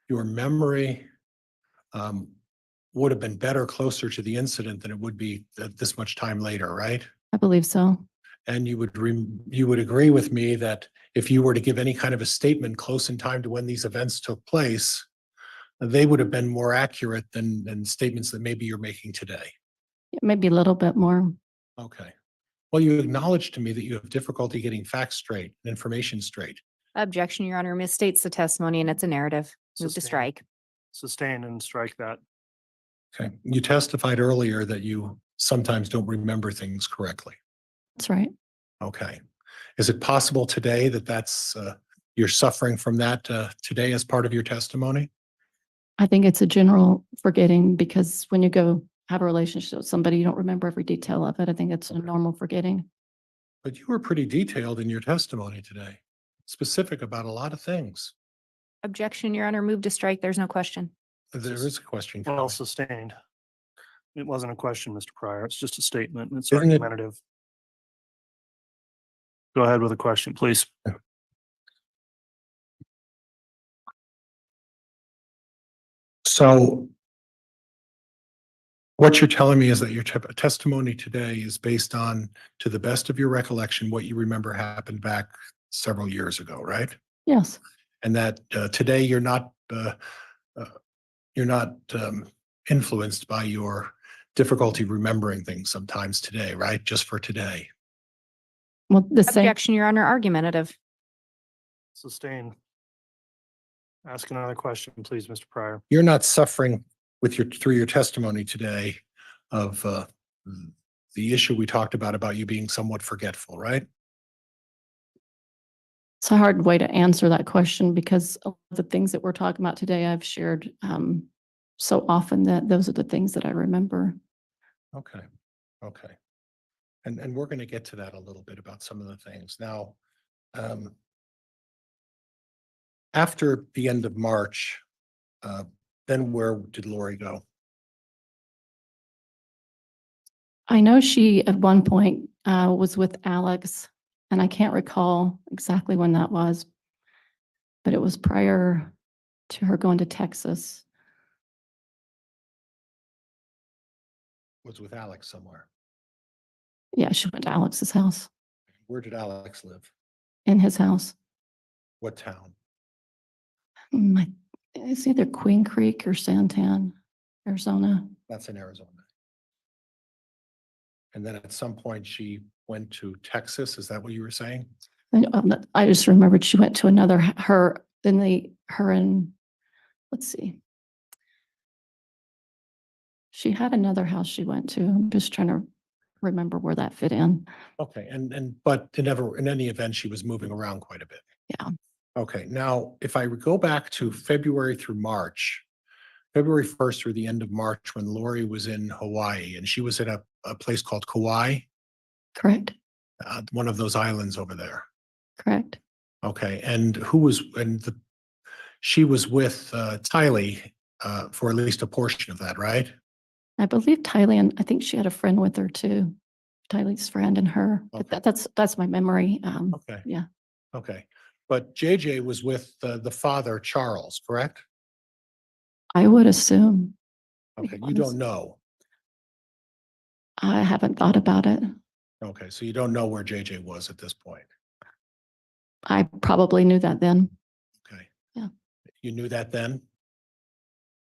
memory would have been better closer to the incident than it would be this much time later, right? I believe so. And you would agree with me that if you were to give any kind of a statement close in time to when these events took place, they would have been more accurate than statements that maybe you're making today. Maybe a little bit more. Okay. Well, you acknowledged to me that you have difficulty getting facts straight, and information straight. Objection, Your Honor. Misstates the testimony and it's a narrative. Move to Sustained. strike. Sustain and strike that. Okay. You testified earlier that you sometimes don't remember things correctly. That's right. Okay. Is it possible today that you're suffering from that today as part of your testimony? I think it's a general forgetting because when you go have a relationship with somebody, you don't remember every detail of it. I think it's a normal forgetting. But you were pretty detailed in your testimony today, specific about a lot of things. Objection, Your Honor. Move to strike. There's no question. There is a question. Well coming. sustained. It wasn't a question, Mr. Pryor. It's just a statement. It's Isn't it- argumentative. Go ahead with a question, please. So what you're telling me is that your testimony today is based on, to the best of your recollection, what you remember happened back several years ago, right? Yes, And that today you're not influenced by your difficulty remembering things sometimes today, right? Just for today. well, the same, Objection, Your Honor, argumentative. Sustained. Ask another question, please, Mr. Pryor. You're not suffering with through your testimony today of the issue we talked about you being somewhat forgetful, right? it's a hard way to answer that question because of the things that we're talking about today, I've shared so often that those are the things that I remember. Okay, okay. And we're going to get to that a little bit about some of the things. Now, after the end of March, then where did Lori go? I know she at one point was with Alex, and I can't recall exactly when that was, but it was prior to her going to Texas. Was with Alex somewhere. Yeah, she went to Alex's house, Where did Alex live? in his house. What town? It's either Queen Creek or Santan, Arizona. That's in Arizona. And then at some point she went to Texas. Is that what you were saying? I just remembered she went to another, let's see. She had another house she went to. I'm just trying to remember where that fit in. Okay, but in any event, she was moving around quite a bit. Yeah. Okay, now if I go back to February through March, February 1st through the end of March, when Lori was in Hawaii and she was at a place called Kauai, Correct. one of those islands over there. Correct. Okay, and she was with Tylee for at least a portion of that, right? I believe Tylee, and I think she had a friend with her too. Tylee's friend and her. Okay. But that's my memory. Okay. Yeah. Okay, but JJ was with the father, Charles, correct? I would assume. Okay, you don't know. I haven't thought about it. Okay, so you don't know where JJ was at this point. I probably knew that then. Okay. Yeah. You knew that then?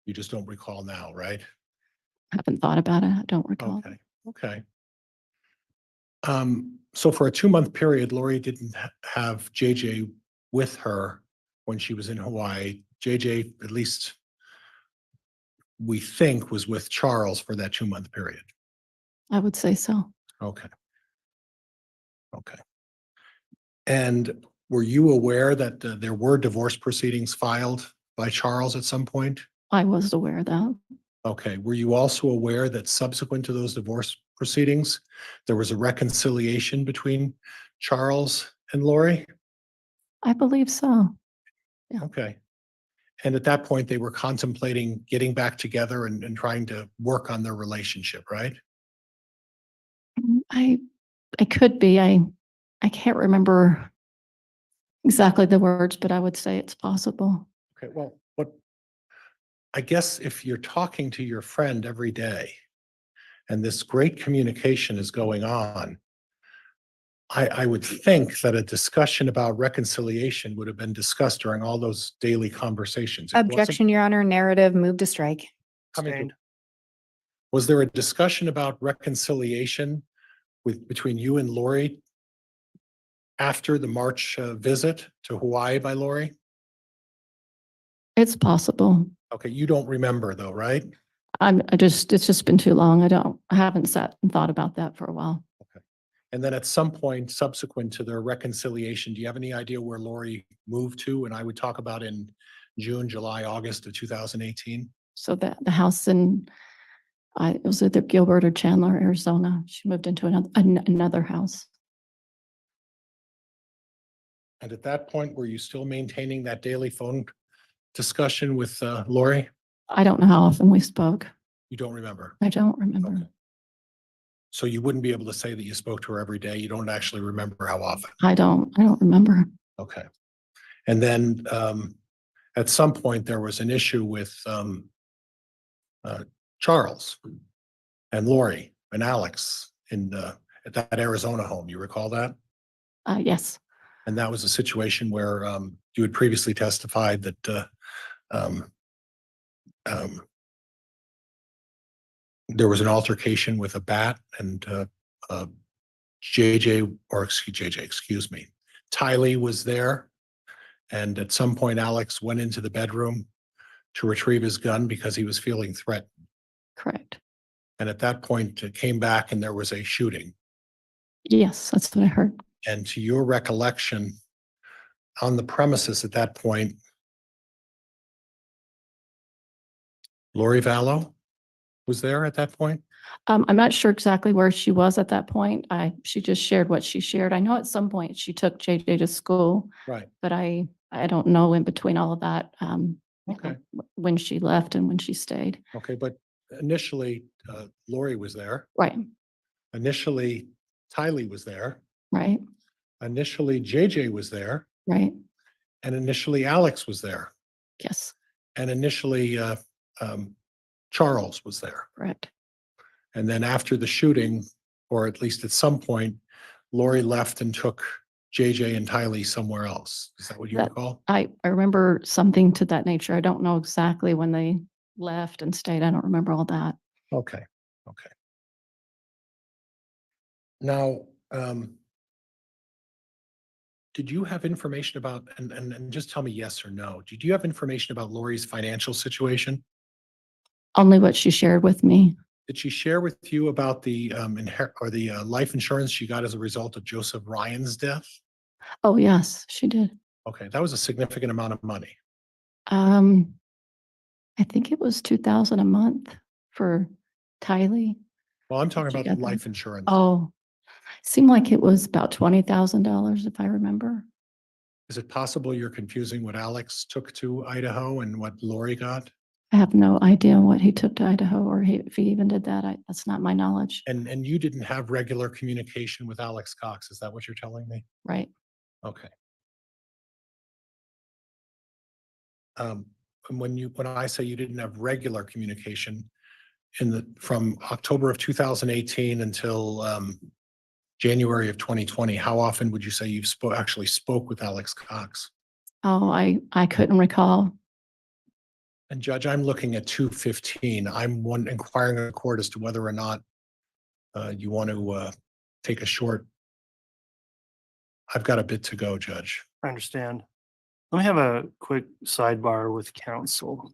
You just don't recall now, right? Haven't thought about it. I don't recall. Okay, okay. So for a 2-month period, Lori didn't have JJ with her when she was in Hawaii. JJ, at least we think, was with Charles for that 2-month period. I would say so. Okay. Okay. And were you aware that there were divorce proceedings filed by Charles at some point? I was aware of that. Okay. Were you also aware that subsequent to those divorce proceedings, there was a reconciliation between Charles and Lori? I believe so. Yeah. Okay. And at that point, they were contemplating getting back together and trying to work on their relationship, right? I could be. I can't remember exactly the words, but I would say it's possible. Okay. Well, I guess if you're talking to your friend every day and this great communication is going on, I would think that a discussion about reconciliation would have been discussed during all those daily conversations. It wasn't- Objection, Your Honor, narrative, move to strike. Sustained. Was there a discussion about reconciliation between you and Lori after the March visit to Hawaii by Lori? It's possible. Okay, you don't remember though, right? It's just been too long. I haven't sat and thought about that for a while. And then at some point subsequent to their reconciliation, do you have any idea where Lori moved to? And I would talk about in June, July, August of 2018. So the house it was either Gilbert or Chandler, Arizona. She moved into another house. And at that point, were you still maintaining that daily phone discussion with Lori? I don't know how often we spoke. You don't remember? I don't remember. Okay. So you wouldn't be able to say that you spoke to her every day. You don't actually remember how often. I don't remember. Okay. And then at some point there was an issue with Charles and Lori and Alex at that Arizona home. You recall that? Yes, And that was a situation where you had previously testified that um, um, there was an altercation with a bat, and excuse me, Tylee was there. And at some point, Alex went into the bedroom to retrieve his gun because he was feeling threatened. correct. And at that point, it came back and there was a shooting. Yes, that's what I heard. And to your recollection, on the premises at that point, Lori Vallow was there at that point? I'm not sure exactly where she was at that point. She just shared what she shared. I know at some point she took JJ to school, Right. but I don't know in between all of that, Okay. when she left and when she stayed. Okay. But initially, Lori was there. Right, Initially, Tylee was there. right, Initially, JJ was there. right. And initially, Alex was there. Yes, And initially, Charles was there. correct. And then after the shooting, or at least at some point, Lori left and took JJ and Tylee somewhere else. Is that what you That- recall? I remember something to that nature. I don't know exactly when they left and stayed. I don't remember all that. Okay, okay. Now, did you have information about, and just tell me yes or no, did you have information about Lori's financial situation? Only what she shared with me. Did she share with you about the life insurance she got as a result of Joseph Ryan's death? Oh, yes, she did. Okay, that was a significant amount of money. I think it was 2,000 a month for Tylee. Well, I'm talking Did you about get that? life insurance. Oh, seemed like it was about $20,000 if I remember. Is it possible you're confusing what Alex took to Idaho and what Lori got? I have no idea what he took to Idaho or if he even did that. That's not my knowledge. And you didn't have regular communication with Alex Cox, is that what you're telling me? Right. Okay. And when I say you didn't have regular communication from October of 2018 until January of 2020, how often would you say you've actually spoke with Alex Cox? Oh, I couldn't recall. And Judge, I'm looking at 215. I'm inquiring the court as to whether or not you want to take a short. I've got a bit to go, Judge. I understand. Let me have a quick sidebar with counsel.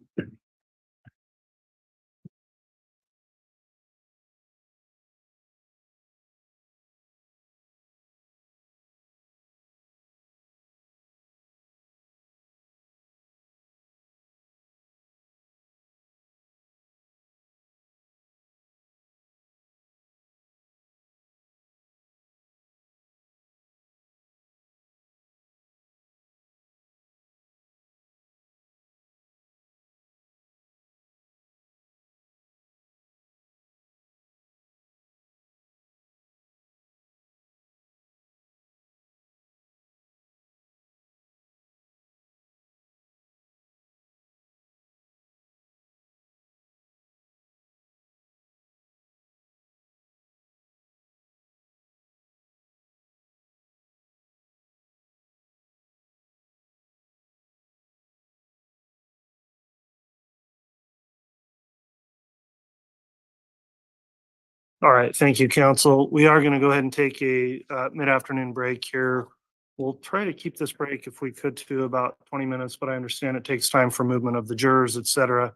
All right, thank you, counsel. We are going to go ahead and take a mid-afternoon break here. We'll try to keep this break if we could to about 20 minutes, but I understand it takes time for movement of the jurors, et cetera.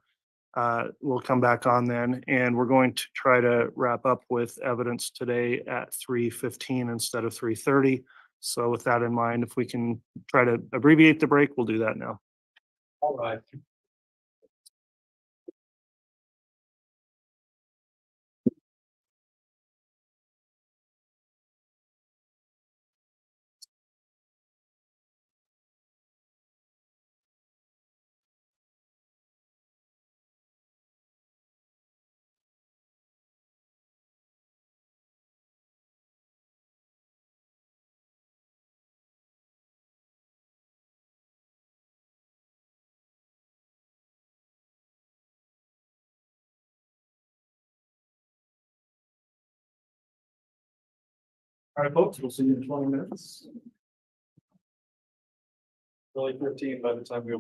We'll come back on then, and we're going to try to wrap up with evidence today at 3:15 instead of 3:30. So with that in mind, if we can try to abbreviate the break, we'll do that now. All right. All right, folks, we'll see you in 20 minutes. Really 15 by the time we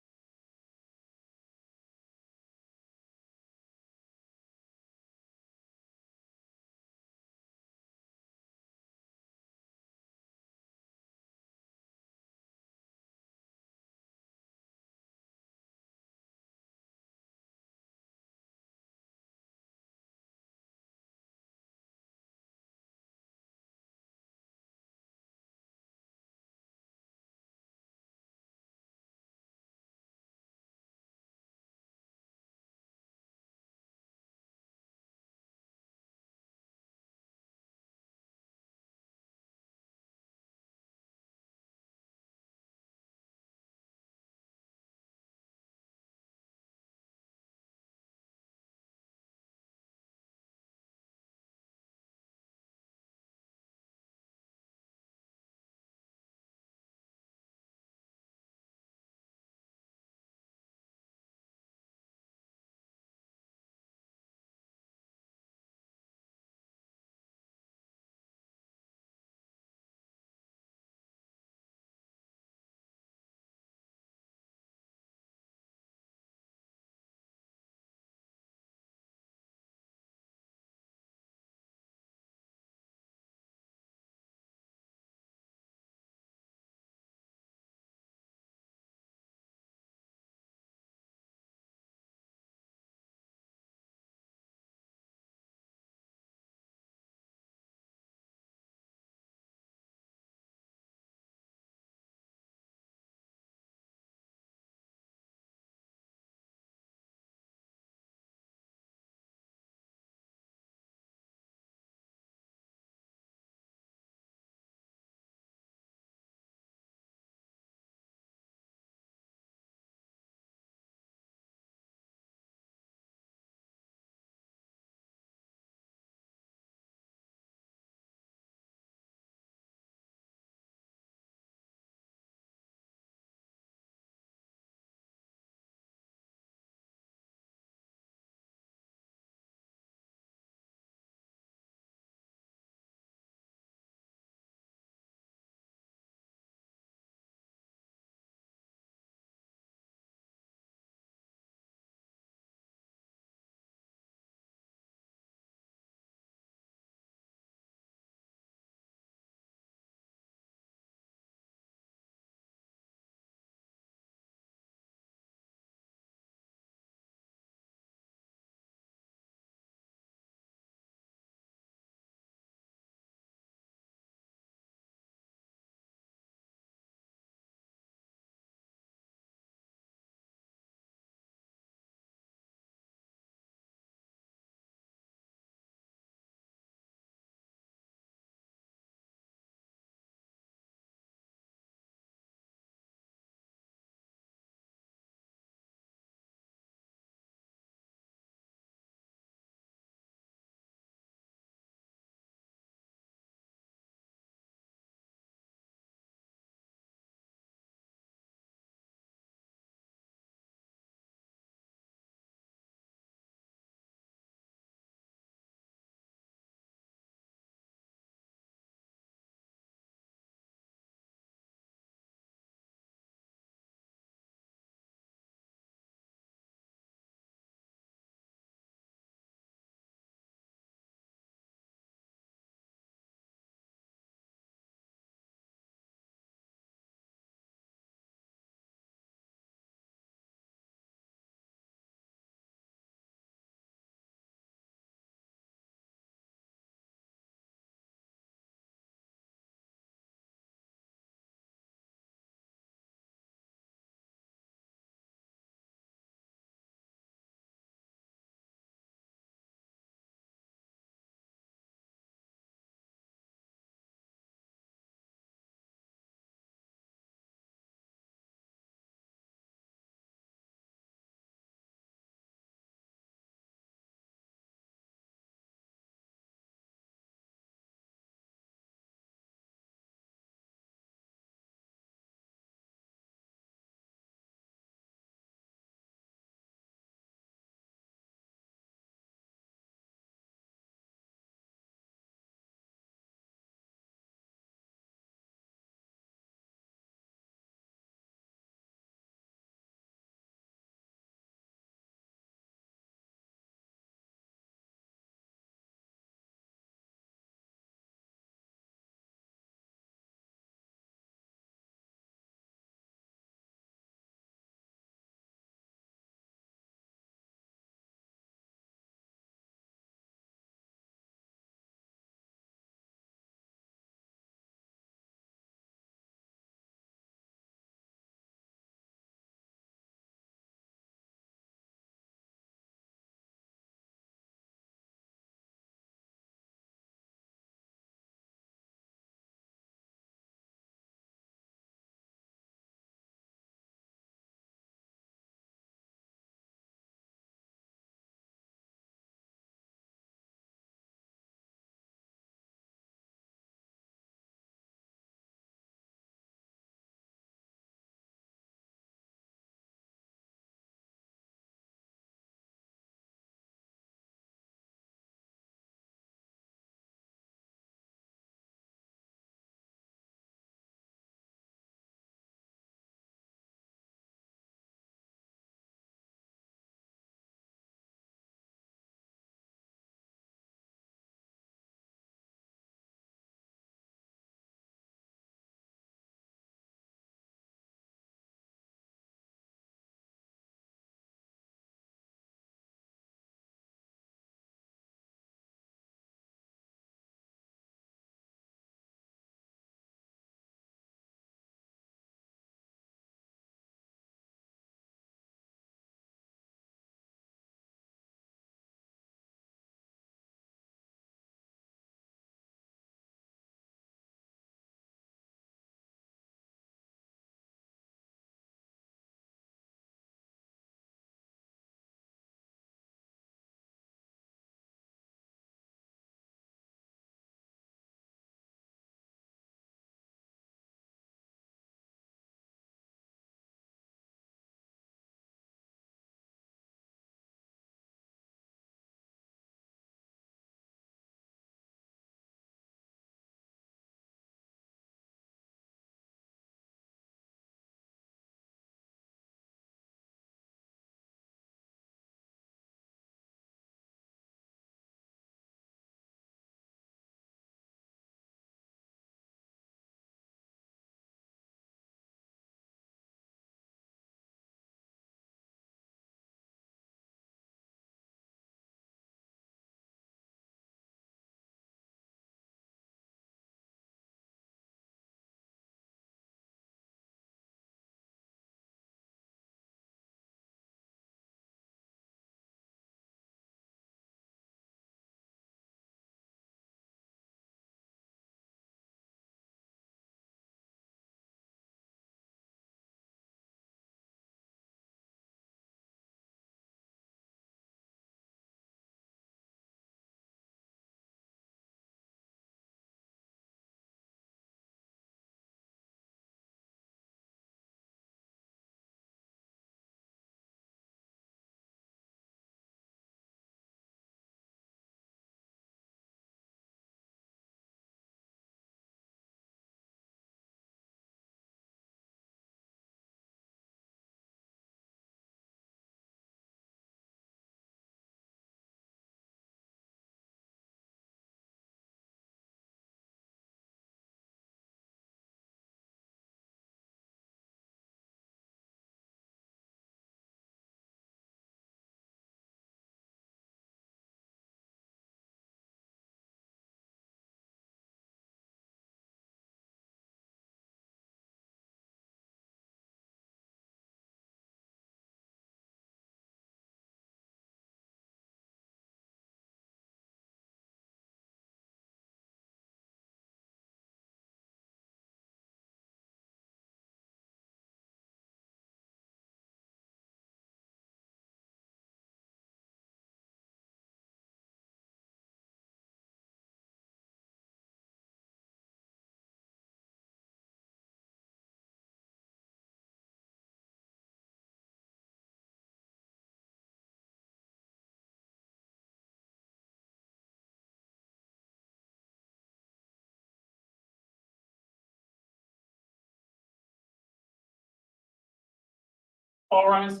All rise.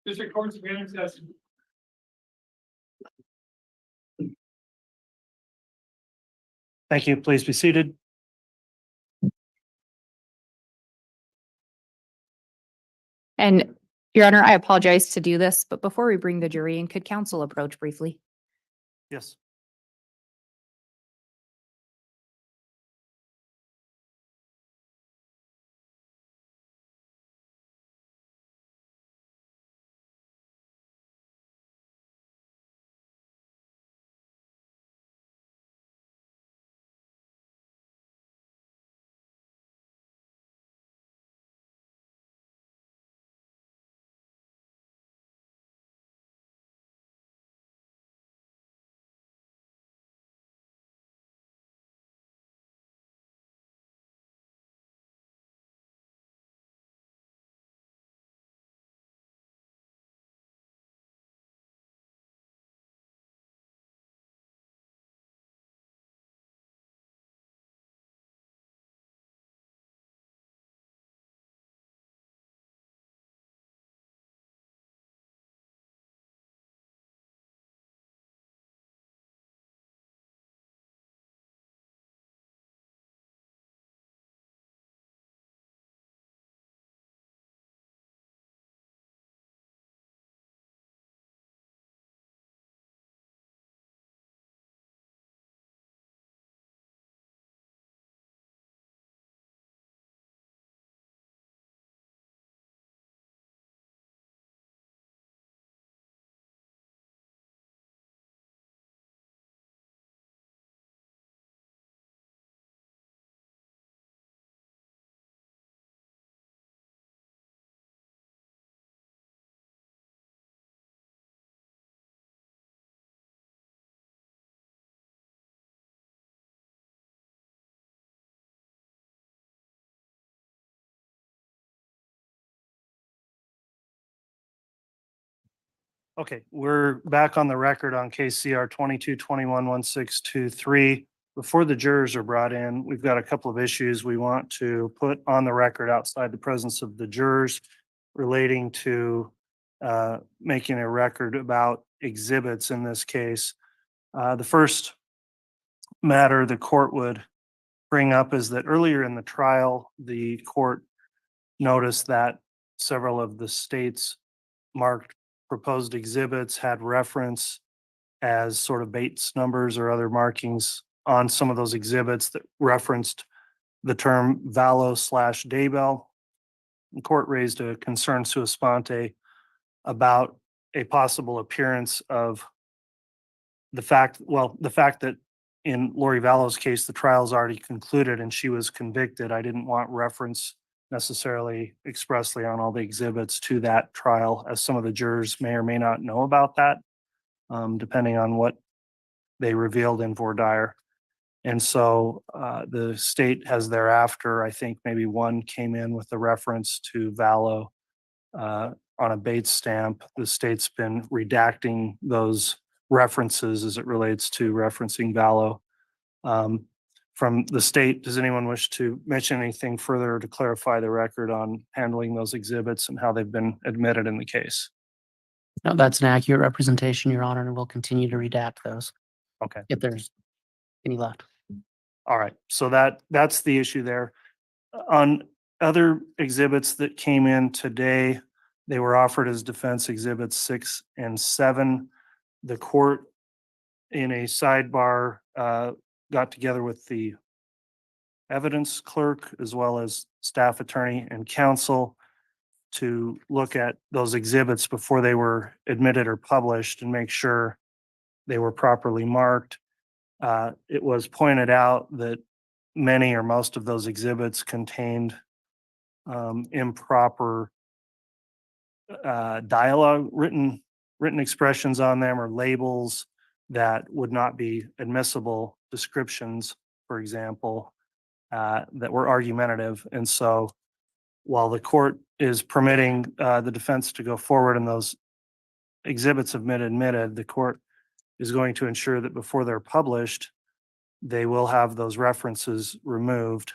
District Court's beginning session. Thank you. Please be seated. And Your Honor, I apologize to do this, but before we bring the jury in, could counsel approach briefly? Yes. Okay, we're back on the record on KCR 22211623. Before the jurors are brought in, we've got a couple of issues we want to put on the record outside the presence of the jurors relating to making a record about exhibits in this case. The first matter the court would bring up is that earlier in the trial, the court noticed that several of the state's marked proposed exhibits had reference as sort of Bates numbers or other markings on some of those exhibits that referenced the term Vallow/Daybell. The court raised a concern sua sponte about a possible appearance of the fact that in Lori Vallow's case, the trial's already concluded and she was convicted. I didn't want reference necessarily expressly on all the exhibits to that trial, as some of the jurors may or may not know about that, depending on what they revealed in voir dire. And so the state has thereafter, I think maybe one came in with a reference to Vallow on a Bates stamp. The state's been redacting those references as it relates to referencing Vallow. From the state, does anyone wish to mention anything further to clarify the record on handling those exhibits and how they've been admitted in the case? No, that's an accurate representation, Your Honor, and we'll continue to redact those Okay. if there's any left. All right, so that's the issue there. On other exhibits that came in today, they were offered as defense exhibits 6 and 7. The court in a sidebar got together with the evidence clerk as well as staff attorney and counsel to look at those exhibits before they were admitted or published and make sure they were properly marked. It was pointed out that many or most of those exhibits contained improper dialogue, written expressions on them or labels that would not be admissible, descriptions, for example, that were argumentative. And so while the court is permitting the defense to go forward and those exhibits have been admitted, the court is going to ensure that before they're published, they will have those references removed,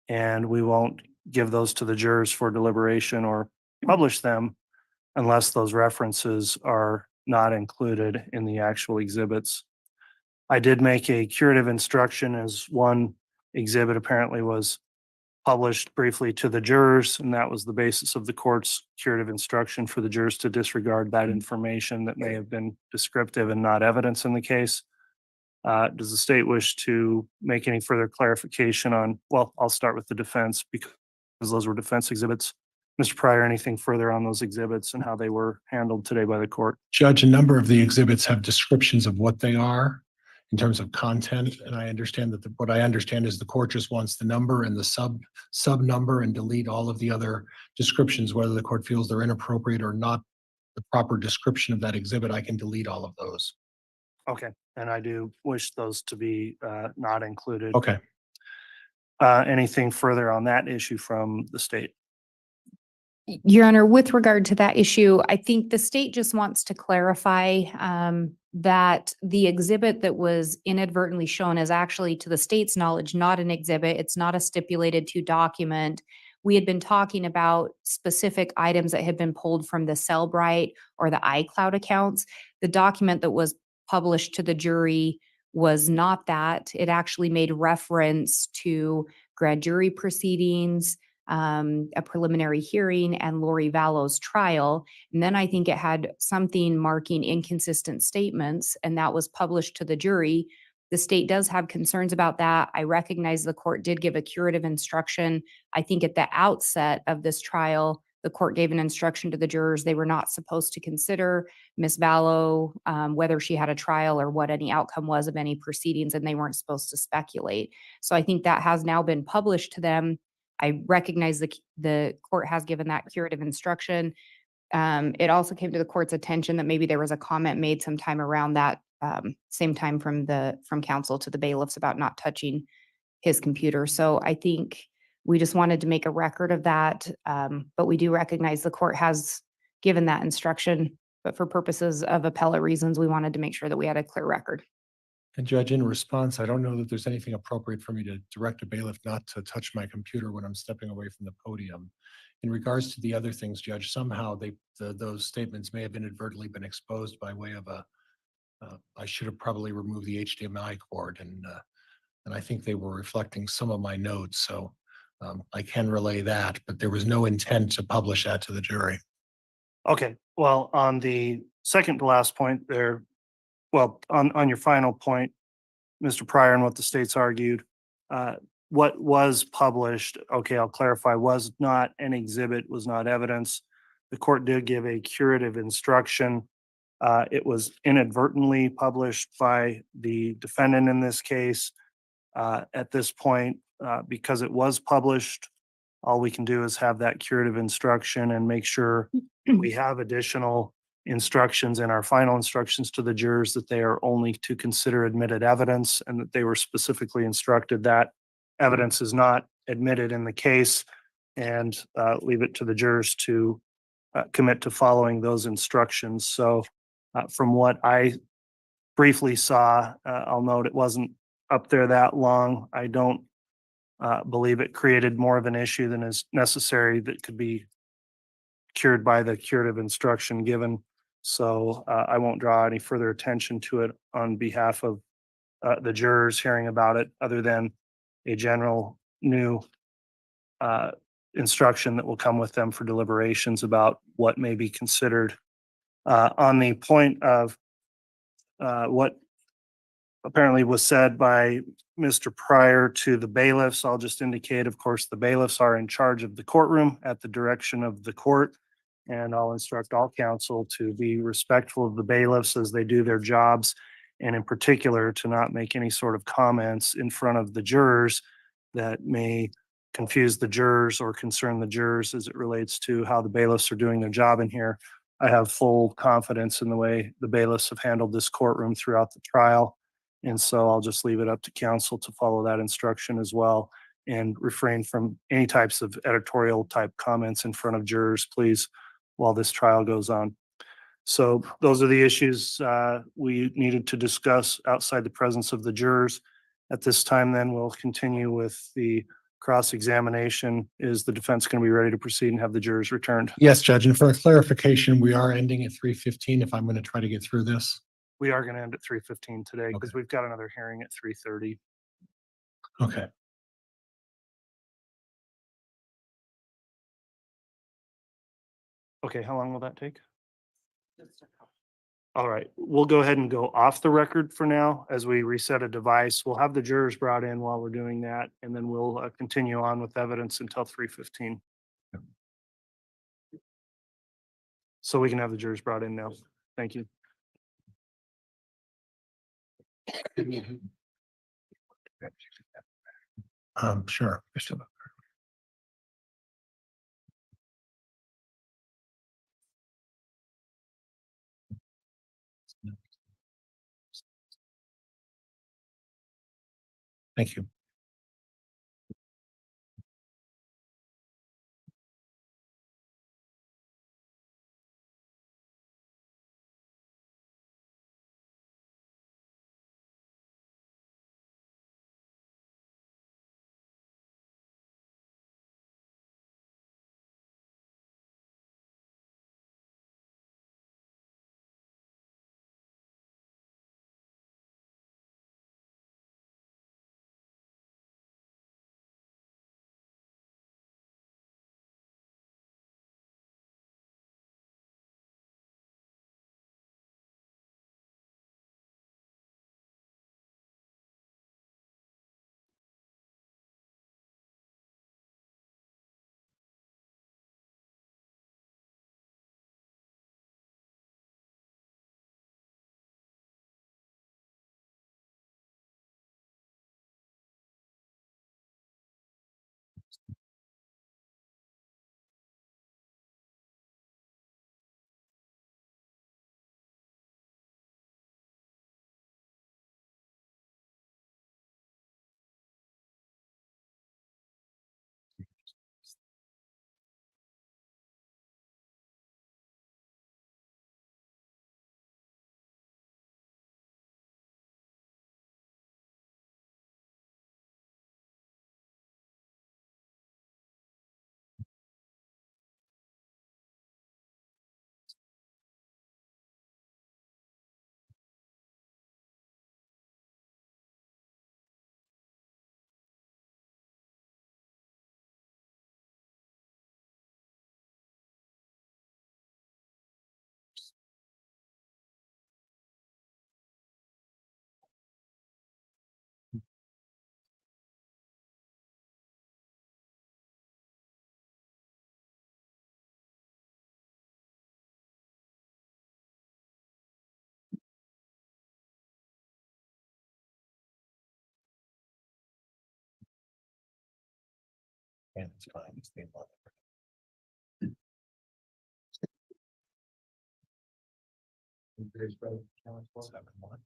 and we won't give those to the jurors for deliberation or publish them unless those references are not included in the actual exhibits. I did make a curative instruction as one exhibit apparently was published briefly to the jurors, and that was the basis of the court's curative instruction for the jurors to disregard that information that may have been descriptive and not evidence in the case. Does the state wish to make any further clarification on, well, I'll start with the defense because those were defense exhibits. Mr. Pryor, anything further on those exhibits and how they were handled today by the court? Judge, a number of the exhibits have descriptions of what they are in terms of content, and I understand that what I understand is the court just wants the number and the sub number and delete all of the other descriptions, whether the court feels they're inappropriate or not the proper description of that exhibit. I can delete all of those. Okay, and I do wish those to be not included. Okay. Anything further on that issue from the state? Your Honor, with regard to that issue, I think the state just wants to clarify that the exhibit that was inadvertently shown is actually, to the state's knowledge, not an exhibit. It's not a stipulated to document. We had been talking about specific items that had been pulled from the Cellbrite or the iCloud accounts. The document that was published to the jury was not that. It actually made reference to grand jury proceedings, a preliminary hearing, and Lori Vallow's trial. And then I think it had something marking inconsistent statements, and that was published to the jury. The state does have concerns about that. I recognize the court did give a curative instruction. I think at the outset of this trial, the court gave an instruction to the jurors they were not supposed to consider Ms. Vallow, whether she had a trial or what any outcome was of any proceedings, and they weren't supposed to speculate. So I think that has now been published to them. I recognize the court has given that curative instruction. It also came to the court's attention that maybe there was a comment made sometime around that same time from counsel to the bailiffs about not touching his computer. So I think we just wanted to make a record of that. But we do recognize the court has given that instruction, but for purposes of appellate reasons, we wanted to make sure that we had a clear record. And Judge, in response, I don't know that there's anything appropriate for me to direct a bailiff not to touch my computer when I'm stepping away from the podium. In regards to the other things, Judge, somehow those statements may have inadvertently been exposed by way of I should have probably removed the HDMI cord, and I think they were reflecting some of my notes. So I can relay that, but there was no intent to publish that to the jury. Okay, well, on the second to last point there, well, on your final point, Mr. Pryor, and what the state's argued, what was published, okay, I'll clarify, was not an exhibit, was not evidence. The court did give a curative instruction. It was inadvertently published by the defendant in this case. At this point, because it was published, all we can do is have that curative instruction and make sure we have additional instructions in our final instructions to the jurors that they are only to consider admitted evidence, and that they were specifically instructed that evidence is not admitted in the case, and leave it to the jurors to commit to following those instructions. So from what I briefly saw, I'll note it wasn't up there that long. I don't believe it created more of an issue than is necessary that could be cured by the curative instruction given. So I won't draw any further attention to it on behalf of the jurors hearing about it, other than a general new instruction that will come with them for deliberations about what may be considered. On the point of what apparently was said by Mr. Pryor to the bailiffs, I'll just indicate, of course, the bailiffs are in charge of the courtroom at the direction of the court, and I'll instruct all counsel to be respectful of the bailiffs as they do their jobs, and in particular to not make any sort of comments in front of the jurors that may confuse the jurors or concern the jurors as it relates to how the bailiffs are doing their job in here. I have full confidence in the way the bailiffs have handled this courtroom throughout the trial. And so I'll just leave it up to counsel to follow that instruction as well, and refrain from any types of editorial type comments in front of jurors, please, while this trial goes on. So those are the issues we needed to discuss outside the presence of the jurors. At this time, then we'll continue with the cross-examination. Is the defense going to be ready to proceed and have the jurors returned? Yes, Judge, and for a clarification, we are ending at 3:15 if I'm going to try to get through this. We are going to end at 3:15 today because Okay. we've got another hearing at 3:30. Okay. Okay, how long will that take? All right, we'll go ahead and go off the record for now as we reset a device. We'll have the jurors brought in while we're doing that, and then we'll continue on with evidence until 3:15. So we can have the jurors brought in now. Thank you. Sure. Thank you. And it's fine. It's the above.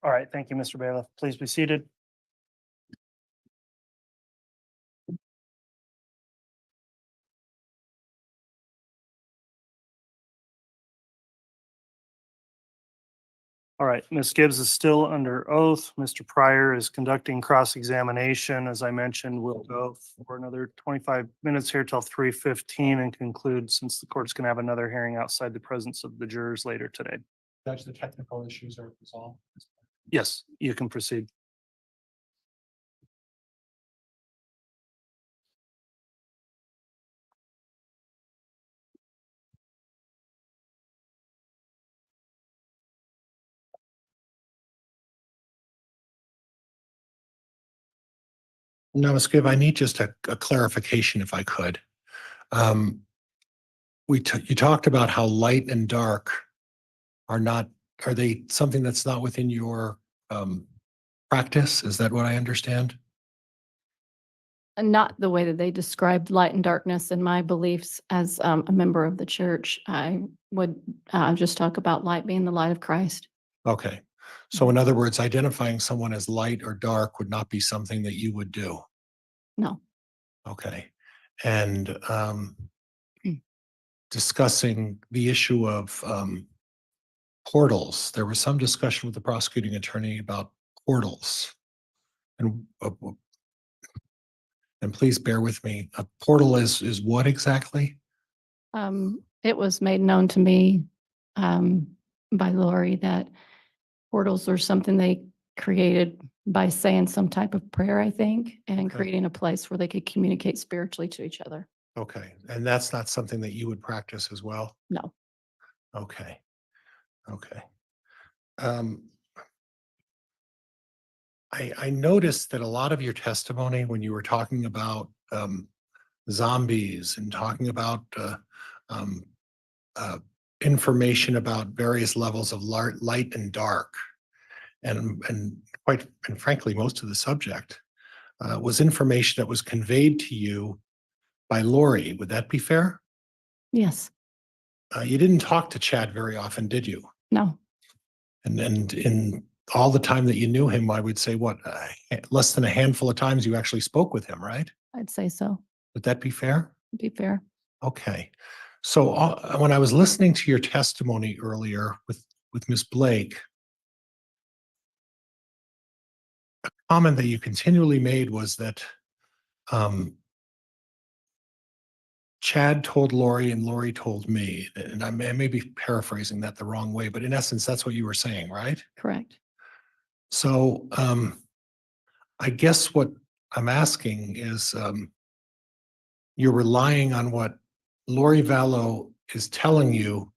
All right, thank you, Mr. Bailiff. Please be seated. All right, Ms. Gibbs is still under oath. Mr. Pryor is conducting cross-examination. As I mentioned, we'll go for another 25 minutes here till 3:15 and conclude since the court's going to have another hearing outside the presence of the jurors later today. Judge, the technical issues are resolved. Yes, you can proceed. Now, Ms. Gibb, I need just a clarification if I could. You talked about how light and dark are they something that's not within your practice? Is that what I understand? And not the way that they described light and darkness in my beliefs as a member of the church. I would just talk about light being the light of Christ. Okay. So in other words, identifying someone as light or dark would not be something that you would do. No. Okay. And discussing the issue of portals, there was some discussion with the prosecuting attorney about portals. And and please bear with me, a portal is what exactly? It was made known to me by Lori that portals are something they created by saying some type of prayer, I think, and Okay. creating a place where they could communicate spiritually to each other. Okay, and that's not something that you would practice as well? No. Okay, okay. Um, I noticed that a lot of your testimony, when you were talking about zombies and talking about um, uh, information about various levels of light and dark, and quite and frankly, most of the subject was information that was conveyed to you by Lori. Would that be fair? Yes. You didn't talk to Chad very often, did you? No. And in all the time that you knew him, I would say what, less than a handful of times you actually spoke with him, right? I'd say so. Would that be fair? Be fair. Okay. So when I was listening to your testimony earlier with Miss Blake, a comment that you continually made was that um, Chad told Lori and Lori told me, and I may be paraphrasing that the wrong way, but in essence, that's what you were saying, right? Correct. So I guess what I'm asking is you're relying on what Lori Vallow is telling you,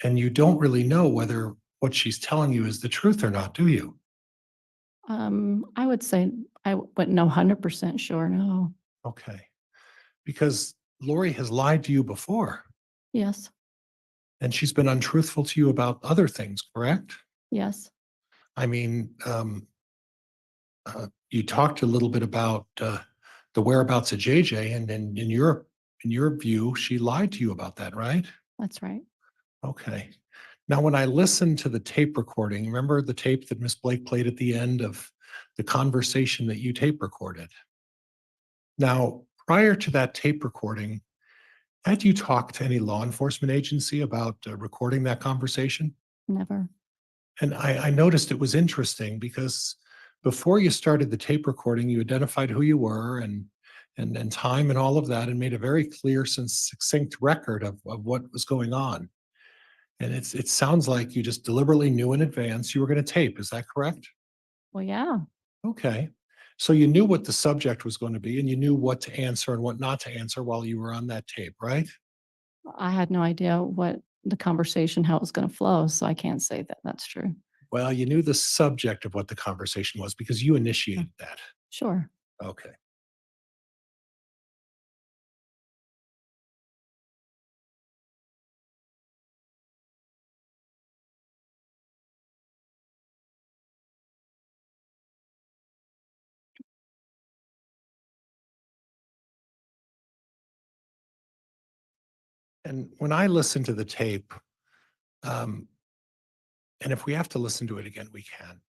and you don't really know whether what she's telling you is the truth or not, do you? I would say I wouldn't know 100% sure. No. Okay. Because Lori has lied to you before, Yes. and she's been untruthful to you about other things, correct? Yes. I mean, you talked a little bit about the whereabouts of JJ, and in your view, she lied to you about that, right? That's right. Okay. Now, when I listened to the tape recording, remember the tape that Miss Blake played at the end of the conversation that you tape recorded? Now, prior to that tape recording, had you talked to any law enforcement agency about recording that conversation? Never. And I noticed it was interesting because before you started the tape recording, you identified who you were and time and all of that, and made a very clear, succinct record of what was going on. And it sounds like you just deliberately knew in advance you were going to tape. Is that correct? Well, yeah. Okay. So you knew what the subject was going to be, and you knew what to answer and what not to answer while you were on that tape, right? I had no idea what the conversation, how it was going to flow. So I can't say that that's true. Well, you knew the subject of what the conversation was because you initiated that. Sure. Okay. And when I listen to the tape, and if we have to listen to it again, we can.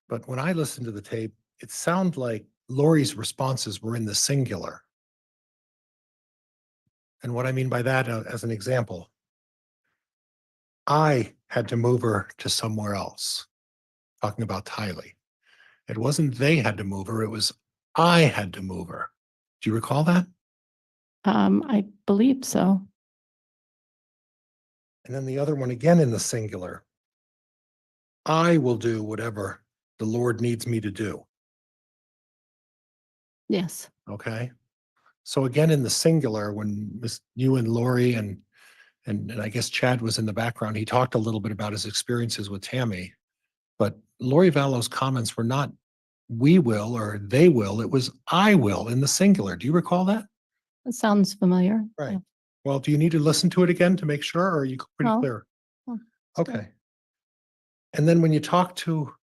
But when I listen to the tape, it sounded like Lori's responses were in the singular. And what I mean by that, as an example, I had to move her to somewhere else, talking about Tylee. It wasn't they had to move her, it was I had to move her. Do you recall that? I believe so. And then the other one again in the singular. I will do whatever the Lord needs me to do. Yes. Okay. So again, in the singular, when you and Lori and I guess Chad was in the background, he talked a little bit about his experiences with Tammy, but Lori Vallow's comments were not we will or they will, it was I will in the singular. Do you recall that? That sounds familiar. Right. Yeah. Well, do you need to listen to it again to make sure, or are you pretty No. clear? Oh, it's good. Okay. And then when you talk to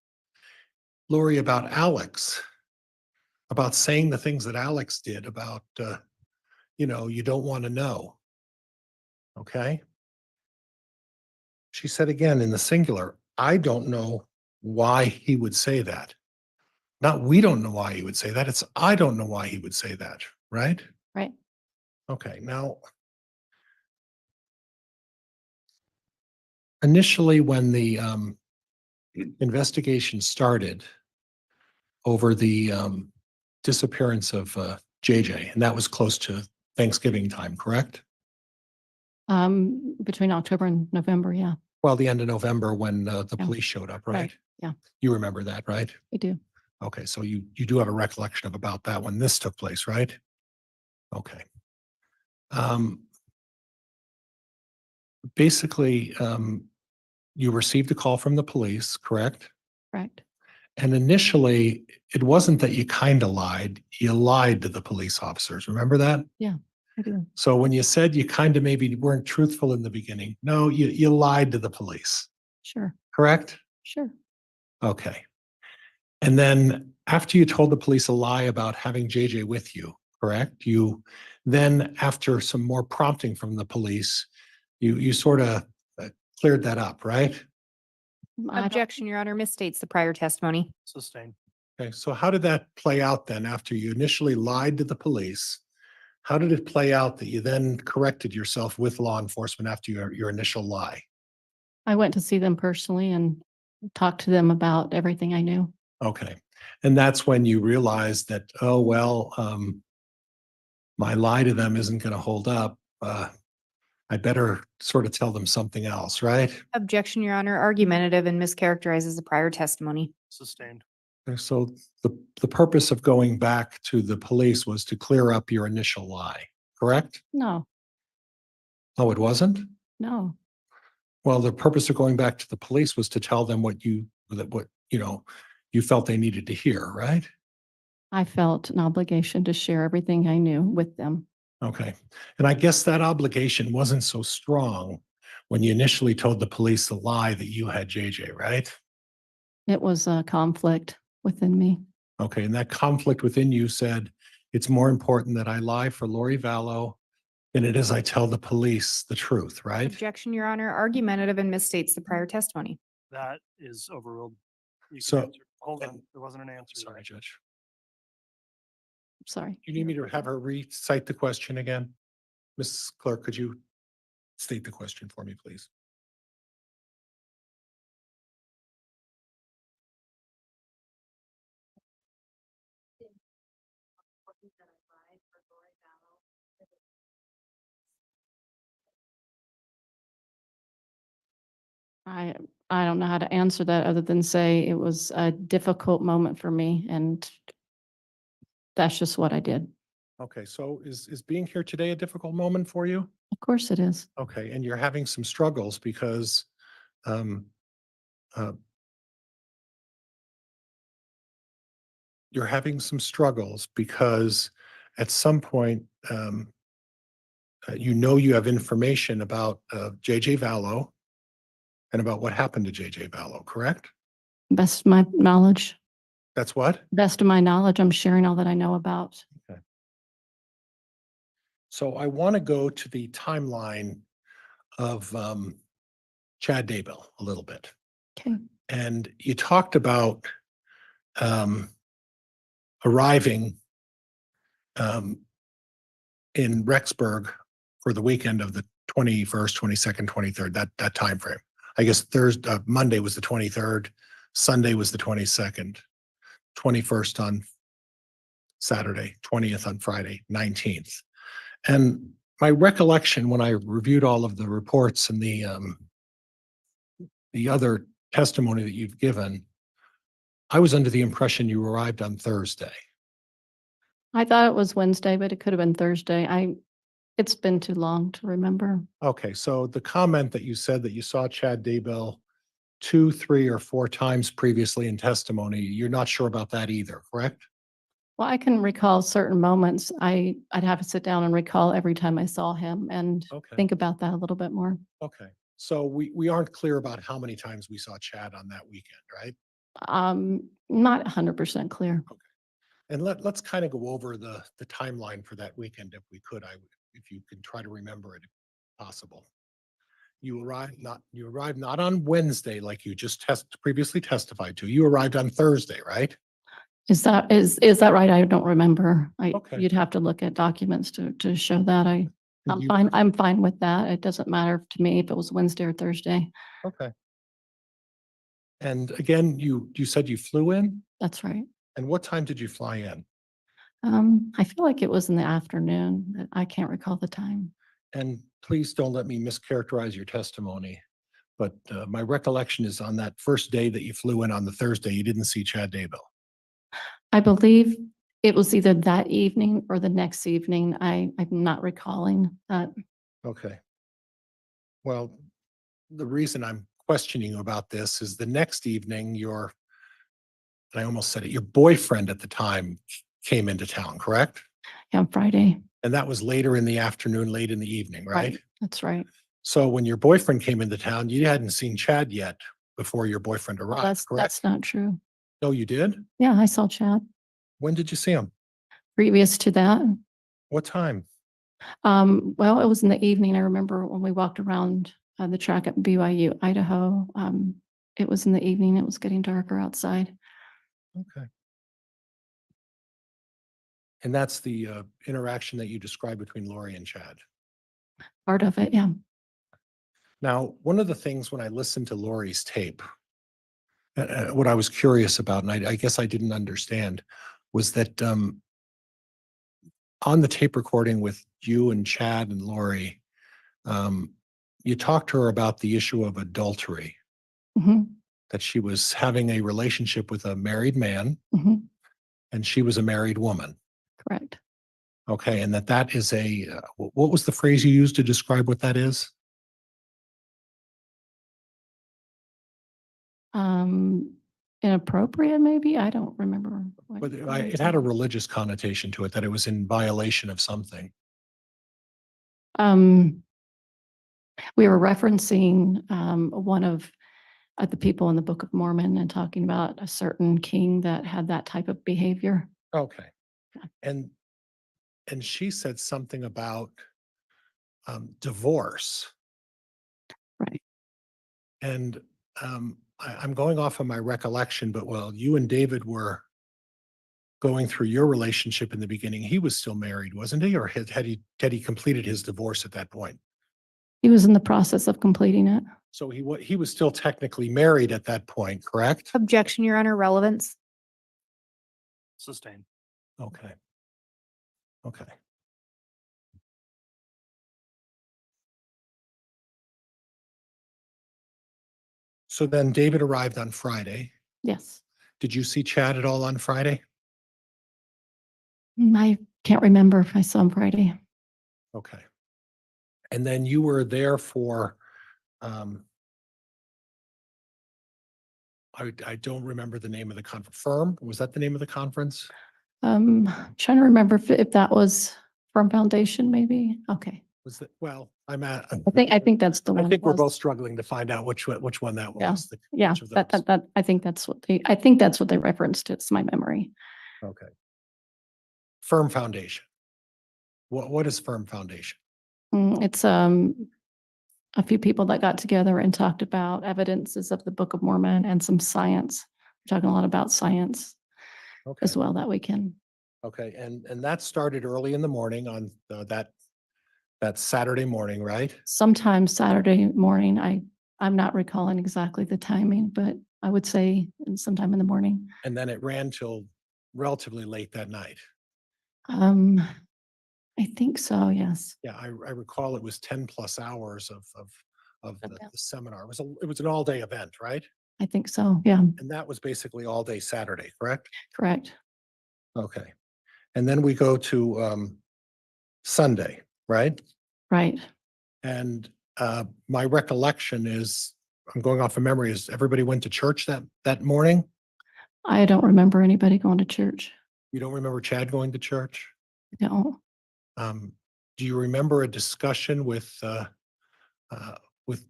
Lori about Alex, about saying the things that Alex did about, you don't want to know. Okay. She said again in the singular, I don't know why he would say that. Not we don't know why he would say that. It's I don't know why he would say that. Right? Right. Okay. Now, initially, when the investigation started over the disappearance of JJ, and that was close to Thanksgiving time, correct? Between October and November, yeah, Well, the end of November when the Yeah. police showed up, right? yeah, You remember that, right? I do. Okay, so you do have a recollection of about that when this took place, right? Okay. Basically, you received a call from the police, correct? Correct. And initially, it wasn't that you kind of lied, you lied to the police officers. Remember that? I do. So when you said you kind of maybe weren't truthful in the beginning, no, you lied to the police, Sure, correct? sure. Okay. And then after you told the police a lie about having JJ with you, correct? You then, after some more prompting from the police, you sort of cleared that up, right? I don't- Objection, Your Honor, misstates the prior testimony. Sustained. Okay, so how did that play out then after you initially lied to the police? How did it play out that you then corrected yourself with law enforcement after your initial lie? I went to see them personally and talked to them about everything I knew. Okay, and that's when you realized that, oh, well, my lie to them isn't going to hold up. I better sort of tell them something else, right? Objection, Your Honor, argumentative and mischaracterizes the prior testimony. Sustained. And so the purpose of going back to the police was to clear up your initial lie, correct? No, Oh, it wasn't? no. Well, the purpose of going back to the police was to tell them what you felt they needed to hear, right? I felt an obligation to share everything I knew with them. Okay. And I guess that obligation wasn't so strong when you initially told the police the lie that you had JJ, right? It was a conflict within me. Okay. And that conflict within you said, it's more important that I lie for Lori Vallow than it is I tell the police the truth, right? Objection, Your Honor, argumentative and misstates the prior testimony. That is overruled. You can So- answer. Hold on, there wasn't an answer. Sorry, Judge. Sorry. You need me to have her recite the question again? Mrs. Clerk, could you state the question for me, please? I I don't know how to answer that other than say it was a difficult moment for me, and that's just what I did. Okay, so is being here today a difficult moment for you? Of course it is. Okay, and you're having some struggles because um, uh, you're having some struggles because at some point you have information about JJ Vallow and about what happened to JJ Vallow, correct? Best of my knowledge, That's what? best of my knowledge, I'm sharing all that I know about. So I want to go to the timeline of Chad Daybell a little bit. Okay. And you talked about arriving in Rexburg for the weekend of the 21st, 22nd, 23rd, that time frame. I guess Monday was the 23rd, Sunday was the 22nd, 21st on Saturday, 20th on Friday, 19th. And my recollection when I reviewed all of the reports and the other testimony that you've given, I was under the impression you arrived on Thursday. I thought it was Wednesday, but it could have been Thursday. It's been too long to remember. Okay, so the comment that you said that you saw Chad Daybell 2, 3, or 4 times previously in testimony, you're not sure about that either, correct? Well, I can recall certain moments. I'd have to sit down and recall every time I saw him and Okay. think about that a little bit more. Okay, so we aren't clear about how many times we saw Chad on that weekend, right? Not 100% clear. And let's kind of go over the timeline for that weekend if we could. If you can try to remember it if possible. You arrived not on Wednesday like you just previously testified to. You arrived on Thursday, right? Is that right? I don't remember. Okay. You'd have to look at documents to show that. I'm You- fine. I'm fine with that. It doesn't matter to me if it was Wednesday or Thursday. Okay. And again, you said you flew in? That's right. And what time did you fly in? I feel like it was in the afternoon. But I can't recall the time. And please don't let me mischaracterize your testimony. But my recollection is on that first day that you flew in on the Thursday, you didn't see Chad Daybell. I believe it was either that evening or the next evening. I'm not recalling that. Okay. Well, the reason I'm questioning you about this is the next evening, I almost said it, your boyfriend at the time came into town, correct? Yeah, on Friday. And that was later in the afternoon, late in the evening, right? That's right. So when your boyfriend came into town, you hadn't seen Chad yet before your boyfriend Well, arrived, correct? that's not true. No, you did? Yeah, I saw Chad When did you see him? previous to that. What time? Well, it was in the evening. I remember when we walked around the track at BYU, Idaho. It was in the evening. It was getting darker outside. Okay. And that's the interaction that you described between Lori and Chad. Part of it, yeah. Now, one of the things when I listened to Lori's tape, what I was curious about, and I guess I didn't understand, was that on the tape recording with you and Chad and Lori, you talked to her about the issue of adultery, hmm that she was having a relationship with a married man hmm and she was a married woman. Correct. Okay, and that is what was the phrase you used to describe what that is? Inappropriate, maybe. I don't remember. But it had a religious connotation to it, that it was in violation of something. We were referencing one of the people in the Book of Mormon and talking about a certain king that had that type of behavior. Okay. Yeah. And she said something about divorce. Right. And I'm going off of my recollection, but while you and David were going through your relationship in the beginning, he was still married, wasn't he? Or had he completed his divorce at that point? He was in the process of completing it. So he was still technically married at that point, correct? Objection, Your Honor, relevance. Sustained. Okay. Okay. So then David arrived on Friday. Yes. Did you see Chad at all on Friday? I can't remember if I saw him Friday. Okay. And then you were there for, I don't remember the name of the conference. Firm? Was that the name of the conference? Trying to remember if that was Firm Foundation, maybe. Okay. Was that, well, I'm at. I think that's the one. I think it we're was. both struggling to find out which one that Yeah. was. Yeah, which of those. that I think that's what they referenced. It's my memory. Okay. Firm Foundation. What is Firm Foundation? It's a few people that got together and talked about evidences of the Book of Mormon and some science. We're talking a lot about science Okay. as well that weekend. Okay, and that started early in the morning on that Saturday morning, right? Sometime Saturday morning. I'm not recalling exactly the timing, but I would say sometime in the morning. And then it ran till relatively late that night. I think so, yes. Yeah, I recall it was 10+ hours of the Yeah. seminar. It was an all-day event, right? I think so, yeah, And that was basically all day Saturday, correct? correct. Okay. And then we go to Sunday, right? Right. And my recollection is, I'm going off of memory, is everybody went to church that morning? I don't remember anybody going to church. You don't remember Chad going to church? No. Do you remember a discussion with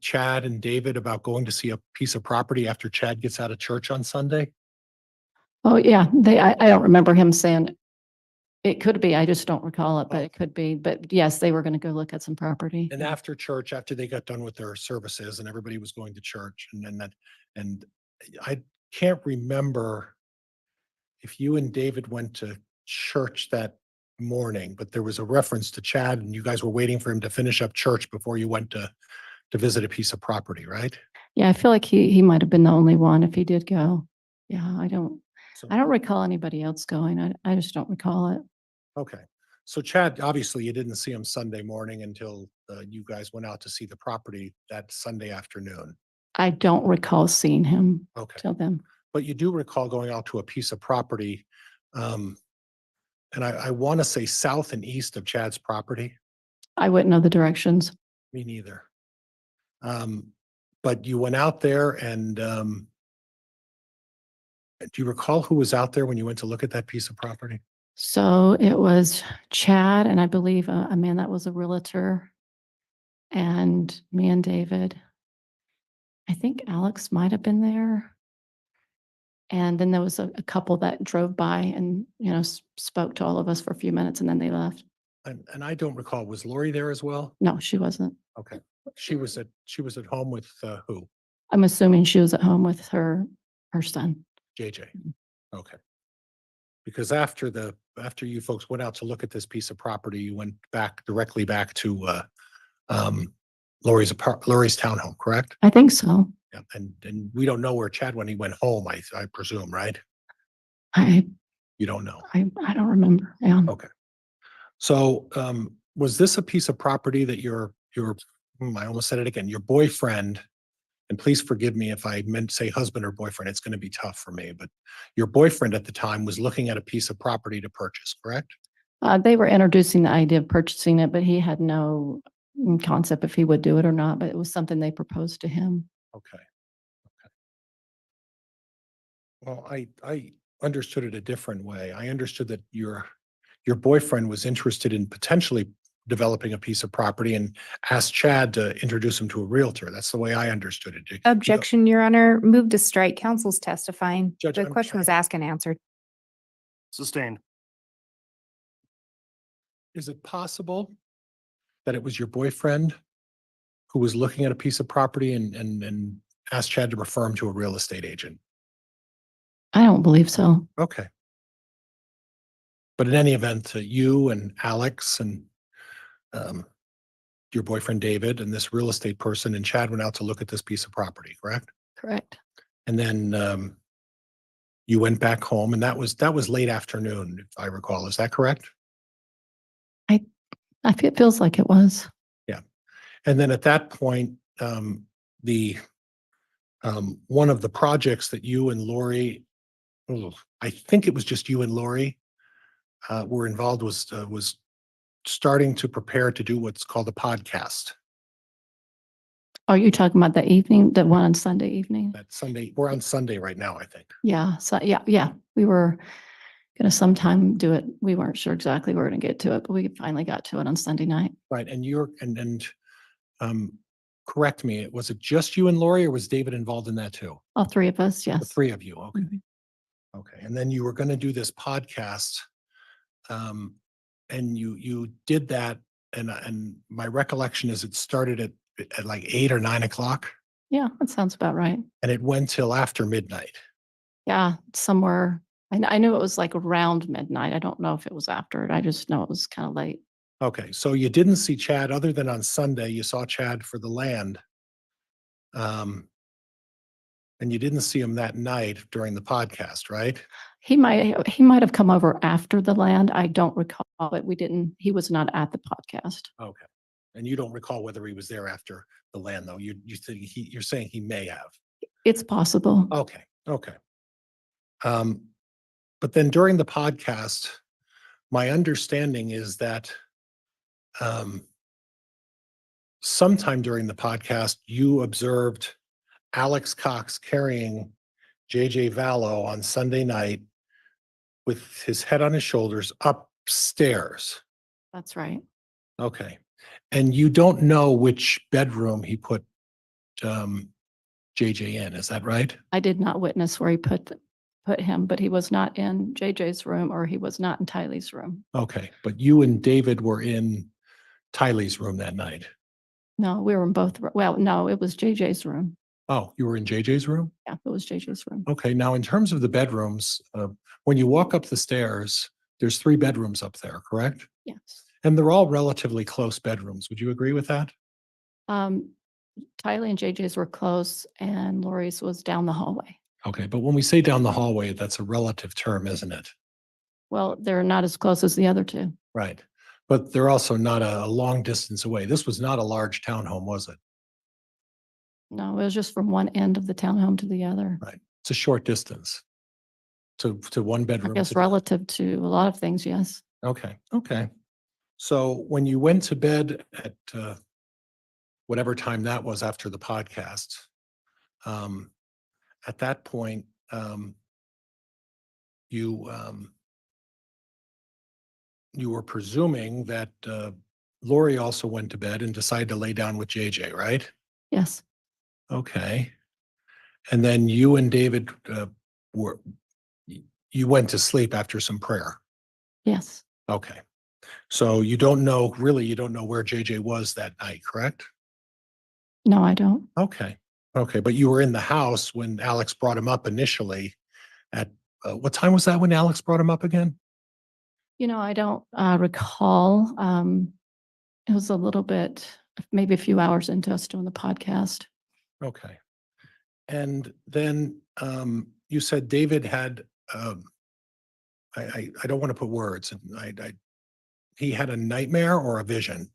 Chad and David about going to see a piece of property after Chad gets out of church on Sunday? Oh, yeah, I don't remember him saying, it could be, I just don't recall it, but it could be. But yes, they were going to go look at some property. And after church, after they got done with their services and everybody was going to church and I can't remember if you and David went to church that morning, but there was a reference to Chad and you guys were waiting for him to finish up church before you went to visit a piece of property, right? Yeah, I feel like he might have been the only one if he did go. Yeah, I don't So recall anybody else going. I just don't recall it. Okay. So Chad, obviously you didn't see him Sunday morning until you guys went out to see the property that Sunday afternoon. I don't recall seeing him Okay. till then. But you do recall going out to a piece of property, and I want to say south and east of Chad's property. I wouldn't know the directions. Me neither. But you went out there and do you recall who was out there when you went to look at that piece of property? So it was Chad and I believe a man that was a realtor and me and David. I think Alex might have been there. And then there was a couple that drove by and, spoke to all of us for a few minutes and then they left. And I don't recall, was Lori there as well? No, she wasn't. Okay. She was at home with who? I'm assuming she was at home with her son. JJ. Okay. Because after you folks went out to look at this piece of property, you went directly back to Lori's townhome, correct? I think so. Yeah. And we don't know where Chad when he went home, I presume, right? I You don't know. I don't remember. Yeah. Okay. So was this a piece of property that I almost said it again, your boyfriend, and please forgive me if I meant to say husband or boyfriend, it's going to be tough for me, but your boyfriend at the time was looking at a piece of property to purchase, correct? They were introducing the idea of purchasing it, but he had no concept if he would do it or not, but it was something they proposed to him. Okay. Well, I understood it a different way. I understood that your boyfriend was interested in potentially developing a piece of property and asked Chad to introduce him to a realtor. That's the way I understood it. Objection, Your Honor. Move to strike. Counsel's testifying. Judge, The I'm question was trying- asked and answered. Sustained. Is it possible that it was your boyfriend who was looking at a piece of property and asked Chad to refer him to a real estate agent? I don't believe so. Okay. But in any event, you and Alex and your boyfriend David and this real estate person and Chad went out to look at this piece of property, correct? Correct. And then you went back home, and that was late afternoon, if I recall. Is that correct? It feels like it was. Yeah. And then at that point, the one of the projects that you and Lori, I think it was just you and Lori, were involved was starting to prepare to do what's called a podcast. Are you talking about the evening, the one on Sunday evening? That Sunday, we're on Sunday right now, I think. Yeah. So yeah. We were going to sometime do it. We weren't sure exactly we were going to get to it, but we finally got to it on Sunday night. Right. And correct me, was it just you and Lori or was David involved in that too? All three of us. The Yes. three of you. Okay. Mhm. Okay. And then you were going to do this podcast. And you did that. And my recollection is it started at like 8 or 9 o'clock Yeah. That sounds about right. and it went till after midnight. Yeah. Somewhere. I knew it was like around midnight. I don't know if it was after it. I just know it was kind of late. Okay. So you didn't see Chad other than on Sunday, you saw Chad for the land. And you didn't see him that night during the podcast, right? He might have come over after the land. I don't recall, but he was not at the podcast. Okay. And you don't recall whether he was there after the land though. You're saying he may have. It's possible. Okay. Okay. But then during the podcast, my understanding is that sometime during the podcast, you observed Alex Cox carrying JJ Vallow on Sunday night with his head on his shoulders upstairs. That's right. Okay. And you don't know which bedroom he put JJ in, is that right? I did not witness where he put him, but he was not in JJ's room or he was not in Tylee's room. Okay. But you and David were in Tylee's room that night. No, we were in both. Well, no, it was JJ's room. Oh, you were in JJ's room? Yeah, it was JJ's room. Okay. Now, in terms of the bedrooms, when you walk up the stairs, there's 3 bedrooms up there, correct? Yes. And they're all relatively close bedrooms. Would you agree with that? Tylee and JJ's were close and Lori's was down the hallway. Okay. But when we say down the hallway, that's a relative term, isn't it? Well, they're not as close as the other two. Right. But they're also not a long distance away. This was not a large townhome, was it? No, it was just from one end of the townhome to the other. Right. It's a short distance to one I bedroom. guess relative to a lot of things, yes. Okay, okay. So when you went to bed at whatever time that was after the podcast, at that point, you you were presuming that Lori also went to bed and decided to lay down with JJ, right? Yes, Okay. And then you and David were you went to sleep after some prayer. yes. Okay. So you don't know, really, you don't know where JJ was that night, correct? No, I don't. Okay. Okay. But you were in the house when Alex brought him up initially at what time was that when Alex brought him up again? You know, I don't recall. It was a little bit, maybe a few hours into us doing the podcast. Okay. And then you said David had, I don't want to put words, and he had a nightmare or a vision?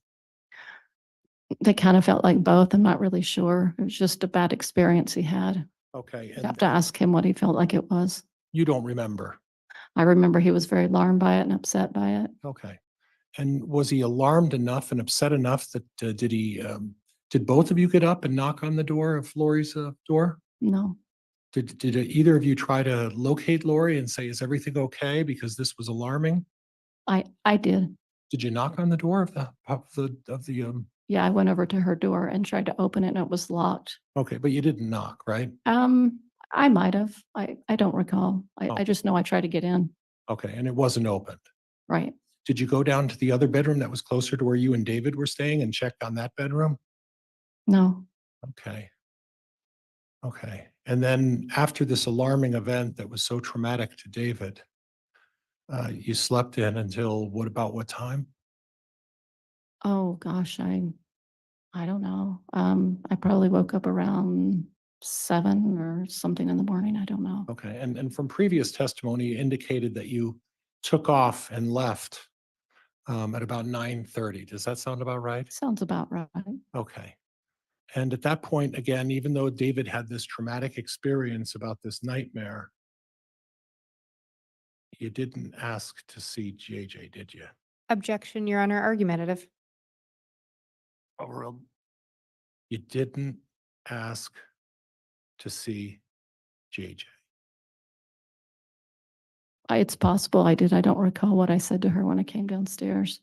They kind of felt like both. I'm not really sure. It was just a bad experience he had. Okay. I'd have And to ask him what he felt like it was. you don't remember? I remember he was very alarmed by it and upset by it. Okay. And was he alarmed enough and upset enough that did both of you get up and knock on the door of Lori's door? No, Did either of you try to locate Lori and say, is everything okay? Because this was alarming. I did. Did you knock on the door of Yeah, I went over to her door and tried to open it and it was locked. okay, but you didn't knock, right? I might have. I don't recall. Oh. I just know I tried to get in. Okay, and it wasn't opened. Right. Did you go down to the other bedroom that was closer to where you and David were staying and check on that bedroom? No, Okay. Okay. And then after this alarming event that was so traumatic to David, you slept in until about what time? oh gosh, I don't know. I probably woke up around 7 or something in the morning. I don't know. Okay. And from previous testimony, you indicated that you took off and left at about 9:30. Does that sound about right? Sounds about right. Okay. And at that point, again, even though David had this traumatic experience about this nightmare, you didn't ask to see JJ, did you? Objection, Your Honor, argumentative. Overruled. You didn't ask to see JJ. It's possible I did. I don't recall what I said to her when I came downstairs.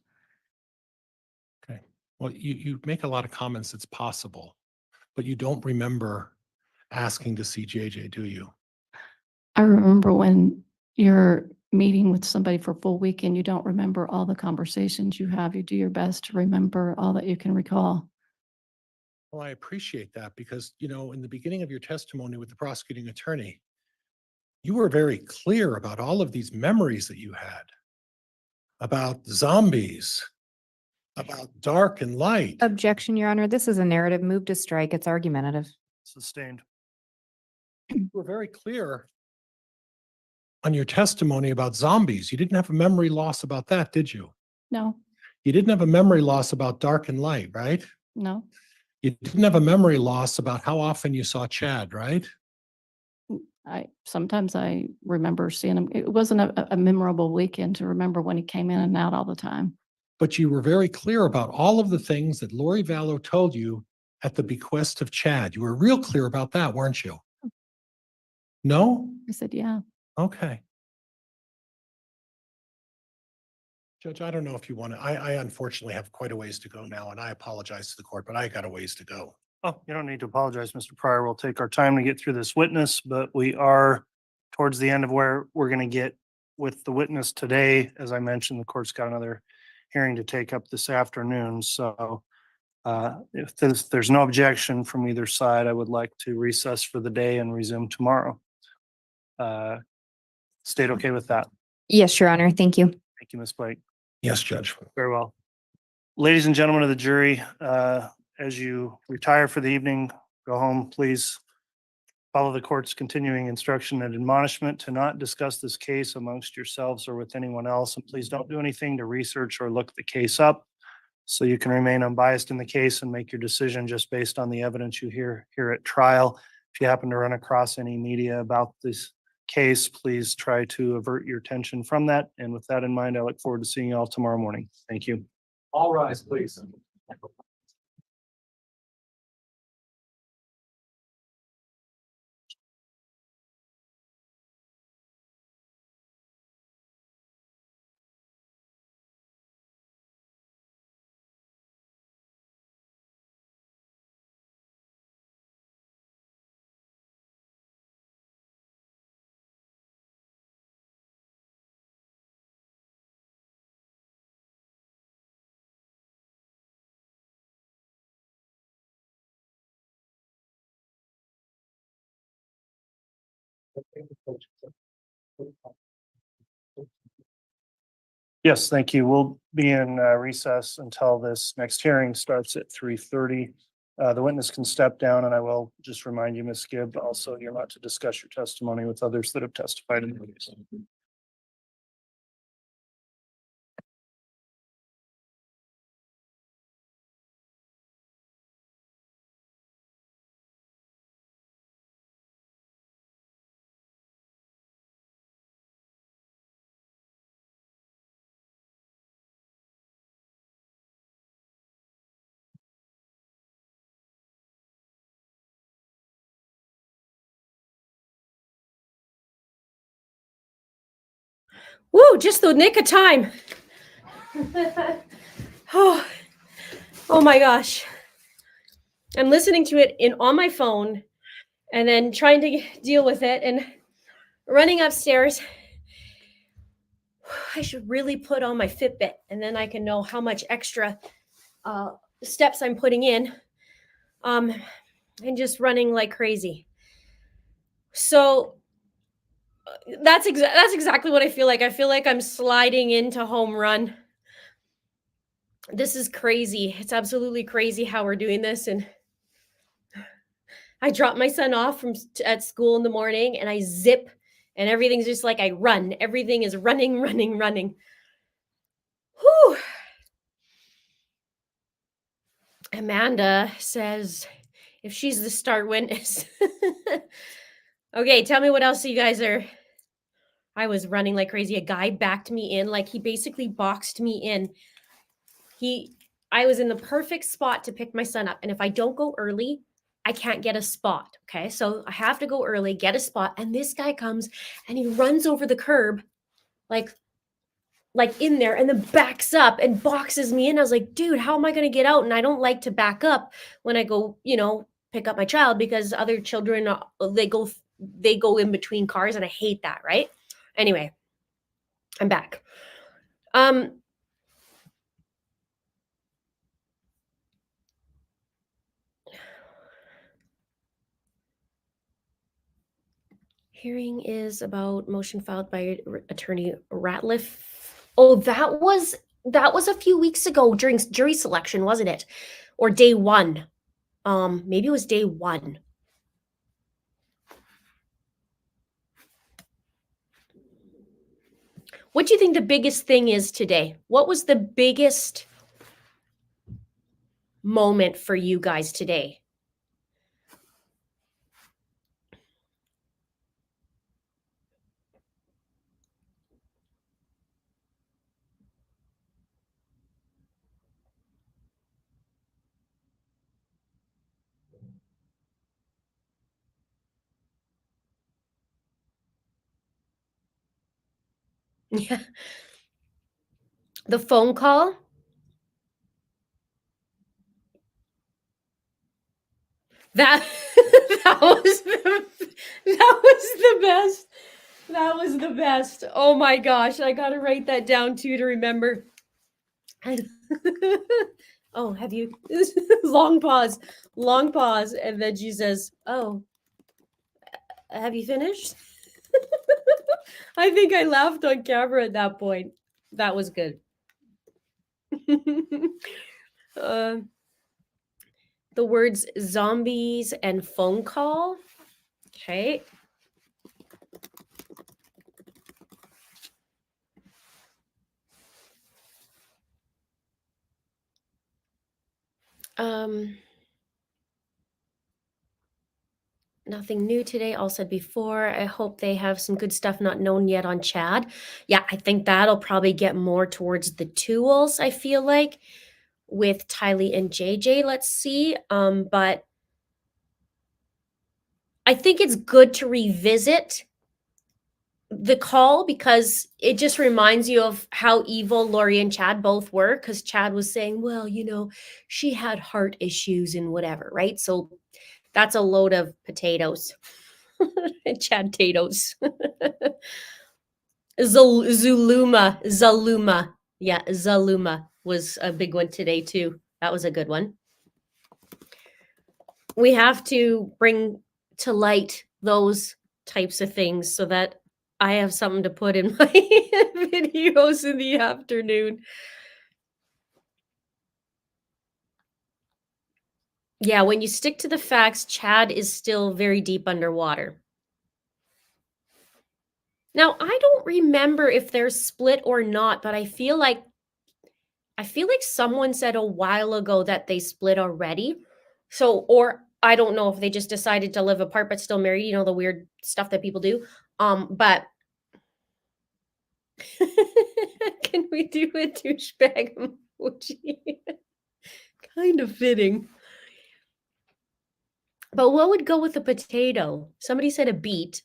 Okay. Well, you make a lot of comments, it's possible, but you don't remember asking to see JJ, do you? I remember when you're meeting with somebody for a full weekend, you don't remember all the conversations you have. You do your best to remember all that you can recall. Well, I appreciate that because, in the beginning of your testimony with the prosecuting attorney, you were very clear about all of these memories that you had about zombies, about dark and light. Objection, Your Honor, this is a narrative. Move to strike. It's argumentative. Sustained. You were very clear on your testimony about zombies. You didn't have a memory loss about that, did you? No, You didn't have a memory loss about dark and light, right? no. You didn't have a memory loss about how often you saw Chad, right? Sometimes I remember seeing him. It wasn't a memorable weekend to remember when he came in and out all the time. But you were very clear about all of the things that Lori Vallow told you at the bequest of Chad. You were real clear about that, weren't you? No? I said, yeah. Okay. Judge, I don't know if you want to, I unfortunately have quite a ways to go now, and I apologize to the court, but I got a ways to go. Oh, you don't need to apologize, Mr. Pryor. We'll take our time to get through this witness, but we are towards the end of where we're going to get with the witness today. As I mentioned, the court's got another hearing to take up this afternoon. So if there's no objection from either side, I would like to recess for the day and resume tomorrow. State okay with that? Yes, Your Honor. Thank you. Thank you, Ms. Blake. Yes, Judge. Very well. Ladies and gentlemen of the jury, as you retire for the evening, go home, please. Follow the court's continuing instruction and admonishment to not discuss this case amongst yourselves or with anyone else. And please don't do anything to research or look the case up, so you can remain unbiased in the case and make your decision just based on the evidence you hear here at trial. If you happen to run across any media about this case, please try to avert your attention from that. And with that in mind, I look forward to seeing you all tomorrow morning. Thank you. All rise, please. Yes, thank you. We'll be in recess until this next hearing starts at 3:30. The witness can step down, and I will just remind you, Ms. Gibb, also you're not to discuss your testimony with others that have testified in the case. Woo, just the nick of time. Oh, oh my gosh. I'm listening to it on my phone and then trying to deal with it and running upstairs. I should really put on my Fitbit, and then I can know how much extra steps I'm putting in, and just running like crazy. So that's exactly what I feel like. I feel like I'm sliding into home run. This is crazy. It's absolutely crazy how we're doing this. And I drop my son off at school in the morning, and I zip, and everything's just like I run. Everything is running, running, running. Whew. Amanda says if she's the star witness. Okay, tell me what else you guys are. I was running like crazy. A guy backed me in, like he basically boxed me in. I was in the perfect spot to pick my son up. And if I don't go early, I can't get a spot. Okay. So I have to go early, get a spot. And this guy comes and he runs over the curb, like in there, and then backs up and boxes me in. I was like, dude, how am I going to get out? And I don't like to back up when I go, pick up my child, because other children, they go in between cars, and I hate that. Right. Anyway, I'm back. Hearing is about motion filed by attorney Ratliff. Oh, that was a few weeks ago during jury selection, wasn't it? Or day one. Maybe it was day one. What do you think the biggest thing is today? What was the biggest moment for you guys today? Yeah. The phone call? That that was the best. That was the best. Oh my gosh, I gotta write that down too to remember. Oh, have you? Long pause, and then she says, "Oh, have you finished?" I think I laughed on camera at that point. That was good. The words zombies and phone call Okay. Nothing new today, all said before. I hope they have some good stuff not known yet on Chad. Yeah, I think that'll probably get more towards the tools, I feel like, with Tylee and JJ. Let's see. But I think it's good to revisit the call because it just reminds you of how evil Lori and Chad both were. Because Chad was saying, well, she had heart issues and whatever, right? So that's a load of potatoes. Chad potatoes. Zaluma. Yeah, Zaluma was a big one today too. That was a good one. We have to bring to light those types of things so that I have something to put in my videos in the afternoon. Yeah, when you stick to the facts, Chad is still very deep underwater. Now, I don't remember if they're split or not, but I feel like someone said a while ago that they split already. So, or I don't know if they just decided to live apart but still married, the weird stuff that people do. But can we do a douchebag emoji? Kind of fitting. But what would go with a potato? Somebody said a beet.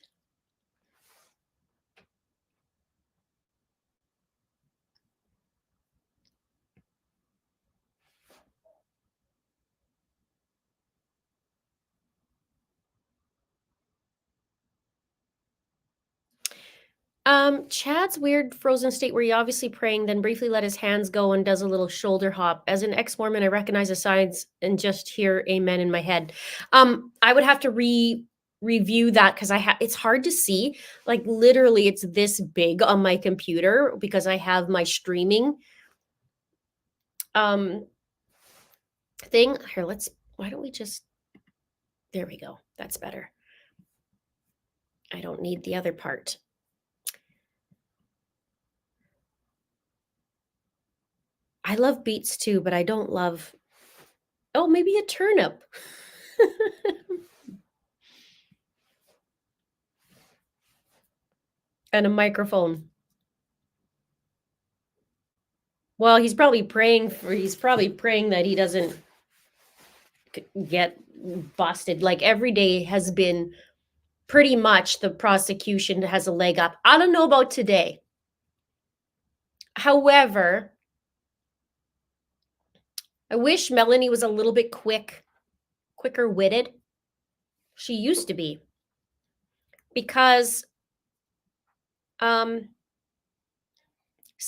Chad's weird frozen state where he obviously praying, then briefly let his hands go and does a little shoulder hop. As an ex-Mormon, I recognize the signs and just hear amen in my head. I would have to review that because it's hard to see. Like literally it's this big on my computer because I have my streaming thing. Here, why don't we just, there we go. That's better. I don't need the other part. I love beets too, but I don't love, oh, maybe a turnip. And a microphone. Well, he's probably praying that he doesn't get busted. Like every day has been pretty much the prosecution has a leg up. I don't know about today. However, I wish Melanie was a little bit quicker witted. She used to be. Because some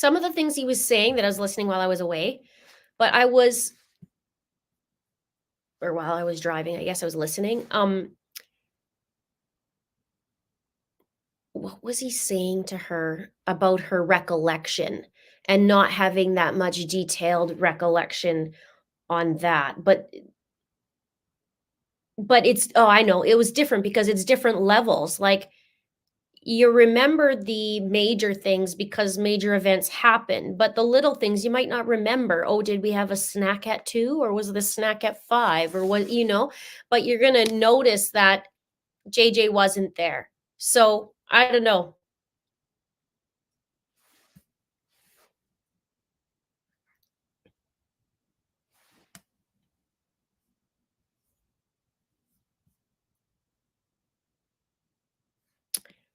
of the things he was saying that I was listening while I was away, but while I was driving, I guess I was listening. What was he saying to her about her recollection and not having that much detailed recollection on that? But it's, oh, I know, it was different because it's different levels. Like you remember the major things because major events happen, but the little things you might not remember. Oh, did we have a snack at 2 or was the snack at 5 or what, but you're going to notice that JJ wasn't there. So I don't know.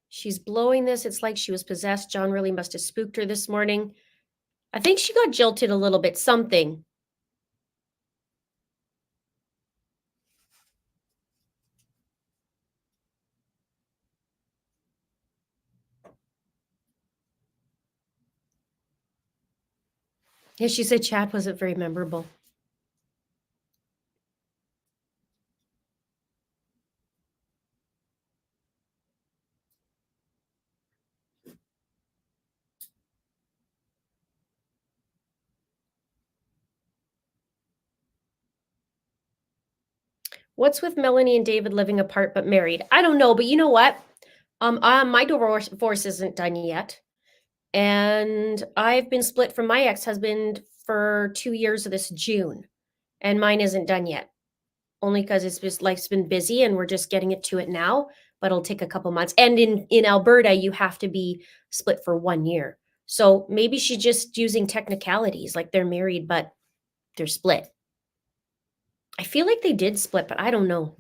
She's blowing this. It's like she was possessed. John really must have spooked her this morning. I think she got jilted a little bit. Something. Yeah, she said Chad wasn't very memorable. What's with Melanie and David living apart but married? I don't know, but you know what? My divorce isn't done yet. And I've been split from my ex-husband for 2 years this June. And mine isn't done yet. Only because it's just life's been busy and we're just getting it to it now, but it'll take a couple months. And in Alberta, you have to be split for 1 year. So maybe she's just using technicalities, like they're married, but they're split. I feel like they did split, but I don't know.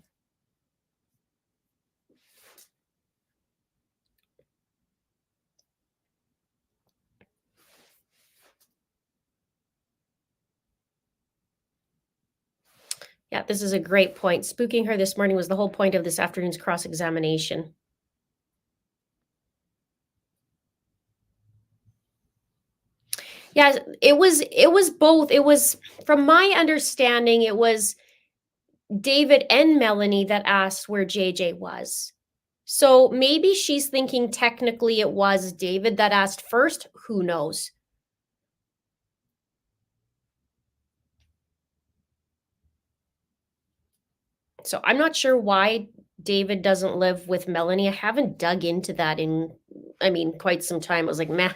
Yeah, this is a great point. Spooking her this morning was the whole point of this afternoon's cross-examination. Yeah, it was both. It was, from my understanding, it was David and Melanie that asked where JJ was. So maybe she's thinking technically it was David that asked first. Who knows? So I'm not sure why David doesn't live with Melanie. I haven't dug into that in, quite some time. I was like, meh.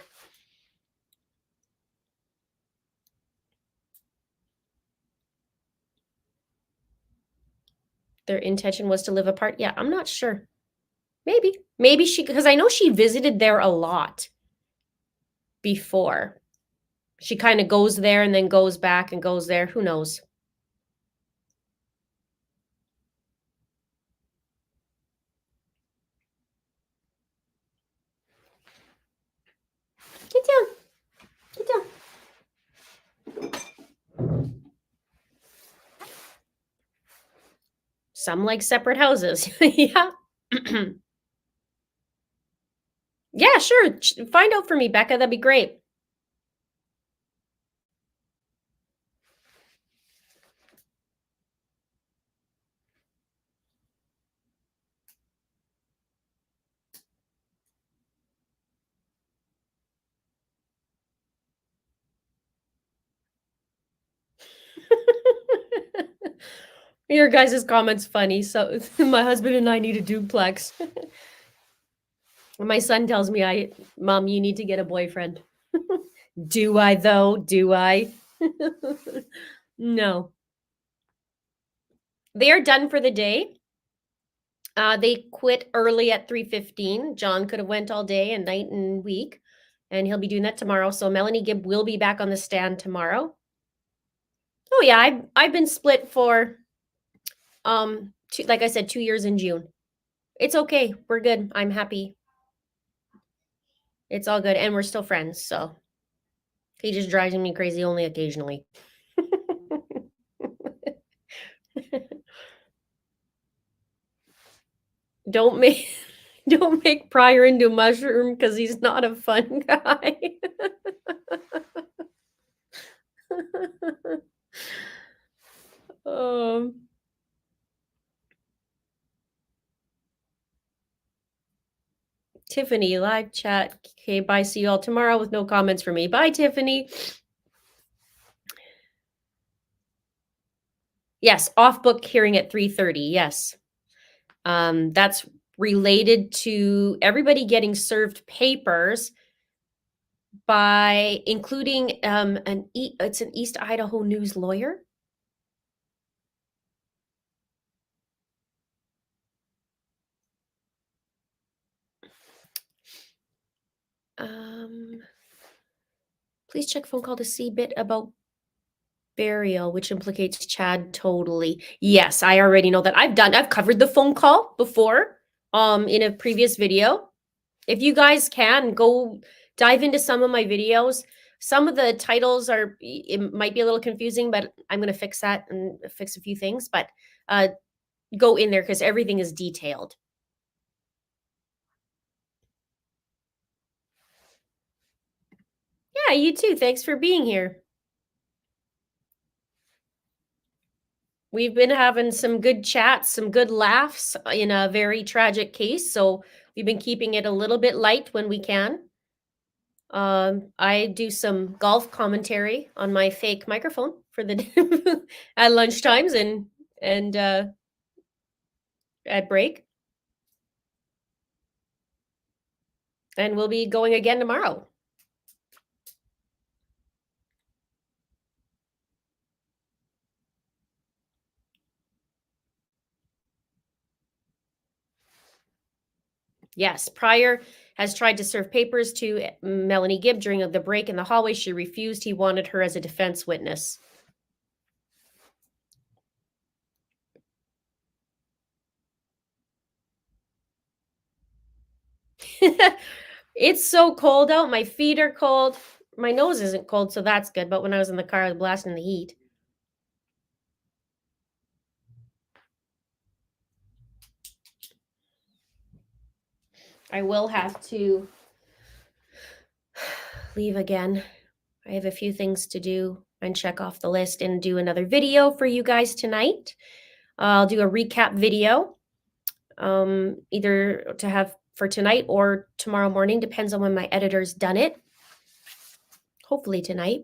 Their intention was to live apart. Yeah, I'm not sure. Maybe she, because I know she visited there a lot before. She kind of goes there and then goes back and goes there. Who knows? Get down. Get down. Some like separate houses. Yeah. Yeah, sure. Find out for me, Becca. That'd be great. Your guys' comments funny. So my husband and I need a duplex. My son tells me, Mom, you need to get a boyfriend. Do I though? Do I? No. They are done for the day. They quit early at 3:15. John could have went all day and night and week, and he'll be doing that tomorrow. So Melanie Gibb will be back on the stand tomorrow. Oh yeah, I've been split for like I said, 2 years in June. It's okay. We're good. I'm happy. It's all good, and we're still friends. So he just drives me crazy only occasionally. Don't make Pryor into a mushroom because he's not a fun guy. um Tiffany, live chat. Okay, bye. See you all tomorrow with no comments for me. Bye, Tiffany. Yes, off book hearing at 3:30. Yes. That's related to everybody getting served papers by including it's an East Idaho News lawyer. Please check phone call to see bit about burial, which implicates Chad totally. Yes, I already know that. I've covered the phone call before in a previous video. If you guys can go dive into some of my videos, some of the titles it might be a little confusing, but I'm going to fix that and fix a few things, but go in there because everything is detailed. Yeah, you too. Thanks for being here. We've been having some good chats, some good laughs in a very tragic case. So we've been keeping it a little bit light when we can. I do some golf commentary on my fake microphone for the at lunchtimes, and at break. And we'll be going again tomorrow. Yes, Pryor has tried to serve papers to Melanie Gibb during the break in the hallway. She refused. He wanted her as a defense witness. It's so cold out. My feet are cold. My nose isn't cold, so that's good. But when I was in the car, I was blasting the heat. I will have to leave again. I have a few things to do and check off the list and do another video for you guys tonight. I'll do a recap video, either to have for tonight or tomorrow morning, depends on when my editor's done it. Hopefully tonight.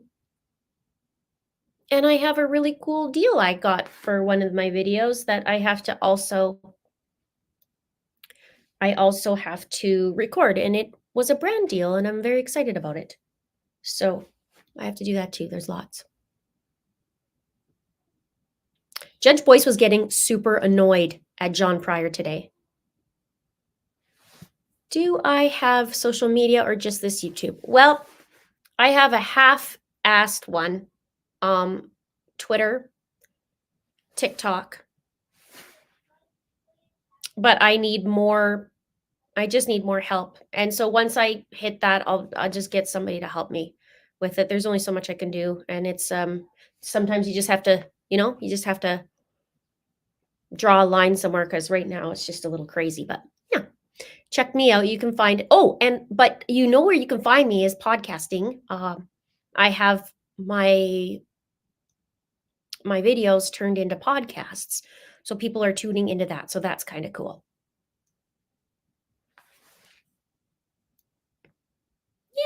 And I have a really cool deal I got for one of my videos that I also have to record, and it was a brand deal and I'm very excited about it. So I have to do that too. There's lots. Judge Boyce was getting super annoyed at John Pryor today. Do I have social media or just this YouTube? Well, I have a half-assed one. Twitter, TikTok. But I need more. I just need more help. And so once I hit that, I'll just get somebody to help me with it. There's only so much I can do. And it's sometimes you just have to, you just have to draw a line somewhere, because right now it's just a little crazy. But yeah, check me out. You can find but you know where you can find me is podcasting. I have my videos turned into podcasts, so people are tuning into that. So that's kind of cool.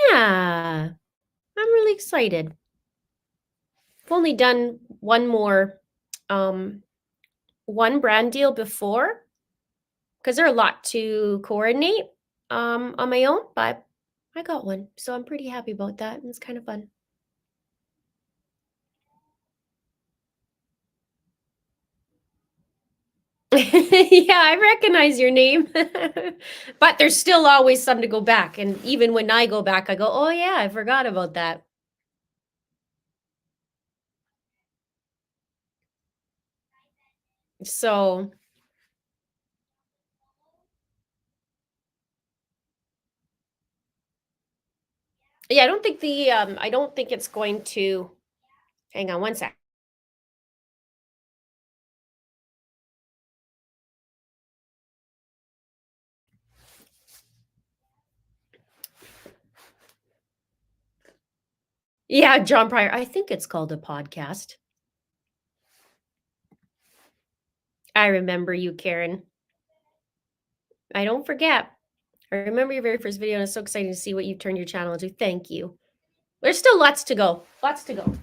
Yeah, I'm really excited. I've only done one brand deal before, because there are a lot to coordinate on my own, but I got one, so I'm pretty happy about that, and it's kind of fun. Yeah, I recognize your name, but there's still always some to go back, and even when I go back, I go, oh yeah, I forgot about that. So yeah, I don't think it's going to, hang on one sec. Yeah, John Pryor. I think it's called a podcast. I remember you, Karen. I don't forget. I remember your very first video, and it's so exciting to see what you've turned your channel into. Thank you. There's still lots to go. Lots to go.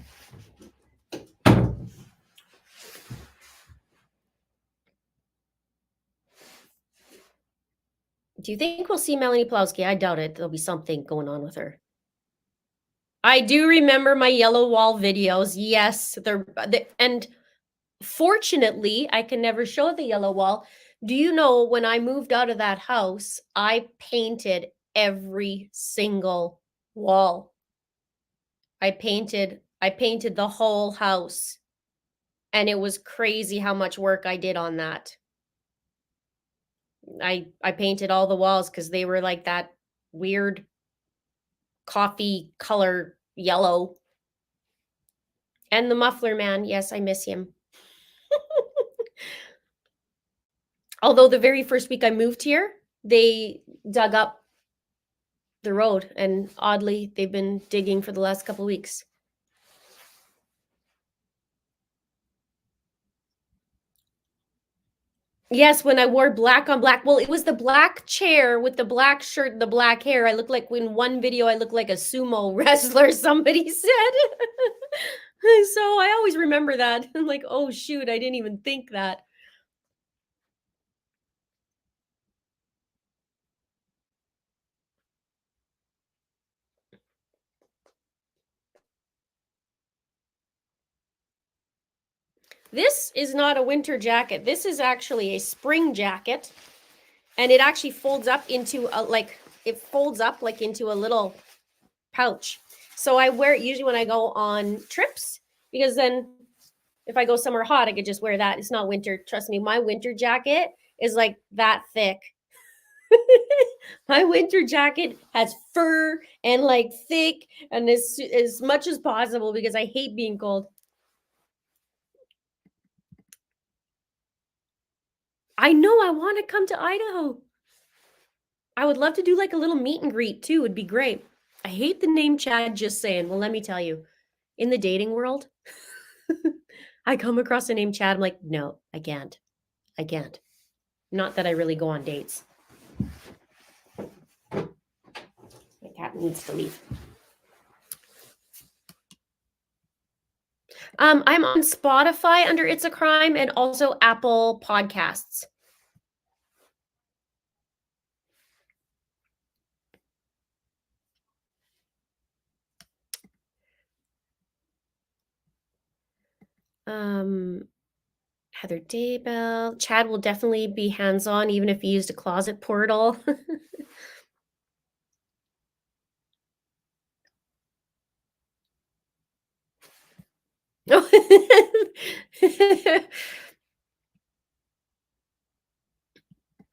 Do you think we'll see Melanie Plowski? I doubt it. There'll be something going on with her. I do remember my yellow wall videos. Yes, and fortunately, I can never show the yellow wall. Do you know, when I moved out of that house, I painted every single wall. I painted the whole house. And it was crazy how much work I did on that. I painted all the walls because they were like that weird coffee color yellow. And the muffler man, yes, I miss him. Although the very first week I moved here, they dug up the road, and oddly, they've been digging for the last couple weeks. Yes, when I wore black on black. Well, it was the black chair with the black shirt and the black hair. I looked like, in one video, I looked like a sumo wrestler, somebody said. So I always remember that. I'm like, oh shoot, I didn't even think that. This is not a winter jacket. This is actually a spring jacket. And it actually folds up into a, it folds up like into a little pouch. So I wear it usually when I go on trips, because then if I go somewhere hot, I could just wear that. It's not winter. Trust me, my winter jacket is like that thick. My winter jacket has fur and like thick and as much as possible because I hate being cold. I know I want to come to Idaho. I would love to do like a little meet and greet too. Would be great. I hate the name Chad, just saying. Well, let me tell you, in the dating world, I come across the name Chad. I'm like, no, I can't. I can't. Not that I really go on dates. My cat needs to leave. I'm on Spotify under It's a Crime and also Apple Podcasts. Heather Daybell. Chad will definitely be hands-on even if he used a closet portal.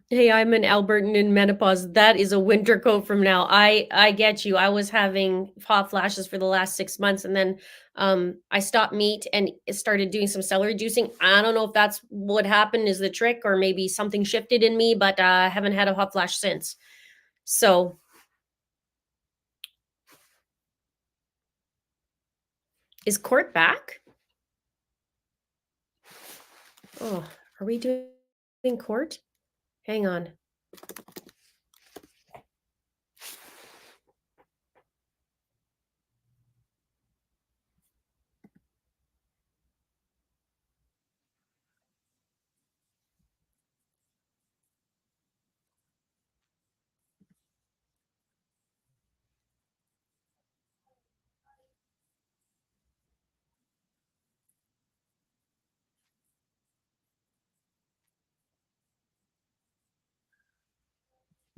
Hey, I'm an Albertan in menopause. That is a winter coat from now. I get you. I was having hot flashes for the last 6 months, and then I stopped meat and started doing some celery juicing. I don't know if that's what happened is the trick, or maybe something shifted in me, but I haven't had a hot flash since. So is Court back? Oh, are we doing Court? Hang on.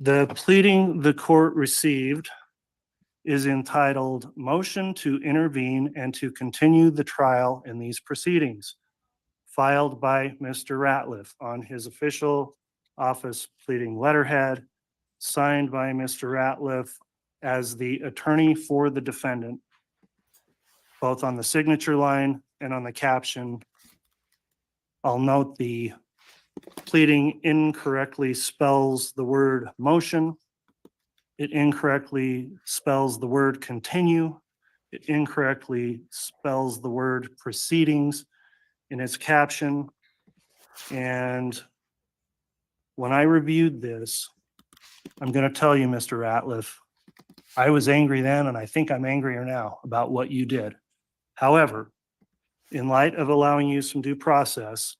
The pleading the court received is entitled Motion to Intervene and to Continue the Trial in these Proceedings, filed by Mr. Ratliff on his official office pleading letterhead, signed by Mr. Ratliff as the attorney for the defendant, both on the signature line and on the caption. I'll note the pleading incorrectly spells the word motion. It incorrectly spells the word continue. It incorrectly spells the word proceedings in its caption. And when I reviewed this, I'm going to tell you, Mr. Ratliff, I was angry then, and I think I'm angrier now about what you did. However, in light of allowing you some due process,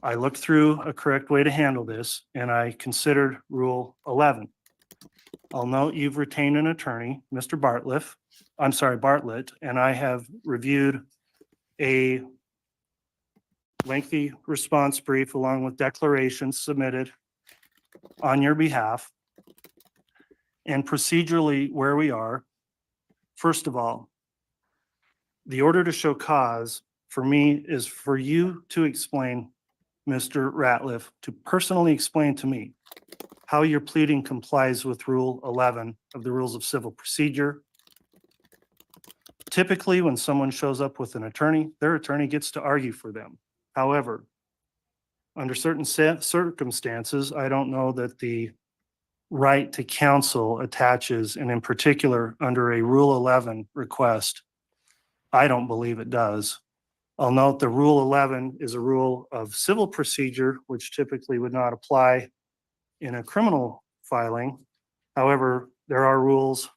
I looked through a correct way to handle this, and I considered Rule 11. I'll note you've retained an attorney, Mr. Bartlett, and I have reviewed a lengthy response brief along with declarations submitted on your behalf. And procedurally, where we are, first of all, the order to show cause for me is for you to explain, Mr. Ratliff, to personally explain to me how your pleading complies with Rule 11 of the Rules of Civil Procedure. Typically, when someone shows up with an attorney, their attorney gets to argue for them. However, under certain circumstances, I don't know that the right to counsel attaches, and in particular, under a Rule 11 request, I don't believe it does. I'll note the Rule 11 is a rule of civil procedure, which typically would not apply in a criminal filing. However, there are rules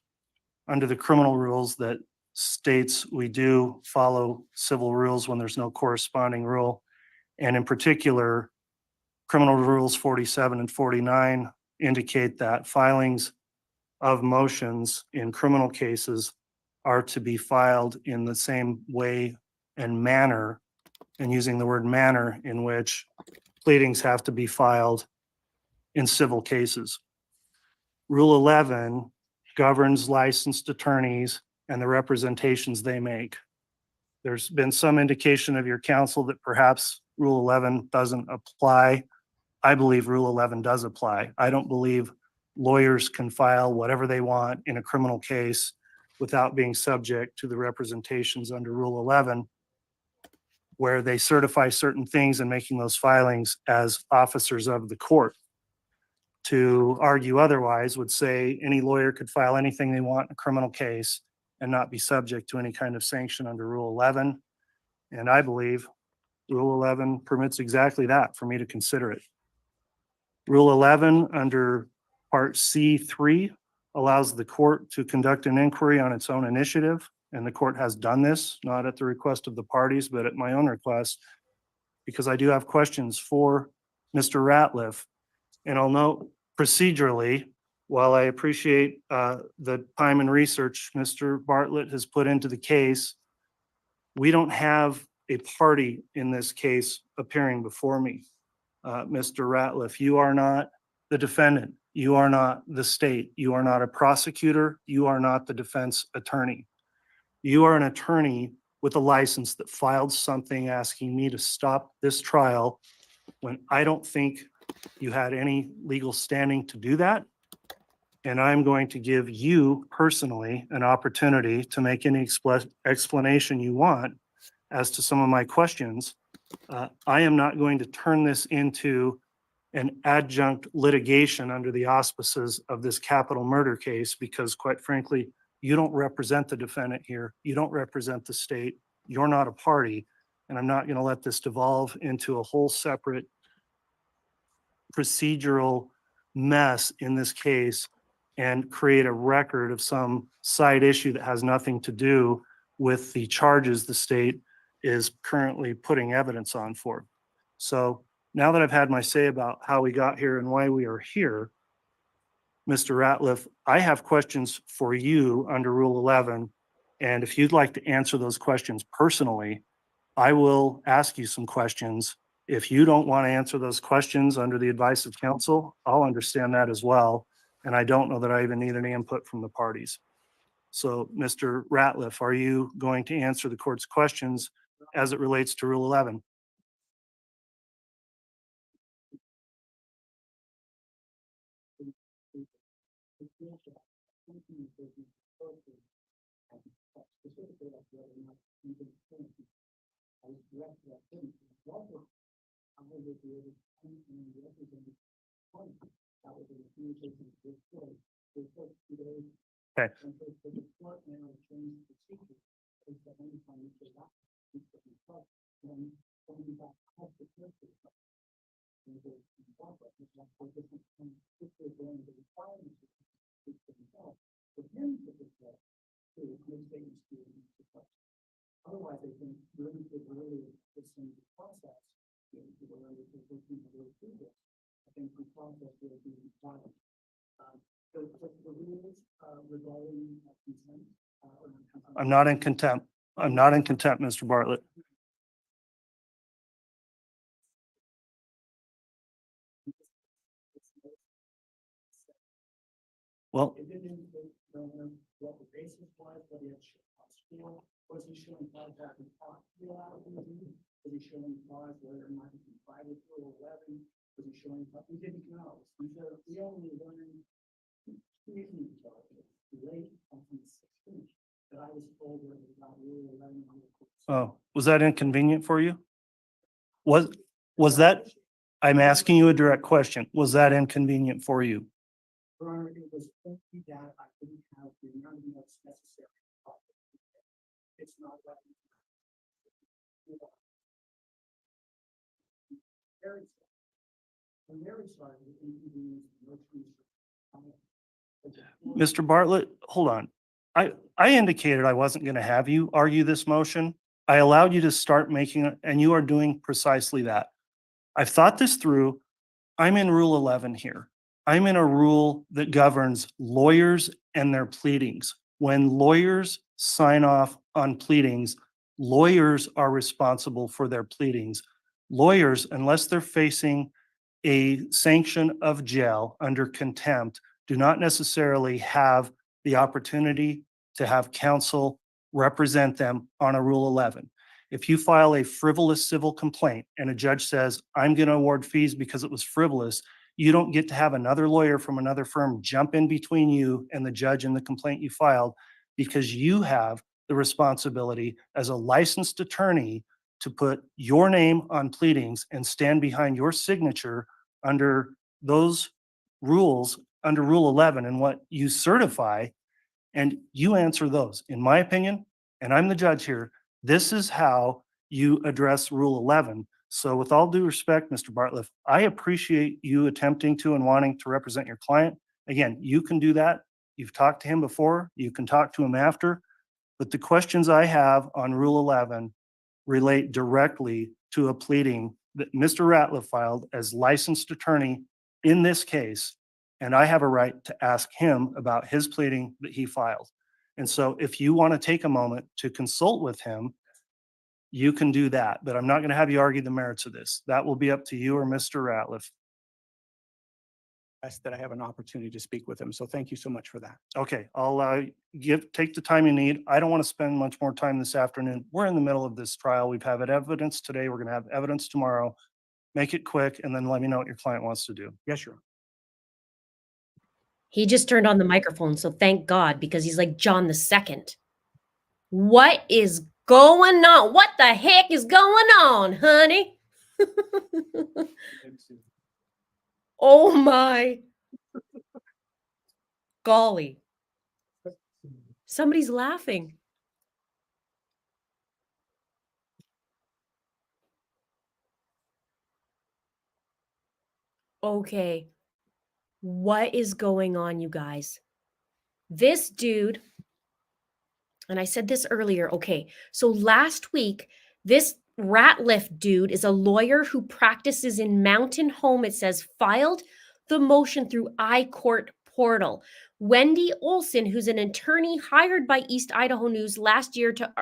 under the criminal rules that states we do follow civil rules when there's no corresponding rule. And in particular, criminal rules 47 and 49 indicate that filings of motions in criminal cases are to be filed in the same way and manner and using the word manner in which pleadings have to be filed in civil cases. Rule 11 governs licensed attorneys and the representations they make. There's been some indication of your counsel that perhaps Rule 11 doesn't apply. I believe Rule 11 does apply. I don't believe lawyers can file whatever they want in a criminal case without being subject to the representations under Rule 11, where they certify certain things and making those filings as officers of the court. To argue otherwise would say any lawyer could file anything they want in a criminal case and not be subject to any kind of sanction under Rule 11. And I believe Rule 11 permits exactly that, for me to consider it. Rule 11 under Part C3 allows the court to conduct an inquiry on its own initiative, and the court has done this, not at the request of the parties, but at my own request, because I do have questions for Mr. Ratliff. And I'll note procedurally, while I appreciate the time and research Mr. Bartlett has put into the case, we don't have a party in this case appearing before me. Mr. Ratliff, you are not the defendant. You are not the state. You are not a prosecutor. You are not the defense attorney. You are an attorney with a license that filed something asking me to stop this trial when I don't think you had any legal standing to do that. And I'm going to give you personally an opportunity to make any explanation you want as to some of my questions. I am not going to turn this into an adjunct litigation under the auspices of this capital murder case, because quite frankly, you don't represent the defendant here. You don't represent the state. You're not a party. And I'm not going to let this devolve into a whole separate procedural mess in this case and create a record of some side issue that has nothing to do with the charges the state is currently putting evidence on for. So now that I've had my say about how we got here and why we are here, Mr. Ratliff, I have questions for you under Rule 11. And if you'd like to answer those questions personally, I will ask you some questions. If you don't want to answer those questions under the advice of counsel, I'll understand that as well. And I don't know that I even need any input from the parties. So, Mr. Ratliff, are you going to answer the court's questions as it relates to Rule 11? Okay. I'm not in contempt. I'm not in contempt, Mr. Bartlett. Well, oh, was that inconvenient for you? Was that, I'm asking you a direct question. Was that inconvenient for you? Mr. Bartlett, hold on. I indicated I wasn't going to have you argue this motion. I allowed you to start making it, and you are doing precisely that. I've thought this through. I'm in Rule 11 here. I'm in a rule that governs lawyers and their pleadings. When lawyers sign off on pleadings, Lawyers are responsible for their pleadings. Lawyers, unless they're facing a sanction of jail under contempt, do not necessarily have the opportunity to have counsel represent them on a Rule 11. If you file a frivolous civil complaint and a judge says, I'm going to award fees because it was frivolous, you don't get to have another lawyer from another firm jump in between you and the judge and the complaint you filed, because you have the responsibility as a licensed attorney to put your name on pleadings and stand behind your signature under those rules, under Rule 11 and what you certify, and you answer those. In my opinion, and I'm the judge here, this is how you address Rule 11. So with all due respect, Mr. Bartlett, I appreciate you attempting to and wanting to represent your client. Again, you can do that. You've talked to him before. You can talk to him after. But the questions I have on Rule 11 relate directly to a pleading that Mr. Ratliff filed as licensed attorney in this case, and I have a right to ask him about his pleading that he filed. And so if you want to take a moment to consult with him, you can do that, but I'm not going to have you argue the merits of this. That will be up to you or Mr. Ratliff. That I have an opportunity to speak with him. So thank you so much for that. Okay, I'll take the time you need. I don't want to spend much more time this afternoon. We're in the middle of this trial. We've had evidence today. We're going to have evidence tomorrow. Make it quick and then let me know what your client wants to do. Yes, sure. He just turned on the microphone, so thank God, because he's like John II. What is going on? What the heck is going on, honey? Oh my golly. Somebody's laughing. Okay. What is going on, you guys? This dude, and I said this earlier, okay, so last week, this Ratliff dude is a lawyer who practices in Mountain Home, it says, filed the motion through iCourt portal. Wendy Olson, who's an attorney hired by East Idaho News last year to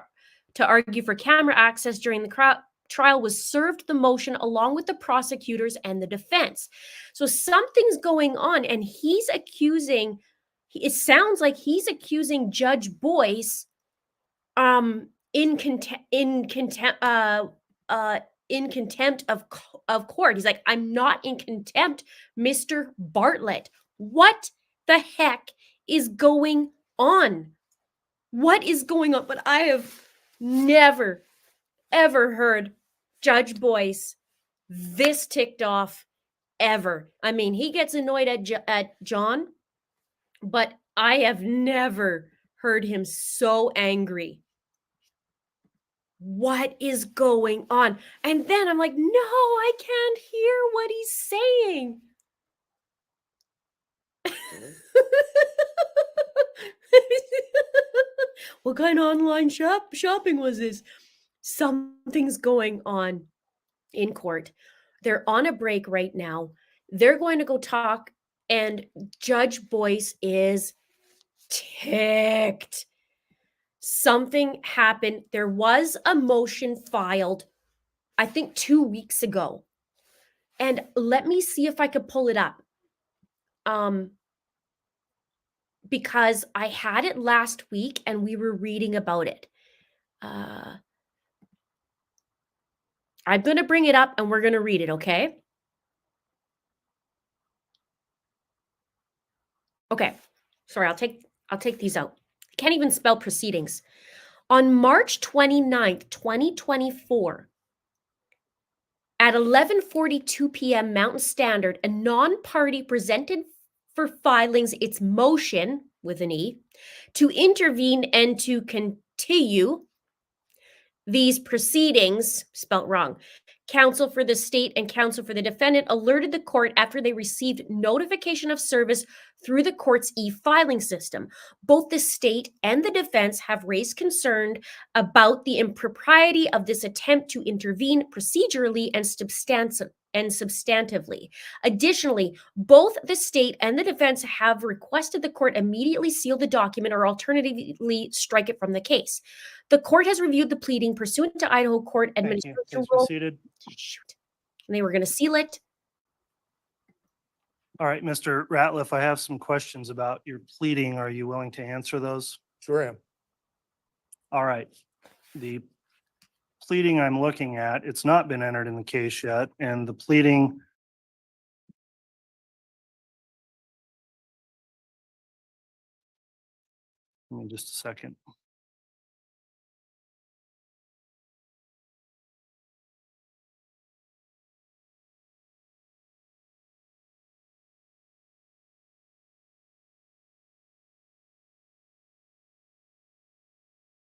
argue for camera access during the trial, was served the motion along with the prosecutors and the defense. So something's going on, and he's accusing, it sounds like he's accusing Judge Boyce in contempt of court. He's like, I'm not in contempt, Mr. Bartlett. What the heck is going on? What is going on? But I have never, ever heard Judge Boyce this ticked off ever. I mean, he gets annoyed at John, but I have never heard him so angry. What is going on? And then I'm like, no, I can't hear what he's saying. What kind of online shopping was this? Something's going on in court. They're on a break right now. They're going to go talk, and Judge Boyce is ticked. Something happened. There was a motion filed, I think 2 weeks ago. And let me see if I could pull it up. Because I had it last week and we were reading about it. I'm going to bring it up and we're going to read it, okay? Okay. Sorry, I'll take these out. I can't even spell proceedings. On March 29th, 2024, at 11:42 p.m. Mountain Standard, a non-party presented for filings its motion, with an E, to intervene and to continue these proceedings, spelt wrong. Counsel for the state and counsel for the defendant alerted the court after they received notification of service through the court's e-filing system. Both the state and the defense have raised concern about the impropriety of this attempt to intervene procedurally and and substantively. Additionally, both the state and the defense have requested the court immediately seal the document or alternatively strike it from the case. The court has reviewed the pleading pursuant to Idaho Court Thank you. Administration Please be Rule. seated. Shoot. And they were going to seal it. All right, Mr. Ratliff, I have some questions about your pleading. Are you willing to answer those? Sure am. All right. The pleading I'm looking at, it's not been entered in the case yet, and the pleading give me just a second.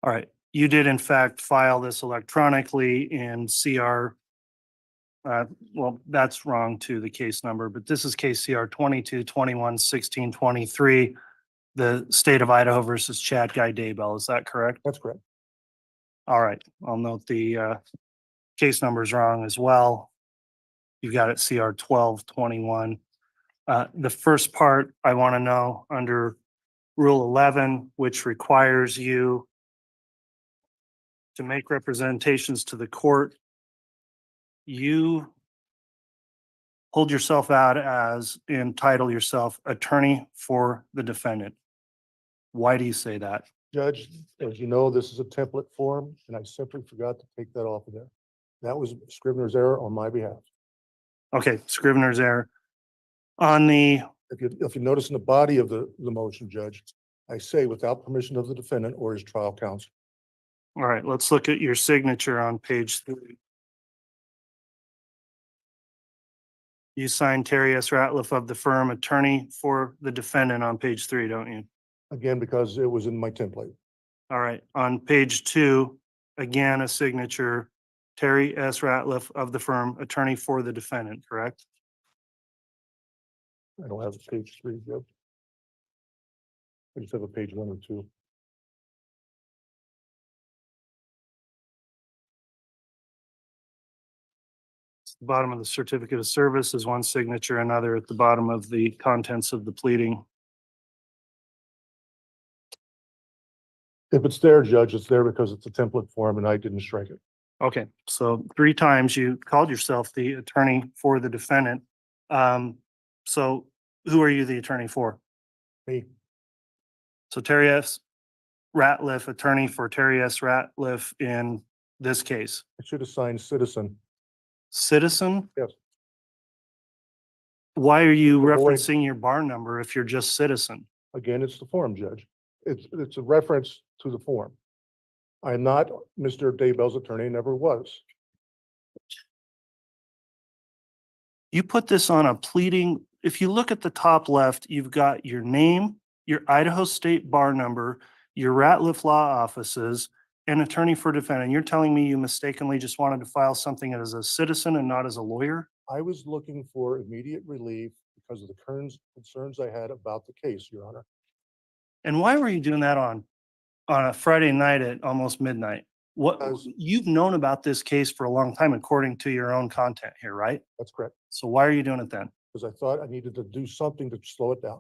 All right, you did in fact file this electronically in CR. Well, that's wrong to the case number, but this is case CR 22-21-16-23, the state of Idaho versus Chad Guy Daybell. Is that correct? That's correct. All right, I'll note the case number is wrong as well. You've got it CR 12-21. The first part I want to know under Rule 11, which requires you to make representations to the court, you hold yourself out as, entitle yourself attorney for the defendant. Why do you say that? Judge, as you know, this is a template form, and I simply forgot to take that off of there. That was Scrivener's error on my behalf. Okay, Scrivener's error. On the, If you notice in the body of the motion, Judge, I say without permission of the defendant or his trial counsel. all right, let's look at your signature on page 3. You signed Terry S. Ratliff of the firm, attorney for the defendant on page 3, don't you? Again, because it was in my template. All right, on page 2, again, a signature, Terry S. Ratliff of the firm, attorney for the defendant, correct? I don't have a page 3, Judge. I just have a page 1 or 2. The bottom of the certificate of service is one signature, another at the bottom of the contents of the pleading. If it's there, Judge, it's there because it's a template form and I didn't strike it. Okay, so 3 times you called yourself the attorney for the defendant. So who are you the attorney for? Me, So Terry S. Ratliff, attorney for Terry S. Ratliff in this case. I should have signed citizen. Citizen? Yes. Why are you Avoid- referencing your bar number if you're just citizen? Again, it's the form, Judge. It's a reference to the form. I'm not Mr. Daybell's attorney, never was. You put this on a pleading. If you look at the top left, you've got your name, your Idaho State bar number, your Ratliff Law offices, and attorney for defendant. You're telling me you mistakenly just wanted to file something as a citizen and not as a lawyer? I was looking for immediate relief because of the concerns I had about the case, Your Honor. And why were you doing that on a Friday night at almost midnight? What, Because- you've known about this case for a long time, according to your own content here, right? That's correct, So why are you doing it then? because I thought I needed to do something to slow it down.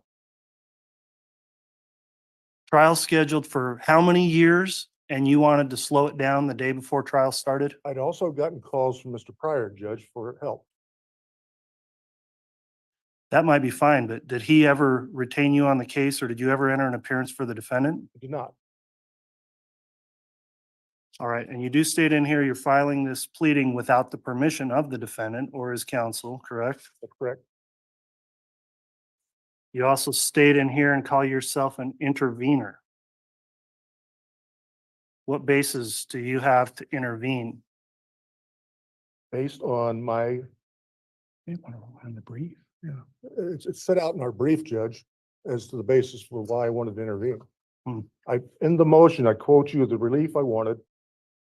Trial scheduled for how many years? And you wanted to slow it down the day before trial started? I'd also gotten calls from Mr. Pryor, Judge, for help. That might be fine, but did he ever retain you on the case or did you ever enter an appearance for the defendant? I did not. All right, and you do state in here you're filing this pleading without the permission of the defendant or his counsel, correct? That's correct. You also state in here and call yourself an intervener. What basis do you have to intervene? Based on my, In the brief. it's set out in our brief, Judge, as to the basis for why I wanted to intervene. Hmm. In the motion, I quote you the relief I wanted.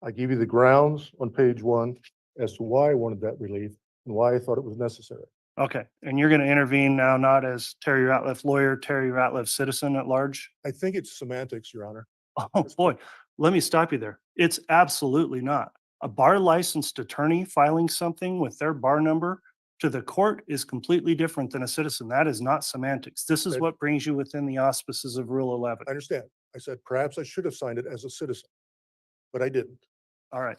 I give you the grounds on page 1 as to why I wanted that relief and why I thought it was necessary. Okay, and you're going to intervene now, not as Terry Ratliff lawyer, Terry Ratliff citizen at large? I think it's semantics, Your Honor. Oh, boy, let me stop you there. It's absolutely not. A bar licensed attorney filing something with their bar number to the court is completely different than a citizen. That is not semantics. This is Okay. what brings you within the auspices of Rule 11. I understand. I said perhaps I should have signed it as a citizen, but I didn't. All right.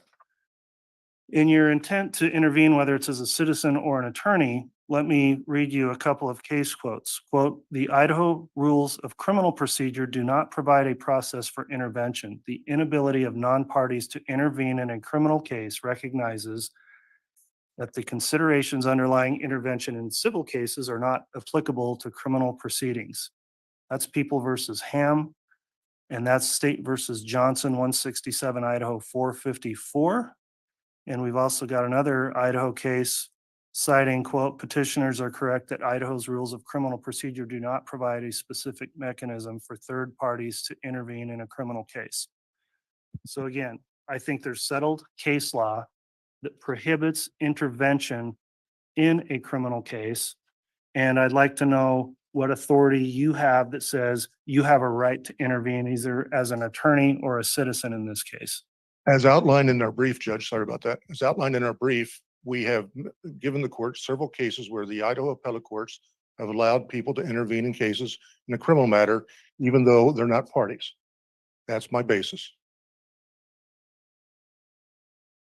In your intent to intervene, whether it's as a citizen or an attorney, let me read you a couple of case quotes. Quote, "The Idaho Rules of Criminal Procedure do not provide a process for intervention. The inability of non-parties to intervene in a criminal case recognizes that the considerations underlying intervention in civil cases are not applicable to criminal proceedings." That's People versus Ham, and that's State versus Johnson, 167 Idaho 454. And we've also got another Idaho case citing, quote, "Petitioners are correct that Idaho's rules of criminal procedure do not provide a specific mechanism for third parties to intervene in a criminal case." So again, I think there's settled case law that prohibits intervention in a criminal case. And I'd like to know what authority you have that says you have a right to intervene either as an attorney or a citizen in this case. As outlined in our brief, Judge, sorry about that. As outlined in our brief, we have given the court several cases where the Idaho appellate courts have allowed people to intervene in cases in a criminal matter, even though they're not parties. That's my basis.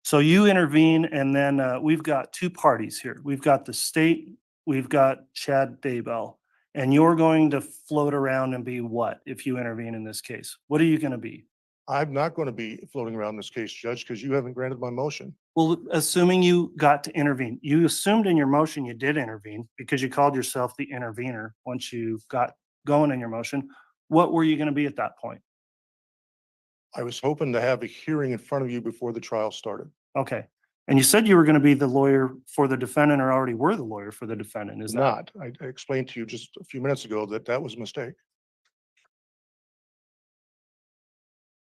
So you intervene, and then we've got two parties here. We've got the state, we've got Chad Daybell, and you're going to float around and be what if you intervene in this case? What are you going to be? I'm not going to be floating around this case, Judge, because you haven't granted my motion. Well, assuming you got to intervene, you assumed in your motion you did intervene because you called yourself the intervener once you got going in your motion. What were you going to be at that point? I was hoping to have a hearing in front of you before the trial started. Okay. And you said you were going to be the lawyer for the defendant or already were the lawyer for the defendant. Is that? Not. I explained to you just a few minutes ago that that was a mistake.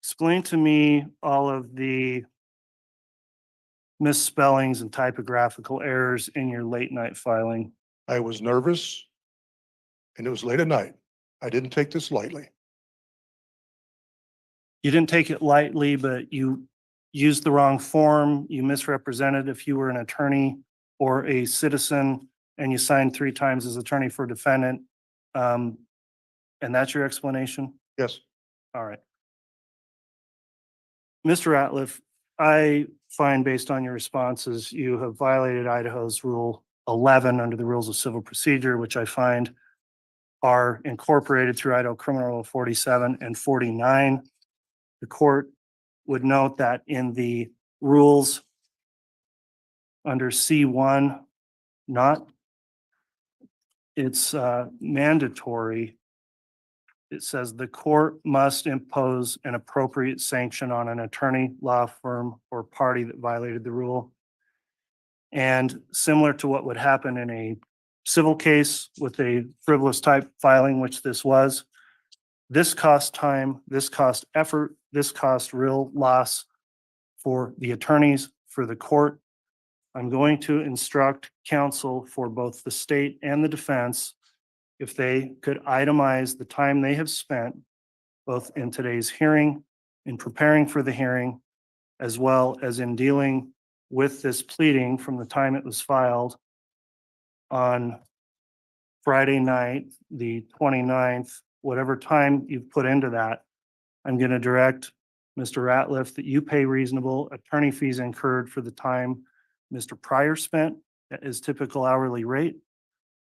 Explain to me all of the misspellings and typographical errors in your late night filing. I was nervous and it was late at night. I didn't take this lightly. You didn't take it lightly, but you used the wrong form. You misrepresented if you were an attorney or a citizen, and you signed 3 times as attorney for defendant. And that's your explanation? Yes. All right. Mr. Ratliff, I find based on your responses, you have violated Idaho's Rule 11 under the Rules of Civil Procedure, which I find are incorporated through Idaho Criminal Rule 47 and 49. The court would note that in the rules under C1, it's mandatory. It says the court must impose an appropriate sanction on an attorney, law firm, or party that violated the rule. And similar to what would happen in a civil case with a frivolous type filing, which this was, this cost time, this cost effort, this cost real loss for the attorneys, for the court. I'm going to instruct counsel for both the state and the defense if they could itemize the time they have spent both in today's hearing, in preparing for the hearing, as well as in dealing with this pleading from the time it was filed on Friday night, the 29th, whatever time you've put into that. I'm going to direct Mr. Ratliff that you pay reasonable attorney fees incurred for the time Mr. Pryor spent at his typical hourly rate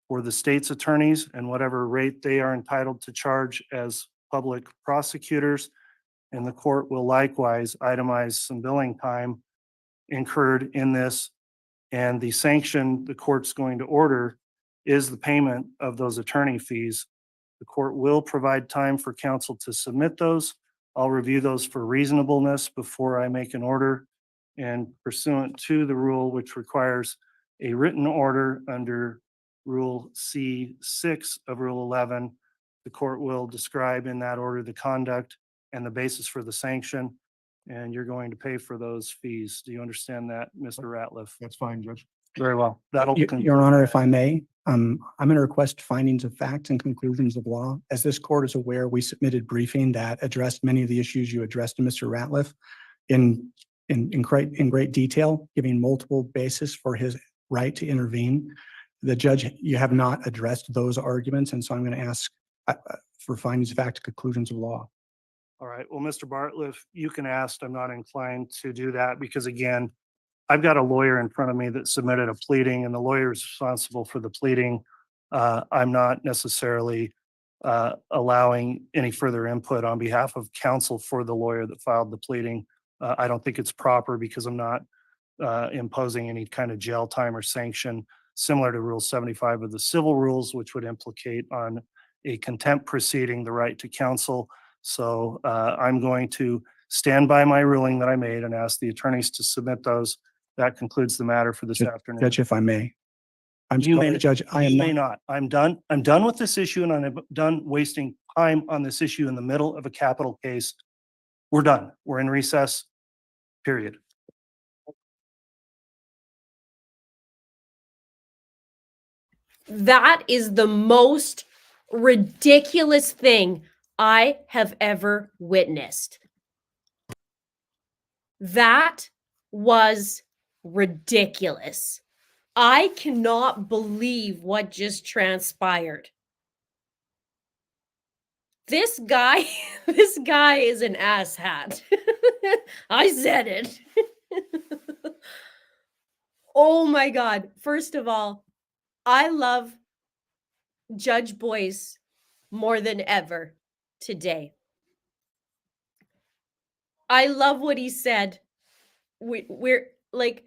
for the state's attorneys and whatever rate they are entitled to charge as public prosecutors. And the court will likewise itemize some billing time incurred in this. And the sanction the court's going to order is the payment of those attorney fees. The court will provide time for counsel to submit those. I'll review those for reasonableness before I make an order. And pursuant to the rule, which requires a written order under Rule C6 of Rule 11, the court will describe in that order the conduct and the basis for the sanction, and you're going to pay for those fees. Do you understand that, Mr. Ratliff? That's fine, Judge. Very well. That'll conclude. Your Honor, if I may, I'm going to request findings of facts and conclusions of law. As this court is aware, we submitted briefing that addressed many of the issues you addressed to Mr. Ratliff in great detail, giving multiple basis for his right to intervene. The judge, you have not addressed those arguments, and so I'm going to ask for findings of fact, conclusions of law. All right. Well, Mr. Bartlett, you can ask. I'm not inclined to do that because again, I've got a lawyer in front of me that submitted a pleading and the lawyer is responsible for the pleading. I'm not necessarily allowing any further input on behalf of counsel for the lawyer that filed the pleading. I don't think it's proper because I'm not imposing any kind of jail time or sanction similar to Rule 75 of the civil rules, which would implicate on a contempt proceeding the right to counsel. So I'm going to stand by my ruling that I made and ask the attorneys to submit those. That concludes the matter for this afternoon. Judge, if I may. I'm You sorry, may- Judge, I am You may not. not. I'm done. I'm done with this issue and I'm done wasting time on this issue in the middle of a capital case. We're done. We're in recess, period. That is the most ridiculous thing I have ever witnessed. That was ridiculous. I cannot believe what just transpired. This guy, this guy is an asshat. I said it. Oh my God. First of all, I love Judge Boyce more than ever today. I love what he said. We're like,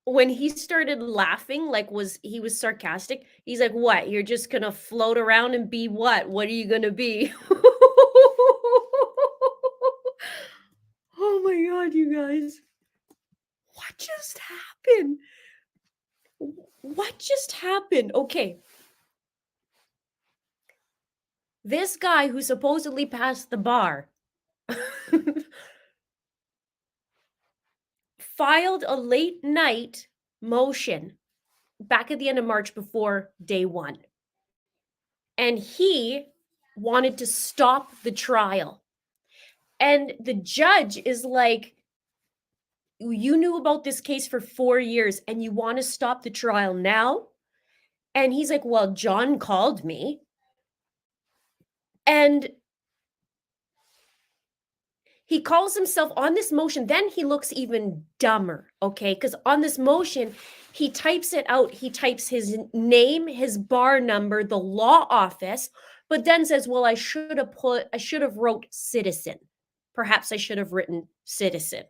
when he started laughing, like he was sarcastic. He's like, "What? You're just gonna float around and be what? What are you gonna be?" Oh my God, you guys. What just happened? What just happened? Okay. This guy who supposedly passed the bar filed a late night motion back at the end of March before day one. And he wanted to stop the trial. And the judge is like, you knew about this case for 4 years and you want to stop the trial now? And he's like, well, John called me. And he calls himself on this motion. Then he looks even dumber, okay? Because on this motion, he types it out. He types his name, his bar number, the law office, but then says, well, I should have wrote citizen. Perhaps I should have written citizen.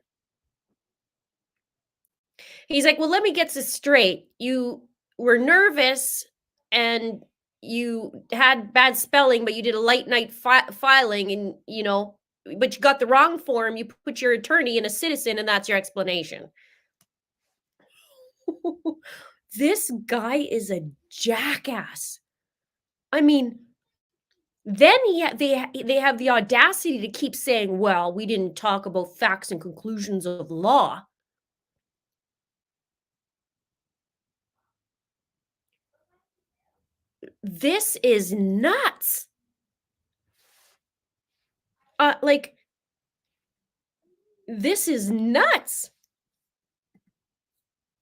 He's like, well, let me get this straight. You were nervous and you had bad spelling, but you did a late night filing and, but you got the wrong form. You put your attorney in a citizen and that's your explanation. This guy is a jackass. I mean, then they have the audacity to keep saying, well, we didn't talk about facts and conclusions of law. This is nuts. This is nuts.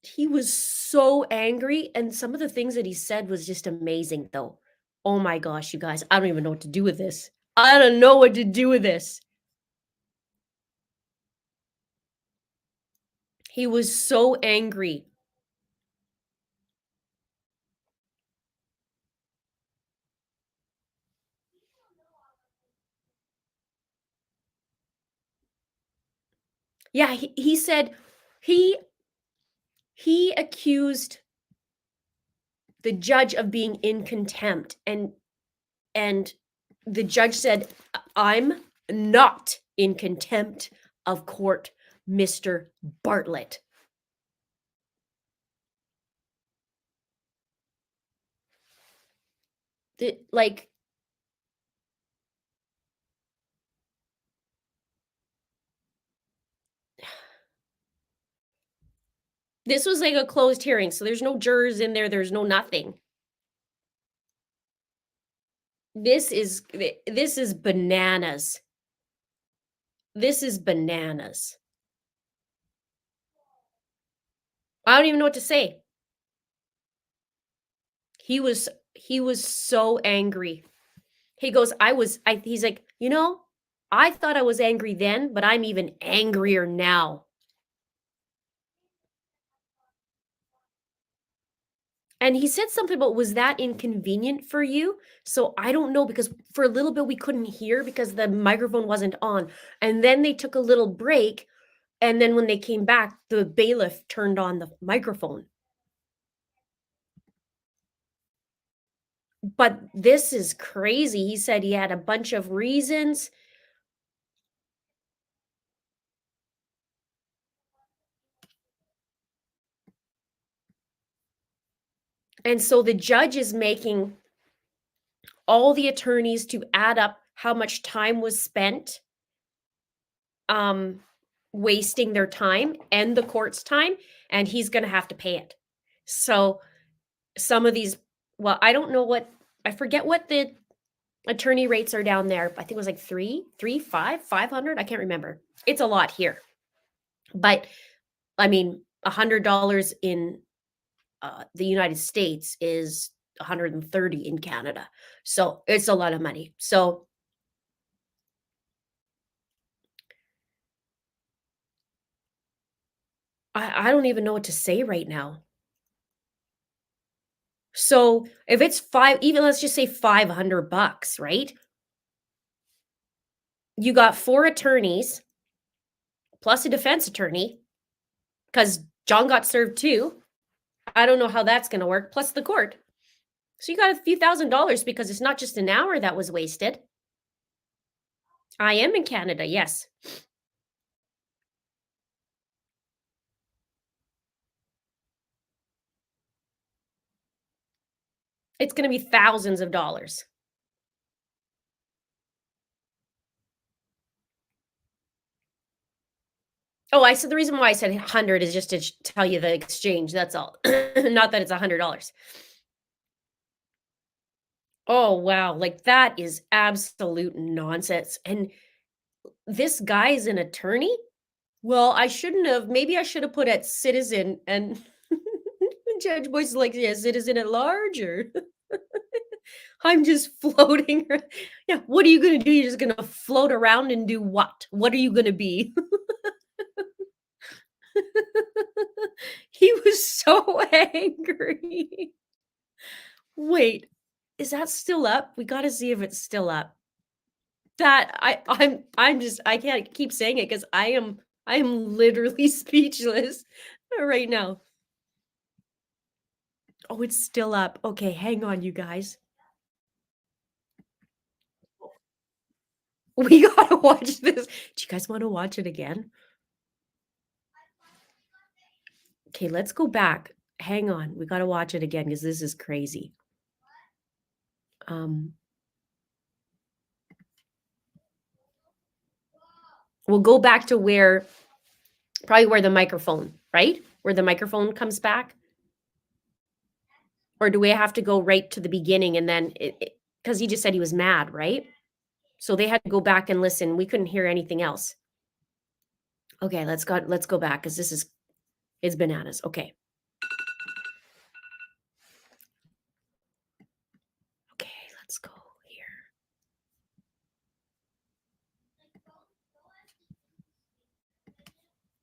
He was so angry, and some of the things that he said was just amazing, though. Oh my gosh, you guys, I don't even know what to do with this. I don't know what to do with this. He was so angry. Yeah, he said he accused the judge of being in contempt, and the judge said, I'm not in contempt of court, Mr. Bartlett. This was like a closed hearing, so there's no jurors in there. There's no nothing. This is bananas. This is bananas. I don't even know what to say. He was so angry. He goes, he's like, you know, I thought I was angry then, but I'm even angrier now. And he said something about, was that inconvenient for you? So I don't know, because for a little bit we couldn't hear because the microphone wasn't on. And then they took a little break. And then when they came back, the bailiff turned on the microphone. But this is crazy. He said he had a bunch of reasons. And so the judge is making all the attorneys to add up how much time was spent wasting their time and the court's time, and he's going to have to pay it. So some of these, well, I don't know I forget what the attorney rates are down there. I think it was like 500. I can't remember. It's a lot here. But I mean, $100 in the United States is 130 in Canada. So it's a lot of money. So I don't even know what to say right now. So if it's even let's just say $500, right? You got 4 attorneys plus a defense attorney, because John got served too. I don't know how that's going to work, plus the court. So you got a few $1,000s because it's not just an hour that was wasted. I am in Canada, yes. It's going to be thousands of dollars. Oh, I said the reason why I said 100 is just to tell you the exchange. That's all. Not that it's $100. Oh, wow. Like, that is absolute nonsense. And this guy is an attorney? Well, I shouldn't have. Maybe I should have put at citizen, and Judge Boyce is like, yeah, citizen at large, or I'm just floating. Yeah, what are you going to do? You're just going to float around and do what? What are you going to be? He was so angry. Wait, is that still up? We got to see if it's still up. That I'm just, I can't keep saying it because I am literally speechless right now. Oh, it's still up. Okay, hang on, you guys. We gotta watch this. Do you guys want to watch it again? Okay, let's go back. Hang on. We gotta watch it again because this is crazy. We'll go back to probably where the microphone, right? Where the microphone comes back. Or do we have to go right to the beginning and then because he just said he was mad, right? So they had to go back and listen. We couldn't hear anything else. Okay, let's go back because it's bananas. Okay. Okay, let's go here.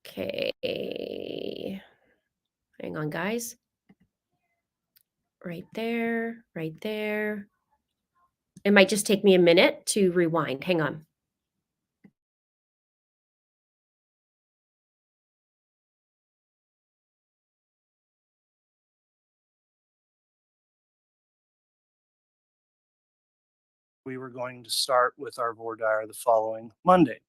Okay. Hang on, guys. Right there, right there. It might just take me a minute to rewind. Hang on. We were going to start with our voir dire the following Monday.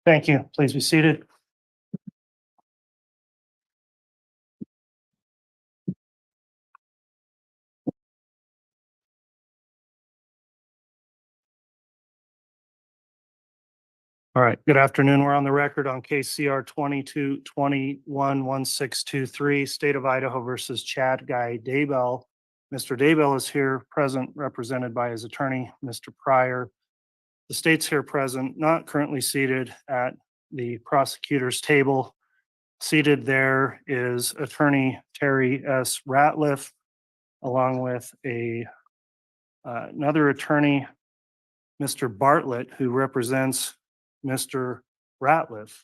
Thank you. Please be seated. All right, good afternoon. We're on the record on case CR 22-21-1623, State of Idaho versus Chad Guy Daybell. Mr. Daybell is here present, represented by his attorney, Mr. Pryor. The state's here present, not currently seated at the prosecutor's table. Seated there is attorney Terry S. Ratliff, along with another attorney, Mr. Bartlett, who represents Mr. Ratliff.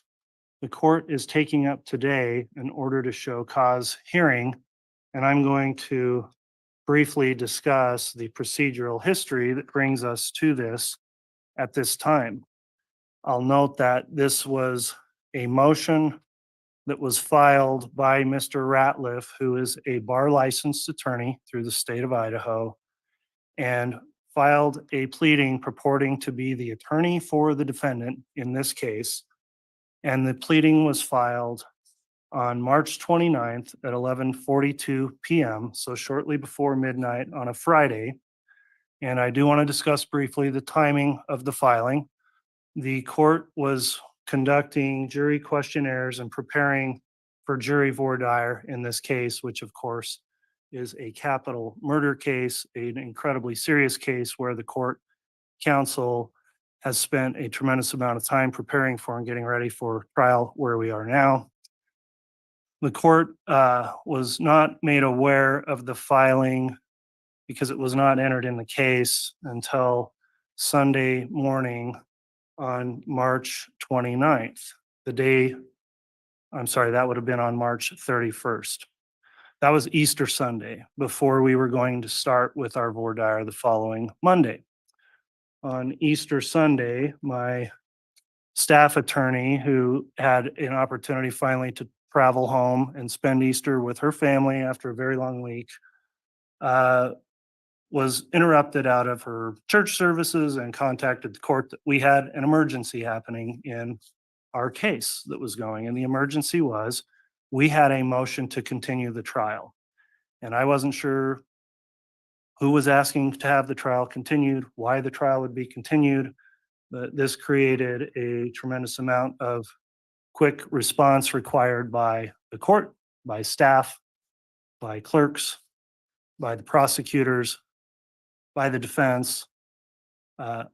The court is taking up today an order to show cause hearing, and I'm going to briefly discuss the procedural history that brings us to this at this time. I'll note that this was a motion that was filed by Mr. Ratliff, who is a bar licensed attorney through the state of Idaho, and filed a pleading purporting to be the attorney for the defendant in this case. And the pleading was filed on March 29th at 11:42 p.m., so shortly before midnight on a Friday. And I do want to discuss briefly the timing of the filing. The court was conducting jury questionnaires and preparing for jury voir dire in this case, which of course is a capital murder case, an incredibly serious case where the court counsel has spent a tremendous amount of time preparing for and getting ready for trial where we are now. The court was not made aware of the filing because it was not entered in the case until Sunday morning on March 29th. That would have been on March 31st. That was Easter Sunday before we were going to start with our voir dire the following Monday. On Easter Sunday, my staff attorney, who had an opportunity finally to travel home and spend Easter with her family after a very long week, was interrupted out of her church services and contacted the court that we had an emergency happening in our case that was going. And the emergency was, we had a motion to continue the trial. And I wasn't sure who was asking to have the trial continued, why the trial would be continued, but this created a tremendous amount of quick response required by the court, by staff, by clerks, by the prosecutors, by the defense,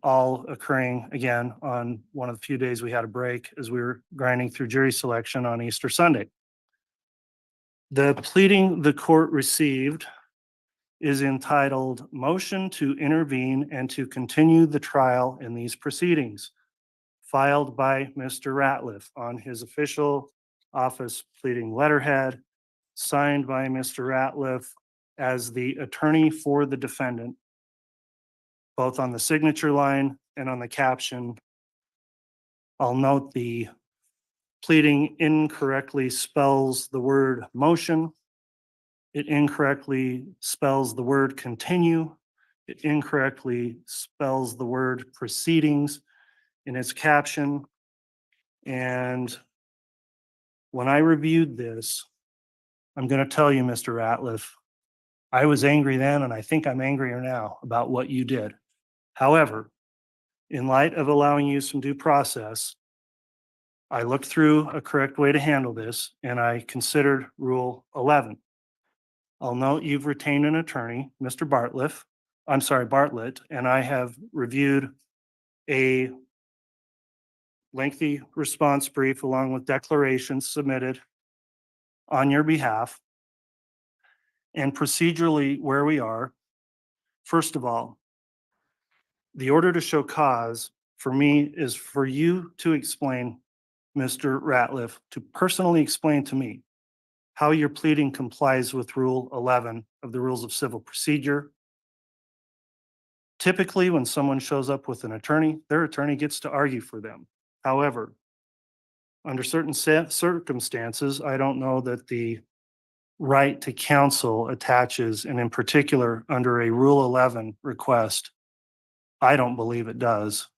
all occurring again on one of the few days we had a break as we were grinding through jury selection on Easter Sunday. The pleading the court received is entitled Motion to Intervene and to Continue the Trial in These Proceedings, filed by Mr. Ratliff on his official office pleading letterhead, signed by Mr. Ratliff as the attorney for the defendant, both on the signature line and on the caption. I'll note the pleading incorrectly spells the word motion. It incorrectly spells the word continue. It incorrectly spells the word proceedings in its caption. And when I reviewed this, I'm going to tell you, Mr. Ratliff, I was angry then, and I think I'm angrier now about what you did. However, in light of allowing you some due process, I looked through a correct way to handle this, and I considered Rule 11. I'll note you've retained an attorney, Mr. Bartlett, and I have reviewed a lengthy response brief along with declarations submitted on your behalf. And procedurally, where we are, first of all, the order to show cause for me is for you to explain, Mr. Ratliff, to personally explain to me how your pleading complies with Rule 11 of the Rules of Civil Procedure. Typically, when someone shows up with an attorney, their attorney gets to argue for them. However, under certain circumstances, I don't know that the right to counsel attaches, and in particular, under a Rule 11 request, I don't believe it does.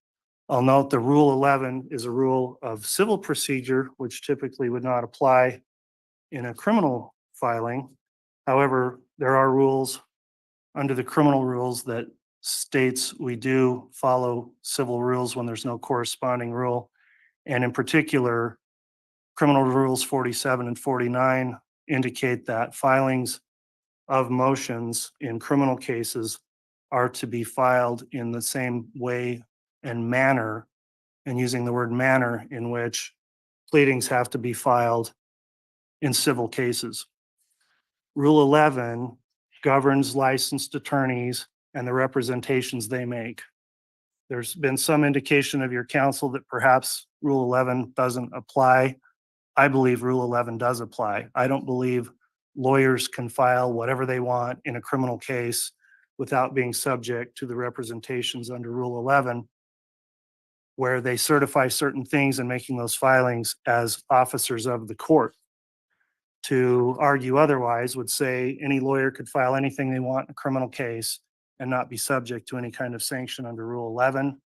I'll note the Rule 11 is a rule of civil procedure, which typically would not apply in a criminal filing. However, there are rules under the criminal rules that states we do follow civil rules when there's no corresponding rule. And in particular, criminal rules 47 and 49 indicate that filings of motions in criminal cases are to be filed in the same way and manner, and using the word manner, in which pleadings have to be filed in civil cases. Rule 11 governs licensed attorneys and the representations they make. There's been some indication of your counsel that perhaps Rule 11 doesn't apply. I believe Rule 11 does apply. I don't believe lawyers can file whatever they want in a criminal case without being subject to the representations under Rule 11, where they certify certain things and making those filings as officers of the court. To argue otherwise would say any lawyer could file anything they want in a criminal case and not be subject to any kind of sanction under Rule 11.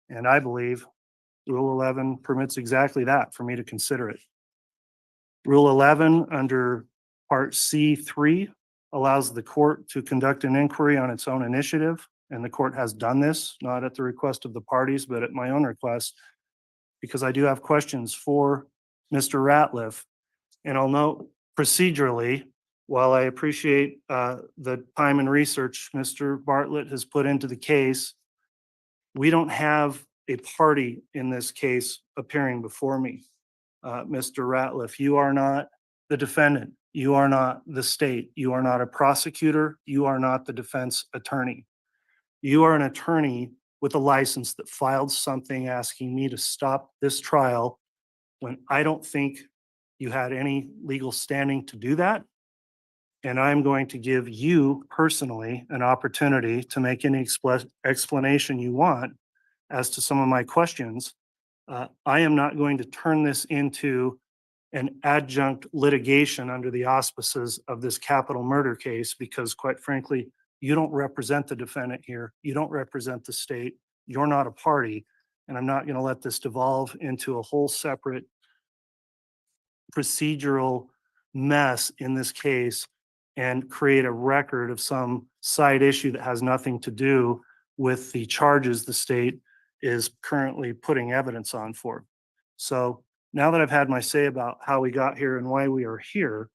And I believe Rule 11 permits exactly that, for me to consider it. Rule 11 under Part C3 allows the court to conduct an inquiry on its own initiative, and the court has done this, not at the request of the parties, but at my own request, because I do have questions for Mr. Ratliff. And I'll note procedurally, while I appreciate the time and research Mr. Bartlett has put into the case, we don't have a party in this case appearing before me. Mr. Ratliff, you are not the defendant. You are not the state. You are not a prosecutor. You are not the defense attorney. You are an attorney with a license that filed something asking me to stop this trial when I don't think you had any legal standing to do that. And I'm going to give you personally an opportunity to make any explanation you want as to some of my questions. I am not going to turn this into an adjunct litigation under the auspices of this capital murder case, because quite frankly, you don't represent the defendant here. You don't represent the state. You're not a party. And I'm not going to let this devolve into a whole separate procedural mess in this case and create a record of some side issue that has nothing to do with the charges the state is currently putting evidence on for. So now that I've had my say about how we got here and why we are here,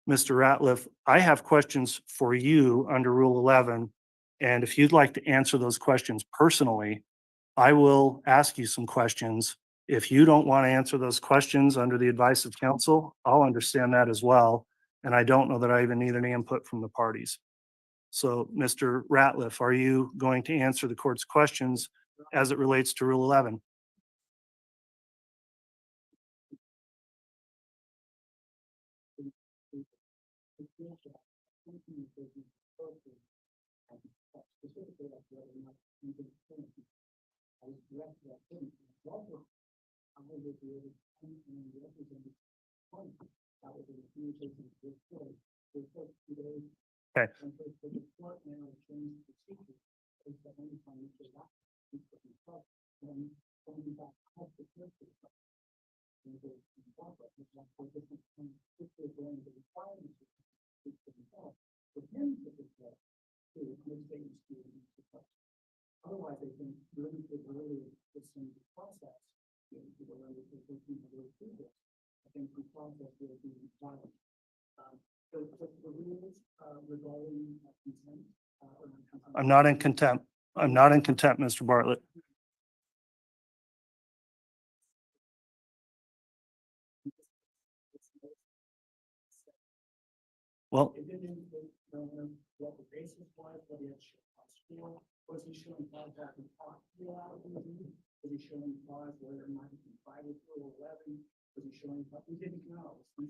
Mr. Ratliff, I have questions for you under Rule 11. And if you'd like to answer those questions personally, I will ask you some questions. If you don't want to answer those questions under the advice of counsel, I'll understand that as well. And I don't know that I even need any input from the parties. So, Mr. Ratliff, are you going to answer the court's questions as it relates to Rule 11? Okay. Otherwise, I think really could really put some process into the way that they're looking to go through this. I think the process will be required. The rules regarding consent. I'm not in contempt. I'm not in contempt, Mr. Bartlett. Well, what the basis was, what he had shown, was he showing cause that he talked to you out of the meeting? Was he showing cause whether or not he complied with Rule 11? Was he showing cause? We didn't know. We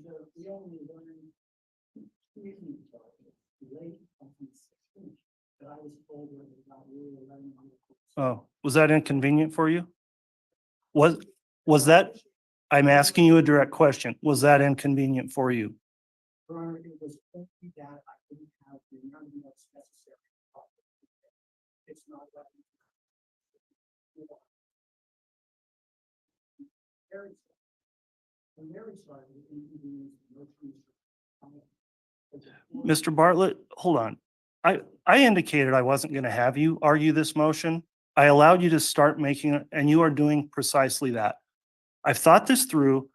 only learned 2 evenings ago, late on the 16th, that I was told whether or not Rule 11. Oh, was that inconvenient for you? Was that? I'm asking you a direct question. Was that inconvenient for you? Your Honor, it was only that I didn't have the amount of notes necessary. It's not that. Mr. Bartlett, hold on. I indicated I wasn't going to have you argue this motion. I allowed you to start making it, and you are doing precisely that. I've thought this through.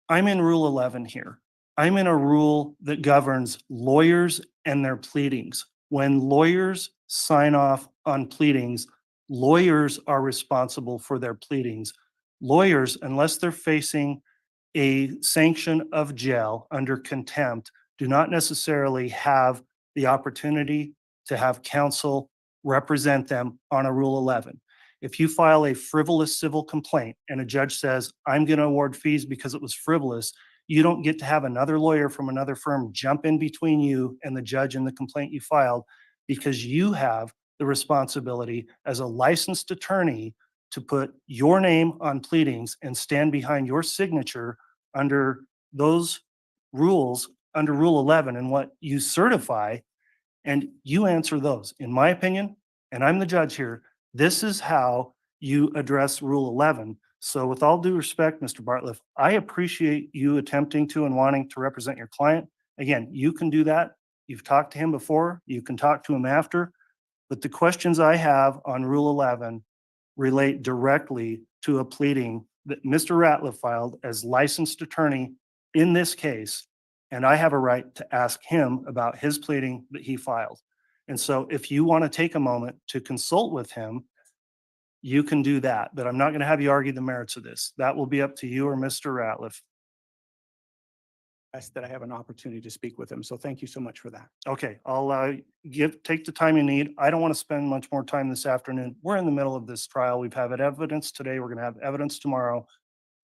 I'm in Rule 11 here. I'm in a rule that governs lawyers and their pleadings. When lawyers sign off on pleadings, lawyers are responsible for their pleadings. Lawyers, unless they're facing a sanction of jail under contempt, do not necessarily have the opportunity to have counsel represent them on a Rule 11. If you file a frivolous civil complaint and a judge says, I'm going to award fees because it was frivolous, you don't get to have another lawyer from another firm jump in between you and the judge and the complaint you filed, because you have the responsibility as a licensed attorney to put your name on pleadings and stand behind your signature under those rules, under Rule 11, and what you certify, and you answer those. In my opinion, and I'm the judge here, this is how you address Rule 11. So with all due respect, Mr. Bartlett, I appreciate you attempting to and wanting to represent your client. Again, you can do that. You've talked to him before. You can talk to him after. But the questions I have on Rule 11 relate directly to a pleading that Mr. Ratliff filed as licensed attorney in this case, and I have a right to ask him about his pleading that he filed. And so if you want to take a moment to consult with him, you can do that, but I'm not going to have you argue the merits of this. That will be up to you or Mr. Ratliff. That I have an opportunity to speak with him. So thank you so much for that. Okay, I'll take the time you need. I don't want to spend much more time this afternoon. We're in the middle of this trial. We've had evidence today. We're going to have evidence tomorrow.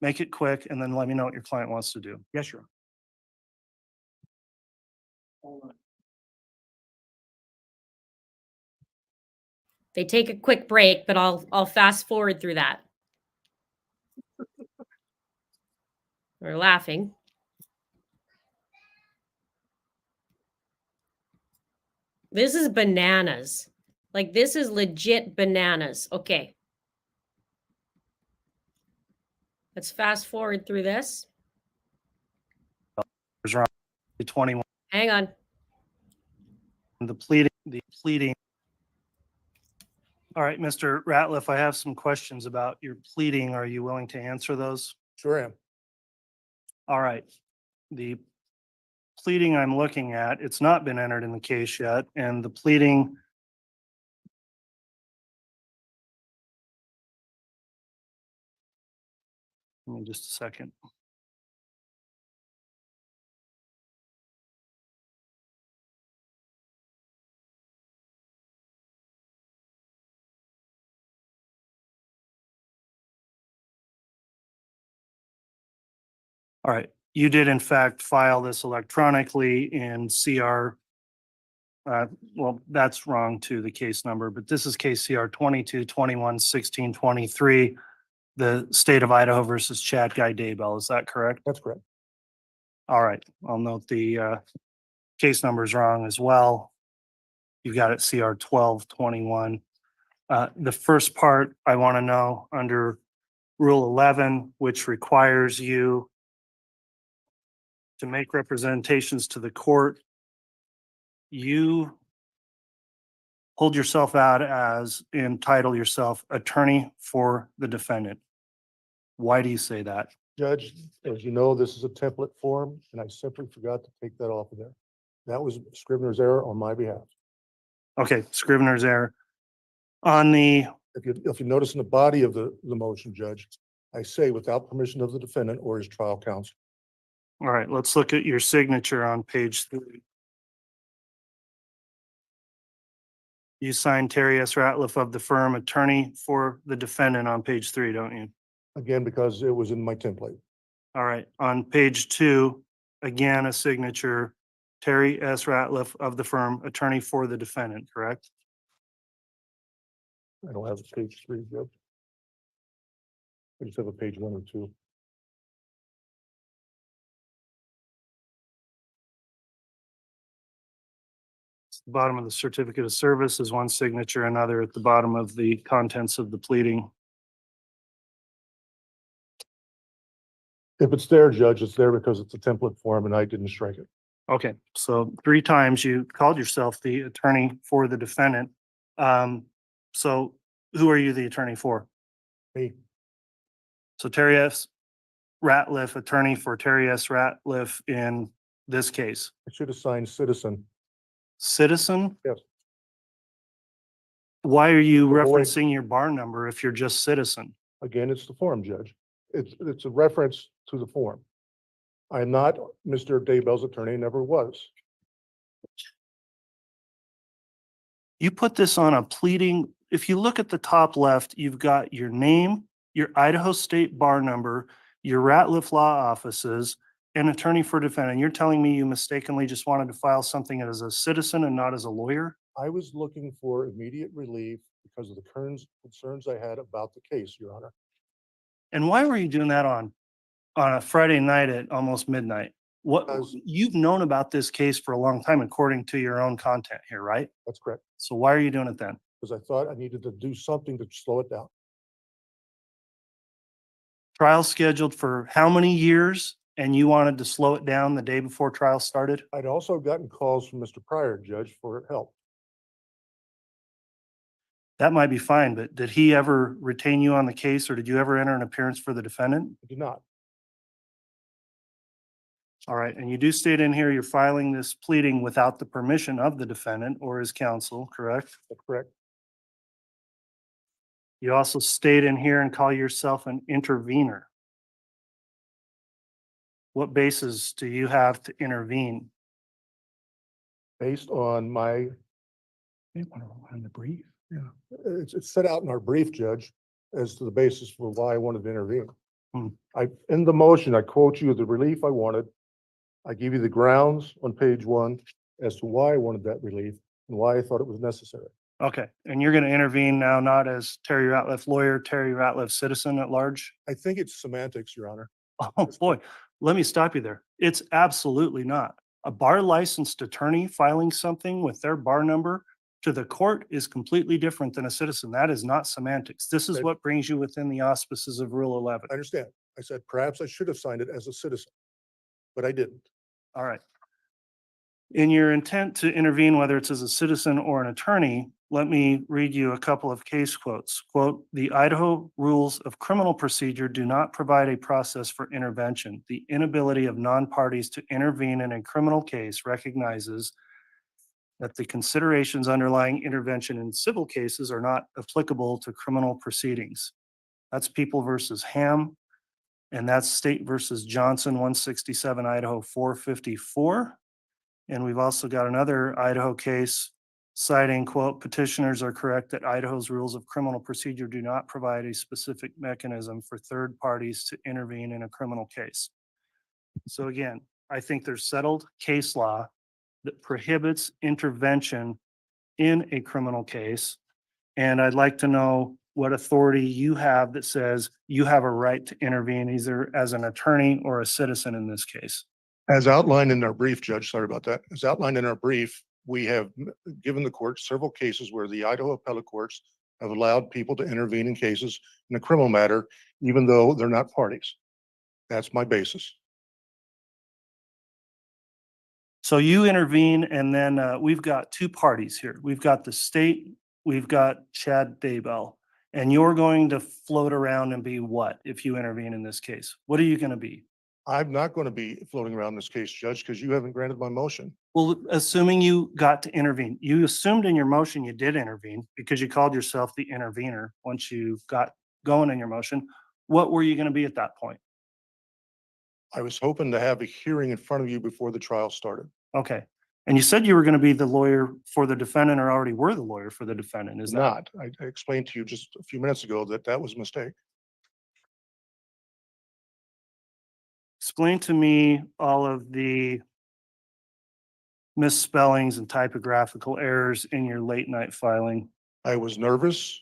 Make it quick and then let me know what your client wants to do. Yes, sure. They take a quick break, but I'll fast forward through that. We're laughing. This is bananas. Like, this is legit bananas. Okay. Let's fast forward through this. There's around 21. Hang on. The pleading. All right, Mr. Ratliff, I have some questions about your pleading. Are you willing to answer those? Sure am. All right. The pleading I'm looking at, it's not been entered in the case yet, and the pleading give me just a second. All right, you did in fact file this electronically in CR. Well, that's wrong to the case number, but this is case CR 22-21-16-23, the state of Idaho versus Chad Guy Daybell. Is that correct? That's correct. All right, I'll note the case number is wrong as well. You got it CR 12-21. The first part I want to know under Rule 11, which requires you to make representations to the court, you hold yourself out as, entitle yourself attorney for the defendant. Why do you say that? Judge, as you know, this is a template form, and I simply forgot to take that off of there. That was Scrivener's error on my behalf. Okay, Scrivener's error. On the, If you notice in the body of the motion, Judge, I say without permission of the defendant or his trial counsel. all right, let's look at your signature on page 3. You signed Terry S. Ratliff of the firm, attorney for the defendant on page 3, don't you? Again, because it was in my template. All right, on page 2, again, a signature, Terry S. Ratliff of the firm, attorney for the defendant, correct? I don't have a page 3, Judge. I just have a page 1 or 2. Bottom of the certificate of service is one signature, another at the bottom of the contents of the pleading. If it's there, Judge, it's there because it's a template form and I didn't strike it. Okay, so 3 times you called yourself the attorney for the defendant. So who are you the attorney for? Me, So Terry S. Ratliff, attorney for Terry S. Ratliff in this case. I should have signed citizen. Citizen? Yes. Why are you Avoid- referencing your bar number if you're just citizen? Again, it's the form, Judge. It's a reference to the form. I'm not Mr. Daybell's attorney, never was. You put this on a pleading, if you look at the top left, you've got your name, your Idaho State bar number, your Ratliff Law offices, and attorney for defendant. You're telling me you mistakenly just wanted to file something as a citizen and not as a lawyer? I was looking for immediate relief because of the concerns I had about the case, Your Honor. And why were you doing that on a Friday night at almost midnight? What, Because- you've known about this case for a long time, according to your own content here, right? That's correct. So why are you doing it then? Because I thought I needed to do something to slow it down. Trial scheduled for how many years? And you wanted to slow it down the day before trial started? I'd also gotten calls from Mr. Pryor, Judge, for help. That might be fine, but did he ever retain you on the case or did you ever enter an appearance for the defendant? I did not. All right, and you do state in here you're filing this pleading without the permission of the defendant or his counsel, correct? That's correct. You also state in here and call yourself an intervener. What basis do you have to intervene? Based on my, They want to rely on the brief. it's set out in our brief, Judge, as to the basis for why I wanted to intervene. Hmm. In the motion, I quote you the relief I wanted. I give you the grounds on page 1 as to why I wanted that relief and why I thought it was necessary. Okay, and you're going to intervene now, not as Terry Ratliff lawyer, Terry Ratliff citizen at large? I think it's semantics, Your Honor. Oh, boy, let me stop you there. It's absolutely not. A bar licensed attorney filing something with their bar number to the court is completely different than a citizen. That is not semantics. This is Okay. what brings you within the auspices of Rule 11. I understand. I said perhaps I should have signed it as a citizen, but I didn't. All right. In your intent to intervene, whether it's as a citizen or an attorney, let me read you a couple of case quotes. Quote, "The Idaho rules of criminal procedure do not provide a process for intervention. The inability of non-parties to intervene in a criminal case recognizes that the considerations underlying intervention in civil cases are not applicable to criminal proceedings." That's People versus Ham, and that's State versus Johnson, 167 Idaho 454. And we've also got another Idaho case citing, quote, "Petitioners are correct that Idaho's rules of criminal procedure do not provide a specific mechanism for third parties to intervene in a criminal case." So again, I think there's settled case law that prohibits intervention in a criminal case. And I'd like to know what authority you have that says you have a right to intervene either as an attorney or a citizen in this case. As outlined in our brief, Judge, sorry about that. As outlined in our brief, we have given the court several cases where the Idaho appellate courts have allowed people to intervene in cases in a criminal matter, even though they're not parties. That's my basis. So you intervene and then we've got 2 parties here. We've got the state, we've got Chad Daybell. And you're going to float around and be what if you intervene in this case? What are you going to be? I'm not going to be floating around this case, Judge, because you haven't granted my motion. Well, assuming you got to intervene, you assumed in your motion you did intervene because you called yourself the intervener once you got going in your motion. What were you going to be at that point? I was hoping to have a hearing in front of you before the trial started. Okay. And you said you were going to be the lawyer for the defendant or already were the lawyer for the defendant. Is that? Not. I explained to you just a few minutes ago that that was a mistake. Explain to me all of the misspellings and typographical errors in your late night filing. I was nervous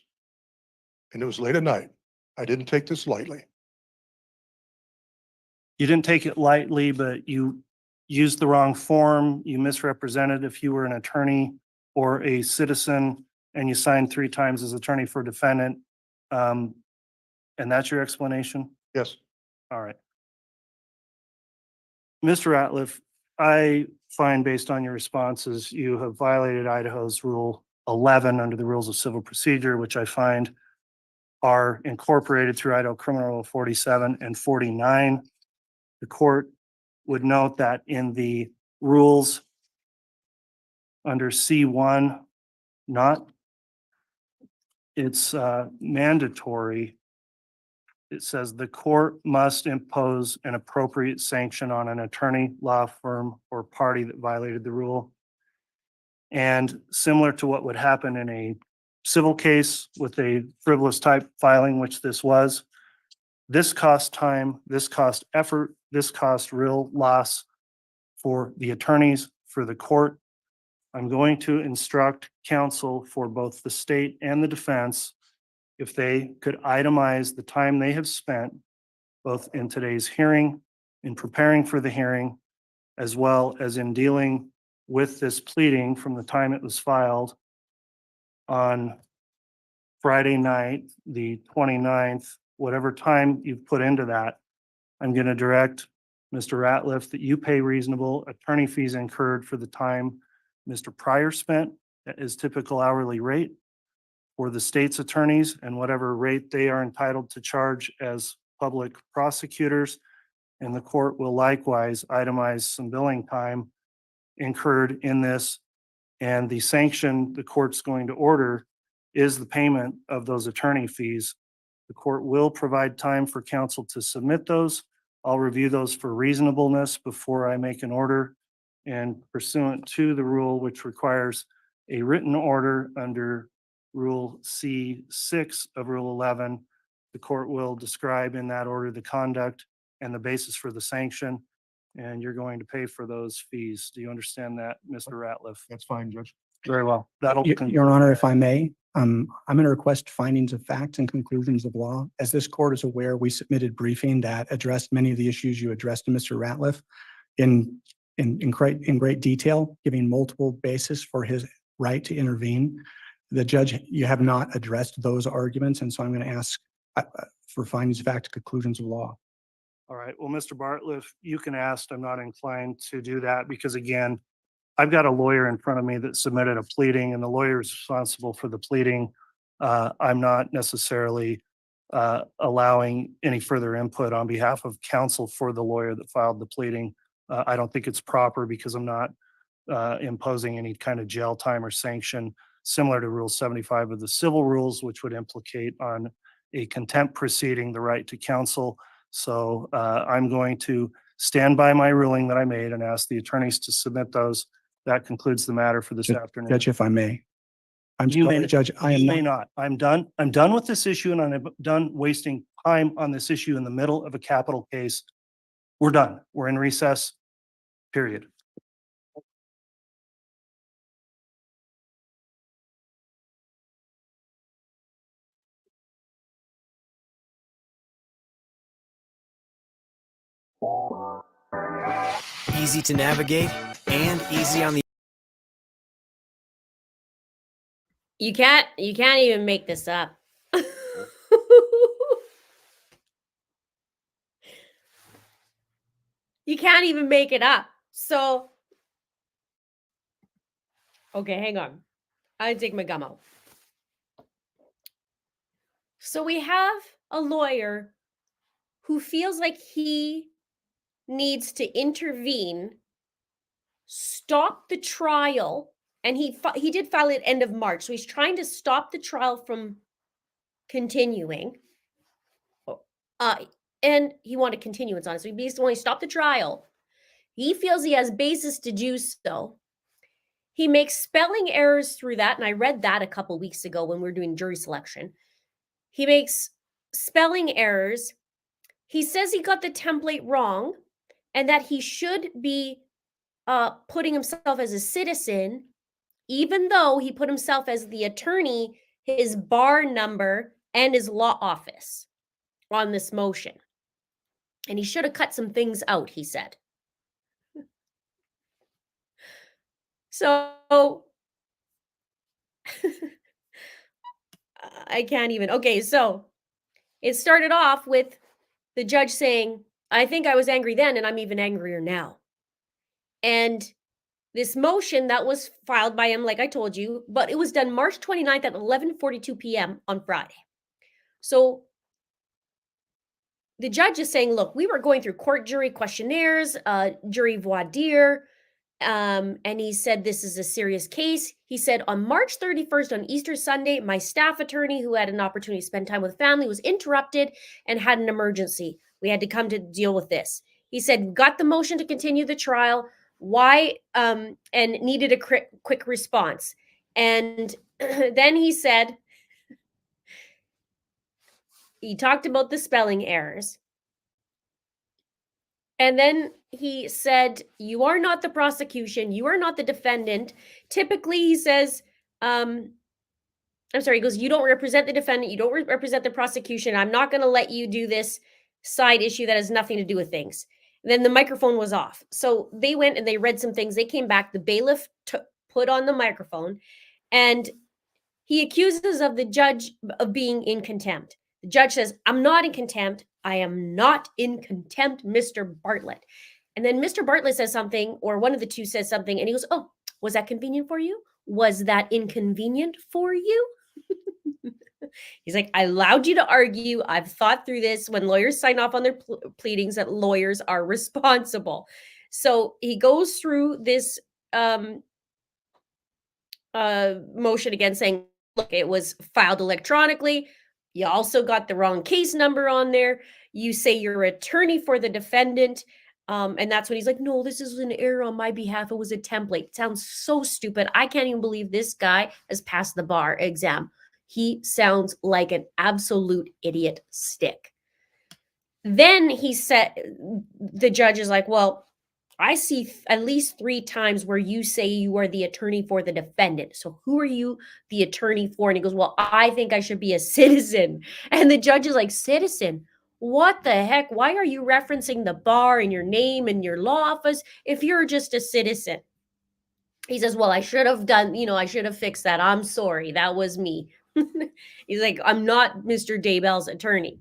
and it was late at night. I didn't take this lightly. You didn't take it lightly, but you used the wrong form. You misrepresented if you were an attorney or a citizen and you signed 3 times as attorney for defendant. And that's your explanation? Yes. All right. Mr. Ratliff, I find based on your responses, you have violated Idaho's Rule 11 under the Rules of Civil Procedure, which I find are incorporated through Idaho Criminal Rule 47 and 49. The court would note that in the rules under C1, it's mandatory. It says the court must impose an appropriate sanction on an attorney, law firm, or party that violated the rule. And similar to what would happen in a civil case with a frivolous type filing, which this was, this cost time, this cost effort, this cost real loss for the attorneys, for the court. I'm going to instruct counsel for both the state and the defense if they could itemize the time they have spent both in today's hearing, in preparing for the hearing, as well as in dealing with this pleading from the time it was filed on Friday night, the 29th, whatever time you've put into that. I'm going to direct Mr. Ratliff that you pay reasonable attorney fees incurred for the time Mr. Pryor spent at his typical hourly rate for the state's attorneys and whatever rate they are entitled to charge as public prosecutors. And the court will likewise itemize some billing time incurred in this. And the sanction the court's going to order is the payment of those attorney fees. The court will provide time for counsel to submit those. I'll review those for reasonableness before I make an order. And pursuant to the rule, which requires a written order under Rule C6 of Rule 11, the court will describe in that order the conduct and the basis for the sanction, and you're going to pay for those fees. Do you understand that, Mr. Ratliff? That's fine, Judge. Very well. That'll Your Honor, if I may, I'm going to request findings of facts and conclusions of law. As this court is aware, we submitted briefing that addressed many of the issues you addressed to Mr. Ratliff in great detail, giving multiple basis for his right to intervene. The judge, you have not addressed those arguments, and so I'm going to ask for findings of fact, conclusions of law. All right. Well, Mr. Bartliff, you can ask. I'm not inclined to do that because, again, I've got a lawyer in front of me that submitted a pleading, and the lawyer is responsible for the pleading. I'm not necessarily allowing any further input on behalf of counsel for the lawyer that filed the pleading. I don't think it's proper because I'm not imposing any kind of jail time or sanction similar to Rule 75 of the civil rules, which would implicate on a contempt proceeding the right to counsel. So I'm going to stand by my ruling that I made and ask the attorneys to submit those. That concludes the matter for this afternoon. Judge, if I may. I'm You may- sorry, Judge, I You am may not. not. I'm done. I'm done with this issue and I'm done wasting time on this issue in the middle of a capital case. We're done. We're in recess, period. Easy to navigate and easy on the You can't even make this up. You can't even make it up. So, okay, hang on. I take my gum out. So we have a lawyer who feels like he needs to intervene, stop the trial, and he did file it end of March. So he's trying to stop the trial from continuing. And he wanted continuance on it. So he basically wanted to stop the trial. He feels he has basis to do so. He makes spelling errors through that, and I read that a couple weeks ago when we were doing jury selection. He makes spelling errors. He says he got the template wrong and that he should be putting himself as a citizen, even though he put himself as the attorney, his bar number, and his law office on this motion. And he should have cut some things out, he said. So I can't even. Okay, so it started off with the judge saying, I think I was angry then, and I'm even angrier now. And this motion that was filed by him, like I told you, but it was done March 29th at 11:42 p.m. on Friday. So the judge is saying, look, we were going through court jury questionnaires, jury voir dire, and he said, this is a serious case. He said, on March 31st, on Easter Sunday, my staff attorney, who had an opportunity to spend time with family, was interrupted and had an emergency. We had to come to deal with this. He said, got the motion to continue the trial. Why? And needed a quick response. And then he said, he talked about the spelling errors. And then he said, you are not the prosecution. You are not the defendant. Typically, he says, I'm sorry, he goes, you don't represent the defendant. You don't represent the prosecution. I'm not going to let you do this side issue that has nothing to do with things. And then the microphone was off. So they went and they read some things. They came back. The bailiff put on the microphone, and he accuses of the judge of being in contempt. The judge says, I'm not in contempt. I am not in contempt, Mr. Bartlett. And then Mr. Bartlett says something, or one of the two says something, and he goes, oh, was that convenient for you? Was that inconvenient for you? He's like, I allowed you to argue. I've thought through this. When lawyers sign off on their pleadings, that lawyers are responsible. So he goes through this motion again, saying, look, it was filed electronically. You also got the wrong case number on there. You say you're attorney for the defendant. And that's when he's like, no, this is an error on my behalf. It was a template. It sounds so stupid. I can't even believe this guy has passed the bar exam. He sounds like an absolute idiot stick. Then he said, the judge is like, well, I see at least 3 times where you say you are the attorney for the defendant. So who are you the attorney for? And he goes, well, I think I should be a citizen. And the judge is like, citizen? What the heck? Why are you referencing the bar and your name and your law office if you're just a citizen? He says, well, I should have done, I should have fixed that. I'm sorry. That was me. He's like, I'm not Mr. Daybell's attorney.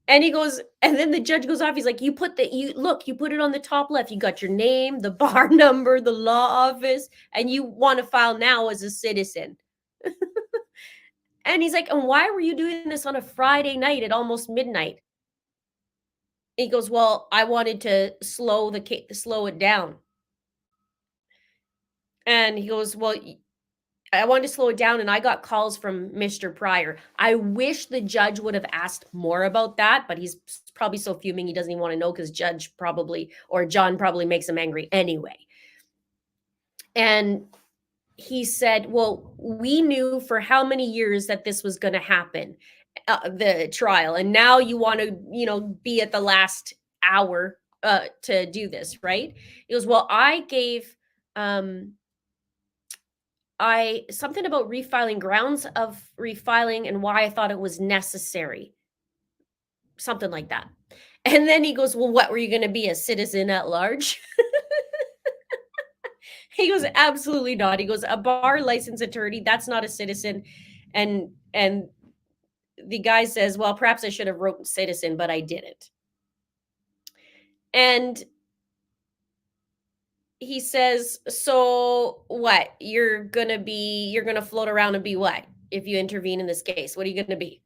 And he goes, and then the judge goes off. He's like, you put it on the top left. You got your name, the bar number, the law office, and you want to file now as a citizen. And he's like, and why were you doing this on a Friday night at almost midnight? He goes, well, I wanted to slow it down. And he goes, well, I wanted to slow it down, and I got calls from Mr. Pryor. I wish the judge would have asked more about that, but he's probably so fuming he doesn't even want to know, because John probably makes him angry anyway. And he said, well, we knew for how many years that this was going to happen, the trial, and now you want to, be at the last hour to do this, right? He goes, well, I gave something about refiling, grounds of refiling, and why I thought it was necessary. Something like that. And then he goes, well, what, were you going to be a citizen at large? He goes, absolutely not. He goes, a bar license attorney, that's not a citizen. And the guy says, well, perhaps I should have wrote citizen, but I didn't. And he says, so what? You're going to float around and be what? If you intervene in this case, what are you going to be?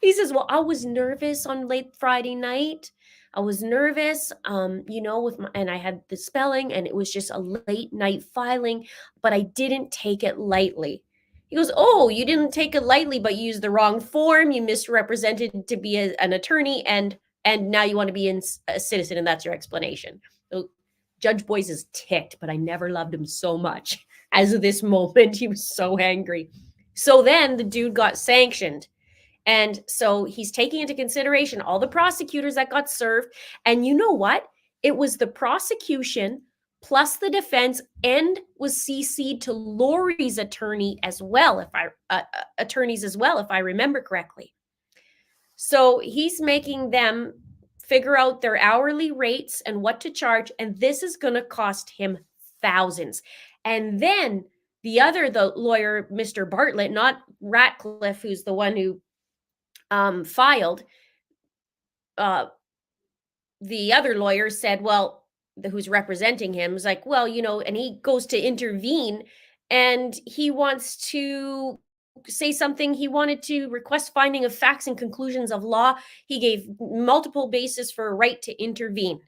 He says, well, I was nervous on late Friday night. I was nervous, and I had the spelling, and it was just a late night filing, but I didn't take it lightly. He goes, oh, you didn't take it lightly, but you used the wrong form. You misrepresented to be an attorney, and now you want to be a citizen, and that's your explanation. So Judge Boyce is ticked, but I never loved him so much as of this moment. He was so angry. So then the dude got sanctioned. And so he's taking into consideration all the prosecutors that got served. And you know what? It was the prosecution plus the defense, and was CC'd to Lori's attorney as well, attorneys as well, if I remember correctly. So he's making them figure out their hourly rates and what to charge. And this is going to cost him thousands. And then the lawyer, Mr. Bartlett, not Ratcliffe, who's the one who filed, the other lawyer said, well, who's representing him was like, well, and he goes to intervene and he wants to say something. He wanted to request finding of facts and conclusions of law. He gave multiple bases for a right to intervene.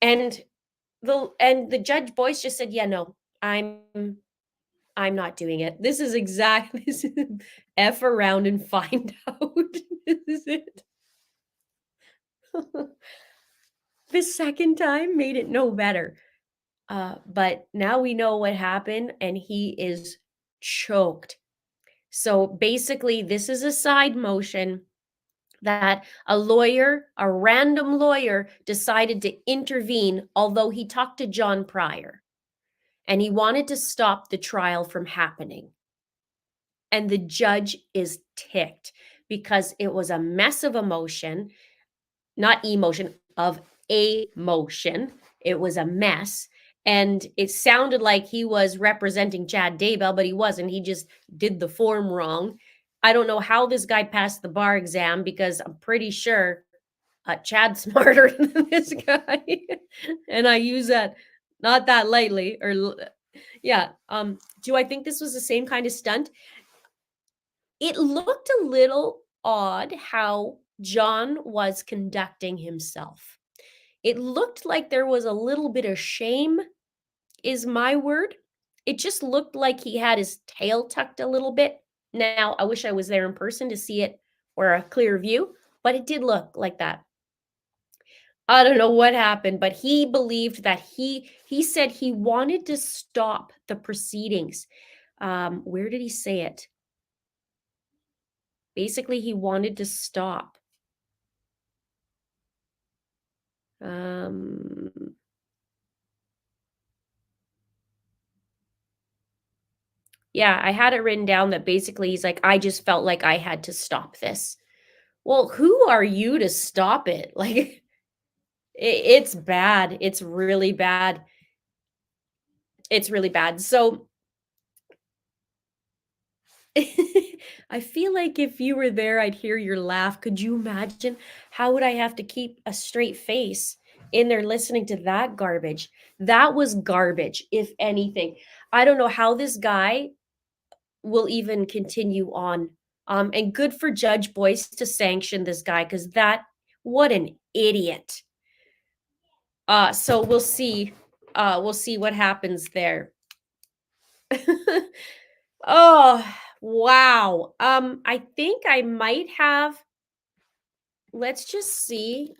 And the judge Boyce just said, yeah, no, I'm not doing it. This is F around and find out. This is it. The second time made it no better. But now we know what happened, and he is choked. So basically, this is a side motion that a random lawyer, decided to intervene, although he talked to John prior, and he wanted to stop the trial from happening. And the judge is ticked because it was a mess of emotion, not emotion, of a motion. It was a mess. And it sounded like he was representing Chad Daybell, but he wasn't. He just did the form wrong. I don't know how this guy passed the bar exam, because I'm pretty sure Chad's smarter than this guy. And I use that not that lightly. Yeah. Do I think this was the same kind of stunt? It looked a little odd how John was conducting himself. It looked like there was a little bit of shame, is my word. It just looked like he had his tail tucked a little bit. Now, I wish I was there in person to see it or a clear view, but it did look like that. I don't know what happened, but he believed that he said he wanted to stop the proceedings. Where did he say it? Basically, he wanted to stop. Yeah, I had it written down that basically he's like, I just felt like I had to stop this. Well, who are you to stop it? Like, it's bad. It's really bad. It's really bad. So I feel like if you were there, I'd hear your laugh. Could you imagine? How would I have to keep a straight face in there listening to that garbage? That was garbage, if anything. I don't know how this guy will even continue on. And good for Judge Boyce to sanction this guy, because what an idiot. So we'll see. We'll see what happens there. Oh, wow. I think I might have. Let's just see.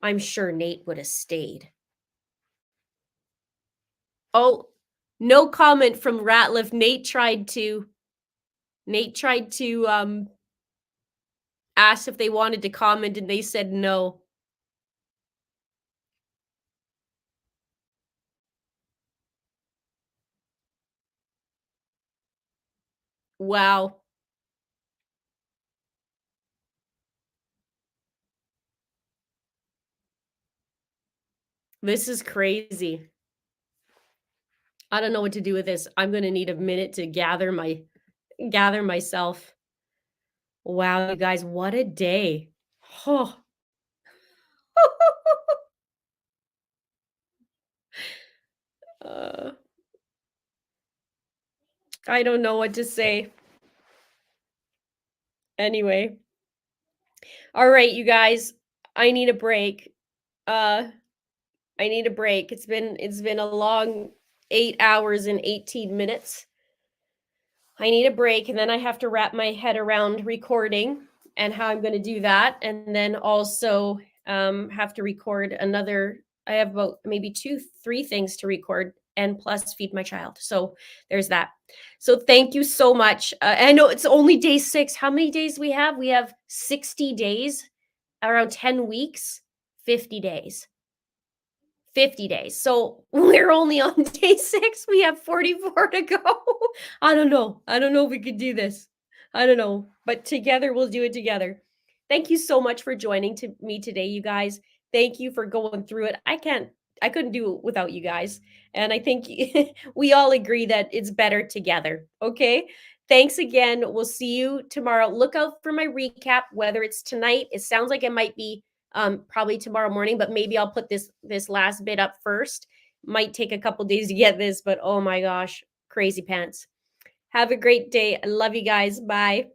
I'm sure Nate would have stayed. Oh, no comment from Ratliff. Nate tried to ask if they wanted to comment, and they said no. Wow. This is crazy. I don't know what to do with this. I'm going to need a minute to gather myself. Wow, you guys, what a day. Oh. I don't know what to say. Anyway. All right, you guys, I need a break. I need a break. It's been a long 8 hours and 18 minutes. I need a break, and then I have to wrap my head around recording and how I'm going to do that, and then also have to record another. I have about maybe 2-3 things to record, and plus feed my child. So there's that. So thank you so much. I know it's only day 6. How many days we have? We have 60 days, around 10 weeks, 50 days. 50 days. So we're only on day 6. We have 44 to go. I don't know. I don't know if we could do this. I don't know. But together, we'll do it together. Thank you so much for joining me today, you guys. Thank you for going through it. I couldn't do it without you guys. And I think we all agree that it's better together. Okay. thanks again. We'll see you tomorrow. Look out for my recap, whether it's tonight. It sounds like it might be probably tomorrow morning, but maybe I'll put this last bit up first. Might take a couple days to get this, but oh my gosh, crazy pants. Have a great day. I love you guys. Bye.